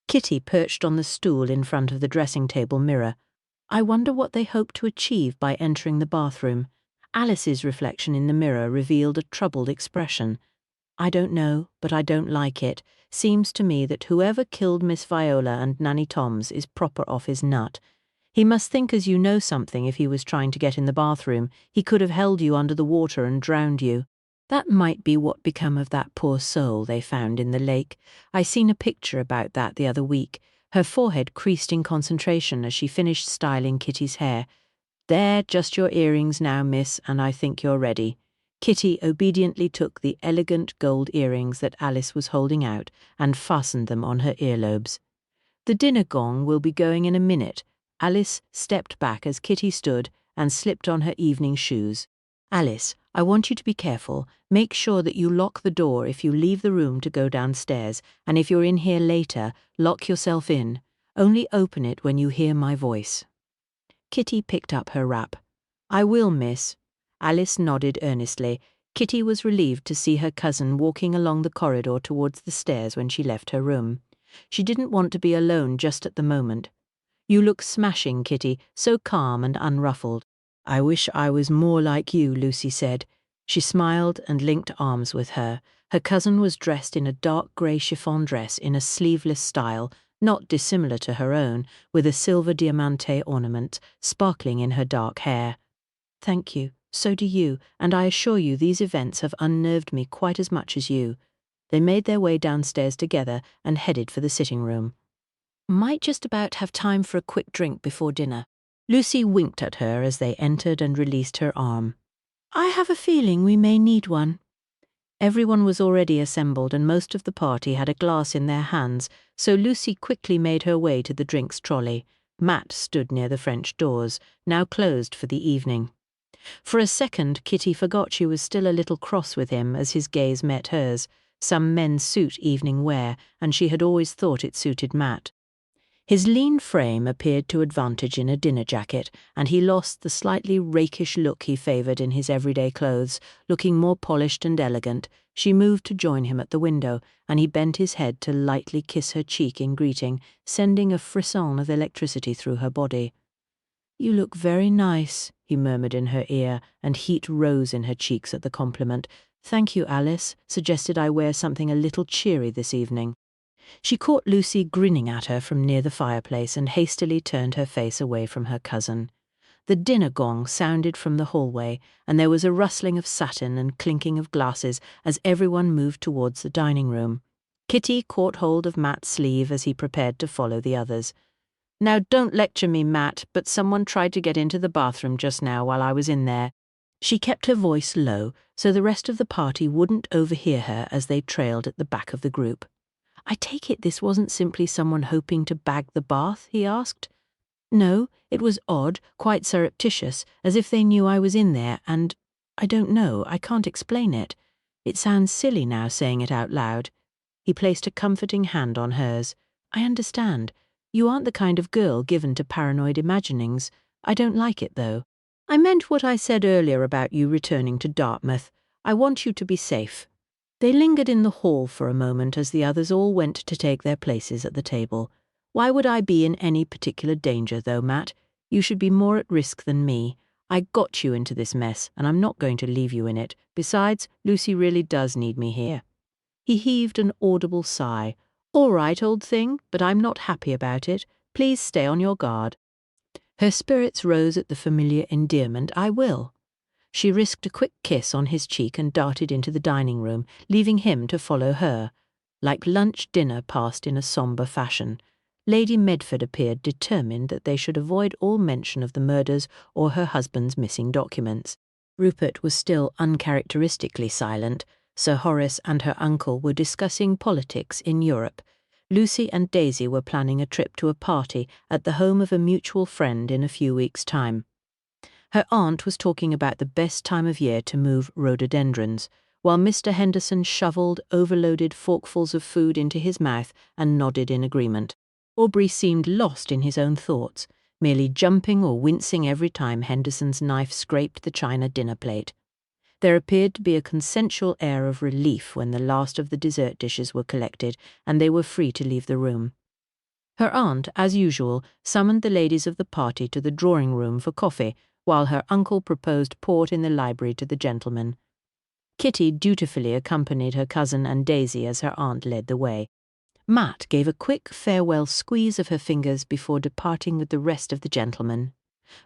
Kitty perched on the stool in front of the dressing-table mirror. I wonder what they hoped to achieve by entering the bathroom. Alice's reflection in the mirror revealed a troubled expression. "I don't know, but I don't like it. Seems to me that whoever killed Miss Viola and Nanny Toms is proper off his nut. He must think as you know something if he was trying to get in the bathroom. He could have held you under the water and drowned you. That might be what become of that poor soul they found in the lake. I seen a picture about that the other week." Her forehead creased in concentration as she finished styling Kitty's hair. "There, just your earrings now, miss, and I think you're ready." Kitty obediently took the elegant gold earrings that Alice was holding out and fastened them on her earlobes. "The dinner gong will be going in a minute." Alice stepped back as Kitty stood and slipped on her evening shoes. "Alice, I want you to be careful. Make sure that you lock the door if you leave the room to go downstairs, and if you're in here later, lock yourself in. Only open it when you hear my voice." Kitty picked up her wrap. "I will, miss." Alice nodded earnestly. Kitty was relieved to see her cousin walking along the corridor towards the stairs when she left her room. She didn't want to be alone just at the moment. "You look smashing, Kitty, so calm and unruffled." "I wish I was more like you," Lucy said. She smiled and linked arms with her. Her cousin was dressed in a dark grey chiffon dress in a sleeveless style, not dissimilar to her own, with a silver diamante ornament sparkling in her dark hair. "Thank you. So do you, and I assure you these events have unnerved me quite as much as you." They made their way downstairs together and headed for the sitting room. Might just about have time for a quick drink before dinner. Lucy winked at her as they entered and released her arm. I have a feeling we may need one. Everyone was already assembled and most of the party had a glass in their hands, so Lucy quickly made her way to the drinks trolley. Matt stood near the French doors, now closed for the evening. For a second, Kitty forgot she was still a little cross with him as his gaze met hers. Some men suit evening wear, and she had always thought it suited Matt. His lean frame appeared to advantage in a dinner jacket, and he lost the slightly rakish look he favoured in his everyday clothes. Looking more polished and elegant, she moved to join him at the window, and he bent his head to lightly kiss her cheek in greeting, sending a frisson of electricity through her body. You look very nice, he murmured in her ear, and heat rose in her cheeks at the compliment. Thank you, Alice. Suggested I wear something a little cheery this evening. She caught Lucy grinning at her from near the fireplace and hastily turned her face away from her cousin. The dinner gong sounded from the hallway, and there was a rustling of satin and clinking of glasses as everyone moved towards the dining room. Kitty caught hold of Matt's sleeve as he prepared to follow the others. Now don't lecture me, Matt, but someone tried to get into the bathroom just now while I was in there. She kept her voice low so the rest of the party wouldn't overhear her as they trailed at the back of the group. I take it this wasn't simply someone hoping to bag the bath, he asked. No, it was odd, quite surreptitious, as if they knew I was in there, and I don't know, I can't explain it. It sounds silly now saying it out loud. He placed a comforting hand on hers. I understand. You aren't the kind of girl given to paranoid imaginings. I don't like it, though. I meant what I said earlier about you returning to Dartmouth. I want you to be safe. They lingered in the hall for a moment as the others all went to take their places at the table. Why would I be in any particular danger, though, Matt? You should be more at risk than me. I got you into this mess, and I'm not going to leave you in it. Besides, Lucy really does need me here. He heaved an audible sigh. All right, old thing, but I'm not happy about it. Please stay on your guard. Her spirits rose at the familiar endearment. I will. She risked a quick kiss on his cheek and darted into the dining room, leaving him to follow her. Like lunch, dinner passed in a sombre fashion. Lady Medford appeared determined that they should avoid all mention of the murders or her husband's missing documents. Rupert was still uncharacteristically silent. Sir Horace and her uncle were discussing politics in Europe. Lucy and Daisy were planning a trip to a party at the home of a mutual friend in a few weeks' time. Her aunt was talking about the best time of year to move rhododendrons, while Mr. Henderson shovelled overloaded forkfuls of food into his mouth and nodded in agreement. Aubrey seemed lost in his own thoughts, merely jumping or wincing every time Henderson's knife scraped the china dinner plate. There appeared to be a consensual air of relief when the last of the dessert dishes were collected and they were free to leave the room. Her aunt, as usual, summoned the ladies of the party to the drawing-room for coffee, while her uncle proposed port in the library to the gentlemen. Kitty dutifully accompanied her cousin and Daisy as her aunt led the way. Matt gave a quick farewell squeeze of her fingers before departing with the rest of the gentlemen.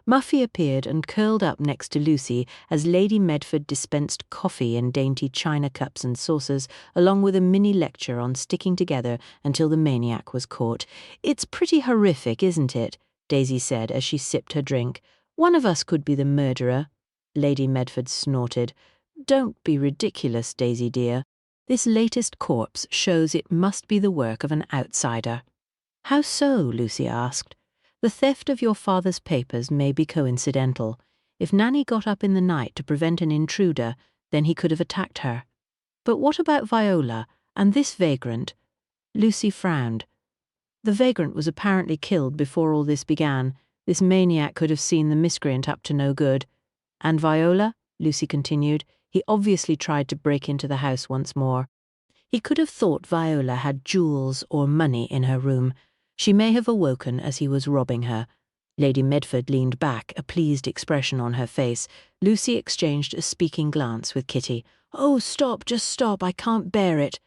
Muffy appeared and curled up next to Lucy as Lady Medford dispensed coffee in dainty china cups and saucers, along with a mini-lecture on sticking together until the maniac was caught. "It's pretty horrific, isn't it?" Daisy said as she sipped her drink. "One of us could be the murderer." Lady Medford snorted. "Don't be ridiculous, Daisy dear. This latest corpse shows it must be the work of an outsider." "How so?" Lucy asked. "The theft of your father's papers may be coincidental. If Nanny got up in the night to prevent an intruder, then he could have attacked her. But what about Viola and this vagrant?" Lucy frowned. "The vagrant was apparently killed before all this began. This maniac could have seen the miscreant up to no good. And Viola," Lucy continued, "he obviously tried to break into the house once more. He could have thought Viola had jewels or money in her room. She may have awoken as he was robbing her." Lady Medford leaned back, a pleased expression on her face. Lucy exchanged a speaking glance with Kitty. "Oh, stop, just stop, I can't bear it."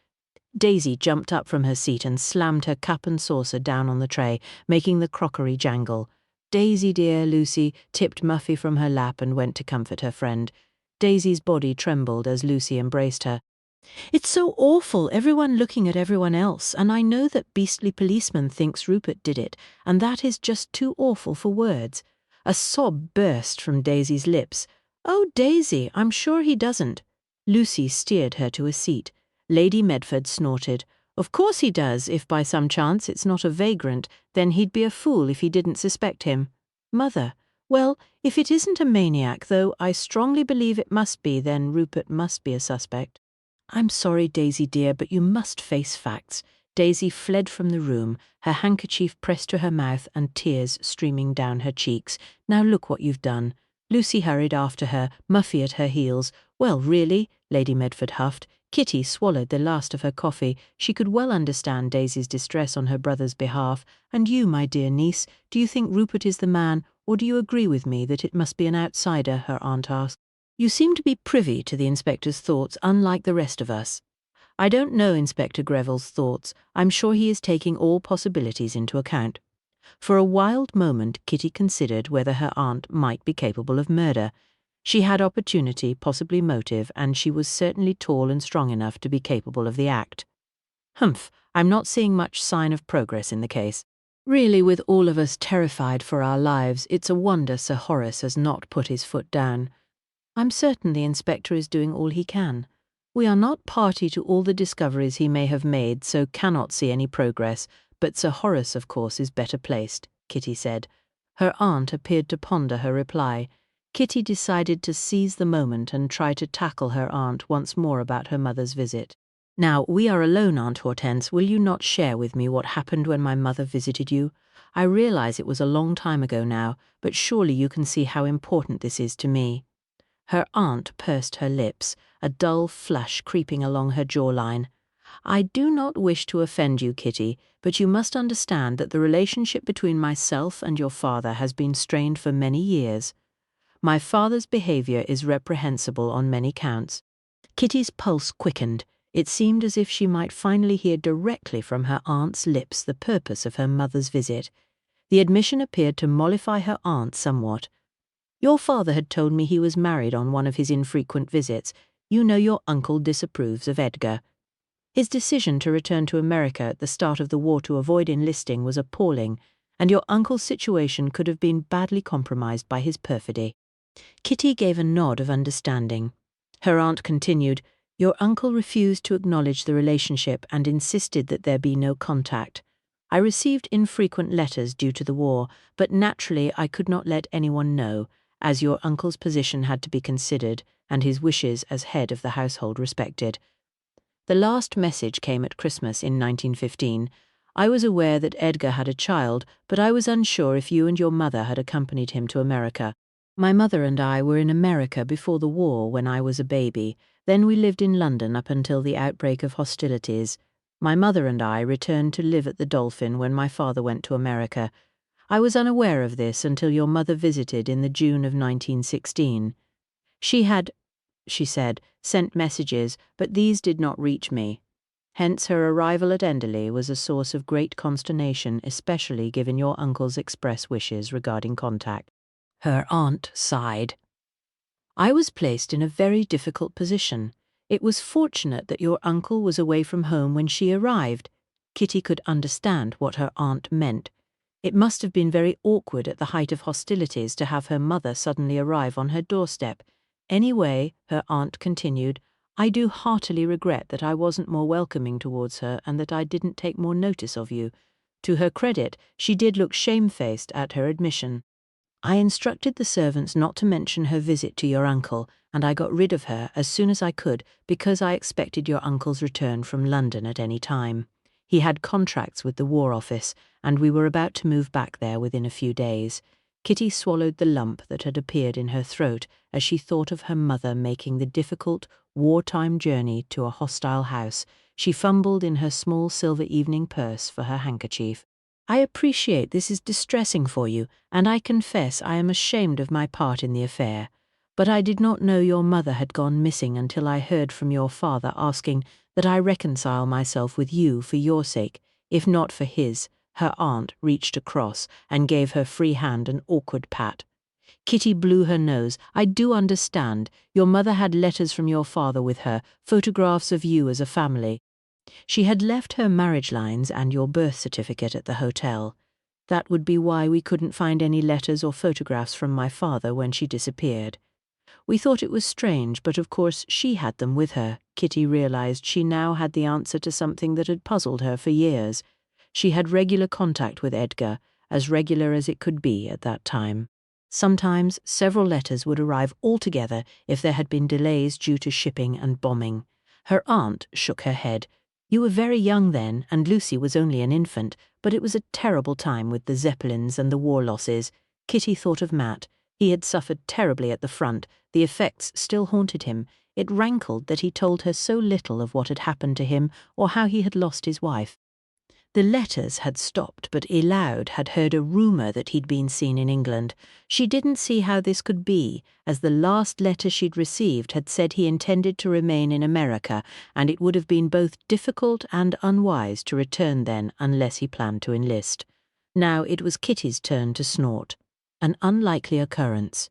Daisy jumped up from her seat and slammed her cup and saucer down on the tray, making the crockery jangle. "Daisy dear," Lucy tipped Muffy from her lap and went to comfort her friend. Daisy's body trembled as Lucy embraced her. It's so awful, everyone looking at everyone else, and I know that beastly policeman thinks Rupert did it, and that is just too awful for words. A sob burst from Daisy's lips. Oh, Daisy, I'm sure he doesn't. Lucy steered her to a seat. Lady Medford snorted. Of course he does, if by some chance it's not a vagrant, then he'd be a fool if he didn't suspect him. Mother, well, if it isn't a maniac, though I strongly believe it must be, then Rupert must be a suspect. I'm sorry, Daisy dear, but you must face facts. Daisy fled from the room, her handkerchief pressed to her mouth and tears streaming down her cheeks. Now look what you've done. Lucy hurried after her, Muffy at her heels. Well, really, Lady Medford huffed. Kitty swallowed the last of her coffee. She could well understand Daisy's distress on her brother's behalf. And you, my dear niece, do you think Rupert is the man, or do you agree with me that it must be an outsider? Her aunt asked. You seem to be privy to the inspector's thoughts, unlike the rest of us. I don't know Inspector Greville's thoughts. I'm sure he is taking all possibilities into account. For a wild moment, Kitty considered whether her aunt might be capable of murder. She had opportunity, possibly motive, and she was certainly tall and strong enough to be capable of the act. Humph, I'm not seeing much sign of progress in the case. Really, with all of us terrified for our lives, it's a wonder Sir Horace has not put his foot down. I'm certain the inspector is doing all he can. We are not party to all the discoveries he may have made, so cannot see any progress, but Sir Horace, of course, is better placed, Kitty said. Her aunt appeared to ponder her reply. Kitty decided to seize the moment and try to tackle her aunt once more about her mother's visit. Now, we are alone, Aunt Hortense. Will you not share with me what happened when my mother visited you? I realize it was a long time ago now, but surely you can see how important this is to me. Her aunt pursed her lips, a dull flush creeping along her jawline. I do not wish to offend you, Kitty, but you must understand that the relationship between myself and your father has been strained for many years. My father's behavior is reprehensible on many counts. Kitty's pulse quickened. It seemed as if she might finally hear directly from her aunt's lips the purpose of her mother's visit. The admission appeared to mollify her aunt somewhat. Your father had told me he was married on one of his infrequent visits. You know your uncle disapproves of Edgar. His decision to return to America at the start of the war to avoid enlisting was appalling, and your uncle's situation could have been badly compromised by his perfidy. Kitty gave a nod of understanding. Her aunt continued, Your uncle refused to acknowledge the relationship and insisted that there be no contact. I received infrequent letters due to the war, but naturally I could not let anyone know, as your uncle's position had to be considered and his wishes as head of the household respected. The last message came at Christmas in 1915. I was aware that Edgar had a child, but I was unsure if you and your mother had accompanied him to America. My mother and I were in America before the war when I was a baby. Then we lived in London up until the outbreak of hostilities. My mother and I returned to live at the Dolphin when my father went to America. I was unaware of this until your mother visited in the June of 1916. She had, she said, sent messages, but these did not reach me. Hence her arrival at Enderley was a source of great consternation, especially given your uncle's express wishes regarding contact. Her aunt sighed. I was placed in a very difficult position. It was fortunate that your uncle was away from home when she arrived. Kitty could understand what her aunt meant. It must have been very awkward at the height of hostilities to have her mother suddenly arrive on her doorstep. Anyway, her aunt continued, I do heartily regret that I wasn't more welcoming towards her and that I didn't take more notice of you. To her credit, she did look shamefaced at her admission. I instructed the servants not to mention her visit to your uncle, and I got rid of her as soon as I could because I expected your uncle's return from London at any time. He had contracts with the War Office, and we were about to move back there within a few days. Kitty swallowed the lump that had appeared in her throat as she thought of her mother making the difficult, wartime journey to a hostile house. She fumbled in her small silver evening purse for her handkerchief. I appreciate this is distressing for you, and I confess I am ashamed of my part in the affair. But I did not know your mother had gone missing until I heard from your father asking that I reconcile myself with you for your sake, if not for his. Her aunt reached across and gave her free hand an awkward pat. Kitty blew her nose. I do understand. Your mother had letters from your father with her, photographs of you as a family. She had left her marriage lines and your birth certificate at the hotel. That would be why we couldn't find any letters or photographs from my father when she disappeared. We thought it was strange, but of course she had them with her. Kitty realized she now had the answer to something that had puzzled her for years. She had regular contact with Edgar, as regular as it could be at that time. Sometimes several letters would arrive all together if there had been delays due to shipping and bombing. Her aunt shook her head. You were very young then, and Lucy was only an infant, but it was a terrible time with the Zeppelins and the war losses. Kitty thought of Matt. He had suffered terribly at the front. The effects still haunted him. It rankled that he told her so little of what had happened to him or how he had lost his wife. The letters had stopped, but Eliud had heard a rumour that he'd been seen in England. She didn't see how this could be, as the last letter she'd received had said he intended to remain in America, and it would have been both difficult and unwise to return then unless he planned to enlist. Now it was Kitty's turn to snort. An unlikely occurrence.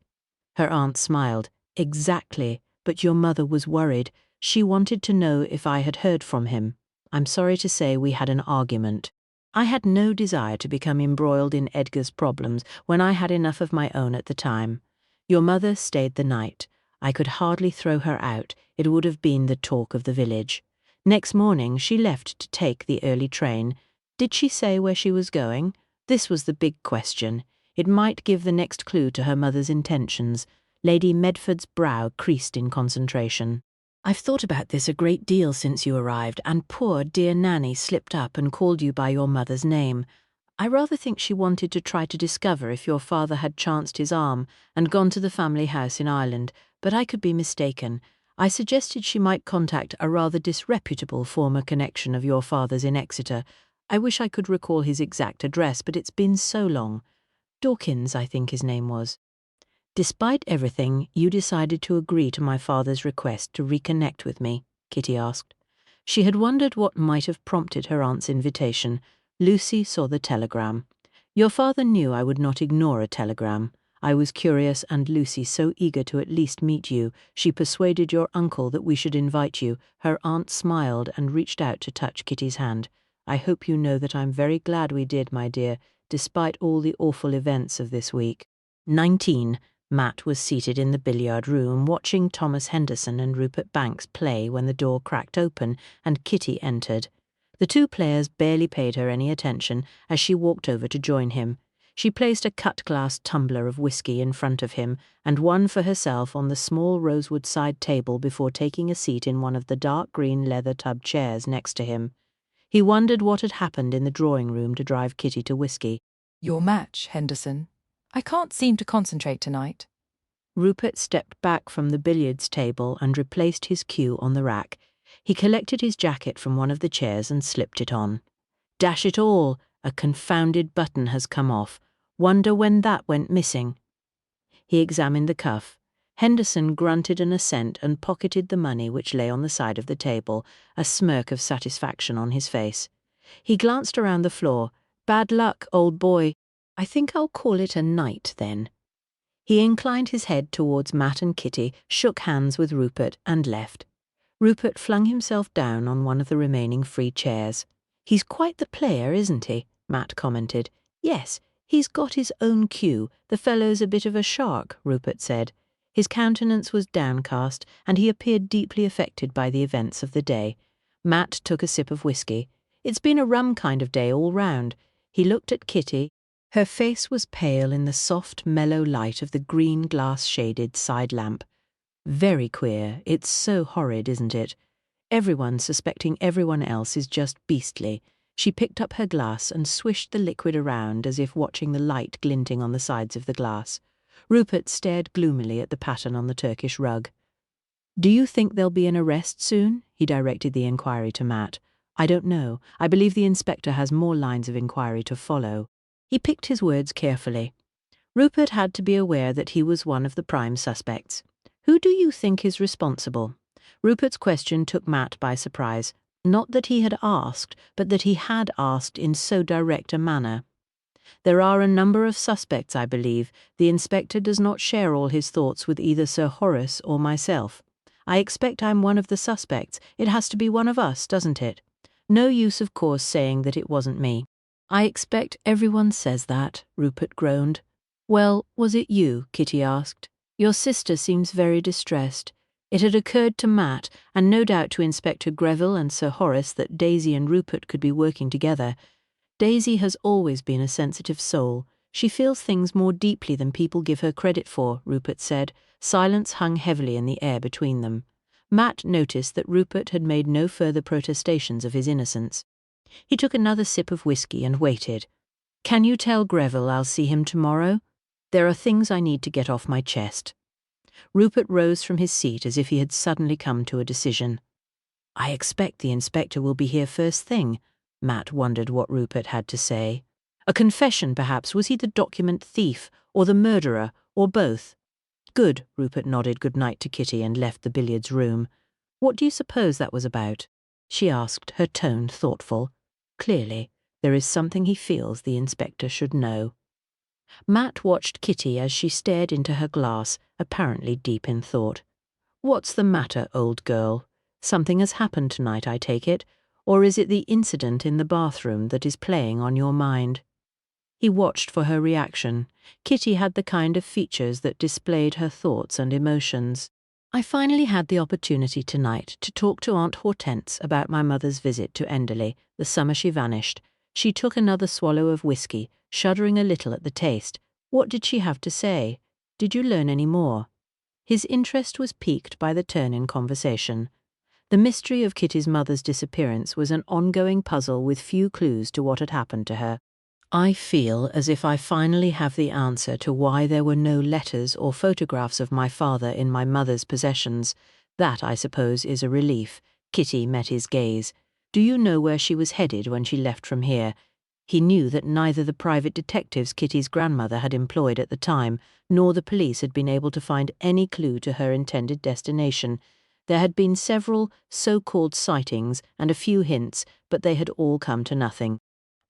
Her aunt smiled. Exactly, but your mother was worried. She wanted to know if I had heard from him. I'm sorry to say we had an argument. I had no desire to become embroiled in Edgar's problems when I had enough of my own at the time. Your mother stayed the night. I could hardly throw her out. It would have been the talk of the village. Next morning she left to take the early train. Did she say where she was going? This was the big question. It might give the next clue to her mother's intentions. Lady Medford's brow creased in concentration. I've thought about this a great deal since you arrived, and poor dear Nanny slipped up and called you by your mother's name. I rather think she wanted to try to discover if your father had chanced his arm and gone to the family house in Ireland, but I could be mistaken. I suggested she might contact a rather disreputable former connection of your father's in Exeter. I wish I could recall his exact address, but it's been so long. Dawkins, I think his name was. Despite everything, you decided to agree to my father's request to reconnect with me, Kitty asked. She had wondered what might have prompted her aunt's invitation. Lucy saw the telegram. Your father knew I would not ignore a telegram. I was curious, and Lucy so eager to at least meet you. She persuaded your uncle that we should invite you. Her aunt smiled and reached out to touch Kitty's hand. I hope you know that I'm very glad we did, my dear, despite all the awful events of this week. 19. Matt was seated in the billiard room watching Thomas Henderson and Rupert Banks play when the door cracked open and Kitty entered. The two players barely paid her any attention as she walked over to join him. She placed a cut-glass tumbler of whiskey in front of him and one for herself on the small rosewood side table before taking a seat in one of the dark green leather tub chairs next to him. He wondered what had happened in the drawing room to drive Kitty to whiskey. Your match, Henderson. I can't seem to concentrate tonight. Rupert stepped back from the billiards table and replaced his cue on the rack. He collected his jacket from one of the chairs and slipped it on. Dash it all, a confounded button has come off. Wonder when that went missing. He examined the cuff. Henderson grunted an assent and pocketed the money which lay on the side of the table, a smirk of satisfaction on his face. He glanced around the floor. Bad luck, old boy. I think I'll call it a night, then. He inclined his head towards Matt and Kitty, shook hands with Rupert, and left. Rupert flung himself down on one of the remaining free chairs. He's quite the player, isn't he? Matt commented. Yes, he's got his own cue. The fellow's a bit of a shark, Rupert said. His countenance was downcast, and he appeared deeply affected by the events of the day. Matt took a sip of whiskey. It's been a rum kind of day all round. He looked at Kitty. Her face was pale in the soft, mellow light of the green glass-shaded side lamp. Very queer. It's so horrid, isn't it? Everyone suspecting everyone else is just beastly. She picked up her glass and swished the liquid around as if watching the light glinting on the sides of the glass. Rupert stared gloomily at the pattern on the Turkish rug. Do you think there'll be an arrest soon? He directed the inquiry to Matt. I don't know. I believe the inspector has more lines of inquiry to follow. He picked his words carefully. Rupert had to be aware that he was one of the prime suspects. Who do you think is responsible? Rupert's question took Matt by surprise. Not that he had asked, but that he had asked in so direct a manner. There are a number of suspects, I believe. The inspector does not share all his thoughts with either Sir Horace or myself. I expect I'm one of the suspects. It has to be one of us, doesn't it? No use, of course, saying that it wasn't me." "I expect everyone says that," Rupert groaned. "Well, was it you?" Kitty asked. "Your sister seems very distressed." It had occurred to Matt, and no doubt to Inspector Greville and Sir Horace, that Daisy and Rupert could be working together. Daisy has always been a sensitive soul. She feels things more deeply than people give her credit for, Rupert said. Silence hung heavily in the air between them. Matt noticed that Rupert had made no further protestations of his innocence. He took another sip of whiskey and waited. "Can you tell Greville I'll see him tomorrow? There are things I need to get off my chest." Rupert rose from his seat as if he had suddenly come to a decision. "I expect the inspector will be here first thing." Matt wondered what Rupert had to say. A confession, perhaps. Was he the document thief, or the murderer, or both? "Good." Rupert nodded good night to Kitty and left the billiards room. "What do you suppose that was about?" she asked, her tone thoughtful. Clearly, there is something he feels the inspector should know. Matt watched Kitty as she stared into her glass, apparently deep in thought. "What's the matter, old girl? Something has happened tonight, I take it, or is it the incident in the bathroom that is playing on your mind?" He watched for her reaction. Kitty had the kind of features that displayed her thoughts and emotions. "I finally had the opportunity tonight to talk to Aunt Hortense about my mother's visit to Enderley, the summer she vanished." She took another swallow of whiskey, shuddering a little at the taste. "What did she have to say? Did you learn any more?" His interest was piqued by the turn in conversation. The mystery of Kitty's mother's disappearance was an ongoing puzzle with few clues to what had happened to her. "I feel as if I finally have the answer to why there were no letters or photographs of my father in my mother's possessions. That, I suppose, is a relief." Kitty met his gaze. "Do you know where she was headed when she left from here?" He knew that neither the private detectives Kitty's grandmother had employed at the time, nor the police had been able to find any clue to her intended destination. There had been several so-called sightings and a few hints, but they had all come to nothing.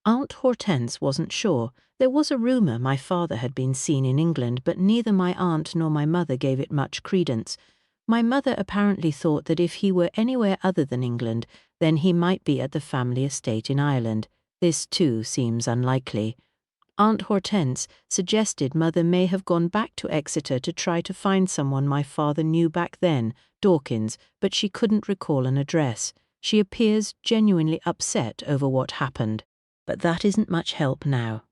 Aunt Hortense wasn't sure. There was a rumour my father had been seen in England, but neither my aunt nor my mother gave it much credence. My mother apparently thought that if he were anywhere other than England, then he might be at the family estate in Ireland. This, too, seems unlikely. Aunt Hortense suggested Mother may have gone back to Exeter to try to find someone my father knew back then, Dawkins, but she couldn't recall an address. She appears genuinely upset over what happened. But that isn't much help now.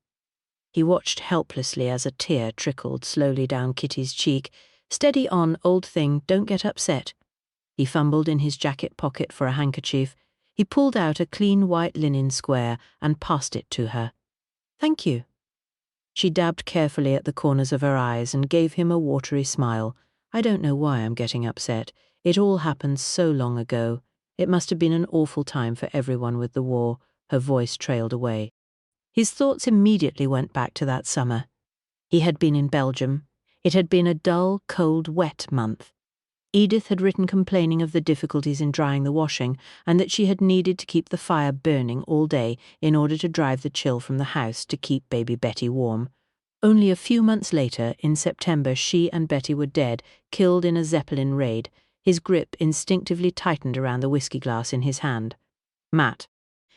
He watched helplessly as a tear trickled slowly down Kitty's cheek. "Steady on, old thing, don't get upset." He fumbled in his jacket pocket for a handkerchief. He pulled out a clean white linen square and passed it to her. "Thank you." She dabbed carefully at the corners of her eyes and gave him a watery smile. "I don't know why I'm getting upset. It all happened so long ago. It must have been an awful time for everyone with the war." Her voice trailed away. His thoughts immediately went back to that summer. He had been in Belgium. It had been a dull, cold, wet month. Edith had written complaining of the difficulties in drying the washing, and that she had needed to keep the fire burning all day in order to drive the chill from the house to keep baby Betty warm. Only a few months later, in September, she and Betty were dead, killed in a Zeppelin raid. His grip instinctively tightened around the whiskey glass in his hand. "Matt."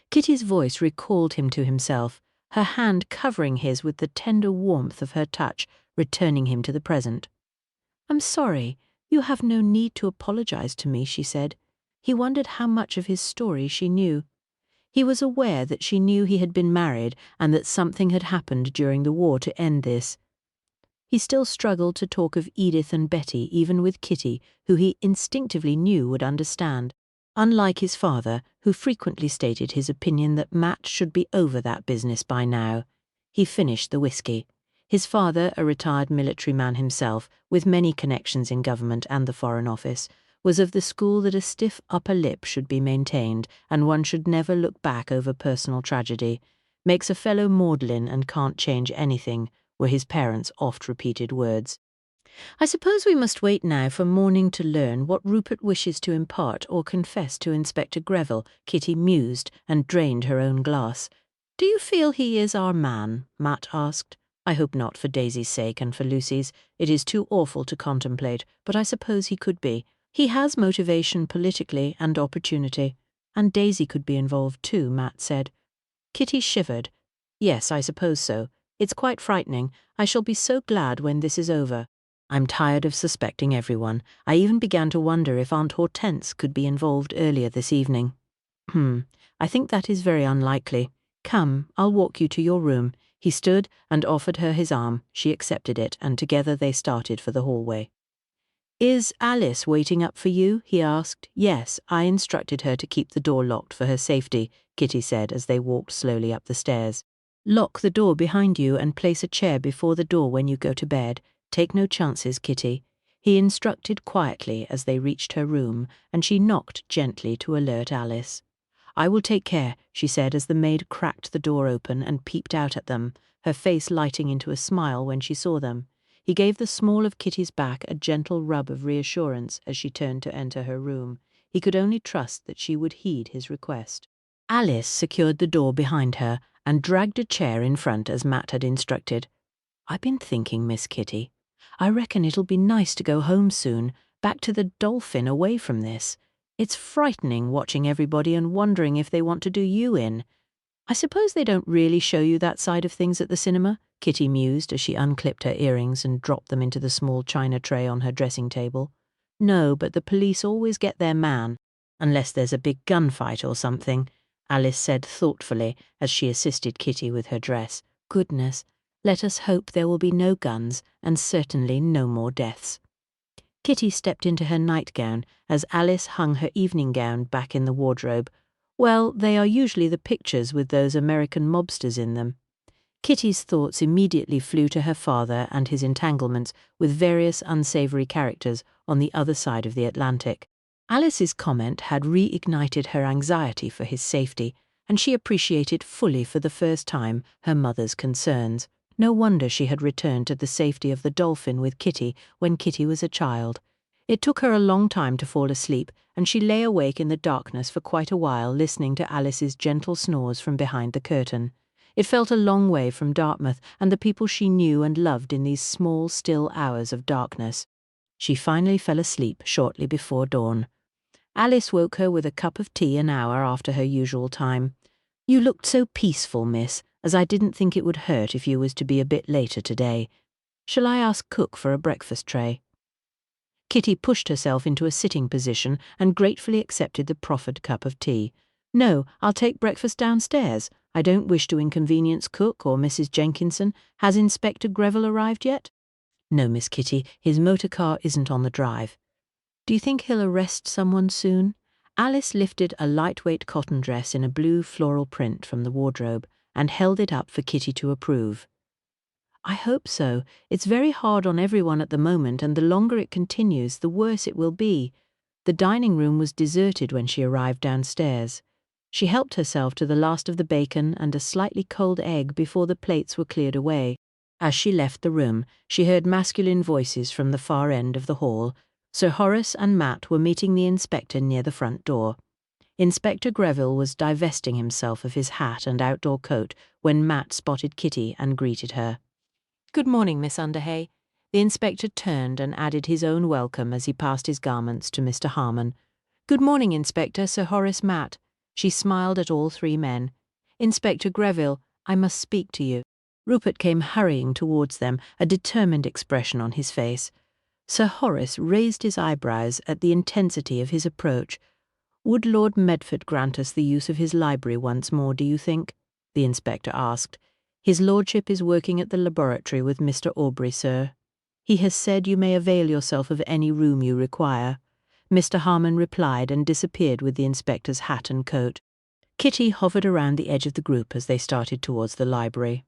Kitty's voice recalled him to himself, her hand covering his with the tender warmth of her touch, returning him to the present. "I'm sorry. You have no need to apologize to me," she said. He wondered how much of his story she knew. He was aware that she knew he had been married and that something had happened during the war to end this. He still struggled to talk of Edith and Betty, even with Kitty, who he instinctively knew would understand. Unlike his father, who frequently stated his opinion that Matt should be over that business by now. He finished the whiskey. His father, a retired military man himself, with many connections in government and the Foreign Office, was of the school that a stiff upper lip should be maintained, and one should never look back over personal tragedy. "Makes a fellow maudlin and can't change anything," were his parents' oft-repeated words. "I suppose we must wait now for morning to learn what Rupert wishes to impart or confess to Inspector Greville," Kitty mused and drained her own glass. "Do you feel he is our man?" Matt asked. "I hope not, for Daisy's sake and for Lucy's. It is too awful to contemplate, but I suppose he could be. He has motivation politically and opportunity. And Daisy could be involved too," Matt said. Kitty shivered. "Yes, I suppose so. It's quite frightening. I shall be so glad when this is over. I'm tired of suspecting everyone. I even began to wonder if Aunt Hortense could be involved earlier this evening." "I think that is very unlikely. Come, I'll walk you to your room." He stood and offered her his arm. She accepted it, and together they started for the hallway. "Is Alice waiting up for you?" he asked. "Yes, I instructed her to keep the door locked for her safety," Kitty said as they walked slowly up the stairs. "Lock the door behind you and place a chair before the door when you go to bed. Take no chances, Kitty," he instructed quietly as they reached her room, and she knocked gently to alert Alice. "I will take care," she said as the maid cracked the door open and peeped out at them, her face lighting into a smile when she saw them. He gave the small of Kitty's back a gentle rub of reassurance as she turned to enter her room. He could only trust that she would heed his request. Alice secured the door behind her and dragged a chair in front as Matt had instructed. "I've been thinking, Miss Kitty. I reckon it'll be nice to go home soon, back to the Dolphin, away from this. It's frightening watching everybody and wondering if they want to do you in. I suppose they don't really show you that side of things at the cinema," Kitty mused as she unclipped her earrings and dropped them into the small china tray on her dressing table. "No, but the police always get their man, unless there's a big gunfight or something," Alice said thoughtfully as she assisted Kitty with her dress. "Goodness, let us hope there will be no guns and certainly no more deaths." Kitty stepped into her nightgown as Alice hung her evening gown back in the wardrobe. "Well, they are usually the pictures with those American mobsters in them." Kitty's thoughts immediately flew to her father and his entanglements with various unsavory characters on the other side of the Atlantic. Alice's comment had reignited her anxiety for his safety, and she appreciated fully for the first time her mother's concerns. No wonder she had returned to the safety of the Dolphin with Kitty when Kitty was a child. It took her a long time to fall asleep, and she lay awake in the darkness for quite a while listening to Alice's gentle snores from behind the curtain. It felt a long way from Dartmouth and the people she knew and loved in these small, still hours of darkness. She finally fell asleep shortly before dawn. Alice woke her with a cup of tea an hour after her usual time. "You looked so peaceful, miss, as I didn't think it would hurt if you was to be a bit later today. Shall I ask cook for a breakfast tray?" Kitty pushed herself into a sitting position and gratefully accepted the proffered cup of tea. "No, I'll take breakfast downstairs. I don't wish to inconvenience cook or Mrs. Jenkinson. Has Inspector Greville arrived yet?" "No, Miss Kitty, his motor car isn't on the drive." "Do you think he'll arrest someone soon?" Alice lifted a lightweight cotton dress in a blue floral print from the wardrobe and held it up for Kitty to approve. "I hope so. It's very hard on everyone at the moment, and the longer it continues, the worse it will be." The dining room was deserted when she arrived downstairs. She helped herself to the last of the bacon and a slightly cold egg before the plates were cleared away. As she left the room, she heard masculine voices from the far end of the hall. Sir Horace and Matt were meeting the inspector near the front door. Inspector Greville was divesting himself of his hat and outdoor coat when Matt spotted Kitty and greeted her. "Good morning, Miss Underhay." The inspector turned and added his own welcome as he passed his garments to Mr. Harmon. "Good morning, Inspector, Sir Horace, Matt." She smiled at all three men. "Inspector Greville, I must speak to you." Rupert came hurrying towards them, a determined expression on his face. Sir Horace raised his eyebrows at the intensity of his approach. "Would Lord Medford grant us the use of his library once more, do you think?" the inspector asked. "His lordship is working at the laboratory with Mr. Aubrey, sir. He has said you may avail yourself of any room you require." Mr. Harmon replied and disappeared with the inspector's hat and coat. Kitty hovered around the edge of the group as they started towards the library.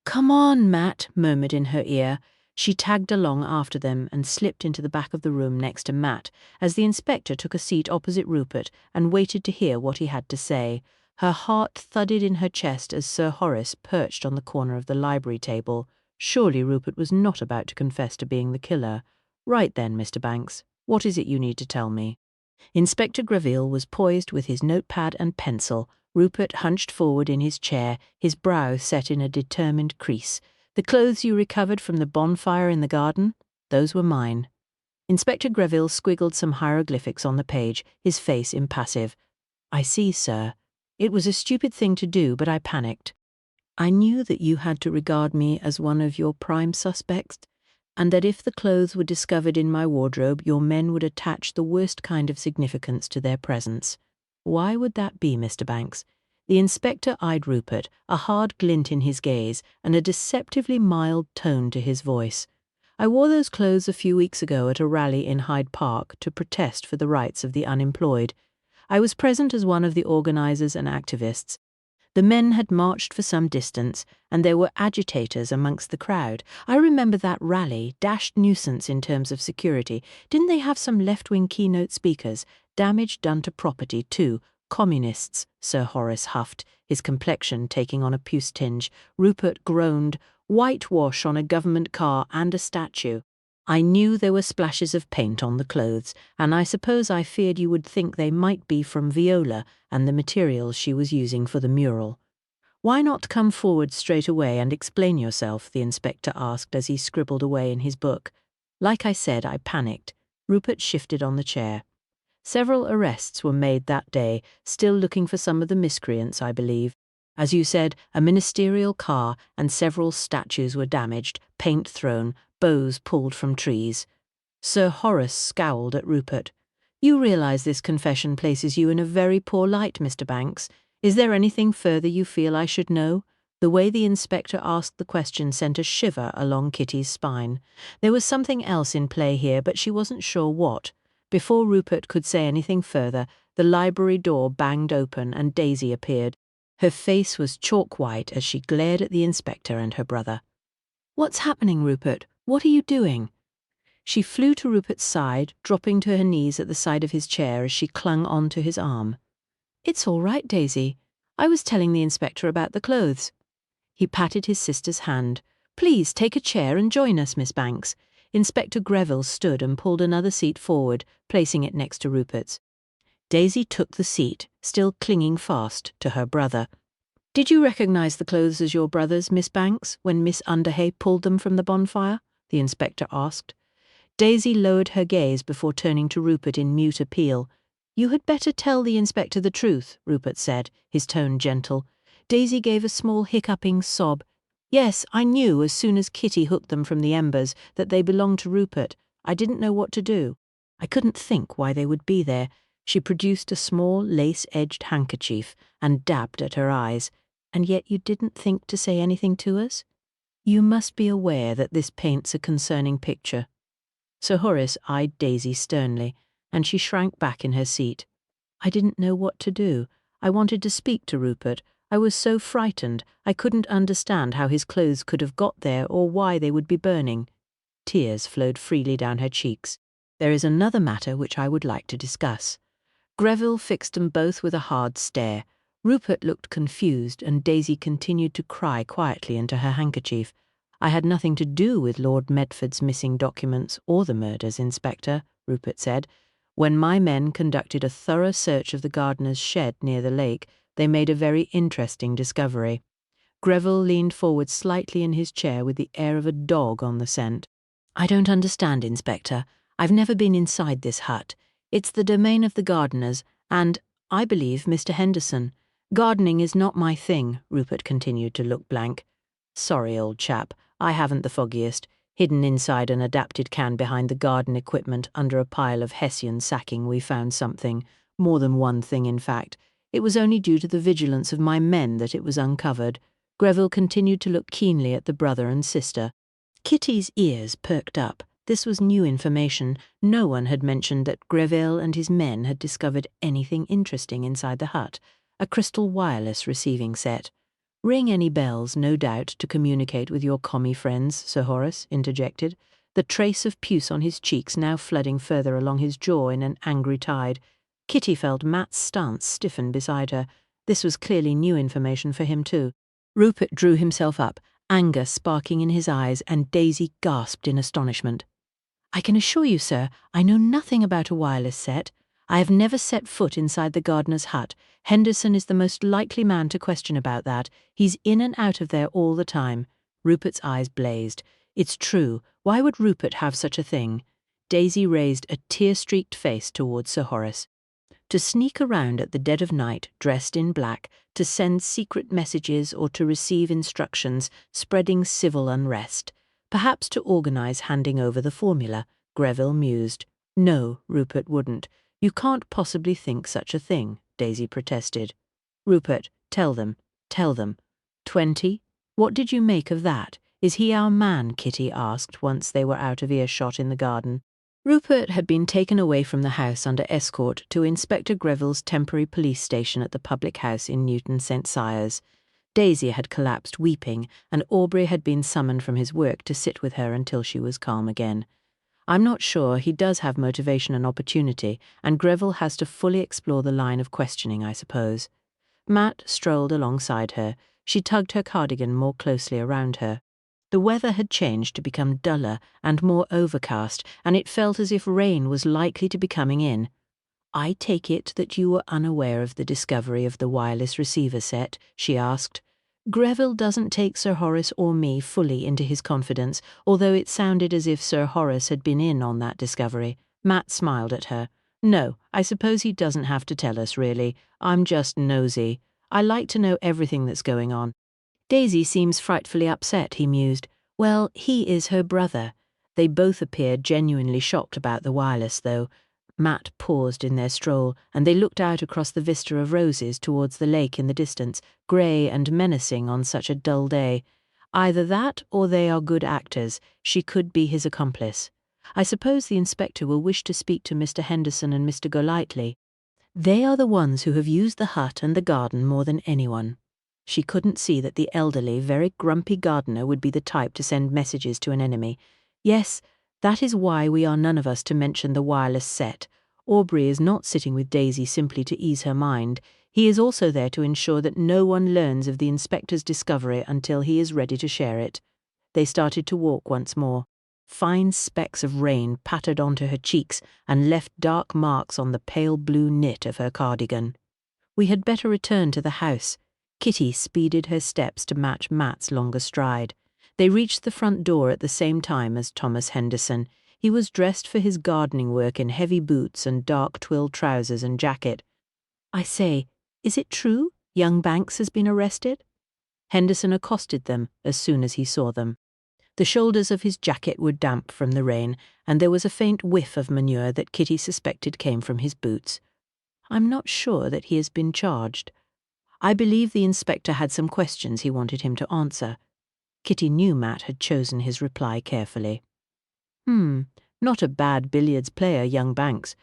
"Come on, Matt," murmured in her ear. She tagged along after them and slipped into the back of the room next to Matt as the inspector took a seat opposite Rupert and waited to hear what he had to say. Her heart thudded in her chest as Sir Horace perched on the corner of the library table. Surely Rupert was not about to confess to being the killer. "Right then, Mr. Banks, what is it you need to tell me?" Inspector Greville was poised with his notepad and pencil, Rupert hunched forward in his chair, his brow set in a determined crease. "The clothes you recovered from the bonfire in the garden? Those were mine." Inspector Greville squiggled some hieroglyphics on the page, his face impassive. "I see, sir. It was a stupid thing to do, but I panicked. I knew that you had to regard me as one of your prime suspects, and that if the clothes were discovered in my wardrobe, your men would attach the worst kind of significance to their presence." "Why would that be, Mr. Banks?" The inspector eyed Rupert, a hard glint in his gaze, and a deceptively mild tone to his voice. "I wore those clothes a few weeks ago at a rally in Hyde Park to protest for the rights of the unemployed. I was present as one of the organisers and activists. The men had marched for some distance, and there were agitators amongst the crowd. I remember that rally, dashed nuisance in terms of security. Didn't they have some left-wing keynote speakers? Damage done to property, too. Communists," Sir Horace huffed, his complexion taking on a puce tinge. Rupert groaned. "Whitewash on a government car and a statue." "I knew there were splashes of paint on the clothes, and I suppose I feared you would think they might be from Viola and the materials she was using for the mural." "Why not come forward straight away and explain yourself?" the inspector asked as he scribbled away in his book. "Like I said, I panicked." Rupert shifted on the chair. "Several arrests were made that day, still looking for some of the miscreants, I believe. As you said, a ministerial car and several statues were damaged, paint thrown, boughs pulled from trees." Sir Horace scowled at Rupert. "You realise this confession places you in a very poor light, Mr. Banks. Is there anything further you feel I should know?" The way the inspector asked the question sent a shiver along Kitty's spine. There was something else in play here, but she wasn't sure what. Before Rupert could say anything further, the library door banged open and Daisy appeared. Her face was chalk white as she glared at the inspector and her brother. "What's happening, Rupert? What are you doing?" She flew to Rupert's side, dropping to her knees at the side of his chair as she clung onto his arm. "It's all right, Daisy. I was telling the inspector about the clothes." He patted his sister's hand. "Please take a chair and join us, Miss Banks." Inspector Greville stood and pulled another seat forward, placing it next to Rupert's. Daisy took the seat, still clinging fast to her brother. "Did you recognise the clothes as your brother's, Miss Banks, when Miss Underhay pulled them from the bonfire?" the inspector asked. Daisy lowered her gaze before turning to Rupert in mute appeal. "You had better tell the inspector the truth," Rupert said, his tone gentle. Daisy gave a small hiccuping sob. "Yes, I knew as soon as Kitty hooked them from the embers that they belonged to Rupert. I didn't know what to do. I couldn't think why they would be there." She produced a small lace-edged handkerchief and dabbed at her eyes. "And yet you didn't think to say anything to us? You must be aware that this paints a concerning picture." Sir Horace eyed Daisy sternly, and she shrank back in her seat. "I didn't know what to do. I wanted to speak to Rupert. I was so frightened. I couldn't understand how his clothes could have got there or why they would be burning." Tears flowed freely down her cheeks. "There is another matter which I would like to discuss." Greville fixed them both with a hard stare. Rupert looked confused, and Daisy continued to cry quietly into her handkerchief. "I had nothing to do with Lord Medford's missing documents or the murders, Inspector," Rupert said. "When my men conducted a thorough search of the gardener's shed near the lake, they made a very interesting discovery." Greville leaned forward slightly in his chair with the air of a dog on the scent. "I don't understand, Inspector. I've never been inside this hut. It's the domain of the gardeners, and, I believe, Mr. Henderson. Gardening is not my thing," Rupert continued to look blank. "Sorry, old chap, I haven't the foggiest. Hidden inside an adapted can behind the garden equipment under a pile of Hessian sacking we found something. More than one thing, in fact. It was only due to the vigilance of my men that it was uncovered." Greville continued to look keenly at the brother and sister. Kitty's ears perked up. This was new information. No one had mentioned that Greville and his men had discovered anything interesting inside the hut. A crystal wireless receiving set. "Ring any bells, no doubt, to communicate with your commie friends," Sir Horace interjected, the trace of puce on his cheeks now flooding further along his jaw in an angry tide. Kitty felt Matt's stance stiffen beside her. This was clearly new information for him too. Rupert drew himself up, anger sparking in his eyes, and Daisy gasped in astonishment. "I can assure you, sir, I know nothing about a wireless set. I have never set foot inside the gardener's hut. Henderson is the most likely man to question about that. He's in and out of there all the time. Rupert's eyes blazed. It's true. Why would Rupert have such a thing? Daisy raised a tear-streaked face towards Sir Horace. To sneak around at the dead of night, dressed in black, to send secret messages or to receive instructions, spreading civil unrest. Perhaps to organise handing over the formula, Greville mused. No, Rupert wouldn't. You can't possibly think such a thing, Daisy protested. Rupert, tell them. Tell them. 20? What did you make of that? Is he our man? Kitty asked once they were out of earshot in the garden. Rupert had been taken away from the house under escort to Inspector Greville's temporary police station at the public house in Newton St. Sire's. Daisy had collapsed weeping, and Aubrey had been summoned from his work to sit with her until she was calm again. I'm not sure. He does have motivation and opportunity, and Greville has to fully explore the line of questioning, I suppose. Matt strolled alongside her. She tugged her cardigan more closely around her. The weather had changed to become duller and more overcast, and it felt as if rain was likely to be coming in. I take it that you were unaware of the discovery of the wireless receiver set, she asked. Greville doesn't take Sir Horace or me fully into his confidence, although it sounded as if Sir Horace had been in on that discovery. Matt smiled at her. No, I suppose he doesn't have to tell us, really. I'm just nosy. I like to know everything that's going on. Daisy seems frightfully upset, he mused. Well, he is her brother. They both appeared genuinely shocked about the wireless, though. Matt paused in their stroll, and they looked out across the vista of roses towards the lake in the distance, grey and menacing on such a dull day. Either that, or they are good actors. She could be his accomplice. I suppose the inspector will wish to speak to Mr. Henderson and Mr. Golightly. They are the ones who have used the hut and the garden more than anyone. She couldn't see that the elderly, very grumpy gardener would be the type to send messages to an enemy. Yes, that is why we are none of us to mention the wireless set. Aubrey is not sitting with Daisy simply to ease her mind. He is also there to ensure that no one learns of the inspector's discovery until he is ready to share it. They started to walk once more. Fine specks of rain pattered onto her cheeks and left dark marks on the pale blue knit of her cardigan. We had better return to the house. Kitty speeded her steps to match Matt's longer stride. They reached the front door at the same time as Thomas Henderson. He was dressed for his gardening work in heavy boots and dark twill trousers and jacket. I say, is it true young Banks has been arrested? Henderson accosted them as soon as he saw them. The shoulders of his jacket were damp from the rain, and there was a faint whiff of manure that Kitty suspected came from his boots. I'm not sure that he has been charged. I believe the inspector had some questions he wanted him to answer. Kitty knew Matt had chosen his reply carefully. Not a bad billiards player, young Banks,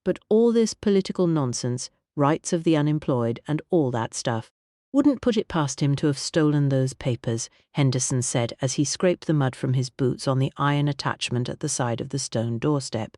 but all this political nonsense, rights of the unemployed and all that stuff. Wouldn't put it past him to have stolen those papers, Henderson said as he scraped the mud from his boots on the iron attachment at the side of the stone doorstep.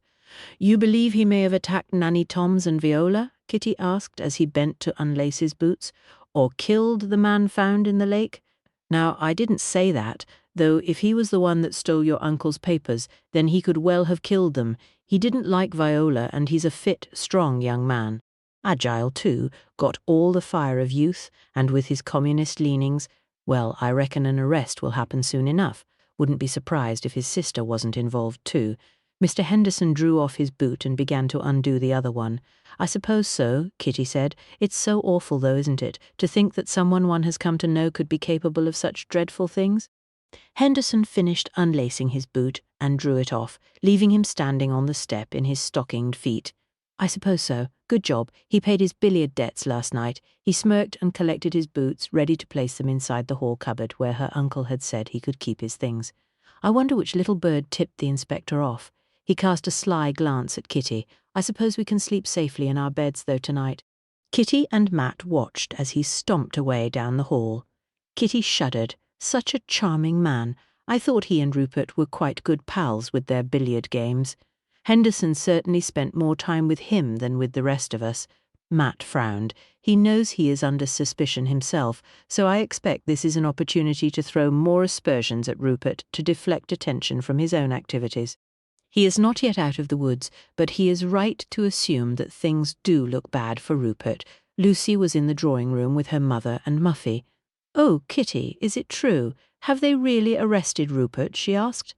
You believe he may have attacked Nanny Toms and Viola? Kitty asked as he bent to unlace his boots. Or killed the man found in the lake? Now, I didn't say that, though if he was the one that stole your uncle's papers, then he could well have killed them. He didn't like Viola, and he's a fit, strong young man. Agile, too, got all the fire of youth, and with his communist leanings, well, I reckon an arrest will happen soon enough. Wouldn't be surprised if his sister wasn't involved, too. Mr. Henderson drew off his boot and began to undo the other one. I suppose so, Kitty said. It's so awful, though, isn't it, to think that someone one has come to know could be capable of such dreadful things? Henderson finished unlacing his boot and drew it off, leaving him standing on the step in his stockinged feet. I suppose so. Good job. He paid his billiard debts last night. He smirked and collected his boots, ready to place them inside the hall cupboard where her uncle had said he could keep his things. I wonder which little bird tipped the inspector off. He cast a sly glance at Kitty. I suppose we can sleep safely in our beds, though, tonight. Kitty and Matt watched as he stomped away down the hall. Kitty shuddered. Such a charming man. I thought he and Rupert were quite good pals with their billiard games. Henderson certainly spent more time with him than with the rest of us. Matt frowned. He knows he is under suspicion himself, so I expect this is an opportunity to throw more aspersions at Rupert to deflect attention from his own activities. He is not yet out of the woods, but he is right to assume that things do look bad for Rupert. Lucy was in the drawing-room with her mother and Muffy. "Oh, Kitty, is it true? Have they really arrested Rupert?" she asked.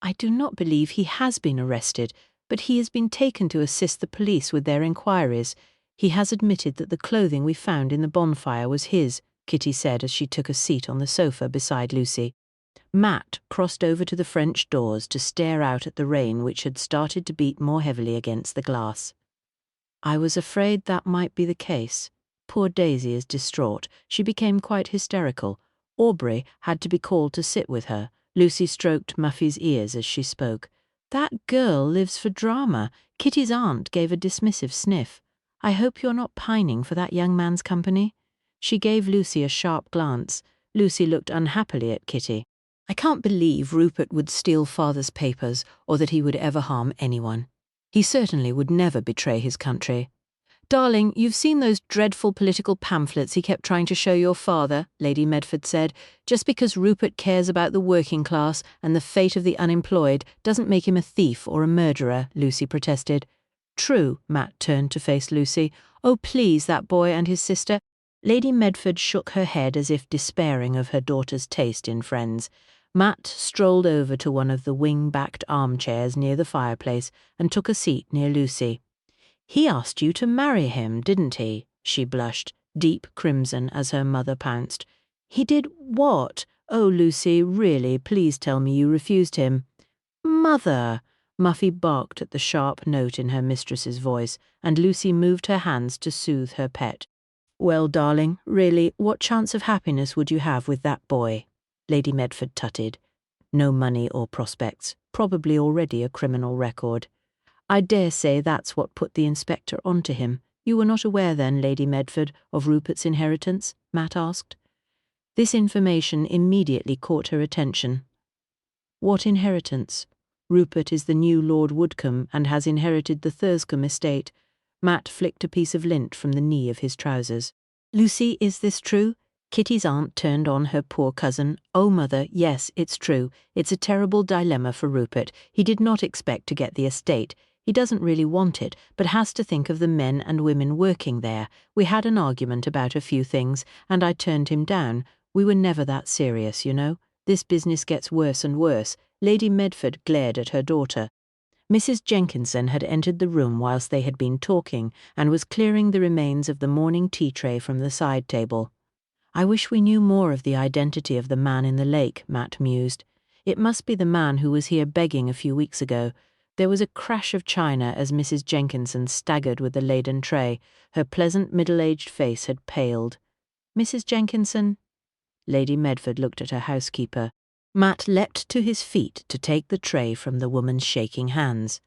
"I do not believe he has been arrested, but he has been taken to assist the police with their inquiries. He has admitted that the clothing we found in the bonfire was his," Kitty said as she took a seat on the sofa beside Lucy. Matt crossed over to the French doors to stare out at the rain which had started to beat more heavily against the glass. "I was afraid that might be the case. Poor Daisy is distraught. She became quite hysterical. Aubrey had to be called to sit with her." Lucy stroked Muffy's ears as she spoke. "That girl lives for drama." Kitty's aunt gave a dismissive sniff. "I hope you're not pining for that young man's company." She gave Lucy a sharp glance. Lucy looked unhappily at Kitty. "I can't believe Rupert would steal Father's papers or that he would ever harm anyone. He certainly would never betray his country." "Darling, you've seen those dreadful political pamphlets he kept trying to show your father," Lady Medford said. "Just because Rupert cares about the working class and the fate of the unemployed doesn't make him a thief or a murderer," Lucy protested. "True," Matt turned to face Lucy. "Oh, please, that boy and his sister." Lady Medford shook her head as if despairing of her daughter's taste in friends. Matt strolled over to one of the wing-backed armchairs near the fireplace and took a seat near Lucy. "He asked you to marry him, didn't he?" She blushed, deep crimson as her mother pounced. "He did what? Oh, Lucy, really, please tell me you refused him." "Mother!" Muffy barked at the sharp note in her mistress's voice, and Lucy moved her hands to soothe her pet. "Well, darling, really, what chance of happiness would you have with that boy?" Lady Medford tutted. "No money or prospects, probably already a criminal record." "I dare say that's what put the inspector onto him. You were not aware then, Lady Medford, of Rupert's inheritance?" Matt asked. This information immediately caught her attention. "What inheritance?" "Rupert is the new Lord Woodcombe and has inherited the Thurscombe estate." Matt flicked a piece of lint from the knee of his trousers. "Lucy, is this true?" Kitty's aunt turned on her poor cousin. "Oh, Mother, yes, it's true. It's a terrible dilemma for Rupert. He did not expect to get the estate. He doesn't really want it, but has to think of the men and women working there. We had an argument about a few things, and I turned him down. We were never that serious, you know. This business gets worse and worse." Lady Medford glared at her daughter. Mrs. Jenkinson had entered the room whilst they had been talking, and was clearing the remains of the morning tea tray from the side table. "I wish we knew more of the identity of the man in the lake," Matt mused. "It must be the man who was here begging a few weeks ago." There was a crash of china as Mrs. Jenkinson staggered with the laden tray. Her pleasant middle-aged face had paled. "Mrs. Jenkinson?" Lady Medford looked at her housekeeper. Matt leapt to his feet to take the tray from the woman's shaking hands.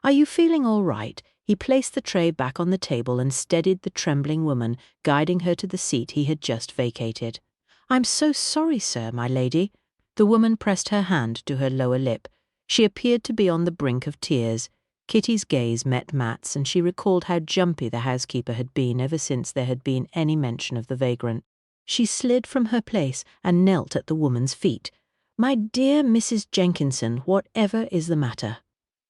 "Are you feeling all right?" He placed the tray back on the table and steadied the trembling woman, guiding her to the seat he had just vacated. "I'm so sorry, sir, my lady." The woman pressed her hand to her lower lip. She appeared to be on the brink of tears. Kitty's gaze met Matt's, and she recalled how jumpy the housekeeper had been ever since there had been any mention of the vagrant. She slid from her place and knelt at the woman's feet. "My dear Mrs. Jenkinson, whatever is the matter?"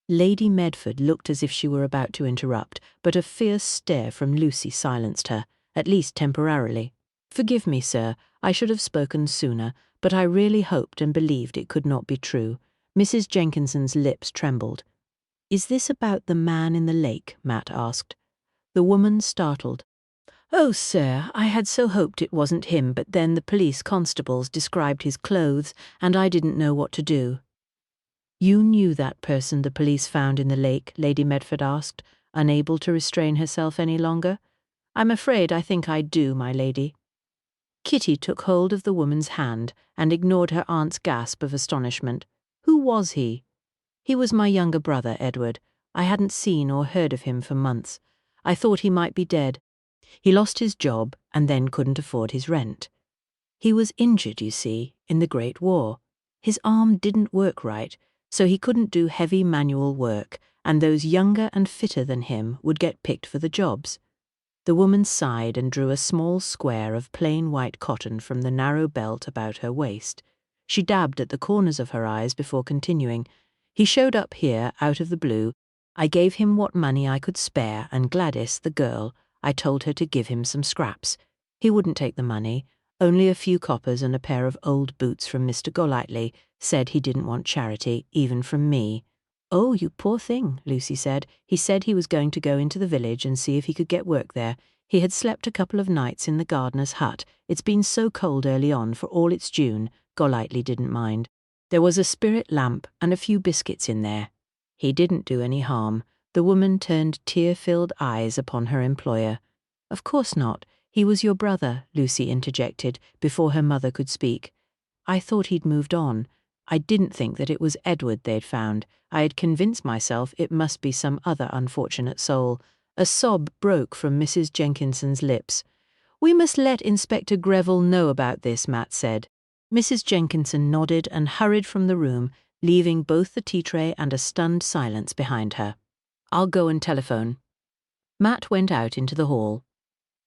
Lady Medford looked as if she were about to interrupt, but a fierce stare from Lucy silenced her, at least temporarily. "Forgive me, sir, I should have spoken sooner, but I really hoped and believed it could not be true." Mrs. Jenkinson's lips trembled. "Is this about the man in the lake?" Matt asked. The woman startled. "Oh, sir, I had so hoped it wasn't him, but then the police constables described his clothes, and I didn't know what to do." "You knew that person the police found in the lake?" Lady Medford asked, unable to restrain herself any longer. "I'm afraid I think I do, my lady." Kitty took hold of the woman's hand and ignored her aunt's gasp of astonishment. "Who was he?" "He was my younger brother, Edward. I hadn't seen or heard of him for months. I thought he might be dead. He lost his job and then couldn't afford his rent. He was injured, you see, in the Great War. His arm didn't work right, so he couldn't do heavy manual work, and those younger and fitter than him would get picked for the jobs." The woman sighed and drew a small square of plain white cotton from the narrow belt about her waist. She dabbed at the corners of her eyes before continuing. "He showed up here out of the blue. I gave him what money I could spare, and Gladys, the girl, I told her to give him some scraps. He wouldn't take the money, only a few coppers and a pair of old boots from Mr. Golightly. Said he didn't want charity, even from me. Oh, you poor thing, Lucy said. He said he was going to go into the village and see if he could get work there. He had slept a couple of nights in the gardener's hut. It's been so cold early on, for all it's June. Golightly didn't mind. There was a spirit lamp and a few biscuits in there. He didn't do any harm. The woman turned tear-filled eyes upon her employer. Of course not. He was your brother, Lucy interjected, before her mother could speak. I thought he'd moved on. I didn't think that it was Edward they'd found. I had convinced myself it must be some other unfortunate soul. A sob broke from Mrs. Jenkinson's lips. We must let Inspector Greville know about this, Matt said. Mrs. Jenkinson nodded and hurried from the room, leaving both the tea tray and a stunned silence behind her. I'll go and telephone. Matt went out into the hall.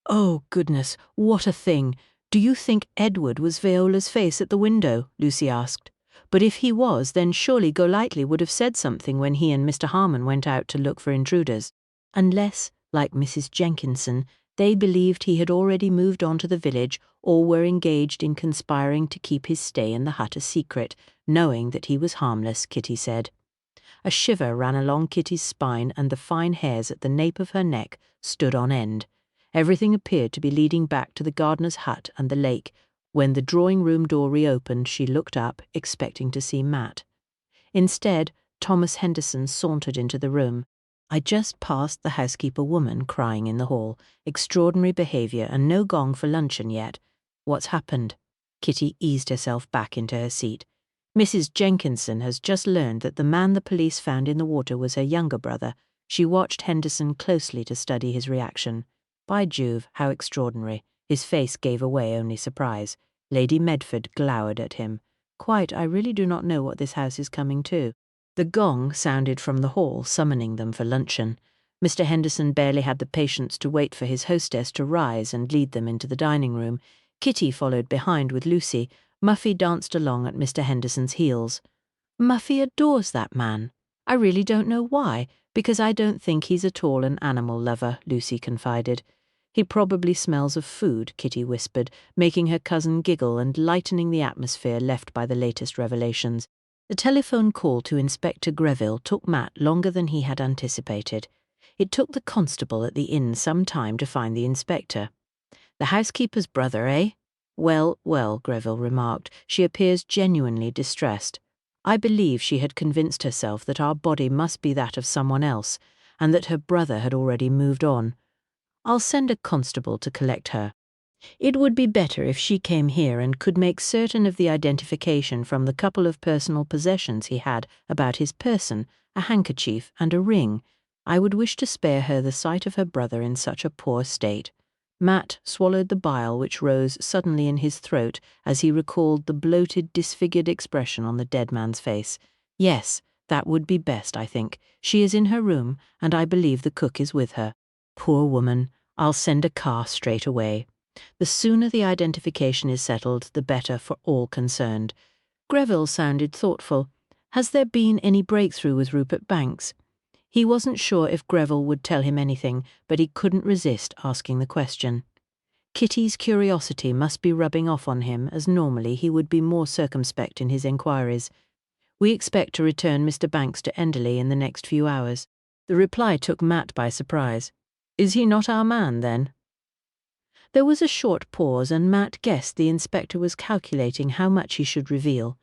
Oh, goodness, what a thing! Do you think Edward was Viola's face at the window? Lucy asked. But if he was, then surely Golightly would have said something when he and Mr. Harmon went out to look for intruders. Unless, like Mrs. Jenkinson, they believed he had already moved on to the village or were engaged in conspiring to keep his stay in the hut a secret, knowing that he was harmless, Kitty said. A shiver ran along Kitty's spine and the fine hairs at the nape of her neck stood on end. Everything appeared to be leading back to the gardener's hut and the lake. When the drawing-room door reopened, she looked up, expecting to see Matt. Instead, Thomas Henderson sauntered into the room. I just passed the housekeeper woman crying in the hall. Extraordinary behaviour and no gong for luncheon yet. What's happened? Kitty eased herself back into her seat. Mrs. Jenkinson has just learned that the man the police found in the water was her younger brother. She watched Henderson closely to study his reaction. By Jove, how extraordinary. His face gave away only surprise. Lady Medford glowered at him. Quite, I really do not know what this house is coming to. The gong sounded from the hall, summoning them for luncheon. Mr. Henderson barely had the patience to wait for his hostess to rise and lead them into the dining room. Kitty followed behind with Lucy. Muffy danced along at Mr. Henderson's heels. Muffy adores that man. I really don't know why, because I don't think he's at all an animal lover, Lucy confided. He probably smells of food, Kitty whispered, making her cousin giggle and lightening the atmosphere left by the latest revelations. The telephone call to Inspector Greville took Matt longer than he had anticipated. It took the constable at the inn some time to find the inspector. The housekeeper's brother, eh? Well, well, Greville remarked, she appears genuinely distressed. I believe she had convinced herself that our body must be that of someone else, and that her brother had already moved on. I'll send a constable to collect her. It would be better if she came here and could make certain of the identification from the couple of personal possessions he had about his person, a handkerchief and a ring. I would wish to spare her the sight of her brother in such a poor state. Matt swallowed the bile which rose suddenly in his throat as he recalled the bloated, disfigured expression on the dead man's face. Yes, that would be best, I think. She is in her room, and I believe the cook is with her. Poor woman. I'll send a car straight away. The sooner the identification is settled, the better for all concerned. Greville sounded thoughtful. Has there been any breakthrough with Rupert Banks? He wasn't sure if Greville would tell him anything, but he couldn't resist asking the question. Kitty's curiosity must be rubbing off on him, as normally he would be more circumspect in his enquiries. We expect to return Mr. Banks to Enderley in the next few hours. The reply took Matt by surprise. Is he not our man, then? There was a short pause, and Matt guessed the inspector was calculating how much he should reveal.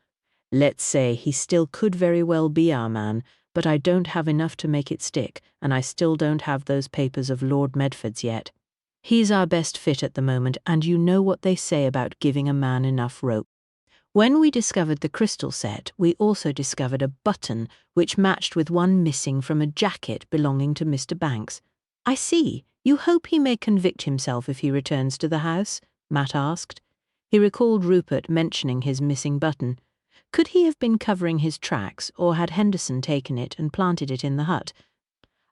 Let's say he still could very well be our man, but I don't have enough to make it stick, and I still don't have those papers of Lord Medford's yet. He's our best fit at the moment, and you know what they say about giving a man enough rope. When we discovered the crystal set, we also discovered a button which matched with one missing from a jacket belonging to Mr. Banks. I see. You hope he may convict himself if he returns to the house? Matt asked. He recalled Rupert mentioning his missing button. Could he have been covering his tracks, or had Henderson taken it and planted it in the hut?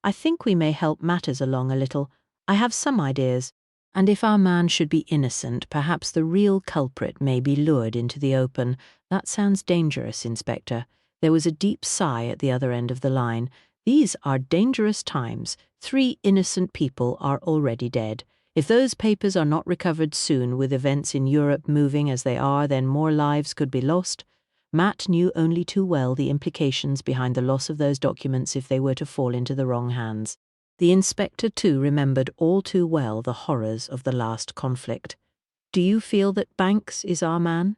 I think we may help matters along a little. I have some ideas. And if our man should be innocent, perhaps the real culprit may be lured into the open. That sounds dangerous, Inspector. There was a deep sigh at the other end of the line. These are dangerous times. 3 innocent people are already dead. If those papers are not recovered soon, with events in Europe moving as they are, then more lives could be lost. Matt knew only too well the implications behind the loss of those documents if they were to fall into the wrong hands. The inspector, too, remembered all too well the horrors of the last conflict. Do you feel that Banks is our man?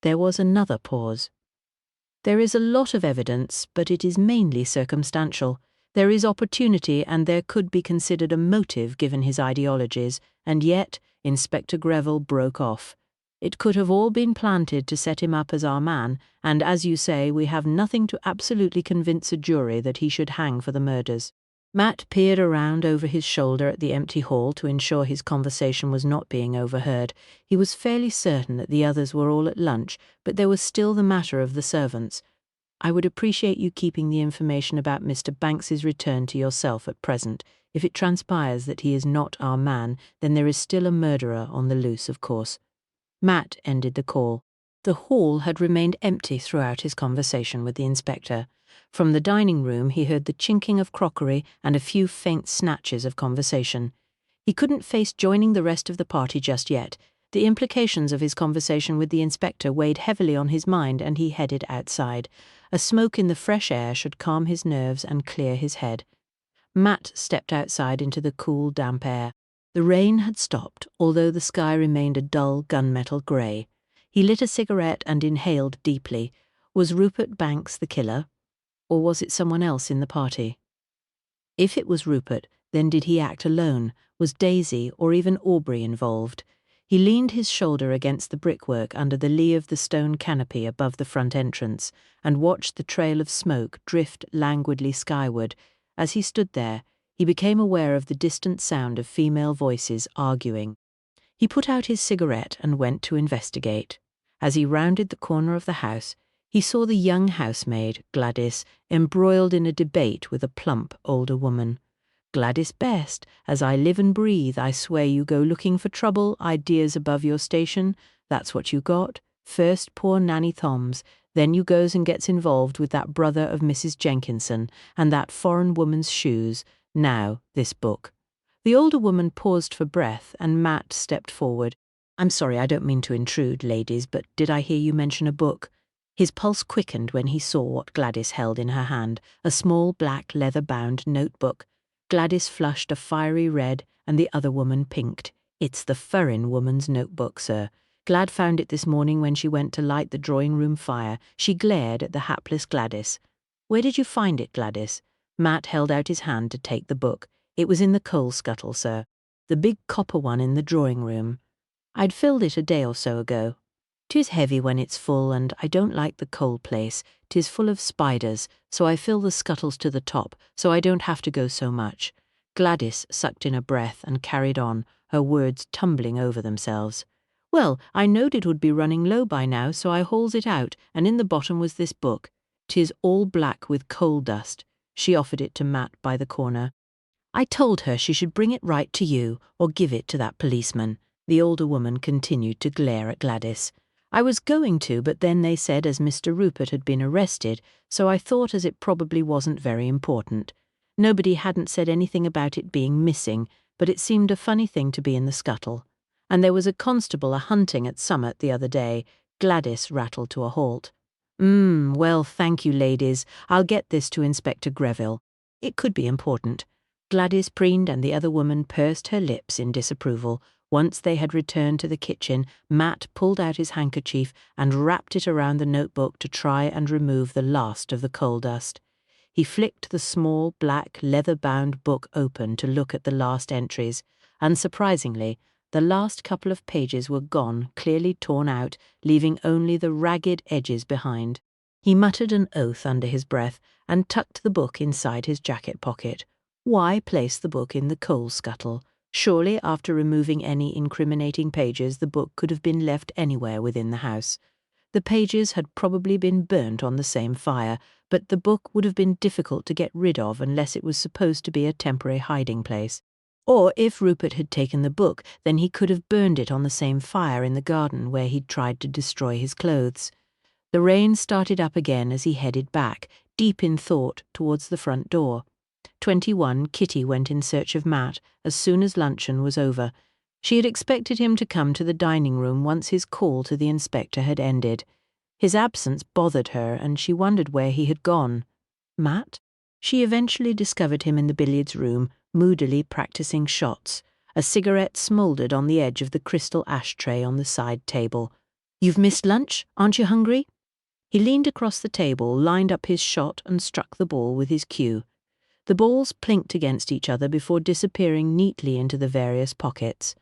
There was another pause. There is a lot of evidence, but it is mainly circumstantial. There is opportunity, and there could be considered a motive given his ideologies, and yet Inspector Greville broke off. It could have all been planted to set him up as our man, and as you say, we have nothing to absolutely convince a jury that he should hang for the murders. Matt peered around over his shoulder at the empty hall to ensure his conversation was not being overheard. He was fairly certain that the others were all at lunch, but there was still the matter of the servants. I would appreciate you keeping the information about Mr. Banks's return to yourself at present. If it transpires that he is not our man, then there is still a murderer on the loose, of course. Matt ended the call. The hall had remained empty throughout his conversation with the inspector. From the dining room he heard the chinking of crockery and a few faint snatches of conversation. He couldn't face joining the rest of the party just yet. The implications of his conversation with the inspector weighed heavily on his mind, and he headed outside. A smoke in the fresh air should calm his nerves and clear his head. Matt stepped outside into the cool, damp air. The rain had stopped, although the sky remained a dull gunmetal grey. He lit a cigarette and inhaled deeply. Was Rupert Banks the killer? Or was it someone else in the party? If it was Rupert, then did he act alone? Was Daisy or even Aubrey involved? He leaned his shoulder against the brickwork under the lee of the stone canopy above the front entrance and watched the trail of smoke drift languidly skyward. As he stood there, he became aware of the distant sound of female voices arguing. He put out his cigarette and went to investigate. As he rounded the corner of the house, he saw the young housemaid, Gladys, embroiled in a debate with a plump older woman. Gladys Best, as I live and breathe, I swear you go looking for trouble, ideas above your station, that's what you got. First poor Nanny Thoms, then you goes and gets involved with that brother of Mrs. Jenkinson, and that foreign woman's shoes. Now, this book. The older woman paused for breath, and Matt stepped forward. I'm sorry, I don't mean to intrude, ladies, but did I hear you mention a book? His pulse quickened when he saw what Gladys held in her hand, a small black leather-bound notebook. Gladys flushed a fiery red, and the other woman pinked. It's the furrin woman's notebook, sir. Glad found it this morning when she went to light the drawing-room fire. She glared at the hapless Gladys. Where did you find it, Gladys? Matt held out his hand to take the book. It was in the coal scuttle, sir. The big copper one in the drawing-room. I'd filled it a day or so ago. 'Tis heavy when it's full, and I don't like the coal place. 'Tis full of spiders, so I fill the scuttles to the top, so I don't have to go so much. Gladys sucked in a breath and carried on, her words tumbling over themselves. Well, I knowed it would be running low by now, so I hauls it out, and in the bottom was this book. 'Tis all black with coal dust. She offered it to Matt by the corner. I told her she should bring it right to you, or give it to that policeman. The older woman continued to glare at Gladys. I was going to, but then they said as Mr. Rupert had been arrested, so I thought as it probably wasn't very important. Nobody hadn't said anything about it being missing, but it seemed a funny thing to be in the scuttle. And there was a constable a-hunting at Summit the other day. Gladys rattled to a halt. Well, thank you, ladies. I'll get this to Inspector Greville. It could be important. Gladys preened and the other woman pursed her lips in disapproval. Once they had returned to the kitchen, Matt pulled out his handkerchief and wrapped it around the notebook to try and remove the last of the coal dust. He flicked the small, black, leather-bound book open to look at the last entries. Unsurprisingly, the last couple of pages were gone, clearly torn out, leaving only the ragged edges behind. He muttered an oath under his breath and tucked the book inside his jacket pocket. Why place the book in the coal scuttle? Surely, after removing any incriminating pages, the book could have been left anywhere within the house. The pages had probably been burnt on the same fire, but the book would have been difficult to get rid of unless it was supposed to be a temporary hiding place. Or if Rupert had taken the book, then he could have burned it on the same fire in the garden where he'd tried to destroy his clothes. The rain started up again as he headed back, deep in thought, towards the front door. 21, Kitty went in search of Matt as soon as luncheon was over. She had expected him to come to the dining room once his call to the inspector had ended. His absence bothered her, and she wondered where he had gone. Matt? She eventually discovered him in the billiards room, moodily practicing shots. A cigarette smouldered on the edge of the crystal ashtray on the side table. "You've missed lunch? Aren't you hungry?" He leaned across the table, lined up his shot, and struck the ball with his cue. The balls plinked against each other before disappearing neatly into the various pockets.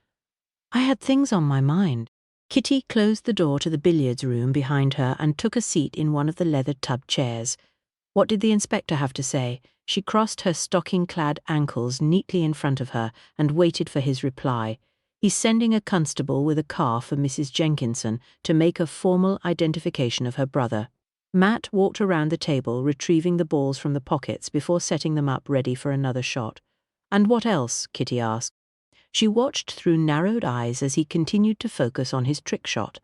"I had things on my mind." Kitty closed the door to the billiards room behind her and took a seat in one of the leather tub chairs. What did the inspector have to say? She crossed her stocking-clad ankles neatly in front of her and waited for his reply. He's sending a constable with a car for Mrs. Jenkinson to make a formal identification of her brother. Matt walked around the table, retrieving the balls from the pockets before setting them up ready for another shot. "And what else?" Kitty asked. She watched through narrowed eyes as he continued to focus on his trick shot.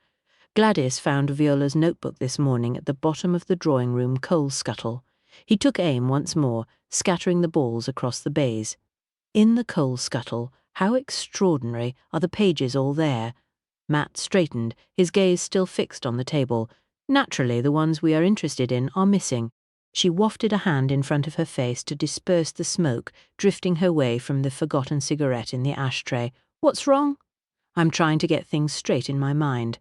Gladys found Viola's notebook this morning at the bottom of the drawing-room coal scuttle. He took aim once more, scattering the balls across the bays. In the coal scuttle, how extraordinary, are the pages all there? Matt straightened, his gaze still fixed on the table. Naturally, the ones we are interested in are missing. She wafted a hand in front of her face to disperse the smoke, drifting her way from the forgotten cigarette in the ashtray. "What's wrong?" "I'm trying to get things straight in my mind."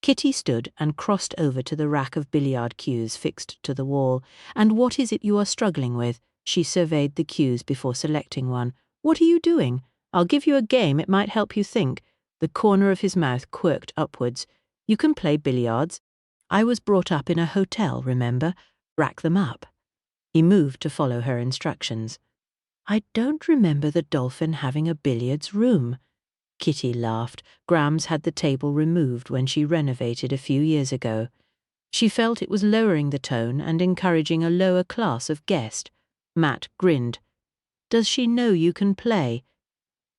Kitty stood and crossed over to the rack of billiard cues fixed to the wall. "And what is it you are struggling with?" She surveyed the cues before selecting one. "What are you doing? I'll give you a game, it might help you think." The corner of his mouth quirked upwards. "You can play billiards. I was brought up in a hotel, remember? Rack them up." He moved to follow her instructions. "I don't remember the Dolphin having a billiards room." Kitty laughed. Grams had the table removed when she renovated a few years ago. She felt it was lowering the tone and encouraging a lower class of guest. Matt grinned. "Does she know you can play?"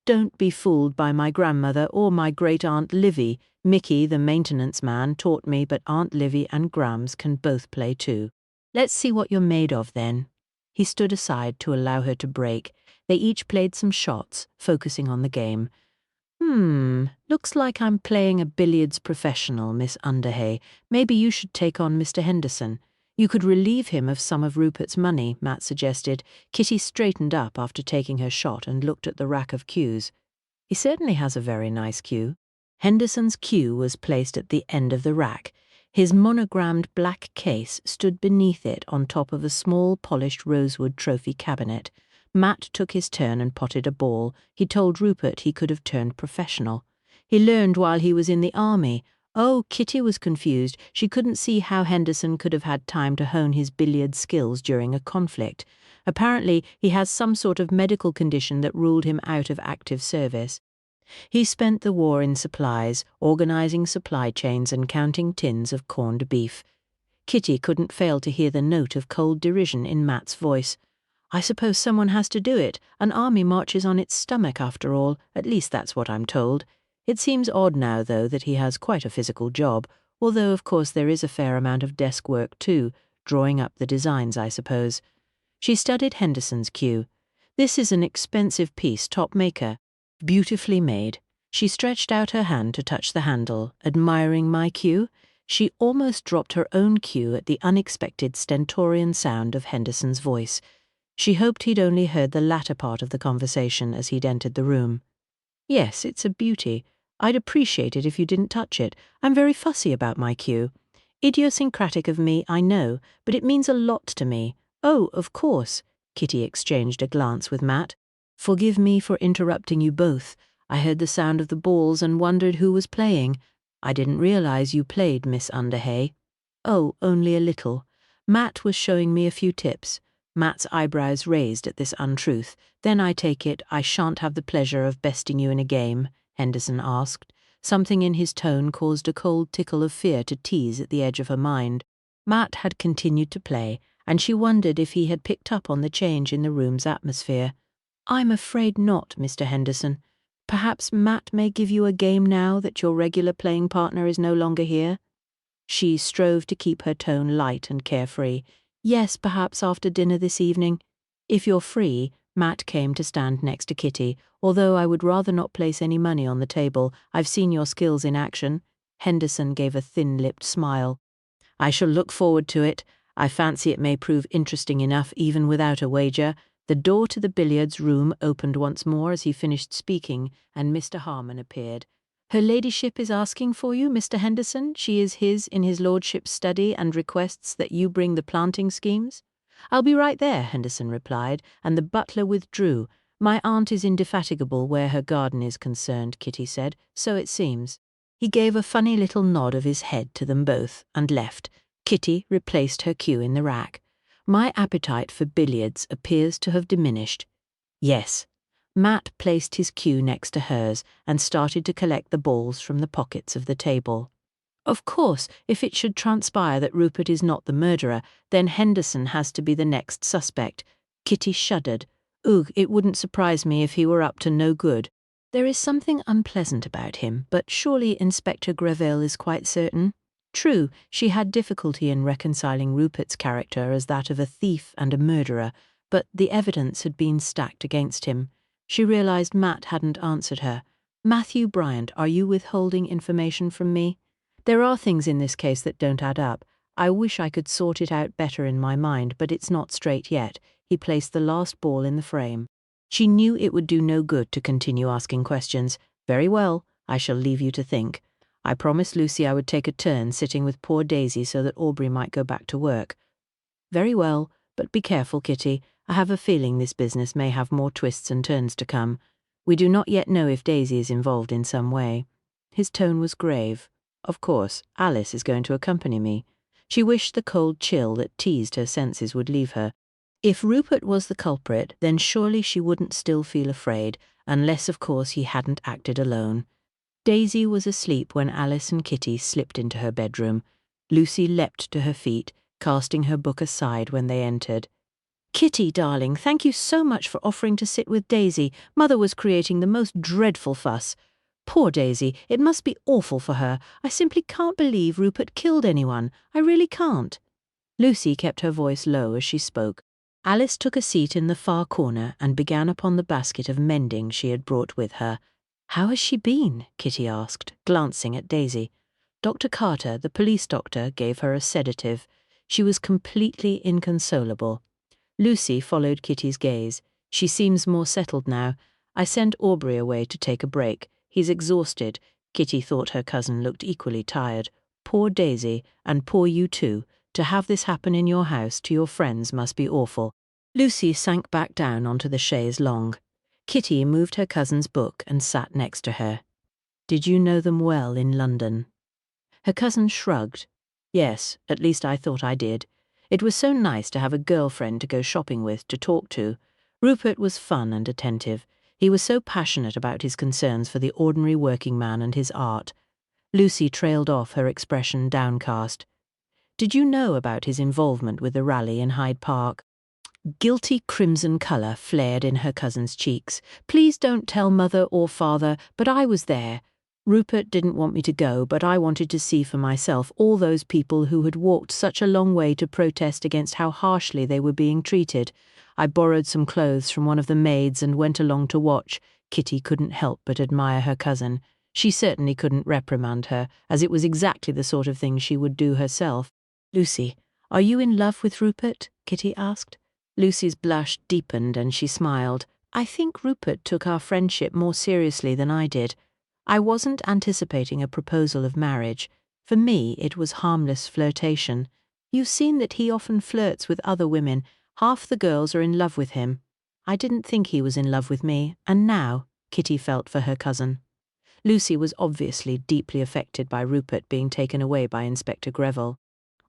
"Don't be fooled by my grandmother or my great-aunt Livy. Mickey, the maintenance man, taught me, but Aunt Livy and Grams can both play too." "Let's see what you're made of, then." He stood aside to allow her to break. They each played some shots, focusing on the game. Looks like I'm playing a billiards professional, Miss Underhay. Maybe you should take on Mr. Henderson. You could relieve him of some of Rupert's money," Matt suggested. Kitty straightened up after taking her shot and looked at the rack of cues. "He certainly has a very nice cue." Henderson's cue was placed at the end of the rack. His monogrammed black case stood beneath it on top of a small polished rosewood trophy cabinet. Matt took his turn and potted a ball. He told Rupert he could have turned professional. He learned while he was in the army. Oh, Kitty was confused. She couldn't see how Henderson could have had time to hone his billiard skills during a conflict. Apparently, he has some sort of medical condition that ruled him out of active service. He spent the war in supplies, organizing supply chains and counting tins of corned beef. Kitty couldn't fail to hear the note of cold derision in Matt's voice. "I suppose someone has to do it. An army marches on its stomach, after all. At least that's what I'm told. It seems odd now, though, that he has quite a physical job, although of course there is a fair amount of desk work too, drawing up the designs, I suppose." She studied Henderson's cue. "This is an expensive piece, top maker. Beautifully made." She stretched out her hand to touch the handle, admiring my cue. She almost dropped her own cue at the unexpected stentorian sound of Henderson's voice. She hoped he'd only heard the latter part of the conversation as he'd entered the room. "Yes, it's a beauty. I'd appreciate it if you didn't touch it. I'm very fussy about my cue. Idiosyncratic of me, I know, but it means a lot to me." "Oh, of course." Kitty exchanged a glance with Matt. "Forgive me for interrupting you both. I heard the sound of the balls and wondered who was playing. I didn't realize you played, Miss Underhay." "Oh, only a little. Matt was showing me a few tips." Matt's eyebrows raised at this untruth. "Then I take it I shan't have the pleasure of besting you in a game?" Henderson asked. Something in his tone caused a cold tickle of fear to tease at the edge of her mind. Matt had continued to play, and she wondered if he had picked up on the change in the room's atmosphere. "I'm afraid not, Mr. Henderson. Perhaps Matt may give you a game now that your regular playing partner is no longer here?" She strove to keep her tone light and carefree. "Yes, perhaps after dinner this evening." If you're free, Matt came to stand next to Kitty. Although I would rather not place any money on the table, I've seen your skills in action. Henderson gave a thin-lipped smile. I shall look forward to it. I fancy it may prove interesting enough even without a wager. The door to the billiards room opened once more as he finished speaking, and Mr. Harmon appeared. Her ladyship is asking for you, Mr. Henderson. She is in his lordship's study and requests that you bring the planting schemes. I'll be right there, Henderson replied, and the butler withdrew. My aunt is indefatigable where her garden is concerned, Kitty said, so it seems. He gave a funny little nod of his head to them both and left. Kitty replaced her cue in the rack. My appetite for billiards appears to have diminished. Yes. Matt placed his cue next to hers and started to collect the balls from the pockets of the table. Of course, if it should transpire that Rupert is not the murderer, then Henderson has to be the next suspect. Kitty shuddered. Ugh, it wouldn't surprise me if he were up to no good. There is something unpleasant about him, but surely Inspector Greville is quite certain. True, she had difficulty in reconciling Rupert's character as that of a thief and a murderer, but the evidence had been stacked against him. She realized Matt hadn't answered her. Matthew Bryant, are you withholding information from me? There are things in this case that don't add up. I wish I could sort it out better in my mind, but it's not straight yet. He placed the last ball in the frame. She knew it would do no good to continue asking questions. Very well, I shall leave you to think. I promised Lucy I would take a turn sitting with poor Daisy so that Aubrey might go back to work. Very well, but be careful, Kitty. I have a feeling this business may have more twists and turns to come. We do not yet know if Daisy is involved in some way. His tone was grave. Of course, Alice is going to accompany me. She wished the cold chill that teased her senses would leave her. If Rupert was the culprit, then surely she wouldn't still feel afraid, unless of course he hadn't acted alone. Daisy was asleep when Alice and Kitty slipped into her bedroom. Lucy leapt to her feet, casting her book aside when they entered. Kitty, darling, thank you so much for offering to sit with Daisy. Mother was creating the most dreadful fuss. Poor Daisy, it must be awful for her. I simply can't believe Rupert killed anyone. I really can't. Lucy kept her voice low as she spoke. Alice took a seat in the far corner and began upon the basket of mending she had brought with her. How has she been? Kitty asked, glancing at Daisy. Dr. Carter, the police doctor, gave her a sedative. She was completely inconsolable. Lucy followed Kitty's gaze. She seems more settled now. I sent Aubrey away to take a break. He's exhausted. Kitty thought her cousin looked equally tired. Poor Daisy, and poor you too. To have this happen in your house to your friends must be awful. Lucy sank back down onto the chaise longue. Kitty moved her cousin's book and sat next to her. Did you know them well in London? Her cousin shrugged. Yes, at least I thought I did. It was so nice to have a girlfriend to go shopping with, to talk to. Rupert was fun and attentive. He was so passionate about his concerns for the ordinary working man and his art. Lucy trailed off, her expression downcast. Did you know about his involvement with the rally in Hyde Park? Guilty crimson colour flared in her cousin's cheeks. Please don't tell Mother or Father, but I was there. Rupert didn't want me to go, but I wanted to see for myself all those people who had walked such a long way to protest against how harshly they were being treated. I borrowed some clothes from one of the maids and went along to watch. Kitty couldn't help but admire her cousin. She certainly couldn't reprimand her, as it was exactly the sort of thing she would do herself. Lucy, are you in love with Rupert? Kitty asked. Lucy's blush deepened and she smiled. I think Rupert took our friendship more seriously than I did. I wasn't anticipating a proposal of marriage. For me, it was harmless flirtation. You've seen that he often flirts with other women. Half the girls are in love with him. I didn't think he was in love with me, and now, Kitty felt for her cousin. Lucy was obviously deeply affected by Rupert being taken away by Inspector Greville.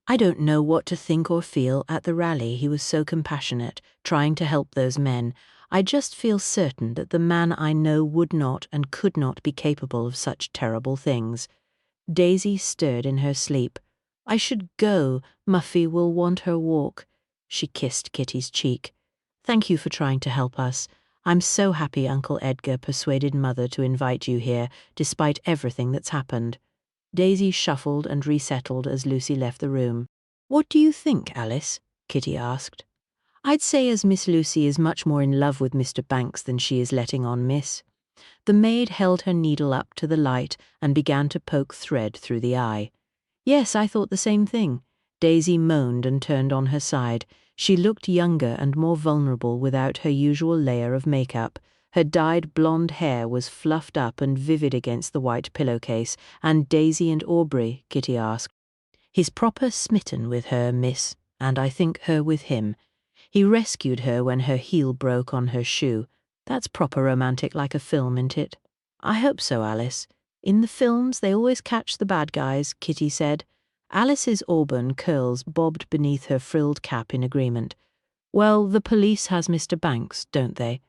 I don't know what to think or feel. At the rally he was so compassionate, trying to help those men. I just feel certain that the man I know would not and could not be capable of such terrible things. Daisy stirred in her sleep. I should go. Muffy will want her walk. She kissed Kitty's cheek. Thank you for trying to help us. I'm so happy Uncle Edgar persuaded Mother to invite you here, despite everything that's happened. Daisy shuffled and resettled as Lucy left the room. What do you think, Alice? Kitty asked. I'd say as Miss Lucy is much more in love with Mr. Banks than she is letting on, miss. The maid held her needle up to the light and began to poke thread through the eye. Yes, I thought the same thing. Daisy moaned and turned on her side. She looked younger and more vulnerable without her usual layer of makeup. Her dyed blonde hair was fluffed up and vivid against the white pillowcase. And Daisy and Aubrey, Kitty asked. He's proper smitten with her, miss, and I think her with him. He rescued her when her heel broke on her shoe. That's proper romantic like a film, isn't it? I hope so, Alice. In the films they always catch the bad guys, Kitty said. Alice's auburn curls bobbed beneath her frilled cap in agreement. Well, the police has Mr. Banks, don't they?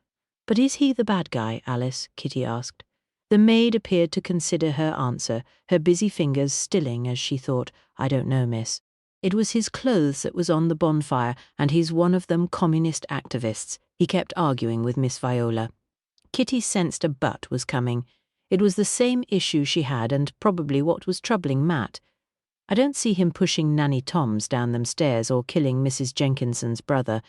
But is he the bad guy, Alice? Kitty asked. The maid appeared to consider her answer, her busy fingers stilling as she thought, I don't know, miss. It was his clothes that was on the bonfire, and he's one of them communist activists. He kept arguing with Miss Viola. Kitty sensed a but was coming. It was the same issue she had, and probably what was troubling Matt. I don't see him pushing Nanny Toms down them stairs or killing Mrs. Jenkinson's brother.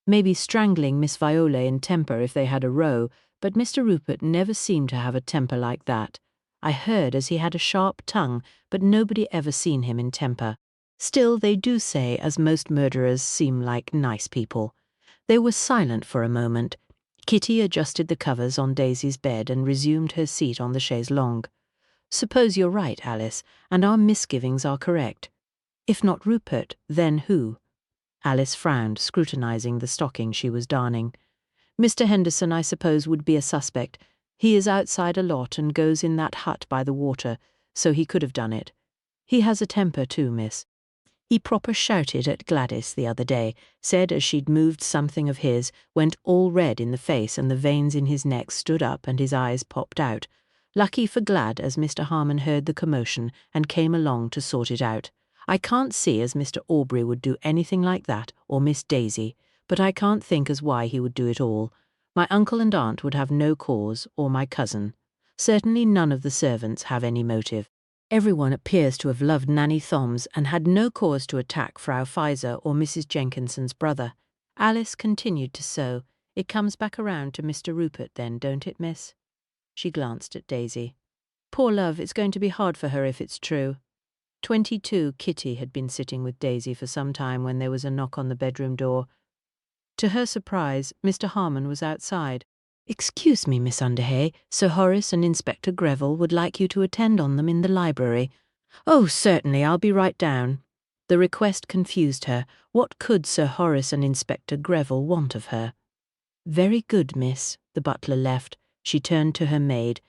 Maybe strangling Miss Viola in temper if they had a row, but Mr. Rupert never seemed to have a temper like that. I heard as he had a sharp tongue, but nobody ever seen him in temper. Still, they do say as most murderers seem like nice people. They were silent for a moment. Kitty adjusted the covers on Daisy's bed and resumed her seat on the chaise longue. Suppose you're right, Alice, and our misgivings are correct. If not Rupert, then who? Alice frowned, scrutinizing the stocking she was darning. Mr. Henderson, I suppose, would be a suspect. He is outside a lot and goes in that hut by the water, so he could have done it. He has a temper too, miss. He proper shouted at Gladys the other day, said as she'd moved something of his, went all red in the face and the veins in his neck stood up and his eyes popped out. Lucky for Glad as Mr. Harmon heard the commotion and came along to sort it out. I can't see as Mr. Aubrey would do anything like that, or Miss Daisy, but I can't think as why he would do it all. My uncle and aunt would have no cause, or my cousin. Certainly none of the servants have any motive. Everyone appears to have loved Nanny Thoms and had no cause to attack Frau Pfizer or Mrs. Jenkinson's brother. Alice continued to sew. It comes back around to Mr. Rupert then, don't it, miss? She glanced at Daisy. Poor love, it's going to be hard for her if it's true. 22, Kitty had been sitting with Daisy for some time when there was a knock on the bedroom door. To her surprise, Mr. Harmon was outside. Excuse me, Miss Underhay, Sir Horace and Inspector Greville would like you to attend on them in the library. Oh, certainly, I'll be right down. The request confused her. What could Sir Horace and Inspector Greville want of her? Very good, miss. The butler left. She turned to her maid.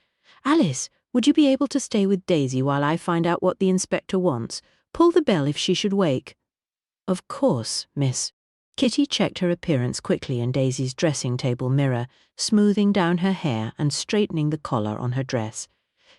Alice, would you be able to stay with Daisy while I find out what the inspector wants? Pull the bell if she should wake. Of course, miss. Kitty checked her appearance quickly in Daisy's dressing-table mirror, smoothing down her hair and straightening the collar on her dress.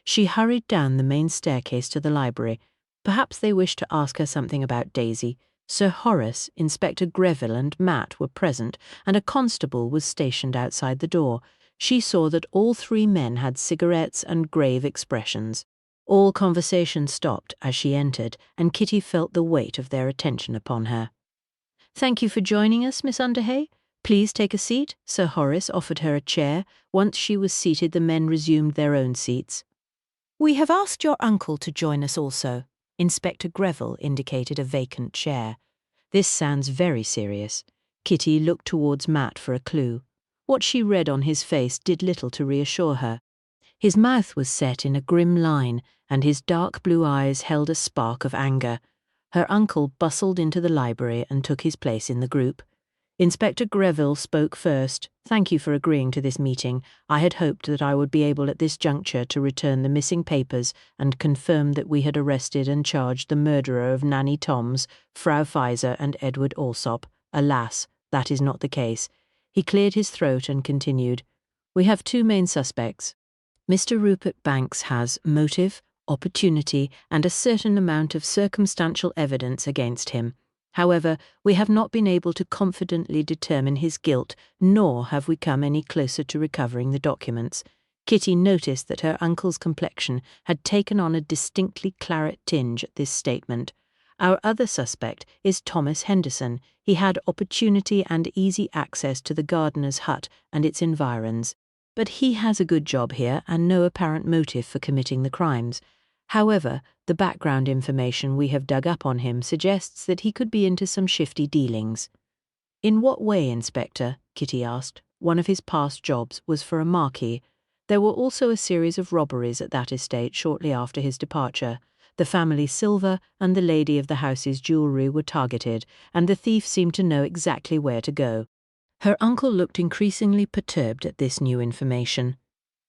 She hurried down the main staircase to the library. Perhaps they wished to ask her something about Daisy. Sir Horace, Inspector Greville and Matt were present, and a constable was stationed outside the door. She saw that all three men had cigarettes and grave expressions. All conversation stopped as she entered, and Kitty felt the weight of their attention upon her. Thank you for joining us, Miss Underhay. Please take a seat. Sir Horace offered her a chair. Once she was seated, the men resumed their own seats. We have asked your uncle to join us also. Inspector Greville indicated a vacant chair. This sounds very serious. Kitty looked towards Matt for a clue. What she read on his face did little to reassure her. His mouth was set in a grim line, and his dark blue eyes held a spark of anger. Her uncle bustled into the library and took his place in the group. Inspector Greville spoke first. Thank you for agreeing to this meeting. I had hoped that I would be able at this juncture to return the missing papers and confirm that we had arrested and charged the murderer of Nanny Toms, Frau Pfizer and Edward Alsop. Alas, that is not the case. He cleared his throat and continued. We have two main suspects. Mr. Rupert Banks has motive, opportunity, and a certain amount of circumstantial evidence against him. However, we have not been able to confidently determine his guilt, nor have we come any closer to recovering the documents. Kitty noticed that her uncle's complexion had taken on a distinctly claret tinge at this statement. Our other suspect is Thomas Henderson. He had opportunity and easy access to the gardener's hut and its environs. But he has a good job here and no apparent motive for committing the crimes. However, the background information we have dug up on him suggests that he could be into some shifty dealings. In what way, Inspector? Kitty asked. One of his past jobs was for a marquis. There were also a series of robberies at that estate shortly after his departure. The family silver and the lady of the house's jewellery were targeted, and the thief seemed to know exactly where to go. Her uncle looked increasingly perturbed at this new information.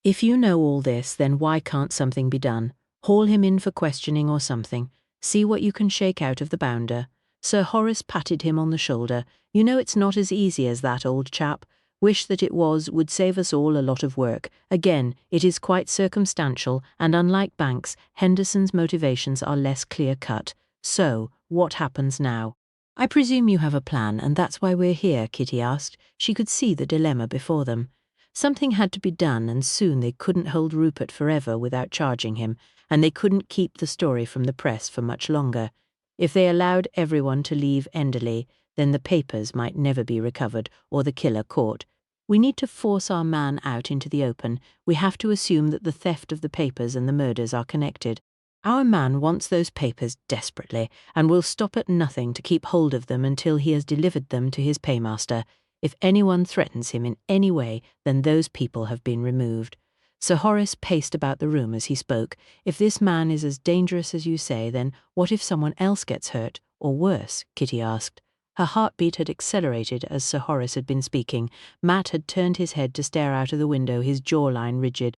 If you know all this, then why can't something be done? Haul him in for questioning or something. See what you can shake out of the bounder. Sir Horace patted him on the shoulder. You know it's not as easy as that, old chap. Wish that it was, would save us all a lot of work. Again, it is quite circumstantial, and unlike Banks, Henderson's motivations are less clear-cut. So, what happens now? I presume you have a plan, and that's why we're here, Kitty asked. She could see the dilemma before them. Something had to be done, and soon they couldn't hold Rupert forever without charging him, and they couldn't keep the story from the press for much longer. If they allowed everyone to leave Enderley, then the papers might never be recovered or the killer caught. We need to force our man out into the open. We have to assume that the theft of the papers and the murders are connected. Our man wants those papers desperately, and will stop at nothing to keep hold of them until he has delivered them to his paymaster. If anyone threatens him in any way, then those people have been removed. Sir Horace paced about the room as he spoke. If this man is as dangerous as you say, then what if someone else gets hurt, or worse? Kitty asked. Her heartbeat had accelerated as Sir Horace had been speaking. Matt had turned his head to stare out of the window, his jawline rigid.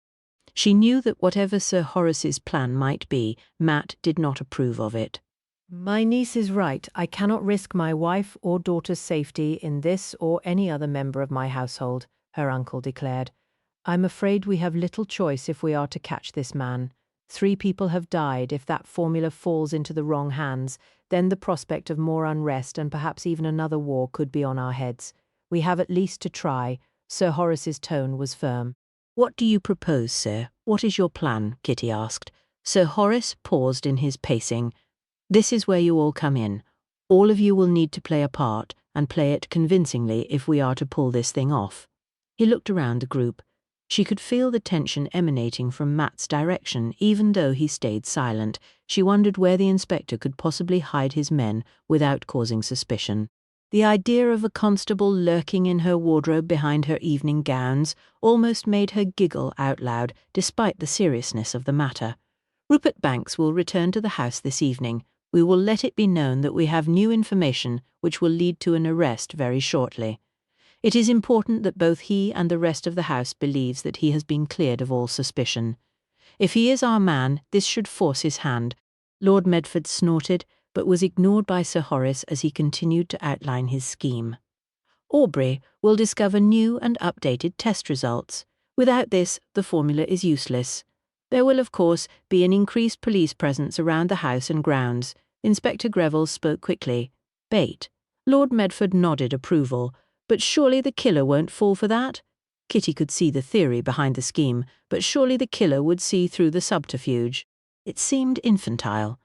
She knew that whatever Sir Horace's plan might be, Matt did not approve of it. My niece is right. I cannot risk my wife or daughter's safety in this or any other member of my household, her uncle declared. I'm afraid we have little choice if we are to catch this man. 3 people have died. If that formula falls into the wrong hands, then the prospect of more unrest and perhaps even another war could be on our heads. We have at least to try. Sir Horace's tone was firm. What do you propose, sir? What is your plan? Kitty asked. Sir Horace paused in his pacing. This is where you all come in. All of you will need to play a part, and play it convincingly if we are to pull this thing off. He looked around the group. She could feel the tension emanating from Matt's direction, even though he stayed silent. She wondered where the inspector could possibly hide his men without causing suspicion. The idea of a constable lurking in her wardrobe behind her evening gowns almost made her giggle out loud, despite the seriousness of the matter. Rupert Banks will return to the house this evening. We will let it be known that we have new information which will lead to an arrest very shortly. It is important that both he and the rest of the house believes that he has been cleared of all suspicion. If he is our man, this should force his hand. Lord Medford snorted, but was ignored by Sir Horace as he continued to outline his scheme. Aubrey will discover new and updated test results. Without this, the formula is useless. There will, of course, be an increased police presence around the house and grounds. Inspector Greville spoke quickly. Bait. Lord Medford nodded approval. But surely the killer won't fall for that? Kitty could see the theory behind the scheme, but surely the killer would see through the subterfuge. It seemed infantile.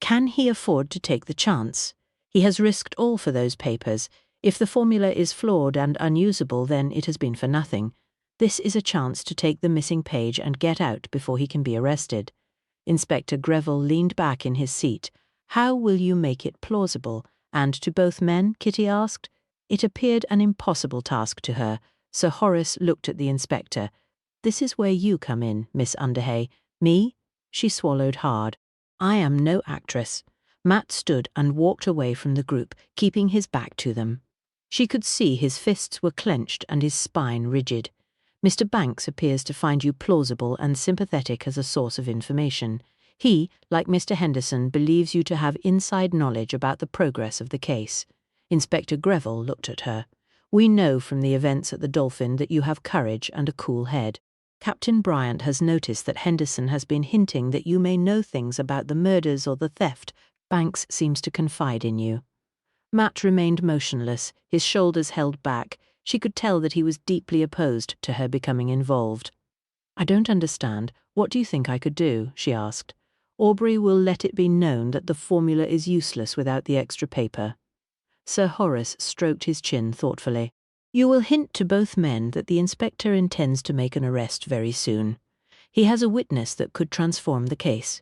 Can he afford to take the chance? He has risked all for those papers. If the formula is flawed and unusable, then it has been for nothing. This is a chance to take the missing page and get out before he can be arrested. Inspector Greville leaned back in his seat. How will you make it plausible? And to both men? Kitty asked. It appeared an impossible task to her. Sir Horace looked at the inspector. This is where you come in, Miss Underhay. Me? She swallowed hard. I am no actress. Matt stood and walked away from the group, keeping his back to them. She could see his fists were clenched and his spine rigid. Mr. Banks appears to find you plausible and sympathetic as a source of information. He, like Mr. Henderson, believes you to have inside knowledge about the progress of the case. Inspector Greville looked at her. We know from the events at the Dolphin that you have courage and a cool head. Captain Bryant has noticed that Henderson has been hinting that you may know things about the murders or the theft. Banks seems to confide in you. Matt remained motionless, his shoulders held back. She could tell that he was deeply opposed to her becoming involved. I don't understand. What do you think I could do? She asked. Aubrey will let it be known that the formula is useless without the extra paper." Sir Horace stroked his chin thoughtfully. "You will hint to both men that the inspector intends to make an arrest very soon. He has a witness that could transform the case.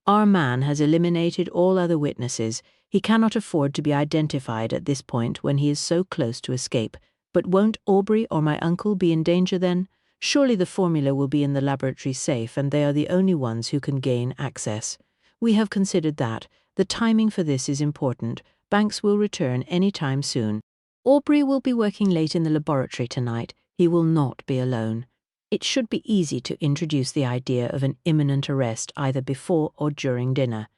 Our man has eliminated all other witnesses. He cannot afford to be identified at this point when he is so close to escape. But won't Aubrey or my uncle be in danger then? Surely the formula will be in the laboratory safe, and they are the only ones who can gain access. We have considered that. The timing for this is important. Banks will return any time soon. Aubrey will be working late in the laboratory tonight. He will not be alone. It should be easy to introduce the idea of an imminent arrest either before or during dinner.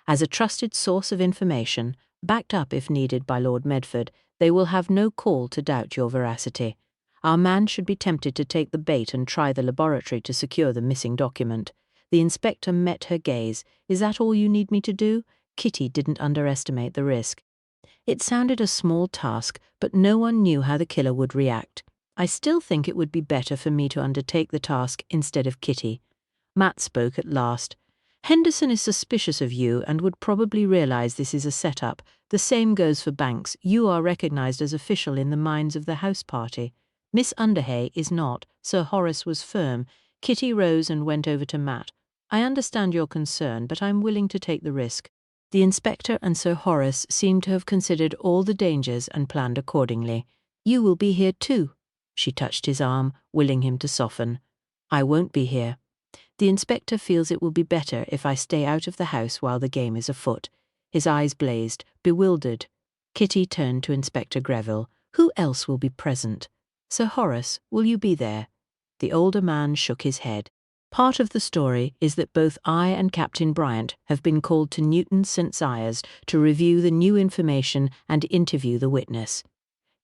As a trusted source of information, backed up if needed by Lord Medford, they will have no call to doubt your veracity. Our man should be tempted to take the bait and try the laboratory to secure the missing document. The inspector met her gaze. "Is that all you need me to do?" Kitty didn't underestimate the risk. It sounded a small task, but no one knew how the killer would react. "I still think it would be better for me to undertake the task instead of Kitty." Matt spoke at last. "Henderson is suspicious of you and would probably realize this is a setup. The same goes for Banks. You are recognized as official in the minds of the house party. Miss Underhay is not." Sir Horace was firm. Kitty rose and went over to Matt. "I understand your concern, but I'm willing to take the risk." The inspector and Sir Horace seemed to have considered all the dangers and planned accordingly. "You will be here too." She touched his arm, willing him to soften. "I won't be here. The inspector feels it will be better if I stay out of the house while the game is afoot." His eyes blazed, bewildered. Kitty turned to Inspector Greville. "Who else will be present? Sir Horace, will you be there?" The older man shook his head. "Part of the story is that both I and Captain Bryant have been called to Newton St. Cyrs to review the new information and interview the witness."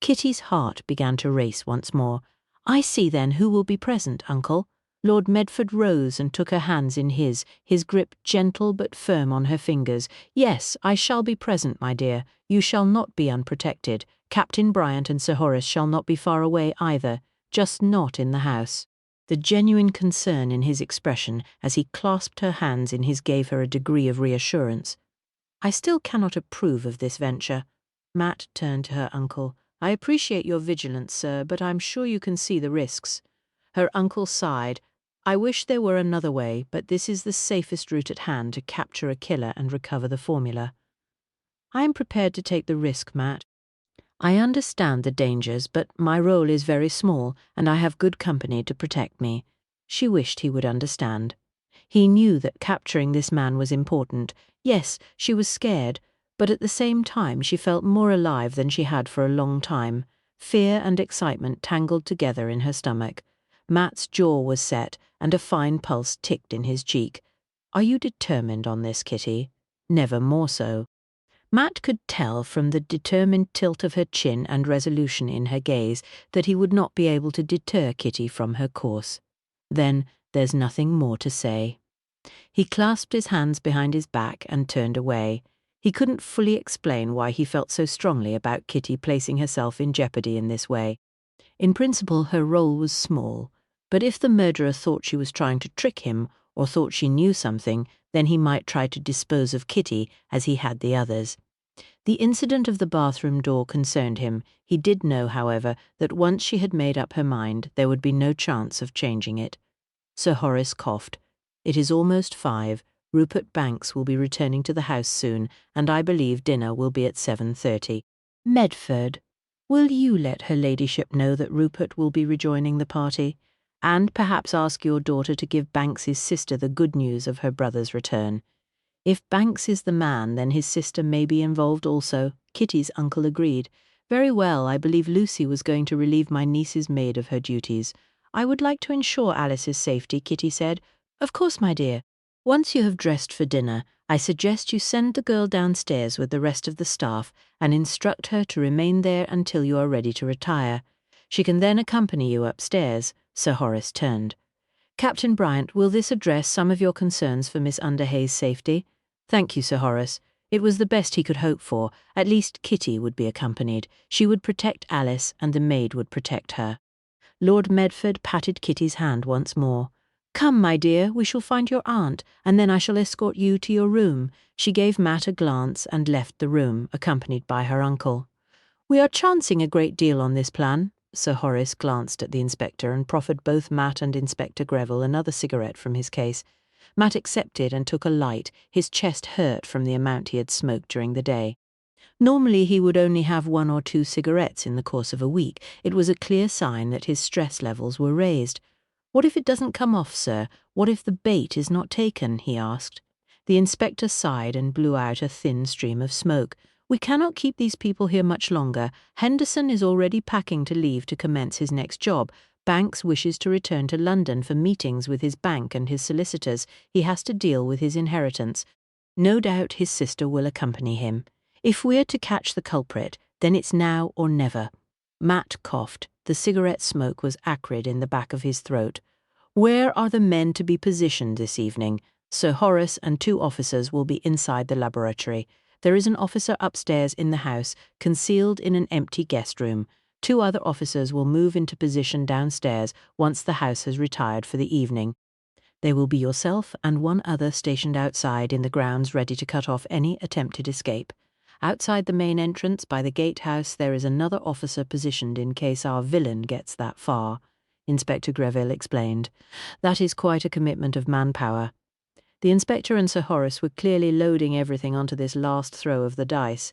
Kitty's heart began to race once more. "I see then who will be present, Uncle." Lord Medford rose and took her hands in his grip gentle but firm on her fingers. "Yes, I shall be present, my dear. You shall not be unprotected. Captain Bryant and Sir Horace shall not be far away either, just not in the house." The genuine concern in his expression as he clasped her hands in his gave her a degree of reassurance. "I still cannot approve of this venture." Matt turned to her uncle. "I appreciate your vigilance, sir, but I'm sure you can see the risks." Her uncle sighed. "I wish there were another way, but this is the safest route at hand to capture a killer and recover the formula." "I am prepared to take the risk, Matt. I understand the dangers, but my role is very small, and I have good company to protect me." She wished he would understand. He knew that capturing this man was important. Yes, she was scared, but at the same time she felt more alive than she had for a long time. Fear and excitement tangled together in her stomach. Matt's jaw was set, and a fine pulse ticked in his cheek. "Are you determined on this, Kitty?" "Never more so." Matt could tell from the determined tilt of her chin and resolution in her gaze that he would not be able to deter Kitty from her course. "Then there's nothing more to say." He clasped his hands behind his back and turned away. He couldn't fully explain why he felt so strongly about Kitty placing herself in jeopardy in this way. In principle, her role was small, but if the murderer thought she was trying to trick him or thought she knew something, then he might try to dispose of Kitty as he had the others. The incident of the bathroom door concerned him. He did know, however, that once she had made up her mind, there would be no chance of changing it. Sir Horace coughed. "It is almost 5. Rupert Banks will be returning to the house soon, and I believe dinner will be at 7:30. Medford, will you let her ladyship know that Rupert will be rejoining the party? And perhaps ask your daughter to give Banks's sister the good news of her brother's return. If Banks is the man, then his sister may be involved also." Kitty's uncle agreed. "Very well, I believe Lucy was going to relieve my niece's maid of her duties." "I would like to ensure Alice's safety," Kitty said. "Of course, my dear. Once you have dressed for dinner, I suggest you send the girl downstairs with the rest of the staff and instruct her to remain there until you are ready to retire. She can then accompany you upstairs." Sir Horace turned. "Captain Bryant, will this address some of your concerns for Miss Underhay's safety?" "Thank you, Sir Horace. It was the best he could hope for. At least Kitty would be accompanied. She would protect Alice, and the maid would protect her." Lord Medford patted Kitty's hand once more. Come, my dear, we shall find your aunt, and then I shall escort you to your room. She gave Matt a glance and left the room, accompanied by her uncle. We are chancing a great deal on this plan. Sir Horace glanced at the inspector and proffered both Matt and Inspector Greville another cigarette from his case. Matt accepted and took a light. His chest hurt from the amount he had smoked during the day. Normally he would only have 1 or 2 cigarettes in the course of a week. It was a clear sign that his stress levels were raised. "What if it doesn't come off, sir? What if the bait is not taken?" he asked. The inspector sighed and blew out a thin stream of smoke. "We cannot keep these people here much longer. Henderson is already packing to leave to commence his next job. Banks wishes to return to London for meetings with his bank and his solicitors. He has to deal with his inheritance. No doubt his sister will accompany him. If we're to catch the culprit, then it's now or never." Matt coughed. The cigarette smoke was acrid in the back of his throat. "Where are the men to be positioned this evening? Sir Horace and 2 officers will be inside the laboratory. There is an officer upstairs in the house, concealed in an empty guest room. 2 other officers will move into position downstairs once the house has retired for the evening. There will be yourself and 1 other stationed outside in the grounds ready to cut off any attempted escape. Outside the main entrance by the gatehouse there is another officer positioned in case our villain gets that far," Inspector Greville explained. "That is quite a commitment of manpower." The inspector and Sir Horace were clearly loading everything onto this last throw of the dice.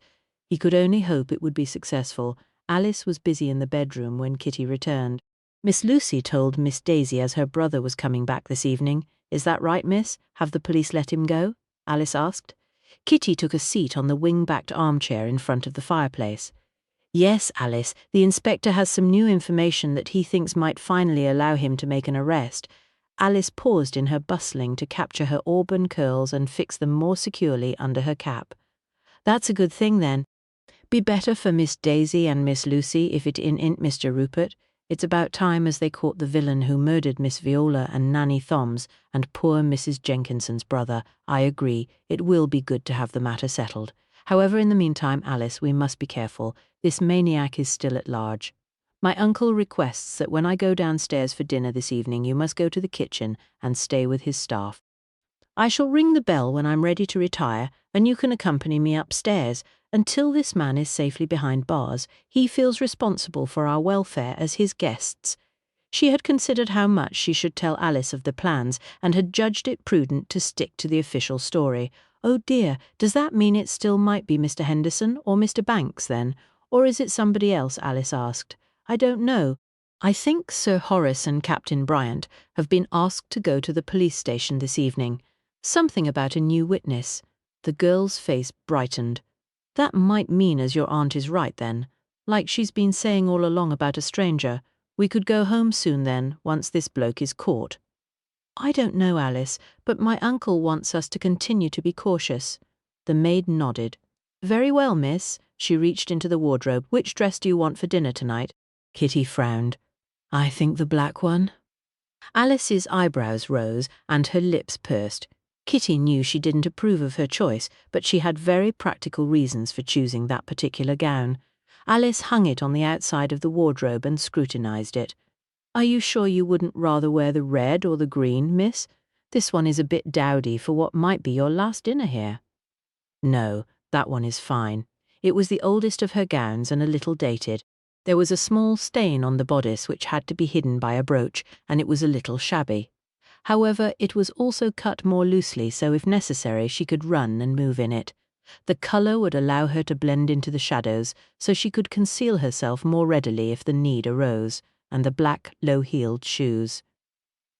He could only hope it would be successful. Alice was busy in the bedroom when Kitty returned. "Miss Lucy told Miss Daisy as her brother was coming back this evening. Is that right, miss? Have the police let him go?" Alice asked. Kitty took a seat on the wing-backed armchair in front of the fireplace. "Yes, Alice, the inspector has some new information that he thinks might finally allow him to make an arrest." Alice paused in her bustling to capture her auburn curls and fix them more securely under her cap. "That's a good thing, then. Be better for Miss Daisy and Miss Lucy if it ain't Mr. Rupert. It's about time as they caught the villain who murdered Miss Viola and Nanny Thoms and poor Mrs. Jenkinson's brother. I agree, it will be good to have the matter settled. However, in the meantime, Alice, we must be careful. This maniac is still at large. My uncle requests that when I go downstairs for dinner this evening you must go to the kitchen and stay with his staff. I shall ring the bell when I'm ready to retire, and you can accompany me upstairs. Until this man is safely behind bars, he feels responsible for our welfare as his guests." She had considered how much she should tell Alice of the plans, and had judged it prudent to stick to the official story. "Oh dear, does that mean it still might be Mr. Henderson or Mr. Banks, then? Or is it somebody else?" Alice asked. "I don't know. I think Sir Horace and Captain Bryant have been asked to go to the police station this evening. Something about a new witness." The girl's face brightened. "That might mean as your aunt is right, then. Like she's been saying all along about a stranger. We could go home soon, then, once this bloke is caught." "I don't know, Alice, but my uncle wants us to continue to be cautious." The maid nodded. "Very well, miss." She reached into the wardrobe. "Which dress do you want for dinner tonight?" Kitty frowned. "I think the black one." Alice's eyebrows rose and her lips pursed. Kitty knew she didn't approve of her choice, but she had very practical reasons for choosing that particular gown. Alice hung it on the outside of the wardrobe and scrutinized it. "Are you sure you wouldn't rather wear the red or the green, miss? This one is a bit dowdy for what might be your last dinner here." "No, that one is fine." It was the oldest of her gowns and a little dated. There was a small stain on the bodice which had to be hidden by a brooch, and it was a little shabby. However, it was also cut more loosely, so if necessary she could run and move in it. The colour would allow her to blend into the shadows, so she could conceal herself more readily if the need arose, and the black, low-heeled shoes.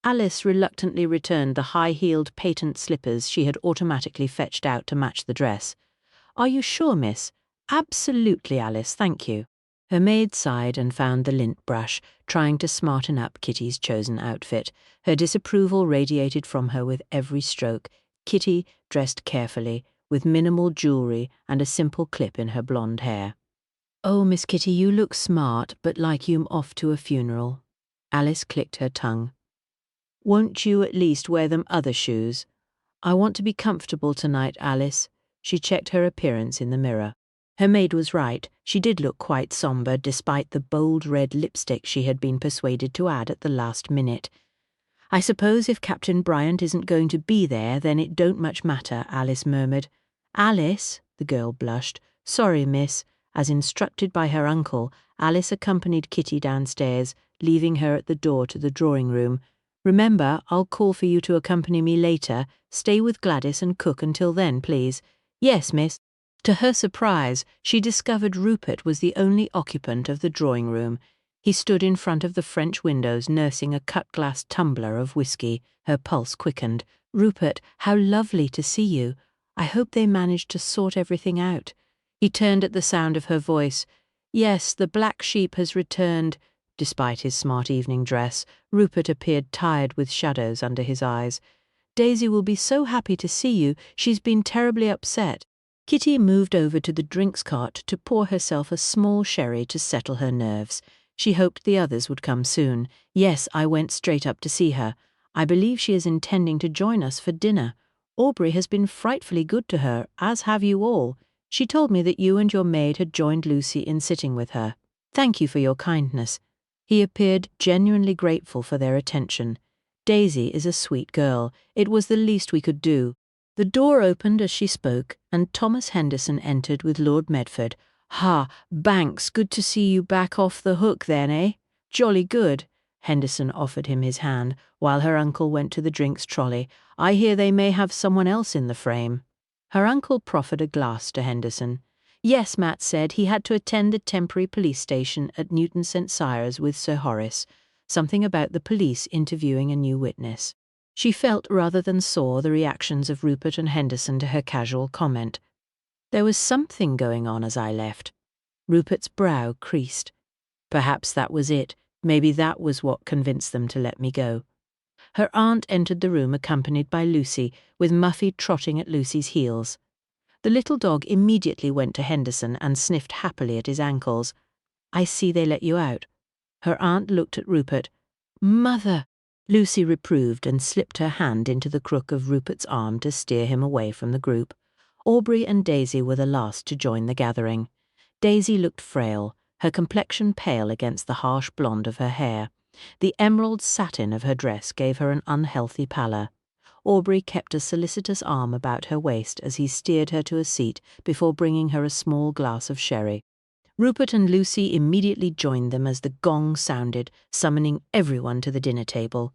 Alice reluctantly returned the high-heeled patent slippers she had automatically fetched out to match the dress. "Are you sure, miss?" "Absolutely, Alice, thank you." Her maid sighed and found the lint brush, trying to smarten up Kitty's chosen outfit. Her disapproval radiated from her with every stroke. Kitty dressed carefully, with minimal jewellery and a simple clip in her blonde hair. "Oh, Miss Kitty, you look smart, but like you'm off to a funeral." Alice clicked her tongue. "Won't you at least wear them other shoes?" "I want to be comfortable tonight, Alice." She checked her appearance in the mirror. Her maid was right. She did look quite sombre despite the bold red lipstick she had been persuaded to add at the last minute. I suppose if Captain Bryant isn't going to be there, then it don't much matter, Alice murmured. Alice? The girl blushed. Sorry, miss. As instructed by her uncle, Alice accompanied Kitty downstairs, leaving her at the door to the drawing-room. Remember, I'll call for you to accompany me later. Stay with Gladys and cook until then, please. Yes, miss. To her surprise, she discovered Rupert was the only occupant of the drawing-room. He stood in front of the French windows nursing a cut-glass tumbler of whiskey. Her pulse quickened. Rupert, how lovely to see you. I hope they managed to sort everything out. He turned at the sound of her voice. Yes, the black sheep has returned. Despite his smart evening dress, Rupert appeared tired with shadows under his eyes. Daisy will be so happy to see you. She's been terribly upset. Kitty moved over to the drinks cart to pour herself a small sherry to settle her nerves. She hoped the others would come soon. Yes, I went straight up to see her. I believe she is intending to join us for dinner. Aubrey has been frightfully good to her, as have you all. She told me that you and your maid had joined Lucy in sitting with her. Thank you for your kindness. He appeared genuinely grateful for their attention. Daisy is a sweet girl. It was the least we could do. The door opened as she spoke, and Thomas Henderson entered with Lord Medford. Ha, Banks, good to see you back off the hook then, eh? Jolly good. Henderson offered him his hand, while her uncle went to the drinks trolley. I hear they may have someone else in the frame. Her uncle proffered a glass to Henderson. Yes, Matt said he had to attend the temporary police station at Newton St. Cyres with Sir Horace. Something about the police interviewing a new witness. She felt rather than saw the reactions of Rupert and Henderson to her casual comment. There was something going on as I left. Rupert's brow creased. Perhaps that was it. Maybe that was what convinced them to let me go. Her aunt entered the room accompanied by Lucy, with Muffy trotting at Lucy's heels. The little dog immediately went to Henderson and sniffed happily at his ankles. I see they let you out. Her aunt looked at Rupert. Mother! Lucy reproved and slipped her hand into the crook of Rupert's arm to steer him away from the group. Aubrey and Daisy were the last to join the gathering. Daisy looked frail, her complexion pale against the harsh blonde of her hair. The emerald satin of her dress gave her an unhealthy pallor. Aubrey kept a solicitous arm about her waist as he steered her to a seat before bringing her a small glass of sherry. Rupert and Lucy immediately joined them as the gong sounded, summoning everyone to the dinner table.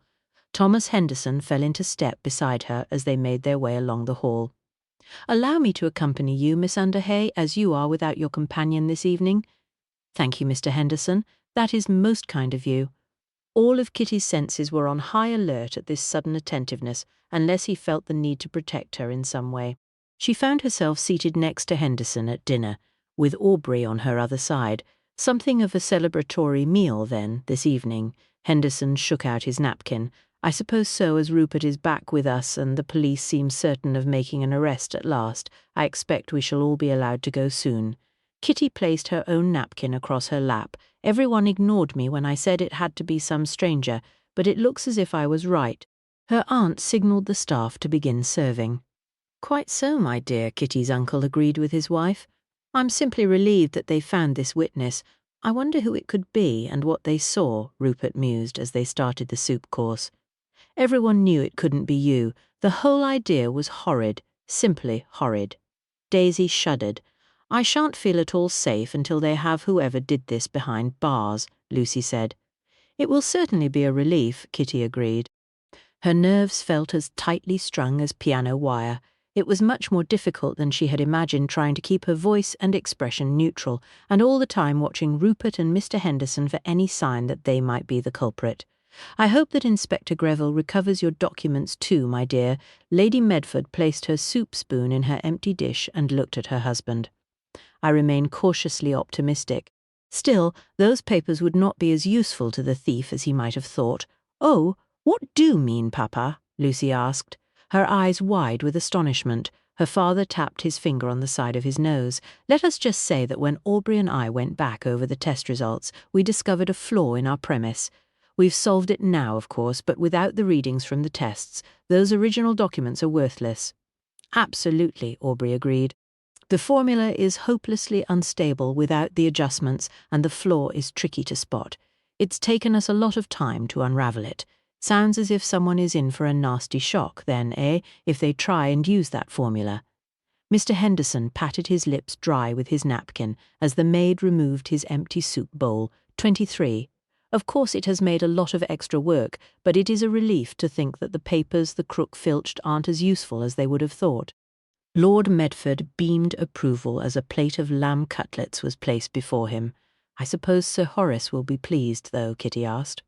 Thomas Henderson fell into step beside her as they made their way along the hall. Allow me to accompany you, Miss Underhay, as you are without your companion this evening. Thank you, Mr. Henderson. That is most kind of you. All of Kitty's senses were on high alert at this sudden attentiveness, unless he felt the need to protect her in some way. She found herself seated next to Henderson at dinner, with Aubrey on her other side. Something of a celebratory meal, then, this evening. Henderson shook out his napkin. I suppose so, as Rupert is back with us and the police seem certain of making an arrest at last. I expect we shall all be allowed to go soon. Kitty placed her own napkin across her lap. Everyone ignored me when I said it had to be some stranger, but it looks as if I was right. Her aunt signalled the staff to begin serving. Quite so, my dear, Kitty's uncle agreed with his wife. I'm simply relieved that they found this witness. I wonder who it could be and what they saw, Rupert mused as they started the soup course. Everyone knew it couldn't be you. The whole idea was horrid, simply horrid. Daisy shuddered. I shan't feel at all safe until they have whoever did this behind bars, Lucy said. It will certainly be a relief, Kitty agreed. Her nerves felt as tightly strung as piano wire. It was much more difficult than she had imagined trying to keep her voice and expression neutral, and all the time watching Rupert and Mr. Henderson for any sign that they might be the culprit. I hope that Inspector Greville recovers your documents too, my dear. Lady Medford placed her soup spoon in her empty dish and looked at her husband. I remain cautiously optimistic. Still, those papers would not be as useful to the thief as he might have thought. Oh, what do you mean, Papa? Lucy asked, her eyes wide with astonishment. Her father tapped his finger on the side of his nose. Let us just say that when Aubrey and I went back over the test results, we discovered a flaw in our premise. We've solved it now, of course, but without the readings from the tests, those original documents are worthless. Absolutely, Aubrey agreed. The formula is hopelessly unstable without the adjustments, and the flaw is tricky to spot. It's taken us a lot of time to unravel it. Sounds as if someone is in for a nasty shock then, if they try and use that formula. Mr. Henderson patted his lips dry with his napkin as the maid removed his empty soup bowl. 23. Of course it has made a lot of extra work, but it is a relief to think that the papers the crook filched aren't as useful as they would have thought. Lord Medford beamed approval as a plate of lamb cutlets was placed before him. I suppose Sir Horace will be pleased, though, Kitty asked.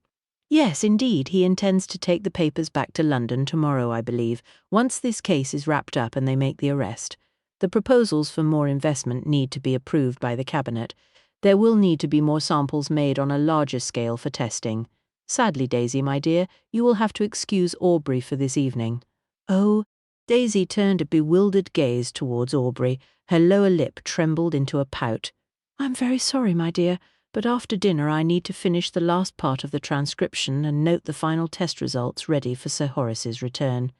Yes, indeed, he intends to take the papers back to London tomorrow, I believe, once this case is wrapped up and they make the arrest. The proposals for more investment need to be approved by the Cabinet. There will need to be more samples made on a larger scale for testing. Sadly, Daisy, my dear, you will have to excuse Aubrey for this evening. Oh, Daisy turned a bewildered gaze towards Aubrey. Her lower lip trembled into a pout. I'm very sorry, my dear, but after dinner I need to finish the last part of the transcription and note the final test results ready for Sir Horace's return.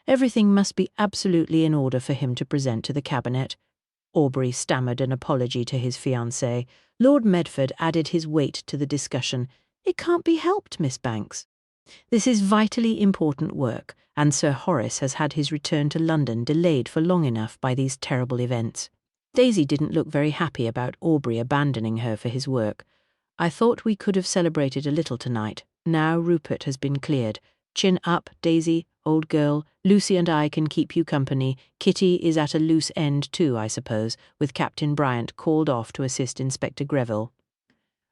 Everything must be absolutely in order for him to present to the Cabinet. Aubrey stammered an apology to his fiancée. Lord Medford added his weight to the discussion. It can't be helped, Miss Banks. This is vitally important work, and Sir Horace has had his return to London delayed for long enough by these terrible events. Daisy didn't look very happy about Aubrey abandoning her for his work. I thought we could have celebrated a little tonight. Now Rupert has been cleared. Chin up, Daisy, old girl. Lucy and I can keep you company. Kitty is at a loose end too, I suppose, with Captain Bryant called off to assist Inspector Greville.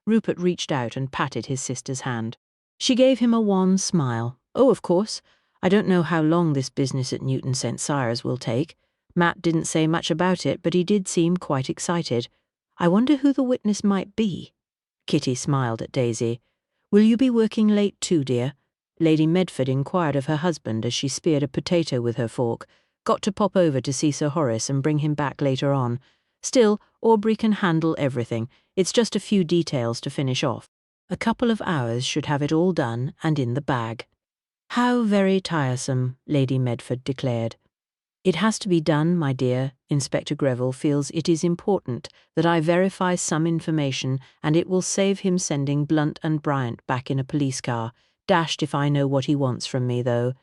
Rupert reached out and patted his sister's hand. She gave him a wan smile. Oh, of course. I don't know how long this business at Newton St. Cyres will take. Matt didn't say much about it, but he did seem quite excited. I wonder who the witness might be. Kitty smiled at Daisy. Will you be working late too, dear? Lady Medford inquired of her husband as she speared a potato with her fork. Got to pop over to see Sir Horace and bring him back later on. Still, Aubrey can handle everything. It's just a few details to finish off. A couple of hours should have it all done and in the bag. How very tiresome, Lady Medford declared. It has to be done, my dear. Inspector Greville feels it is important that I verify some information, and it will save him sending Blunt and Bryant back in a police car. Dashed if I know what he wants from me, though.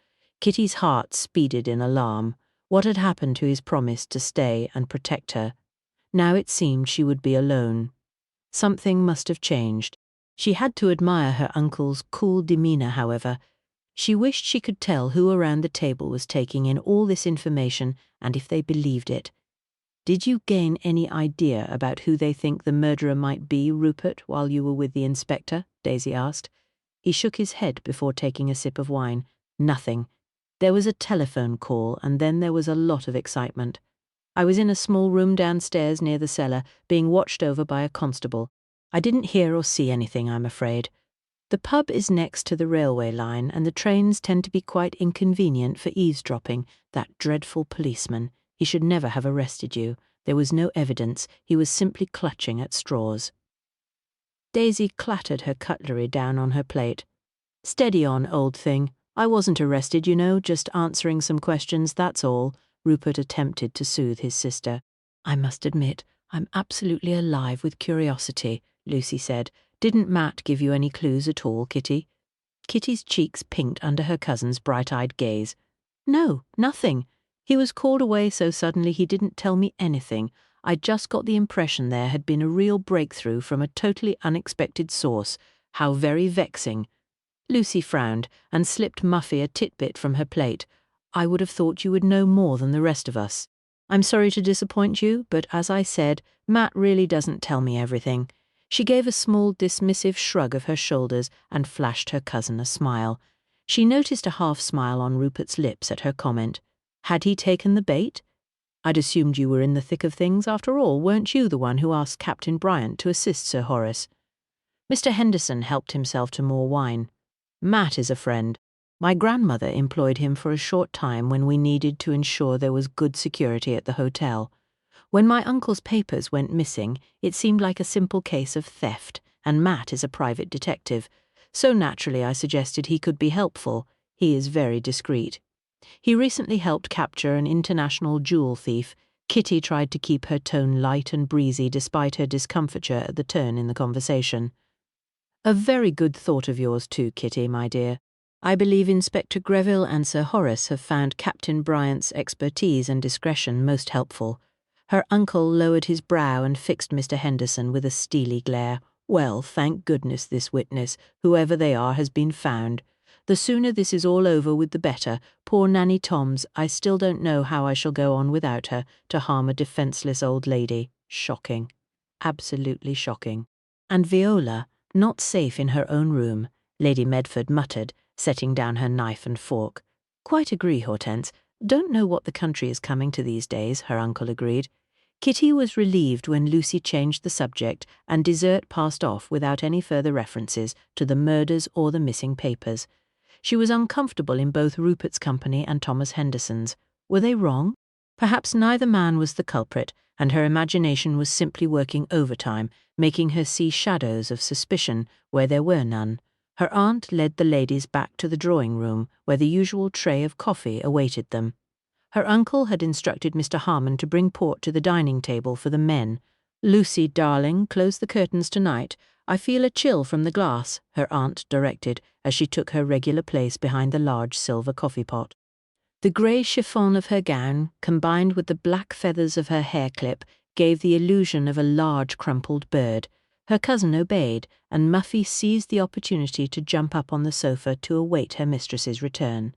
Kitty's heart speeded in alarm. What had happened to his promise to stay and protect her? Now it seemed she would be alone. Something must have changed. She had to admire her uncle's cool demeanour, however. She wished she could tell who around the table was taking in all this information and if they believed it. Did you gain any idea about who they think the murderer might be, Rupert, while you were with the inspector? Daisy asked. He shook his head before taking a sip of wine. Nothing. There was a telephone call, and then there was a lot of excitement. I was in a small room downstairs near the cellar, being watched over by a constable. I didn't hear or see anything, I'm afraid. The pub is next to the railway line, and the trains tend to be quite inconvenient for eavesdropping. That dreadful policeman. He should never have arrested you. There was no evidence. He was simply clutching at straws. Daisy clattered her cutlery down on her plate. Steady on, old thing. I wasn't arrested, you know, just answering some questions, that's all. Rupert attempted to soothe his sister. I must admit, I'm absolutely alive with curiosity, Lucy said. Didn't Matt give you any clues at all, Kitty? Kitty's cheeks pinked under her cousin's bright-eyed gaze. No, nothing. He was called away so suddenly he didn't tell me anything. I just got the impression there had been a real breakthrough from a totally unexpected source. How very vexing. Lucy frowned and slipped Muffy a titbit from her plate. I would have thought you would know more than the rest of us. I'm sorry to disappoint you, but as I said, Matt really doesn't tell me everything. She gave a small dismissive shrug of her shoulders and flashed her cousin a smile. She noticed a half-smile on Rupert's lips at her comment. Had he taken the bait? I'd assumed you were in the thick of things after all. Weren't you the one who asked Captain Bryant to assist Sir Horace? Mr. Henderson helped himself to more wine. Matt is a friend. My grandmother employed him for a short time when we needed to ensure there was good security at the hotel. When my uncle's papers went missing, it seemed like a simple case of theft, and Matt is a private detective. So naturally I suggested he could be helpful. He is very discreet. He recently helped capture an international jewel thief. Kitty tried to keep her tone light and breezy despite her discomfiture at the turn in the conversation. A very good thought of yours too, Kitty, my dear. I believe Inspector Greville and Sir Horace have found Captain Bryant's expertise and discretion most helpful. Her uncle lowered his brow and fixed Mr. Henderson with a steely glare. Well, thank goodness this witness, whoever they are, has been found. The sooner this is all over with the better. Poor Nanny Toms, I still don't know how I shall go on without her, to harm a defenceless old lady. Shocking. Absolutely shocking. And Viola, not safe in her own room, Lady Medford muttered, setting down her knife and fork. Quite agree, Hortense. Don't know what the country is coming to these days, her uncle agreed. Kitty was relieved when Lucy changed the subject and dessert passed off without any further references to the murders or the missing papers. She was uncomfortable in both Rupert's company and Thomas Henderson's. Were they wrong? Perhaps neither man was the culprit, and her imagination was simply working overtime, making her see shadows of suspicion where there were none. Her aunt led the ladies back to the drawing-room, where the usual tray of coffee awaited them. Her uncle had instructed Mr. Harmon to bring port to the dining table for the men. "Lucy, darling, close the curtains tonight. I feel a chill from the glass," her aunt directed, as she took her regular place behind the large silver coffee-pot. The grey chiffon of her gown, combined with the black feathers of her hair clip, gave the illusion of a large crumpled bird. Her cousin obeyed, and Muffy seized the opportunity to jump up on the sofa to await her mistress's return.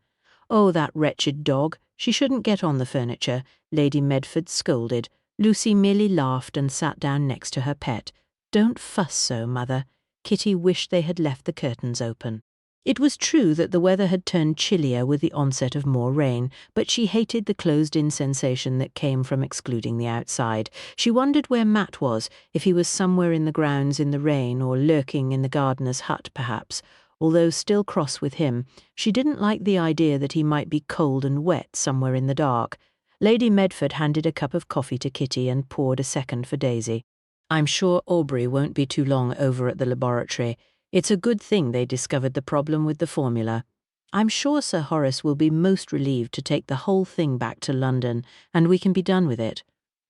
"Oh, that wretched dog! She shouldn't get on the furniture," Lady Medford scolded. Lucy merely laughed and sat down next to her pet. "Don't fuss so, mother." Kitty wished they had left the curtains open. It was true that the weather had turned chillier with the onset of more rain, but she hated the closed-in sensation that came from excluding the outside. She wondered where Matt was, if he was somewhere in the grounds in the rain or lurking in the gardener's hut, perhaps. Although still cross with him, she didn't like the idea that he might be cold and wet somewhere in the dark. Lady Medford handed a cup of coffee to Kitty and poured a second for Daisy. "I'm sure Aubrey won't be too long over at the laboratory. It's a good thing they discovered the problem with the formula. I'm sure Sir Horace will be most relieved to take the whole thing back to London, and we can be done with it.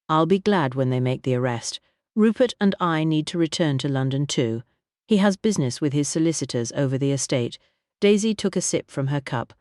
I'll be glad when they make the arrest. Rupert and I need to return to London too. He has business with his solicitors over the estate." Daisy took a sip from her cup.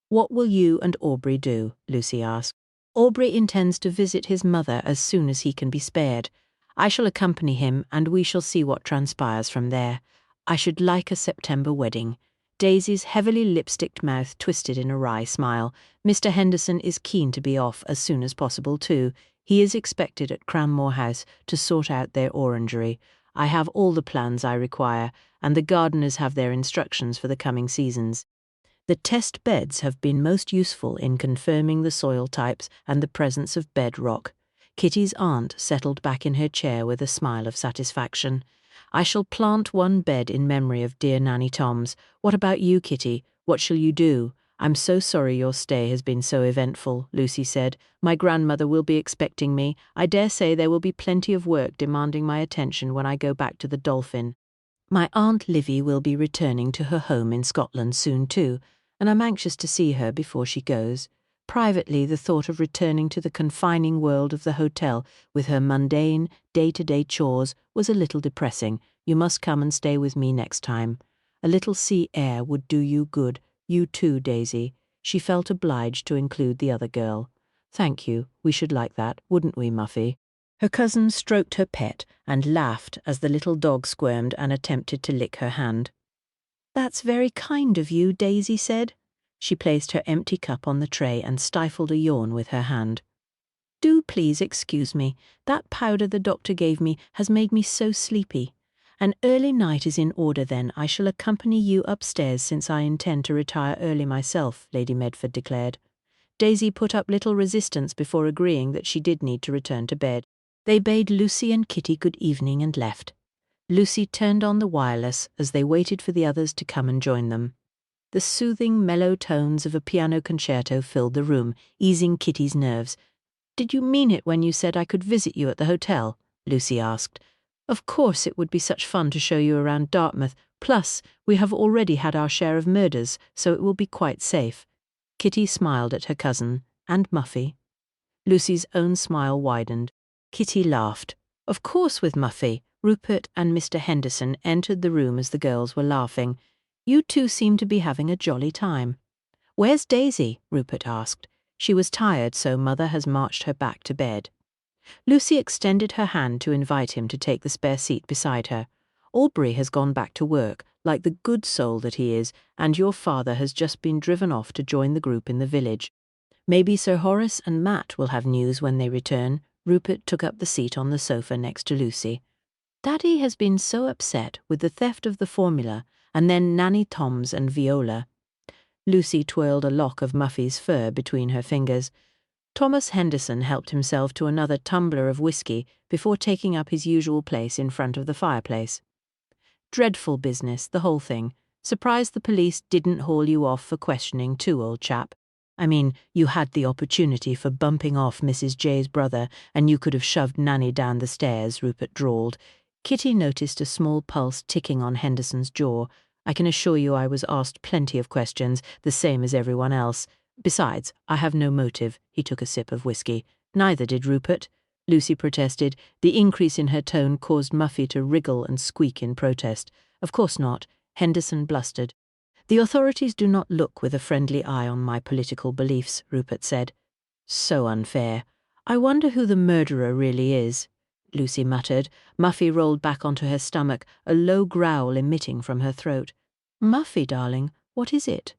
"What will you and Aubrey do?" Lucy asked. "Aubrey intends to visit his mother as soon as he can be spared. I shall accompany him, and we shall see what transpires from there. I should like a September wedding." Daisy's heavily lipsticked mouth twisted in a wry smile. "Mr. Henderson is keen to be off as soon as possible too. He is expected at Cranmore House to sort out their orangery. I have all the plans I require, and the gardeners have their instructions for the coming seasons. The test beds have been most useful in confirming the soil types and the presence of bedrock." Kitty's aunt settled back in her chair with a smile of satisfaction. "I shall plant one bed in memory of dear Nanny Toms. What about you, Kitty? What shall you do?" "I'm so sorry your stay has been so eventful," Lucy said. "My grandmother will be expecting me. I dare say there will be plenty of work demanding my attention when I go back to the Dolphin. My Aunt Livy will be returning to her home in Scotland soon too, and I'm anxious to see her before she goes." Privately, the thought of returning to the confining world of the hotel with her mundane, day-to-day chores was a little depressing. "You must come and stay with me next time. A little sea air would do you good. You too, Daisy." She felt obliged to include the other girl. "Thank you. We should like that, wouldn't we, Muffy?" Her cousin stroked her pet and laughed as the little dog squirmed and attempted to lick her hand. "That's very kind of you," Daisy said. She placed her empty cup on the tray and stifled a yawn with her hand. "Do please excuse me. That powder the doctor gave me has made me so sleepy. An early night is in order then. I shall accompany you upstairs since I intend to retire early myself," Lady Medford declared. Daisy put up little resistance before agreeing that she did need to return to bed. They bade Lucy and Kitty good evening and left. Lucy turned on the wireless as they waited for the others to come and join them. The soothing, mellow tones of a piano concerto filled the room, easing Kitty's nerves. "Did you mean it when you said I could visit you at the hotel?" Lucy asked. "Of course it would be such fun to show you around Dartmouth. Plus, we have already had our share of murders, so it will be quite safe." Kitty smiled at her cousin, and Muffy. Lucy's own smile widened. Kitty laughed. Of course with Muffy. Rupert and Mr. Henderson entered the room as the girls were laughing. You two seem to be having a jolly time." "Where's Daisy?" Rupert asked. "She was tired, so Mother has marched her back to bed." Lucy extended her hand to invite him to take the spare seat beside her. "Aubrey has gone back to work, like the good soul that he is, and your father has just been driven off to join the group in the village. Maybe Sir Horace and Matt will have news when they return." Rupert took up the seat on the sofa next to Lucy. "Daddy has been so upset with the theft of the formula, and then Nanny Toms and Viola." Lucy twirled a lock of Muffy's fur between her fingers. Thomas Henderson helped himself to another tumbler of whiskey before taking up his usual place in front of the fireplace. "Dreadful business, the whole thing. Surprised the police didn't haul you off for questioning too, old chap. I mean, you had the opportunity for bumping off Mrs. J's brother, and you could have shoved Nanny down the stairs," Rupert drawled. Kitty noticed a small pulse ticking on Henderson's jaw. "I can assure you I was asked plenty of questions, the same as everyone else. Besides, I have no motive." He took a sip of whiskey. "Neither did Rupert," Lucy protested. The increase in her tone caused Muffy to wriggle and squeak in protest. "Of course not," Henderson blustered. "The authorities do not look with a friendly eye on my political beliefs," Rupert said. "So unfair. I wonder who the murderer really is," Lucy muttered. Muffy rolled back onto her stomach, a low growl emitting from her throat. "Muffy, darling, what is it?"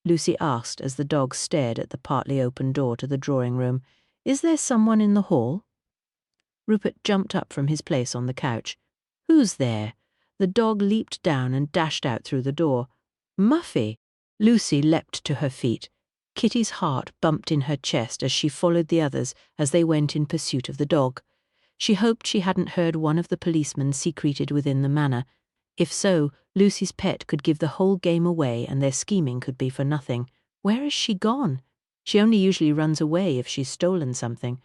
Lucy asked as the dog stared at the partly open door to the drawing-room. "Is there someone in the hall?" Rupert jumped up from his place on the couch. "Who's there?" The dog leaped down and dashed out through the door. "Muffy!" Lucy leapt to her feet. Kitty's heart bumped in her chest as she followed the others as they went in pursuit of the dog. She hoped she hadn't heard one of the policemen secreted within the manor. If so, Lucy's pet could give the whole game away and their scheming could be for nothing. Where is she gone? She only usually runs away if she's stolen something.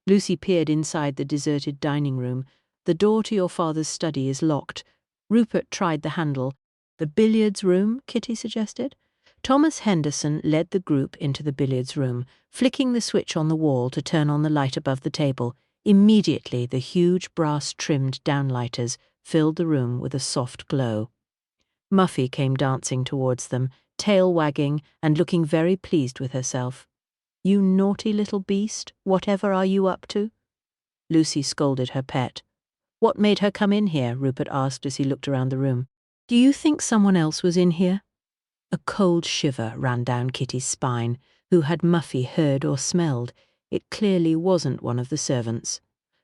Lucy peered inside the deserted dining room. "The door to your father's study is locked." Rupert tried the handle. "The billiards room?" Kitty suggested. Thomas Henderson led the group into the billiards room, flicking the switch on the wall to turn on the light above the table. Immediately the huge brass-trimmed downlighters filled the room with a soft glow. Muffy came dancing towards them, tail wagging and looking very pleased with herself. "You naughty little beast, whatever are you up to?" Lucy scolded her pet. "What made her come in here?" Rupert asked as he looked around the room. "Do you think someone else was in here?" A cold shiver ran down Kitty's spine. Who had Muffy heard or smelled? It clearly wasn't one of the servants.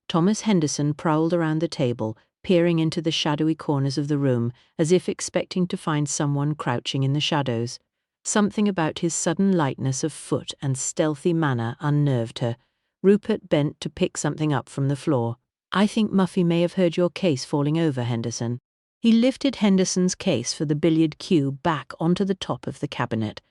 Thomas Henderson prowled around the table, peering into the shadowy corners of the room, as if expecting to find someone crouching in the shadows. Something about his sudden lightness of foot and stealthy manner unnerved her. Rupert bent to pick something up from the floor. "I think Muffy may have heard your case falling over, Henderson." He lifted Henderson's case for the billiard cue back onto the top of the cabinet.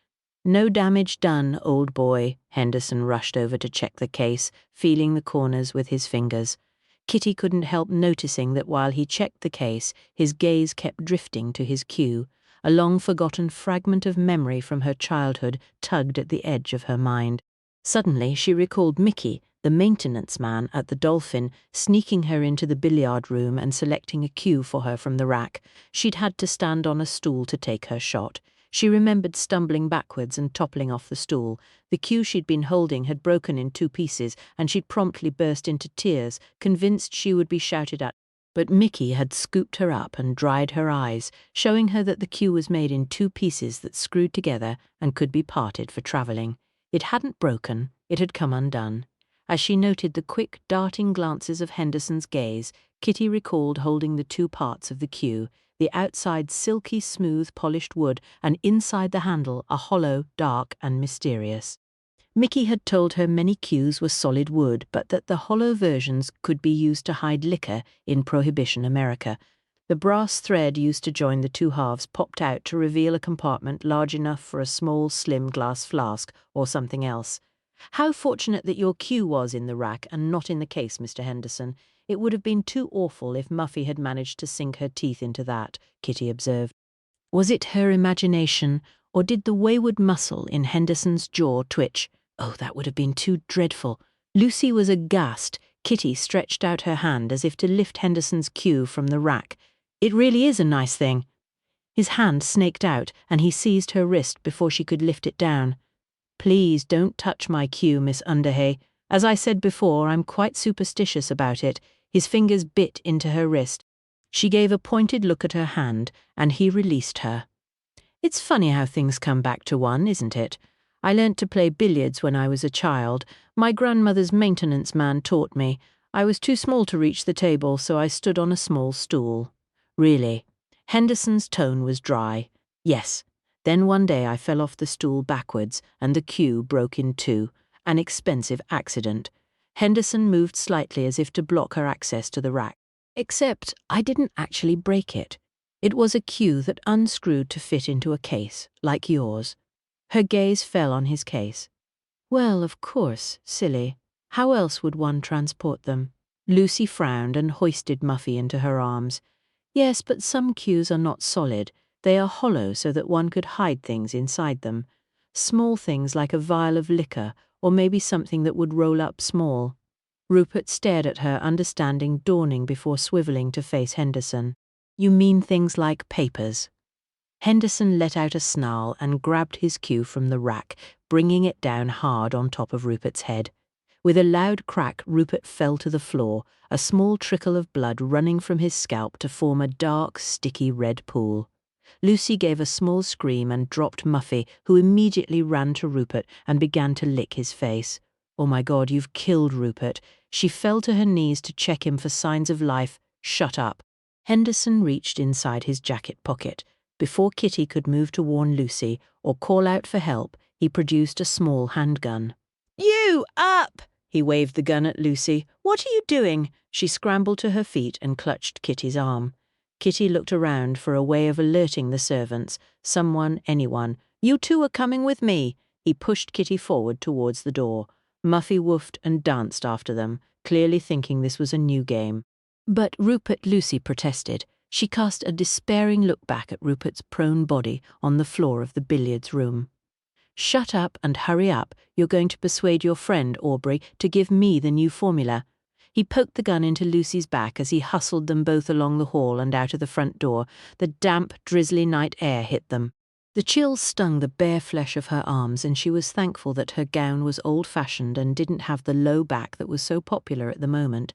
"No damage done, old boy." Henderson rushed over to check the case, feeling the corners with his fingers. Kitty couldn't help noticing that while he checked the case, his gaze kept drifting to his cue. A long-forgotten fragment of memory from her childhood tugged at the edge of her mind. Suddenly she recalled Mickey, the maintenance man at the Dolphin, sneaking her into the billiard room and selecting a cue for her from the rack. She'd had to stand on a stool to take her shot. She remembered stumbling backwards and toppling off the stool. The cue she'd been holding had broken in 2 pieces, and she'd promptly burst into tears, convinced she would be shouted at. But Mickey had scooped her up and dried her eyes, showing her that the cue was made in 2 pieces that screwed together and could be parted for travelling. It hadn't broken, it had come undone. As she noted the quick, darting glances of Henderson's gaze, Kitty recalled holding the 2 parts of the cue, the outside silky smooth polished wood, and inside the handle a hollow, dark and mysterious. Mickey had told her many cues were solid wood, but that the hollow versions could be used to hide liquor in Prohibition America. The brass thread used to join the 2 halves popped out to reveal a compartment large enough for a small, slim glass flask or something else. "How fortunate that your cue was in the rack and not in the case, Mr. Henderson. It would have been too awful if Muffy had managed to sink her teeth into that," Kitty observed. Was it her imagination, or did the wayward muscle in Henderson's jaw twitch? Oh, that would have been too dreadful. Lucy was aghast. Kitty stretched out her hand as if to lift Henderson's cue from the rack. "It really is a nice thing." His hand snaked out, and he seized her wrist before she could lift it down. "Please don't touch my cue, Miss Underhay. As I said before, I'm quite superstitious about it." His fingers bit into her wrist. She gave a pointed look at her hand, and he released her. "It's funny how things come back to one, isn't it? I learnt to play billiards when I was a child. My grandmother's maintenance man taught me. I was too small to reach the table, so I stood on a small stool." "Really?" Henderson's tone was dry. "Yes. Then one day I fell off the stool backwards, and the cue broke in two. An expensive accident." Henderson moved slightly as if to block her access to the rack. "Except I didn't actually break it. It was a cue that unscrewed to fit into a case, like yours." Her gaze fell on his case. "Well, of course, silly. How else would one transport them?" Lucy frowned and hoisted Muffy into her arms. "Yes, but some cues are not solid. They are hollow so that one could hide things inside them. Small things like a vial of liquor, or maybe something that would roll up small." Rupert stared at her, understanding dawning before swivelling to face Henderson. "You mean things like papers?" Henderson let out a snarl and grabbed his cue from the rack, bringing it down hard on top of Rupert's head. With a loud crack, Rupert fell to the floor, a small trickle of blood running from his scalp to form a dark, sticky red pool. Lucy gave a small scream and dropped Muffy, who immediately ran to Rupert and began to lick his face. "Oh my God, you've killed Rupert." She fell to her knees to check him for signs of life. "Shut up." Henderson reached inside his jacket pocket. Before Kitty could move to warn Lucy or call out for help, he produced a small handgun. "You up!" He waved the gun at Lucy. "What are you doing?" She scrambled to her feet and clutched Kitty's arm. Kitty looked around for a way of alerting the servants. Someone, anyone. "You two are coming with me." He pushed Kitty forward towards the door. Muffy woofed and danced after them, clearly thinking this was a new game. But Lucy protested. She cast a despairing look back at Rupert's prone body on the floor of the billiards room. "Shut up and hurry up. You're going to persuade your friend, Aubrey, to give me the new formula." He poked the gun into Lucy's back as he hustled them both along the hall and out of the front door. The damp, drizzly night air hit them. The chills stung the bare flesh of her arms, and she was thankful that her gown was old-fashioned and didn't have the low back that was so popular at the moment.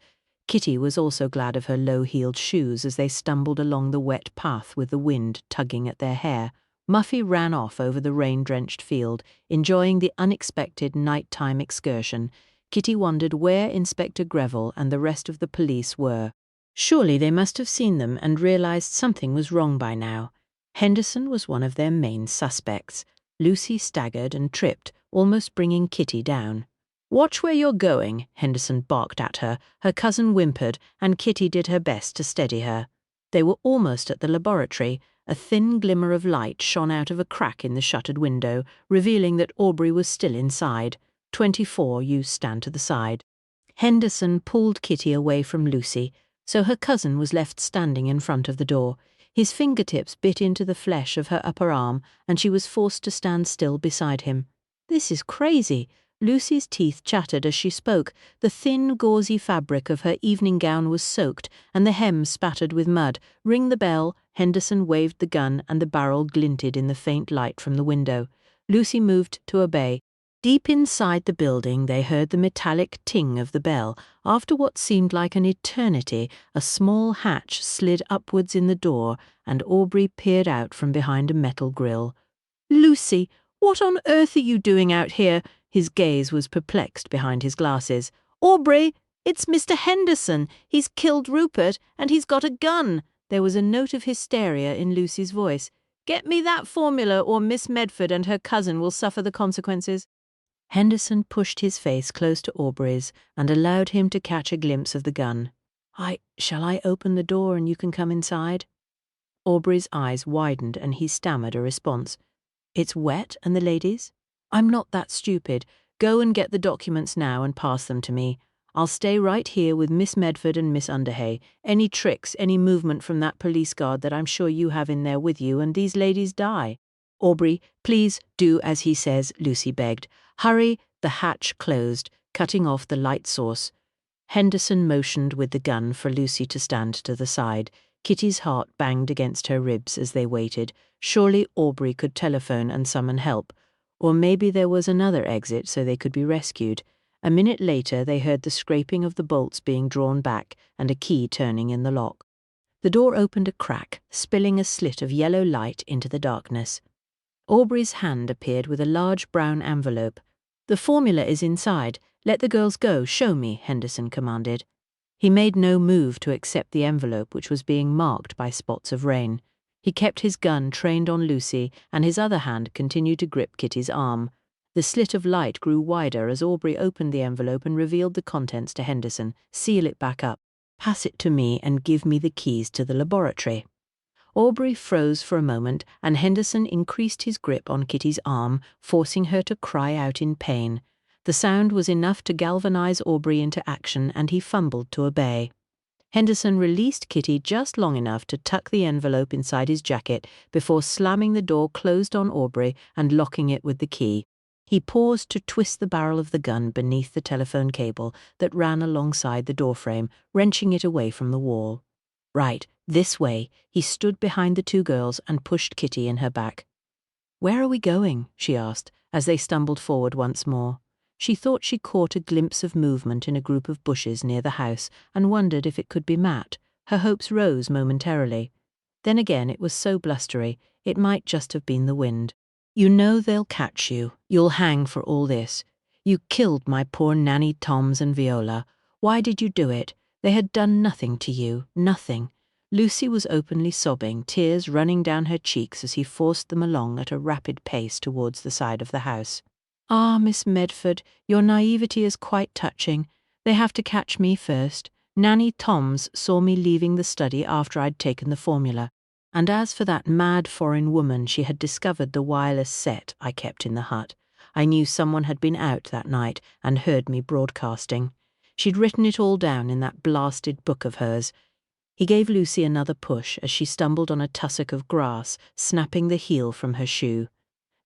Kitty was also glad of her low-heeled shoes as they stumbled along the wet path with the wind tugging at their hair. Muffy ran off over the rain-drenched field, enjoying the unexpected night-time excursion. Kitty wondered where Inspector Greville and the rest of the police were. Surely they must have seen them and realized something was wrong by now. Henderson was one of their main suspects. Lucy staggered and tripped, almost bringing Kitty down. "Watch where you're going," Henderson barked at her. Her cousin whimpered, and Kitty did her best to steady her. They were almost at the laboratory. A thin glimmer of light shone out of a crack in the shuttered window, revealing that Aubrey was still inside. 24, you stand to the side. Henderson pulled Kitty away from Lucy, so her cousin was left standing in front of the door. His fingertips bit into the flesh of her upper arm, and she was forced to stand still beside him. "This is crazy." Lucy's teeth chattered as she spoke. The thin, gauzy fabric of her evening gown was soaked, and the hem spattered with mud. "Ring the bell." Henderson waved the gun, and the barrel glinted in the faint light from the window. Lucy moved to obey. Deep inside the building, they heard the metallic ting of the bell. After what seemed like an eternity, a small hatch slid upwards in the door, and Aubrey peered out from behind a metal grille. "Lucy, what on earth are you doing out here?" His gaze was perplexed behind his glasses. "Aubrey, it's Mr. Henderson. He's killed Rupert, and he's got a gun." There was a note of hysteria in Lucy's voice. "Get me that formula, or Miss Medford and her cousin will suffer the consequences." Henderson pushed his face close to Aubrey's and allowed him to catch a glimpse of the gun. Shall I open the door and you can come inside?" Aubrey's eyes widened and he stammered a response. "It's wet, and the ladies?" "I'm not that stupid. Go and get the documents now and pass them to me. I'll stay right here with Miss Medford and Miss Underhay. Any tricks, any movement from that police guard that I'm sure you have in there with you, and these ladies die." "Aubrey, please do as he says," Lucy begged. "Hurry." The hatch closed, cutting off the light source. Henderson motioned with the gun for Lucy to stand to the side. Kitty's heart banged against her ribs as they waited. Surely Aubrey could telephone and summon help. Or maybe there was another exit so they could be rescued. A minute later they heard the scraping of the bolts being drawn back and a key turning in the lock. The door opened a crack, spilling a slit of yellow light into the darkness. Aubrey's hand appeared with a large brown envelope. "The formula is inside. Let the girls go. Show me," Henderson commanded. He made no move to accept the envelope, which was being marked by spots of rain. He kept his gun trained on Lucy, and his other hand continued to grip Kitty's arm. The slit of light grew wider as Aubrey opened the envelope and revealed the contents to Henderson. "Seal it back up. Pass it to me and give me the keys to the laboratory." Aubrey froze for a moment, and Henderson increased his grip on Kitty's arm, forcing her to cry out in pain. The sound was enough to galvanize Aubrey into action, and he fumbled to obey. Henderson released Kitty just long enough to tuck the envelope inside his jacket before slamming the door closed on Aubrey and locking it with the key. He paused to twist the barrel of the gun beneath the telephone cable that ran alongside the doorframe, wrenching it away from the wall. "Right, this way." He stood behind the two girls and pushed Kitty in her back. "Where are we going?" she asked, as they stumbled forward once more. She thought she caught a glimpse of movement in a group of bushes near the house and wondered if it could be Matt. Her hopes rose momentarily. Then again it was so blustery, it might just have been the wind. "You know they'll catch you. You'll hang for all this. You killed my poor Nanny, Toms and Viola. Why did you do it? They had done nothing to you, nothing." Lucy was openly sobbing, tears running down her cheeks as he forced them along at a rapid pace towards the side of the house. "Ah, Miss Medford, your naivety is quite touching. They have to catch me first. Nanny Toms saw me leaving the study after I'd taken the formula. And as for that mad foreign woman, she had discovered the wireless set I kept in the hut. I knew someone had been out that night and heard me broadcasting. She'd written it all down in that blasted book of hers." He gave Lucy another push as she stumbled on a tussock of grass, snapping the heel from her shoe.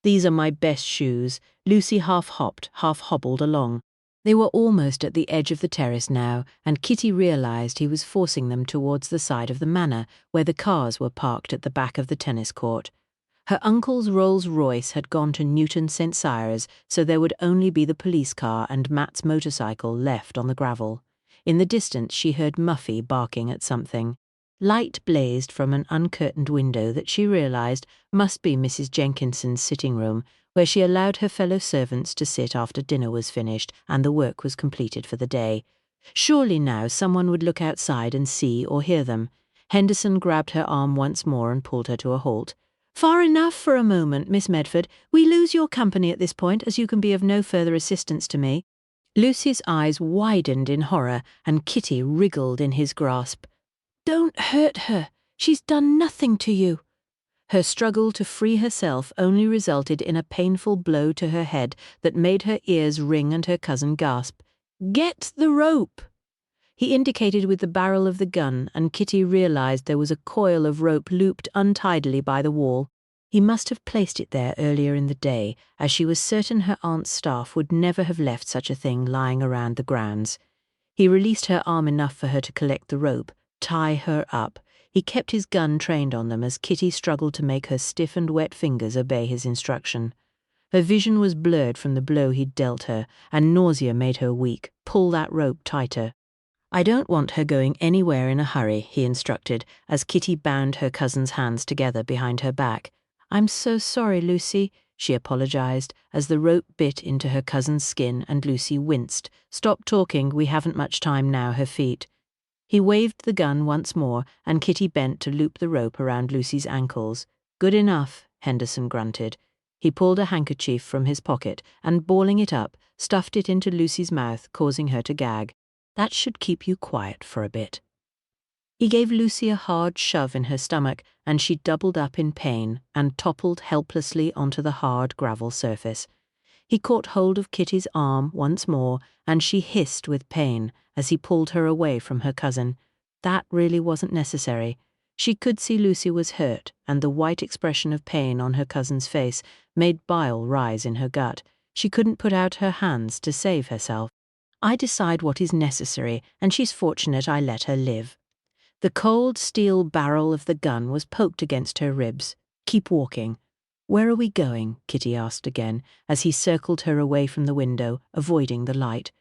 "These are my best shoes." Lucy half hopped, half hobbled along. They were almost at the edge of the terrace now, and Kitty realized he was forcing them towards the side of the manor, where the cars were parked at the back of the tennis court. Her uncle's Rolls-Royce had gone to Newton St. Cyres, so there would only be the police car and Matt's motorcycle left on the gravel. In the distance she heard Muffy barking at something. Light blazed from an uncurtained window that she realized must be Mrs. Jenkinson's sitting room, where she allowed her fellow servants to sit after dinner was finished and the work was completed for the day. Surely now someone would look outside and see or hear them. Henderson grabbed her arm once more and pulled her to a halt. "Far enough for a moment, Miss Medford. We lose your company at this point, as you can be of no further assistance to me." Lucy's eyes widened in horror, and Kitty wriggled in his grasp. "Don't hurt her. She's done nothing to you." Her struggle to free herself only resulted in a painful blow to her head that made her ears ring and her cousin gasp. "Get the rope!" He indicated with the barrel of the gun, and Kitty realized there was a coil of rope looped untidily by the wall. He must have placed it there earlier in the day, as she was certain her aunt's staff would never have left such a thing lying around the grounds. He released her arm enough for her to collect the rope, tie her up. He kept his gun trained on them as Kitty struggled to make her stiff and wet fingers obey his instruction. Her vision was blurred from the blow he'd dealt her, and nausea made her weak. "Pull that rope tighter." "I don't want her going anywhere in a hurry," he instructed, as Kitty bound her cousin's hands together behind her back. "I'm so sorry, Lucy," she apologized, as the rope bit into her cousin's skin and Lucy winced. "Stop talking, we haven't much time now," her feet. He waved the gun once more, and Kitty bent to loop the rope around Lucy's ankles. "Good enough," Henderson grunted. He pulled a handkerchief from his pocket and, balling it up, stuffed it into Lucy's mouth, causing her to gag. "That should keep you quiet for a bit." He gave Lucy a hard shove in her stomach, and she doubled up in pain and toppled helplessly onto the hard gravel surface. He caught hold of Kitty's arm once more, and she hissed with pain as he pulled her away from her cousin. That really wasn't necessary. She could see Lucy was hurt, and the white expression of pain on her cousin's face made bile rise in her gut. She couldn't put out her hands to save herself. "I decide what is necessary, and she's fortunate I let her live." The cold steel barrel of the gun was poked against her ribs. "Keep walking." "Where are we going?" Kitty asked again, as he circled her away from the window, avoiding the light.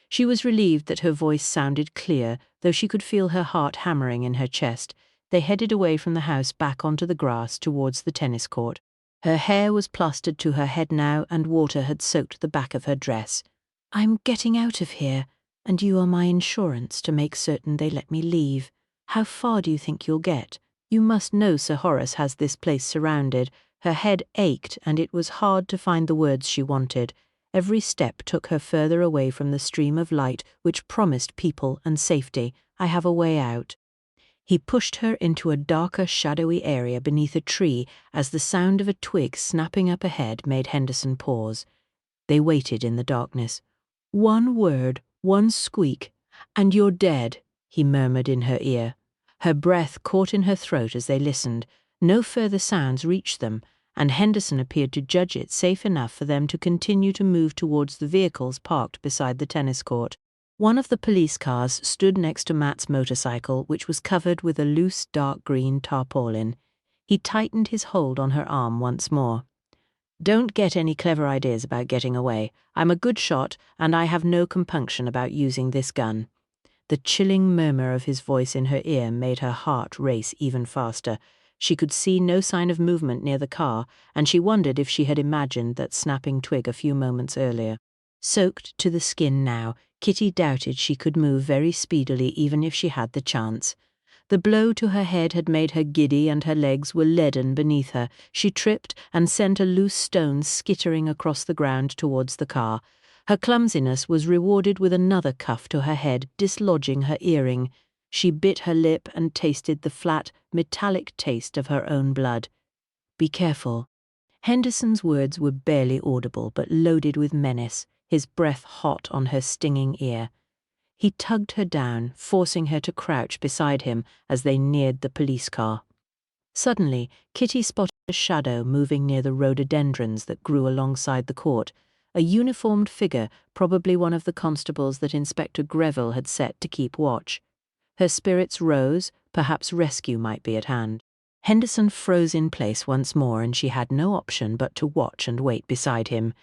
She was relieved that her voice sounded clear, though she could feel her heart hammering in her chest. They headed away from the house back onto the grass towards the tennis court. Her hair was plastered to her head now, and water had soaked the back of her dress. "I'm getting out of here, and you are my insurance to make certain they let me leave. How far do you think you'll get? You must know Sir Horace has this place surrounded." Her head ached, and it was hard to find the words she wanted. Every step took her further away from the stream of light which promised people and safety. "I have a way out." He pushed her into a darker, shadowy area beneath a tree as the sound of a twig snapping up ahead made Henderson pause. They waited in the darkness. "One word, one squeak, and you're dead," he murmured in her ear. Her breath caught in her throat as they listened. No further sounds reached them, and Henderson appeared to judge it safe enough for them to continue to move towards the vehicles parked beside the tennis court. One of the police cars stood next to Matt's motorcycle, which was covered with a loose dark green tarpaulin. He tightened his hold on her arm once more. "Don't get any clever ideas about getting away. I'm a good shot, and I have no compunction about using this gun." The chilling murmur of his voice in her ear made her heart race even faster. She could see no sign of movement near the car, and she wondered if she had imagined that snapping twig a few moments earlier. Soaked to the skin now, Kitty doubted she could move very speedily even if she had the chance. The blow to her head had made her giddy, and her legs were leaden beneath her. She tripped and sent a loose stone skittering across the ground towards the car. Her clumsiness was rewarded with another cuff to her head, dislodging her earring. She bit her lip and tasted the flat, metallic taste of her own blood. "Be careful." Henderson's words were barely audible, but loaded with menace, his breath hot on her stinging ear. He tugged her down, forcing her to crouch beside him as they neared the police car. Suddenly, Kitty spotted a shadow moving near the rhododendrons that grew alongside the court, a uniformed figure, probably one of the constables that Inspector Greville had set to keep watch. Her spirits rose, perhaps rescue might be at hand. Henderson froze in place once more, and she had no option but to watch and wait beside him.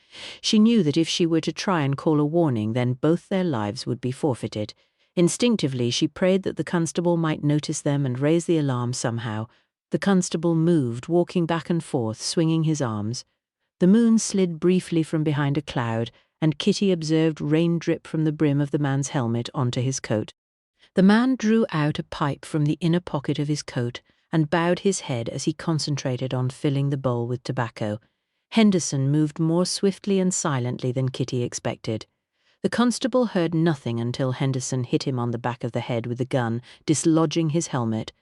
She knew that if she were to try and call a warning, then both their lives would be forfeited. Instinctively, she prayed that the constable might notice them and raise the alarm somehow. The constable moved, walking back and forth, swinging his arms. The moon slid briefly from behind a cloud, and Kitty observed rain drip from the brim of the man's helmet onto his coat. The man drew out a pipe from the inner pocket of his coat and bowed his head as he concentrated on filling the bowl with tobacco. Henderson moved more swiftly and silently than Kitty expected. The constable heard nothing until Henderson hit him on the back of the head with the gun, dislodging his helmet.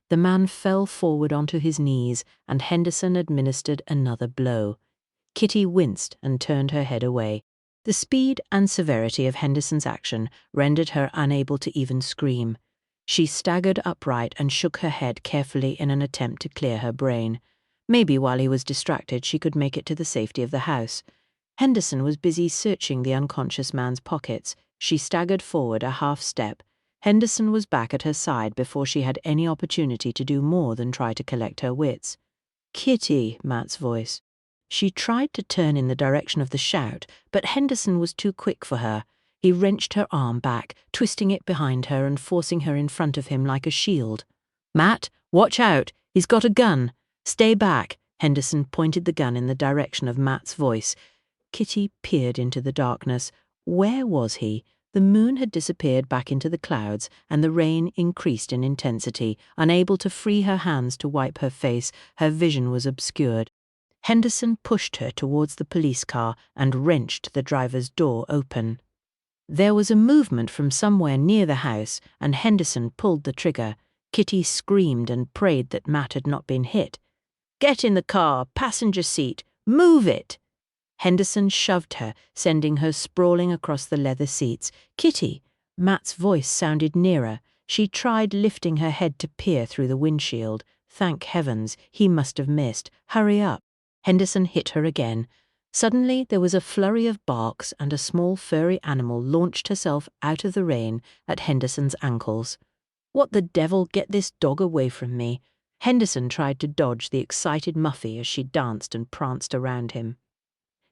The man fell forward onto his knees, and Henderson administered another blow. Kitty winced and turned her head away. The speed and severity of Henderson's action rendered her unable to even scream. She staggered upright and shook her head carefully in an attempt to clear her brain. Maybe while he was distracted she could make it to the safety of the house. Henderson was busy searching the unconscious man's pockets. She staggered forward a half step. Henderson was back at her side before she had any opportunity to do more than try to collect her wits. "Kitty," Matt's voice. She tried to turn in the direction of the shout, but Henderson was too quick for her. He wrenched her arm back, twisting it behind her and forcing her in front of him like a shield. "Matt, watch out! He's got a gun! Stay back!" Henderson pointed the gun in the direction of Matt's voice. Kitty peered into the darkness. Where was he? The moon had disappeared back into the clouds, and the rain increased in intensity. Unable to free her hands to wipe her face, her vision was obscured. Henderson pushed her towards the police car and wrenched the driver's door open. There was a movement from somewhere near the house, and Henderson pulled the trigger. Kitty screamed and prayed that Matt had not been hit. "Get in the car, passenger seat, move it!" Henderson shoved her, sending her sprawling across the leather seats. "Kitty!" Matt's voice sounded nearer. She tried lifting her head to peer through the windshield. Thank heavens, he must have missed. "Hurry up." Henderson hit her again. Suddenly there was a flurry of barks, and a small furry animal launched herself out of the rain at Henderson's ankles. "What the devil? Get this dog away from me." Henderson tried to dodge the excited Muffy as she danced and pranced around him.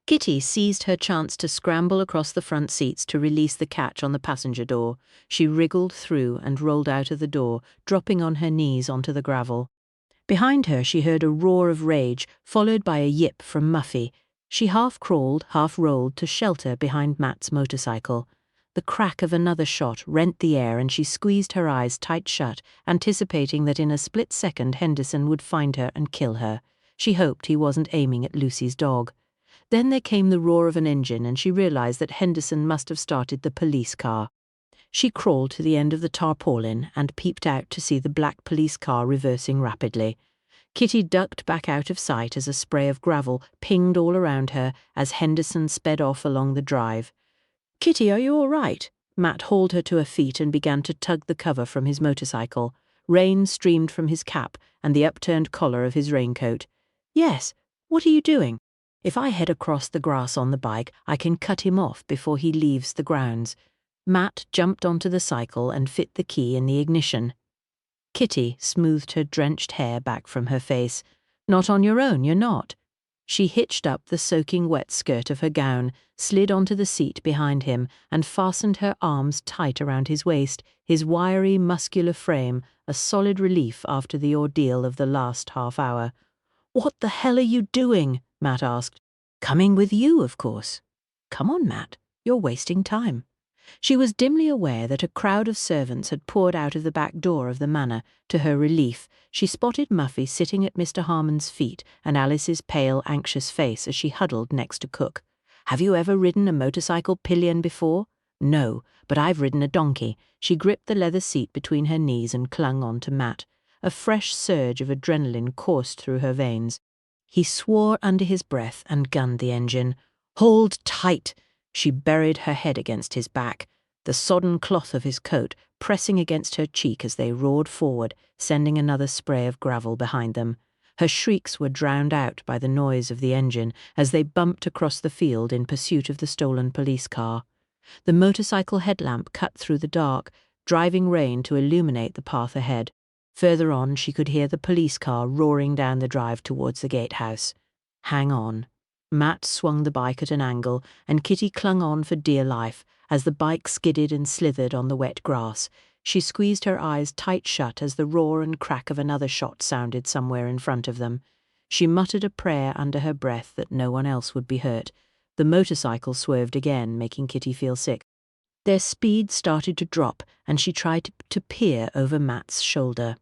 Kitty seized her chance to scramble across the front seats to release the catch on the passenger door. She wriggled through and rolled out of the door, dropping on her knees onto the gravel. Behind her she heard a roar of rage, followed by a yip from Muffy. She half crawled, half rolled to shelter behind Matt's motorcycle. The crack of another shot rent the air and she squeezed her eyes tight shut, anticipating that in a split second Henderson would find her and kill her. She hoped he wasn't aiming at Lucy's dog. Then there came the roar of an engine and she realized that Henderson must have started the police car. She crawled to the end of the tarpaulin and peeped out to see the black police car reversing rapidly. Kitty ducked back out of sight as a spray of gravel pinged all around her as Henderson sped off along the drive. "Kitty, are you all right?" Matt hauled her to her feet and began to tug the cover from his motorcycle. Rain streamed from his cap and the upturned collar of his raincoat. "Yes, what are you doing?" "If I head across the grass on the bike, I can cut him off before he leaves the grounds." Matt jumped onto the cycle and fit the key in the ignition. Kitty smoothed her drenched hair back from her face. "Not on your own, you're not." She hitched up the soaking wet skirt of her gown, slid onto the seat behind him, and fastened her arms tight around his waist, his wiry, muscular frame a solid relief after the ordeal of the last half hour. "What the hell are you doing?" Matt asked. "Coming with you, of course." "Come on, Matt. You're wasting time." She was dimly aware that a crowd of servants had poured out of the back door of the manor. To her relief, she spotted Muffy sitting at Mr. Harmon's feet and Alice's pale, anxious face as she huddled next to Cook. "Have you ever ridden a motorcycle pillion before?" "No, but I've ridden a donkey." She gripped the leather seat between her knees and clung on to Matt. A fresh surge of adrenaline coursed through her veins. He swore under his breath and gunned the engine. "Hold tight!" She buried her head against his back, the sodden cloth of his coat pressing against her cheek as they roared forward, sending another spray of gravel behind them. Her shrieks were drowned out by the noise of the engine as they bumped across the field in pursuit of the stolen police car. The motorcycle headlamp cut through the dark, driving rain to illuminate the path ahead. Further on, she could hear the police car roaring down the drive towards the gatehouse. "Hang on." Matt swung the bike at an angle, and Kitty clung on for dear life as the bike skidded and slithered on the wet grass. She squeezed her eyes tight shut as the roar and crack of another shot sounded somewhere in front of them. She muttered a prayer under her breath that no one else would be hurt. The motorcycle swerved again, making Kitty feel sick. Their speed started to drop, and she tried to peer over Matt's shoulder.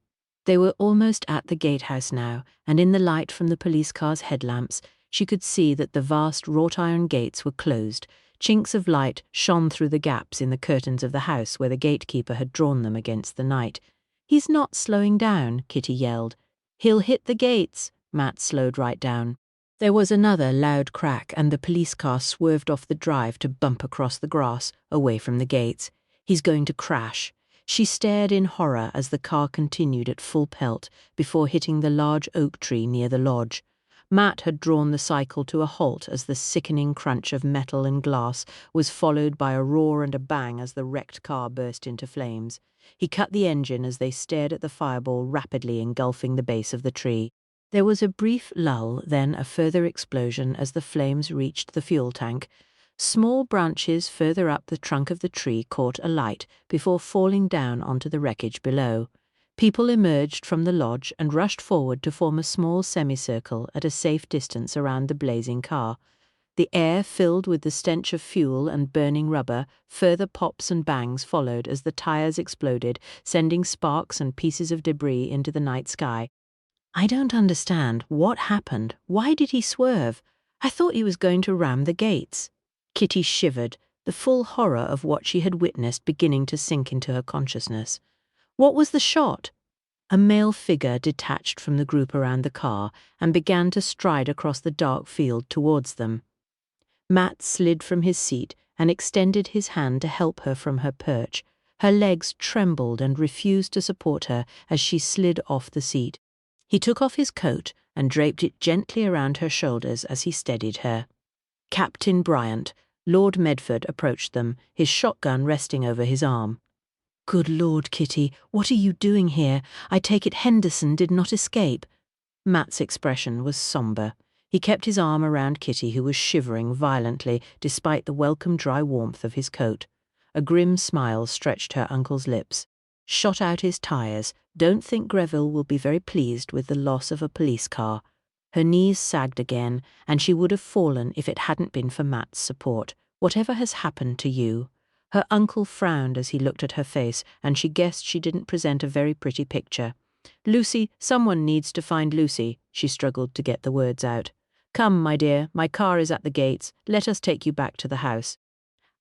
They were almost at the gatehouse now, and in the light from the police car's headlamps, she could see that the vast wrought-iron gates were closed. Chinks of light shone through the gaps in the curtains of the house where the gatekeeper had drawn them against the night. "He's not slowing down," Kitty yelled. "He'll hit the gates." Matt slowed right down. There was another loud crack, and the police car swerved off the drive to bump across the grass, away from the gates. "He's going to crash." She stared in horror as the car continued at full pelt before hitting the large oak tree near the lodge. Matt had drawn the cycle to a halt as the sickening crunch of metal and glass was followed by a roar and a bang as the wrecked car burst into flames. He cut the engine as they stared at the fireball rapidly engulfing the base of the tree. There was a brief lull, then a further explosion as the flames reached the fuel tank. Small branches further up the trunk of the tree caught alight before falling down onto the wreckage below. People emerged from the lodge and rushed forward to form a small semicircle at a safe distance around the blazing car. The air filled with the stench of fuel and burning rubber. Further pops and bangs followed as the tires exploded, sending sparks and pieces of debris into the night sky. "I don't understand. What happened? Why did he swerve? I thought he was going to ram the gates." Kitty shivered, the full horror of what she had witnessed beginning to sink into her consciousness. What was the shot? A male figure detached from the group around the car and began to stride across the dark field towards them. Matt slid from his seat and extended his hand to help her from her perch. Her legs trembled and refused to support her as she slid off the seat. He took off his coat and draped it gently around her shoulders as he steadied her. Captain Bryant, Lord Medford, approached them, his shotgun resting over his arm. Good Lord, Kitty, what are you doing here? I take it Henderson did not escape. Matt's expression was sombre. He kept his arm around Kitty, who was shivering violently despite the welcome dry warmth of his coat. A grim smile stretched her uncle's lips. Shot out his tyres. Don't think Greville will be very pleased with the loss of a police car. Her knees sagged again, and she would have fallen if it hadn't been for Matt's support. Whatever has happened to you? Her uncle frowned as he looked at her face, and she guessed she didn't present a very pretty picture. Lucy, someone needs to find Lucy, she struggled to get the words out. Come, my dear, my car is at the gates. Let us take you back to the house.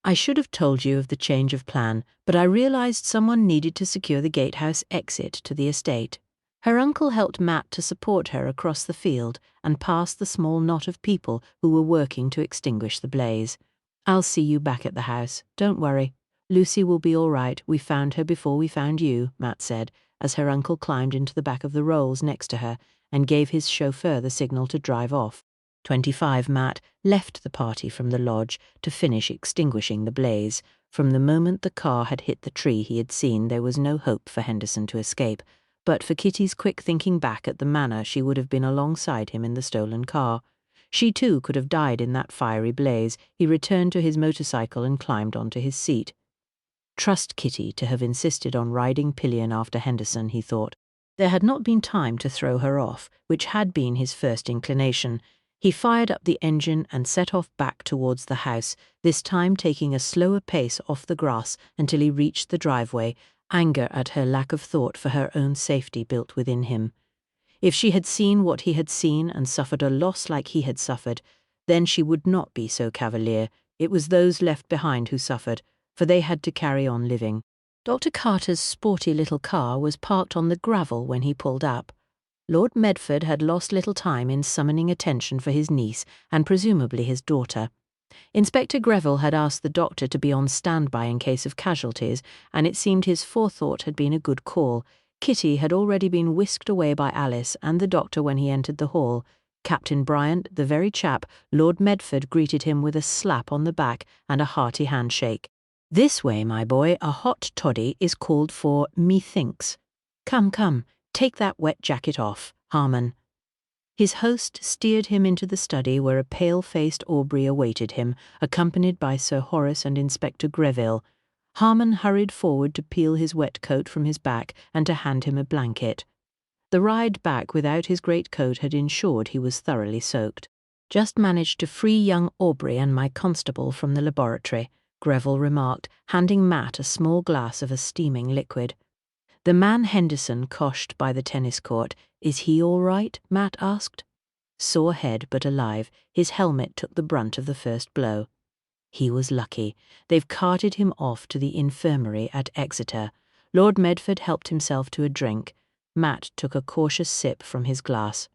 I should have told you of the change of plan, but I realized someone needed to secure the gatehouse exit to the estate. Her uncle helped Matt to support her across the field and past the small knot of people who were working to extinguish the blaze. I'll see you back at the house. Don't worry. Lucy will be all right. We found her before we found you, Matt said, as her uncle climbed into the back of the Rolls next to her and gave his chauffeur the signal to drive off. 25 Matt left the party from the lodge to finish extinguishing the blaze. From the moment the car had hit the tree he had seen, there was no hope for Henderson to escape. But for Kitty's quick thinking back at the manner, she would have been alongside him in the stolen car. She too could have died in that fiery blaze. He returned to his motorcycle and climbed onto his seat. Trust Kitty to have insisted on riding pillion after Henderson, he thought. There had not been time to throw her off, which had been his first inclination. He fired up the engine and set off back towards the house, this time taking a slower pace off the grass until he reached the driveway, anger at her lack of thought for her own safety built within him. If she had seen what he had seen and suffered a loss like he had suffered, then she would not be so cavalier. It was those left behind who suffered, for they had to carry on living. Dr. Carter's sporty little car was parked on the gravel when he pulled up. Lord Medford had lost little time in summoning attention for his niece and presumably his daughter. Inspector Greville had asked the doctor to be on standby in case of casualties, and it seemed his forethought had been a good call. Kitty had already been whisked away by Alice and the doctor when he entered the hall. Captain Bryant, the very chap, Lord Medford greeted him with a slap on the back and a hearty handshake. This way, my boy, a hot toddy is called for, methinks. Come, come, take that wet jacket off, Harmon. His host steered him into the study where a pale-faced Aubrey awaited him, accompanied by Sir Horace and Inspector Greville. Harmon hurried forward to peel his wet coat from his back and to hand him a blanket. The ride back without his great coat had ensured he was thoroughly soaked. Just managed to free young Aubrey and my constable from the laboratory, Greville remarked, handing Matt a small glass of a steaming liquid. The man Henderson coshed by the tennis court, is he all right? Matt asked. Sore head but alive, his helmet took the brunt of the first blow. He was lucky. They've carted him off to the infirmary at Exeter. Lord Medford helped himself to a drink. Matt took a cautious sip from his glass.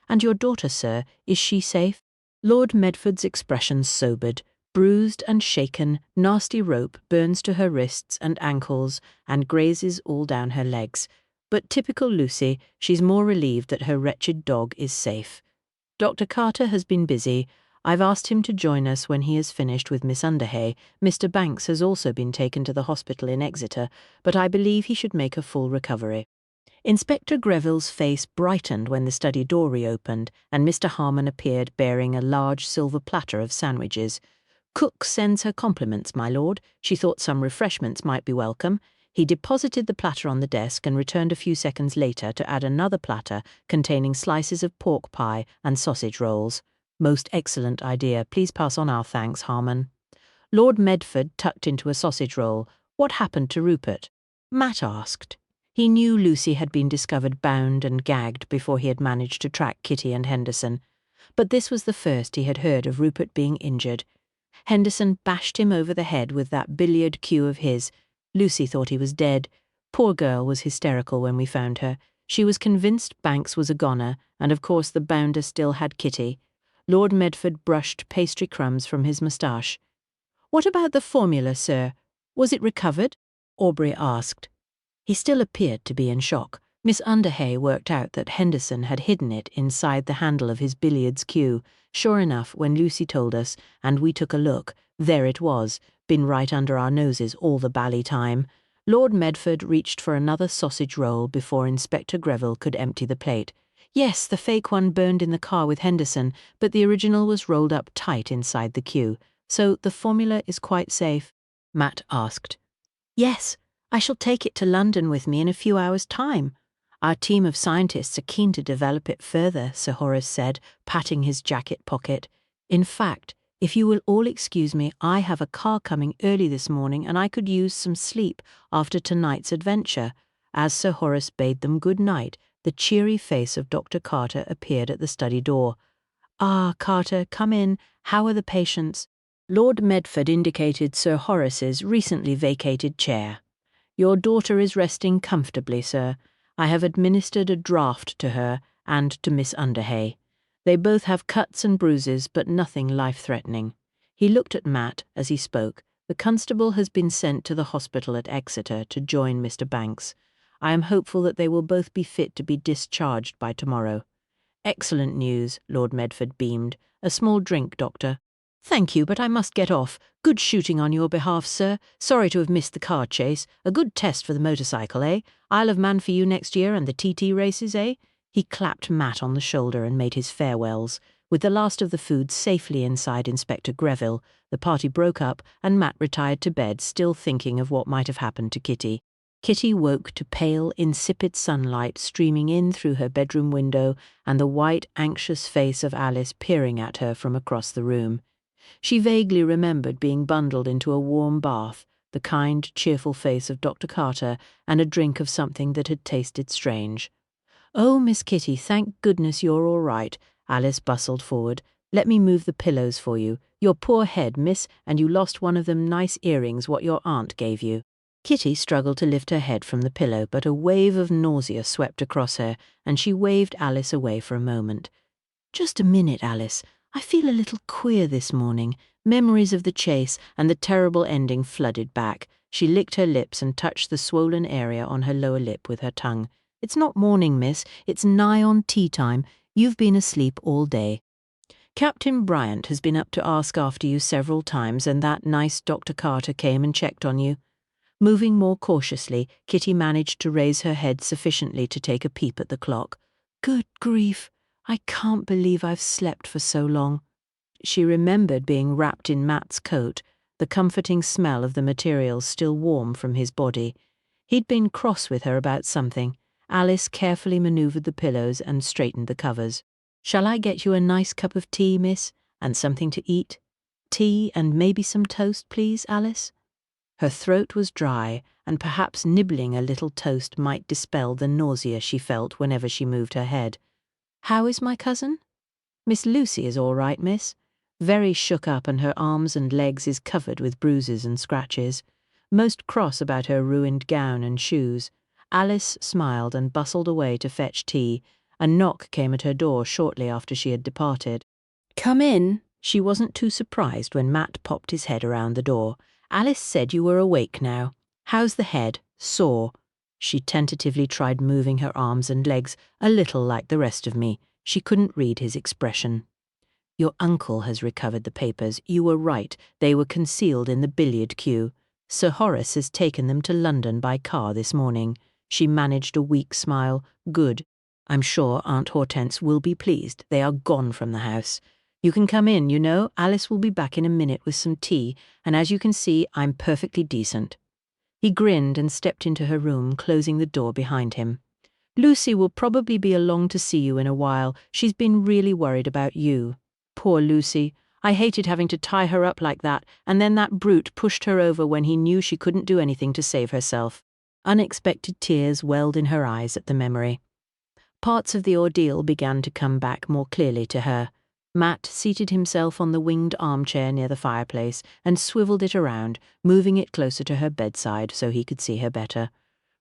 And your daughter, sir, is she safe? Lord Medford's expression sobered. Bruised and shaken, nasty rope burns to her wrists and ankles and grazes all down her legs. But typical Lucy, she's more relieved that her wretched dog is safe. Dr. Carter has been busy. I've asked him to join us when he has finished with Miss Underhay. Mr. Banks has also been taken to the hospital in Exeter, but I believe he should make a full recovery. Inspector Greville's face brightened when the study door reopened, and Mr. Harmon appeared bearing a large silver platter of sandwiches. Cook sends her compliments, my lord. She thought some refreshments might be welcome. He deposited the platter on the desk and returned a few seconds later to add another platter containing slices of pork pie and sausage rolls. Most excellent idea. Please pass on our thanks, Harmon. Lord Medford tucked into a sausage roll. What happened to Rupert? Matt asked. He knew Lucy had been discovered bound and gagged before he had managed to track Kitty and Henderson. But this was the first he had heard of Rupert being injured. Henderson bashed him over the head with that billiard cue of his. Lucy thought he was dead. Poor girl was hysterical when we found her. She was convinced Banks was a goner, and of course the bounder still had Kitty. Lord Medford brushed pastry crumbs from his moustache. What about the formula, sir? Was it recovered? Aubrey asked. He still appeared to be in shock. Miss Underhay worked out that Henderson had hidden it inside the handle of his billiards cue. Sure enough, when Lucy told us, and we took a look, there it was, been right under our noses all the bally time. Lord Medford reached for another sausage roll before Inspector Greville could empty the plate. Yes, the fake one burned in the car with Henderson, but the original was rolled up tight inside the queue. So the formula is quite safe? Matt asked. Yes, I shall take it to London with me in a few hours' time. Our team of scientists are keen to develop it further, Sir Horace said, patting his jacket pocket. In fact, if you will all excuse me, I have a car coming early this morning and I could use some sleep after tonight's adventure. As Sir Horace bade them good night, the cheery face of Dr. Carter appeared at the study door. Ah, Carter, come in. How are the patients? Lord Medford indicated Sir Horace's recently vacated chair. Your daughter is resting comfortably, sir. I have administered a draught to her and to Miss Underhay. They both have cuts and bruises, but nothing life-threatening. He looked at Matt as he spoke. The constable has been sent to the hospital at Exeter to join Mr. Banks. I am hopeful that they will both be fit to be discharged by tomorrow. Excellent news, Lord Medford beamed. A small drink, Doctor. Thank you, but I must get off. Good shooting on your behalf, sir. Sorry to have missed the car chase. A good test for the motorcycle, eh? Isle of Man for you next year and the TT races, eh? He clapped Matt on the shoulder and made his farewells. With the last of the food safely inside Inspector Greville, the party broke up and Matt retired to bed, still thinking of what might have happened to Kitty. Kitty woke to pale, insipid sunlight streaming in through her bedroom window and the white, anxious face of Alice peering at her from across the room. She vaguely remembered being bundled into a warm bath, the kind, cheerful face of Dr. Carter, and a drink of something that had tasted strange. "Oh, Miss Kitty, thank goodness you're all right," Alice bustled forward. "Let me move the pillows for you. Your poor head, miss, and you lost one of them nice earrings what your aunt gave you." Kitty struggled to lift her head from the pillow, but a wave of nausea swept across her, and she waved Alice away for a moment. "Just a minute, Alice. I feel a little queer this morning." Memories of the chase and the terrible ending flooded back. She licked her lips and touched the swollen area on her lower lip with her tongue. "It's not morning, miss. It's nigh on tea time. You've been asleep all day. Captain Bryant has been up to ask after you several times, and that nice Dr. Carter came and checked on you." Moving more cautiously, Kitty managed to raise her head sufficiently to take a peep at the clock. "Good grief! I can't believe I've slept for so long." She remembered being wrapped in Matt's coat, the comforting smell of the materials still warm from his body. He'd been cross with her about something. Alice carefully manoeuvred the pillows and straightened the covers. "Shall I get you a nice cup of tea, miss, and something to eat? Tea and maybe some toast, please, Alice?" Her throat was dry, and perhaps nibbling a little toast might dispel the nausea she felt whenever she moved her head. "How is my cousin?" "Miss Lucy is all right, miss. Very shook up, and her arms and legs is covered with bruises and scratches. Most cross about her ruined gown and shoes." Alice smiled and bustled away to fetch tea. A knock came at her door shortly after she had departed. "Come in." She wasn't too surprised when Matt popped his head around the door. "Alice said you were awake now. How's the head? Sore?" She tentatively tried moving her arms and legs, a little like the rest of me. She couldn't read his expression. "Your uncle has recovered the papers. You were right. They were concealed in the billiard queue. Sir Horace has taken them to London by car this morning." She managed a weak smile. "Good. I'm sure Aunt Hortense will be pleased. They are gone from the house. You can come in, you know. Alice will be back in a minute with some tea, and as you can see, I'm perfectly decent." He grinned and stepped into her room, closing the door behind him. "Lucy will probably be along to see you in a while. She's been really worried about you." Poor Lucy. I hated having to tie her up like that, and then that brute pushed her over when he knew she couldn't do anything to save herself. Unexpected tears welled in her eyes at the memory. Parts of the ordeal began to come back more clearly to her. Matt seated himself on the winged armchair near the fireplace and swiveled it around, moving it closer to her bedside so he could see her better.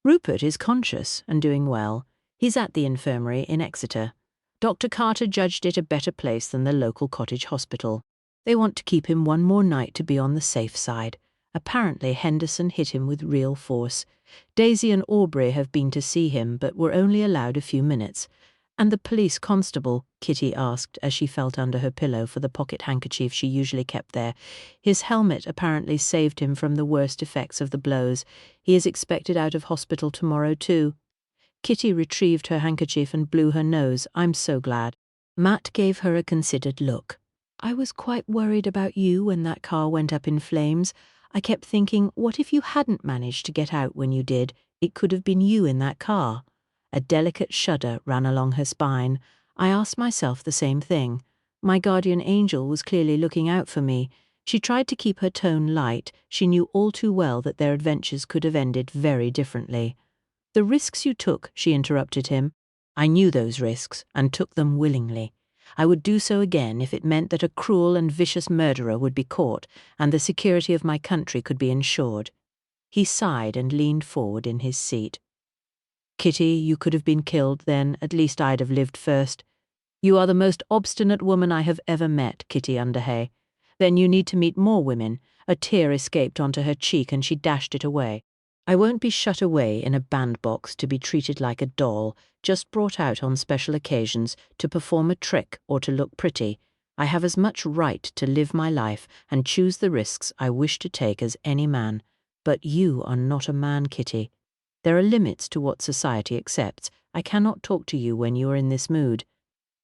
"Rupert is conscious and doing well. He's at the infirmary in Exeter. Dr. Carter judged it a better place than the local cottage hospital. They want to keep him one more night to be on the safe side. Apparently Henderson hit him with real force. Daisy and Aubrey have been to see him, but were only allowed a few minutes. And the police constable, Kitty asked as she felt under her pillow for the pocket handkerchief she usually kept there. His helmet apparently saved him from the worst effects of the blows. He is expected out of hospital tomorrow too. Kitty retrieved her handkerchief and blew her nose. I'm so glad. Matt gave her a considered look. I was quite worried about you when that car went up in flames. I kept thinking, what if you hadn't managed to get out when you did? It could have been you in that car. A delicate shudder ran along her spine. I asked myself the same thing. My guardian angel was clearly looking out for me. She tried to keep her tone light. She knew all too well that their adventures could have ended very differently. The risks you took, she interrupted him. I knew those risks and took them willingly. I would do so again if it meant that a cruel and vicious murderer would be caught and the security of my country could be ensured. He sighed and leaned forward in his seat. Kitty, you could have been killed then, at least I'd have lived first. You are the most obstinate woman I have ever met, Kitty Underhay. Then you need to meet more women. A tear escaped onto her cheek and she dashed it away. I won't be shut away in a bandbox to be treated like a doll, just brought out on special occasions to perform a trick or to look pretty. I have as much right to live my life and choose the risks I wish to take as any man. But you are not a man, Kitty. There are limits to what society accepts. I cannot talk to you when you are in this mood.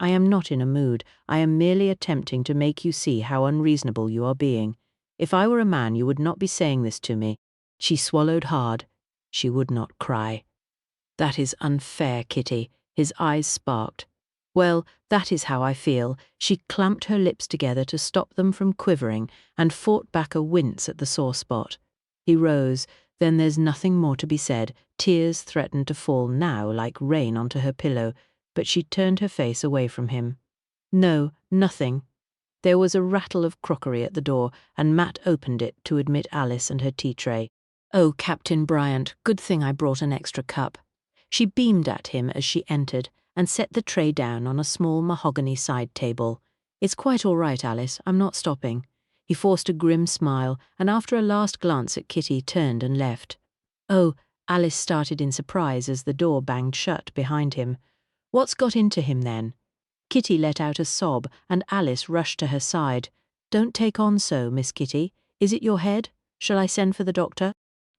I am not in a mood. I am merely attempting to make you see how unreasonable you are being. If I were a man, you would not be saying this to me. She swallowed hard. She would not cry. That is unfair, Kitty. His eyes sparked. Well, that is how I feel. She clamped her lips together to stop them from quivering and fought back a wince at the sore spot. He rose. Then there's nothing more to be said. Tears threatened to fall now like rain onto her pillow, but she turned her face away from him. No, nothing. There was a rattle of crockery at the door, and Matt opened it to admit Alice and her tea tray. Oh, Captain Bryant, good thing I brought an extra cup. She beamed at him as she entered and set the tray down on a small mahogany side table. It's quite all right, Alice, I'm not stopping. He forced a grim smile, and after a last glance at Kitty, turned and left. Oh, Alice started in surprise as the door banged shut behind him. What's got into him then? Kitty let out a sob, and Alice rushed to her side. Don't take on so, Miss Kitty. Is it your head? Shall I send for the doctor?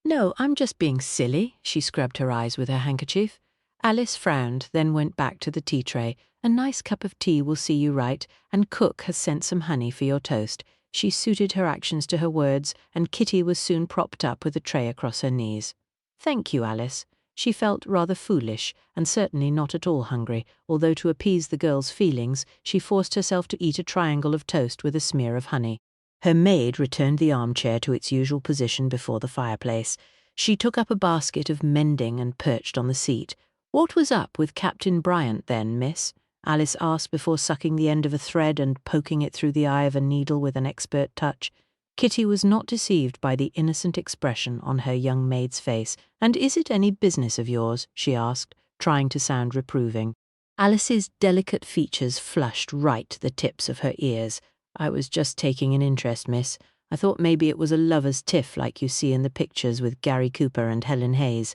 No, I'm just being silly. She scrubbed her eyes with her handkerchief. Alice frowned, then went back to the tea tray. A nice cup of tea will see you right, and cook has sent some honey for your toast. She suited her actions to her words, and Kitty was soon propped up with a tray across her knees. Thank you, Alice. She felt rather foolish, and certainly not at all hungry, although to appease the girl's feelings, she forced herself to eat a triangle of toast with a smear of honey. Her maid returned the armchair to its usual position before the fireplace. She took up a basket of mending and perched on the seat. What was up with Captain Bryant then, miss? Alice asked before sucking the end of a thread and poking it through the eye of a needle with an expert touch. Kitty was not deceived by the innocent expression on her young maid's face. And is it any business of yours? She asked, trying to sound reproving. Alice's delicate features flushed right to the tips of her ears. I was just taking an interest, miss. I thought maybe it was a lover's tiff like you see in the pictures with Gary Cooper and Helen Hayes.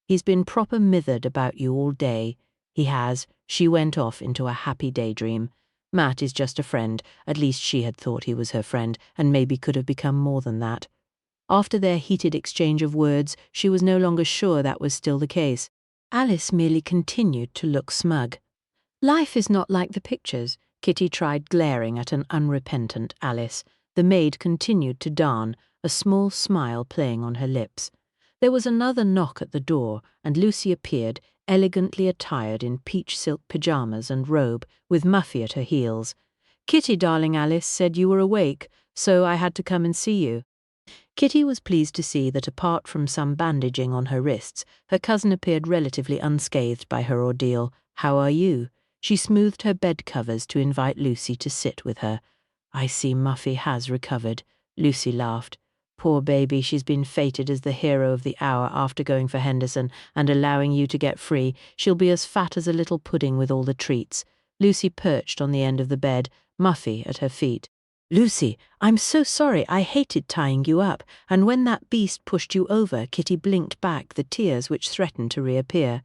He's been proper mithered about you all day. He has. She went off into a happy daydream. Matt is just a friend. At least she had thought he was her friend, and maybe could have become more than that. After their heated exchange of words, she was no longer sure that was still the case. Alice merely continued to look smug. Life is not like the pictures. Kitty tried glaring at an unrepentant Alice. The maid continued to darn, a small smile playing on her lips. There was another knock at the door, and Lucy appeared, elegantly attired in peach silk pyjamas and robe, with Muffy at her heels. Kitty, darling, Alice said you were awake, so I had to come and see you. Kitty was pleased to see that apart from some bandaging on her wrists, her cousin appeared relatively unscathed by her ordeal. How are you? She smoothed her bed covers to invite Lucy to sit with her. I see Muffy has recovered. Lucy laughed. Poor baby, she's been fated as the hero of the hour after going for Henderson and allowing you to get free. She'll be as fat as a little pudding with all the treats. Lucy perched on the end of the bed, Muffy at her feet. Lucy, I'm so sorry. I hated tying you up, and when that beast pushed you over, Kitty blinked back the tears which threatened to reappear.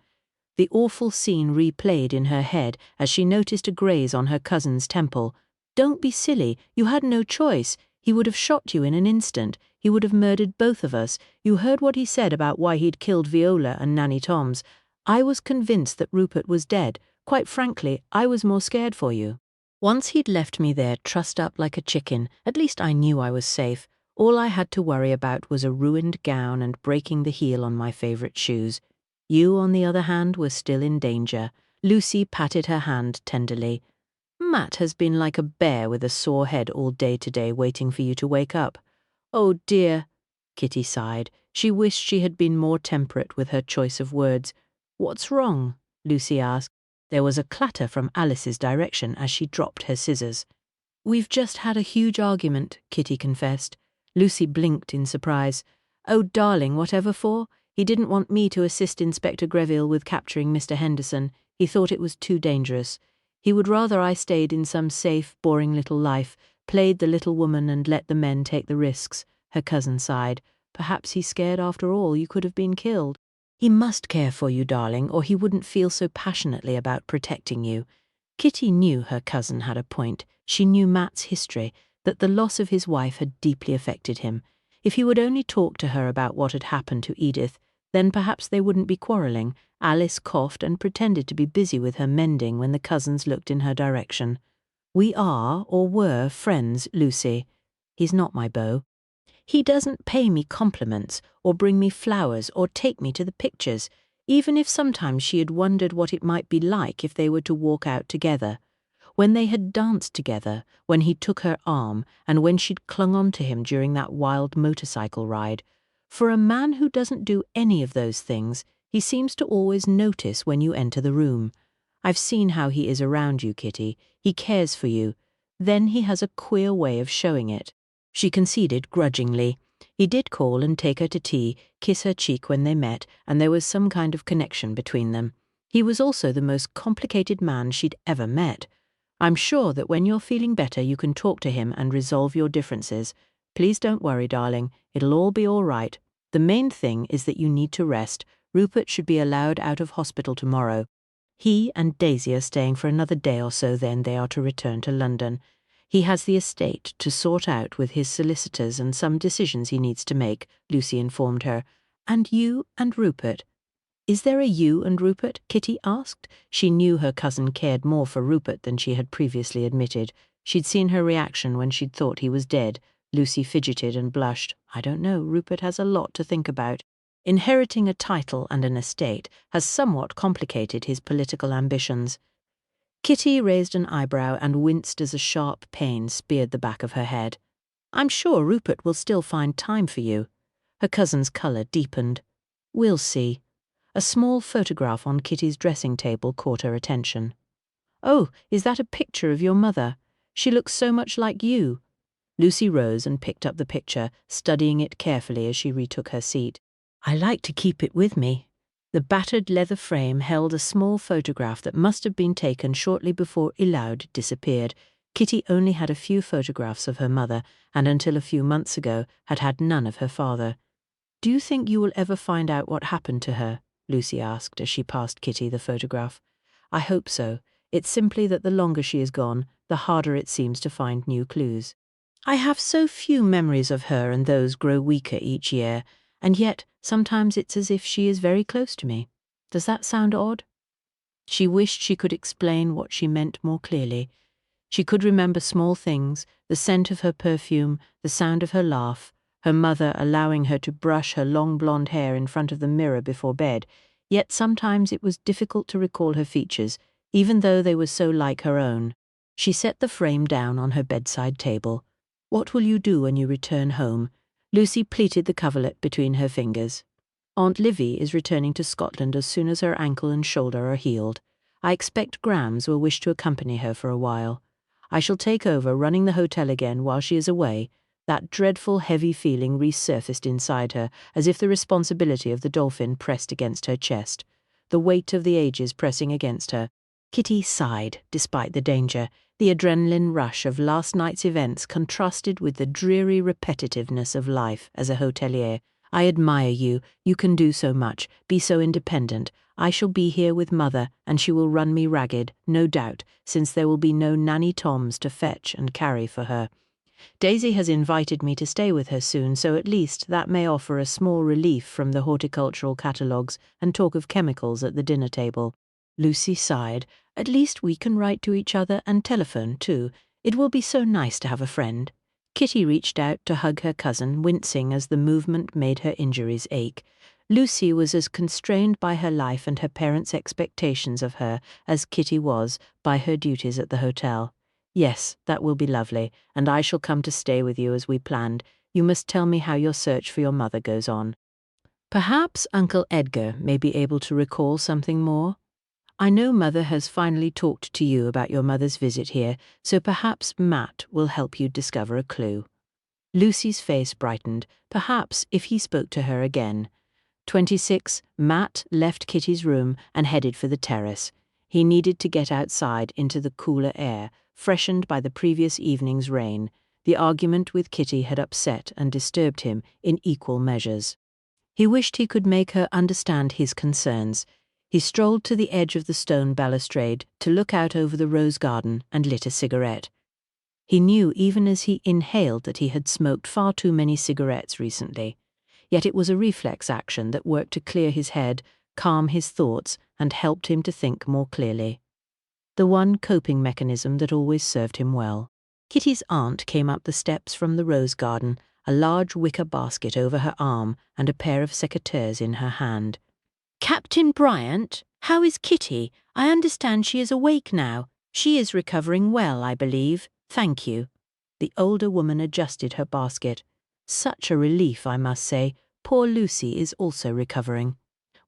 The awful scene replayed in her head as she noticed a graze on her cousin's temple. "Don't be silly. You had no choice. He would have shot you in an instant. He would have murdered both of us. You heard what he said about why he'd killed Viola and Nanny Toms. I was convinced that Rupert was dead. Quite frankly, I was more scared for you. Once he'd left me there trussed up like a chicken, at least I knew I was safe. All I had to worry about was a ruined gown and breaking the heel on my favourite shoes. You, on the other hand, were still in danger." Lucy patted her hand tenderly. "Matt has been like a bear with a sore head all day today waiting for you to wake up." "Oh dear," Kitty sighed. She wished she had been more temperate with her choice of words. "What's wrong?" Lucy asked. There was a clatter from Alice's direction as she dropped her scissors. "We've just had a huge argument," Kitty confessed. Lucy blinked in surprise. "Oh, darling, whatever for?" "He didn't want me to assist Inspector Greville with capturing Mr. Henderson. He thought it was too dangerous. He would rather I stayed in some safe, boring little life, played the little woman and let the men take the risks." Her cousin sighed. "Perhaps he's scared after all. You could have been killed." "He must care for you, darling, or he wouldn't feel so passionately about protecting you." Kitty knew her cousin had a point. She knew Matt's history, that the loss of his wife had deeply affected him. If he would only talk to her about what had happened to Edith, then perhaps they wouldn't be quarrelling. Alice coughed and pretended to be busy with her mending when the cousins looked in her direction. "We are, or were, friends, Lucy." "He's not my beau." "He doesn't pay me compliments, or bring me flowers, or take me to the pictures," even if sometimes she had wondered what it might be like if they were to walk out together. When they had danced together, when he took her arm, and when she'd clung on to him during that wild motorcycle ride. For a man who doesn't do any of those things, he seems to always notice when you enter the room. I've seen how he is around you, Kitty. He cares for you. Then he has a queer way of showing it. She conceded grudgingly. He did call and take her to tea, kiss her cheek when they met, and there was some kind of connection between them. He was also the most complicated man she'd ever met. "I'm sure that when you're feeling better you can talk to him and resolve your differences. Please don't worry, darling. It'll all be all right. The main thing is that you need to rest. Rupert should be allowed out of hospital tomorrow. He and Daisy are staying for another day or so, then they are to return to London. He has the estate to sort out with his solicitors and some decisions he needs to make," Lucy informed her. "And you and Rupert." "Is there a you and Rupert?" Kitty asked. She knew her cousin cared more for Rupert than she had previously admitted. She'd seen her reaction when she'd thought he was dead. Lucy fidgeted and blushed. "I don't know. Rupert has a lot to think about. Inheriting a title and an estate has somewhat complicated his political ambitions." Kitty raised an eyebrow and winced as a sharp pain speared the back of her head. "I'm sure Rupert will still find time for you." Her cousin's colour deepened. "We'll see." A small photograph on Kitty's dressing table caught her attention. "Oh, is that a picture of your mother? She looks so much like you." Lucy rose and picked up the picture, studying it carefully as she retook her seat. "I like to keep it with me." The battered leather frame held a small photograph that must have been taken shortly before Ilaud disappeared. Kitty only had a few photographs of her mother, and until a few months ago had had none of her father. "Do you think you will ever find out what happened to her?" Lucy asked as she passed Kitty the photograph. "I hope so. It's simply that the longer she is gone, the harder it seems to find new clues. I have so few memories of her, and those grow weaker each year, and yet sometimes it's as if she is very close to me. Does that sound odd?" She wished she could explain what she meant more clearly. She could remember small things, the scent of her perfume, the sound of her laugh, her mother allowing her to brush her long blonde hair in front of the mirror before bed, yet sometimes it was difficult to recall her features, even though they were so like her own. She set the frame down on her bedside table. "What will you do when you return home?" Lucy pleated the coverlet between her fingers. "Aunt Livy is returning to Scotland as soon as her ankle and shoulder are healed. I expect Grams will wish to accompany her for a while. I shall take over running the hotel again while she is away." That dreadful heavy feeling resurfaced inside her, as if the responsibility of the Dolphin pressed against her chest, the weight of the ages pressing against her. Kitty sighed, despite the danger. The adrenaline rush of last night's events contrasted with the dreary repetitiveness of life as a hotelier. I admire you. You can do so much, be so independent. I shall be here with Mother, and she will run me ragged, no doubt, since there will be no Nanny Toms to fetch and carry for her. Daisy has invited me to stay with her soon, so at least that may offer a small relief from the horticultural catalogues and talk of chemicals at the dinner table. Lucy sighed. At least we can write to each other and telephone too. It will be so nice to have a friend. Kitty reached out to hug her cousin, wincing as the movement made her injuries ache. Lucy was as constrained by her life and her parents' expectations of her as Kitty was by her duties at the hotel. Yes, that will be lovely, and I shall come to stay with you as we planned. You must tell me how your search for your mother goes on. Perhaps Uncle Edgar may be able to recall something more. I know Mother has finally talked to you about your mother's visit here, so perhaps Matt will help you discover a clue. Lucy's face brightened, perhaps if he spoke to her again. 26. Matt left Kitty's room and headed for the terrace. He needed to get outside into the cooler air, freshened by the previous evening's rain. The argument with Kitty had upset and disturbed him in equal measures. He wished he could make her understand his concerns. He strolled to the edge of the stone balustrade to look out over the rose garden and lit a cigarette. He knew even as he inhaled that he had smoked far too many cigarettes recently. Yet it was a reflex action that worked to clear his head, calm his thoughts, and helped him to think more clearly. The one coping mechanism that always served him well. Kitty's aunt came up the steps from the rose garden, a large wicker basket over her arm and a pair of secateurs in her hand. "Captain Bryant, how is Kitty? I understand she is awake now. She is recovering well, I believe. Thank you." The older woman adjusted her basket. Such a relief, I must say. Poor Lucy is also recovering.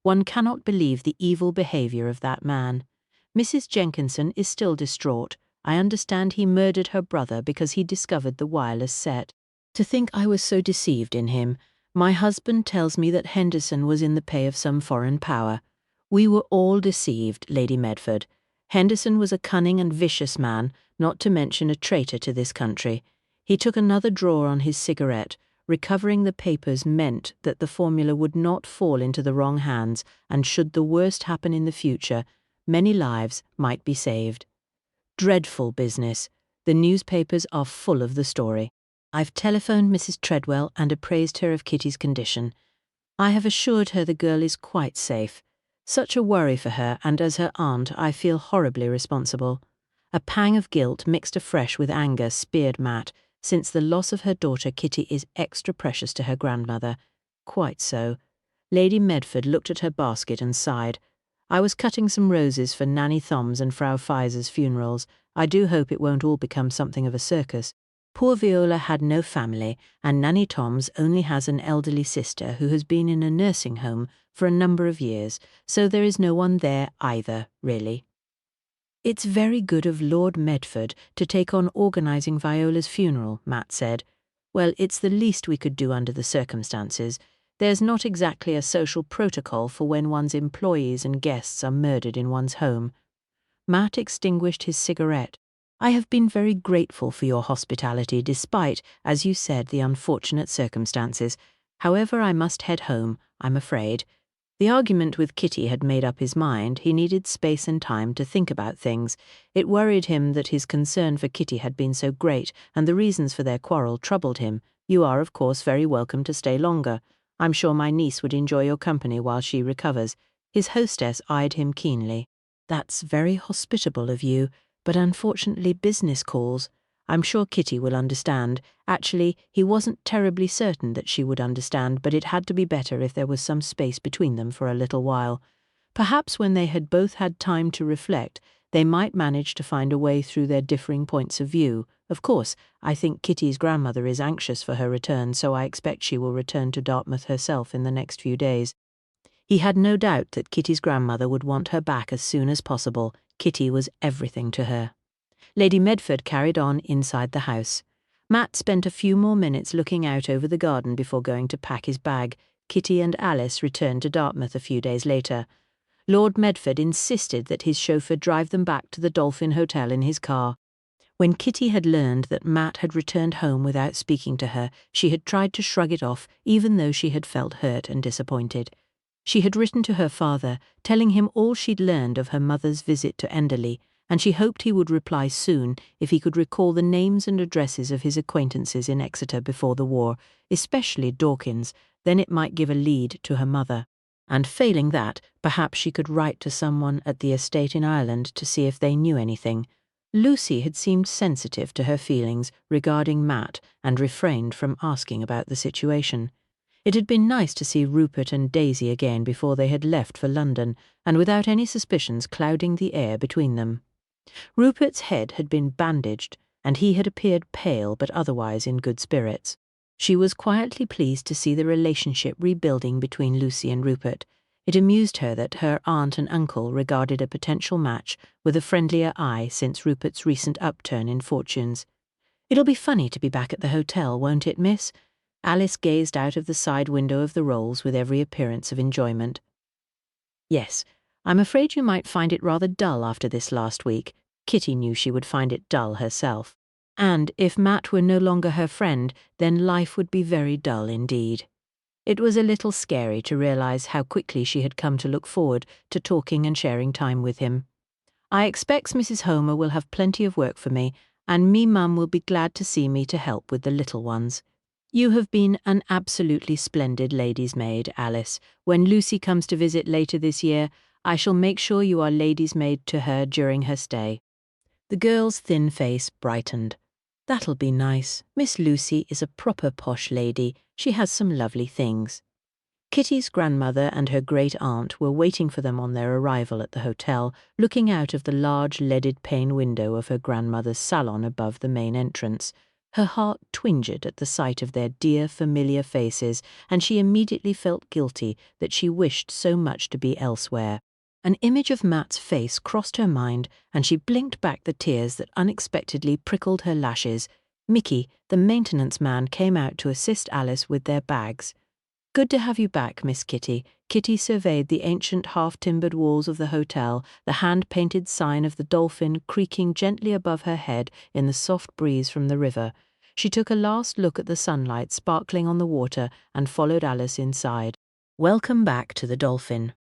One cannot believe the evil behaviour of that man. Mrs. Jenkinson is still distraught. I understand he murdered her brother because he discovered the wireless set. To think I was so deceived in him. My husband tells me that Henderson was in the pay of some foreign power. We were all deceived, Lady Medford. Henderson was a cunning and vicious man, not to mention a traitor to this country. He took another drawer on his cigarette. Recovering the papers meant that the formula would not fall into the wrong hands, and should the worst happen in the future, many lives might be saved. Dreadful business. The newspapers are full of the story. I've telephoned Mrs. Treadwell and appraised her of Kitty's condition. I have assured her the girl is quite safe. Such a worry for her, and as her aunt I feel horribly responsible. A pang of guilt mixed afresh with anger speared Matt. Since the loss of her daughter, Kitty is extra precious to her grandmother. Quite so. Lady Medford looked at her basket and sighed. I was cutting some roses for Nanny Thom's and Frau Feiser's funerals. I do hope it won't all become something of a circus. Poor Viola had no family, and Nanny Tom's only has an elderly sister who has been in a nursing home for a number of years, so there is no one there either, really. It's very good of Lord Medford to take on organising Viola's funeral, Matt said. Well, it's the least we could do under the circumstances. There's not exactly a social protocol for when one's employees and guests are murdered in one's home. Matt extinguished his cigarette. I have been very grateful for your hospitality despite, as you said, the unfortunate circumstances. However, I must head home, I'm afraid. The argument with Kitty had made up his mind. He needed space and time to think about things. It worried him that his concern for Kitty had been so great, and the reasons for their quarrel troubled him. You are, of course, very welcome to stay longer. I'm sure my niece would enjoy your company while she recovers. His hostess eyed him keenly. That's very hospitable of you, but unfortunately business calls. I'm sure Kitty will understand. Actually, he wasn't terribly certain that she would understand, but it had to be better if there was some space between them for a little while. Perhaps when they had both had time to reflect, they might manage to find a way through their differing points of view. Of course, I think Kitty's grandmother is anxious for her return, so I expect she will return to Dartmouth herself in the next few days. He had no doubt that Kitty's grandmother would want her back as soon as possible. Kitty was everything to her. Lady Medford carried on inside the house. Matt spent a few more minutes looking out over the garden before going to pack his bag. Kitty and Alice returned to Dartmouth a few days later. Lord Medford insisted that his chauffeur drive them back to the Dolphin Hotel in his car. When Kitty had learned that Matt had returned home without speaking to her, she had tried to shrug it off, even though she had felt hurt and disappointed. She had written to her father, telling him all she'd learned of her mother's visit to Enderley, and she hoped he would reply soon if he could recall the names and addresses of his acquaintances in Exeter before the war, especially Dawkins. Then it might give a lead to her mother. And failing that, perhaps she could write to someone at the estate in Ireland to see if they knew anything. Lucy had seemed sensitive to her feelings regarding Matt and refrained from asking about the situation. It had been nice to see Rupert and Daisy again before they had left for London, and without any suspicions clouding the air between them. Rupert's head had been bandaged, and he had appeared pale but otherwise in good spirits. She was quietly pleased to see the relationship rebuilding between Lucy and Rupert. It amused her that her aunt and uncle regarded a potential match with a friendlier eye since Rupert's recent upturn in fortunes. "It'll be funny to be back at the hotel, won't it, miss?" Alice gazed out of the side window of the Rolls with every appearance of enjoyment. "Yes, I'm afraid you might find it rather dull after this last week." Kitty knew she would find it dull herself. And if Matt were no longer her friend, then life would be very dull indeed. It was a little scary to realize how quickly she had come to look forward to talking and sharing time with him. "I expects Mrs. Homer will have plenty of work for me, and me mum will be glad to see me to help with the little ones. You have been an absolutely splendid lady's maid, Alice. When Lucy comes to visit later this year, I shall make sure you are lady's maid to her during her stay." The girl's thin face brightened. "That'll be nice. Miss Lucy is a proper posh lady. She has some lovely things." Kitty's grandmother and her great-aunt were waiting for them on their arrival at the hotel, looking out of the large leaded-pane window of her grandmother's salon above the main entrance. Her heart twinged at the sight of their dear, familiar faces, and she immediately felt guilty that she wished so much to be elsewhere. An image of Matt's face crossed her mind, and she blinked back the tears that unexpectedly prickled her lashes. Mickey, the maintenance man, came out to assist Alice with their bags. "Good to have you back, Miss Kitty." Kitty surveyed the ancient half-timbered walls of the hotel, the hand-painted sign of the dolphin creaking gently above her head in the soft breeze from the river. She took a last look at the sunlight sparkling on the water and followed Alice inside. "Welcome back to the Dolphin."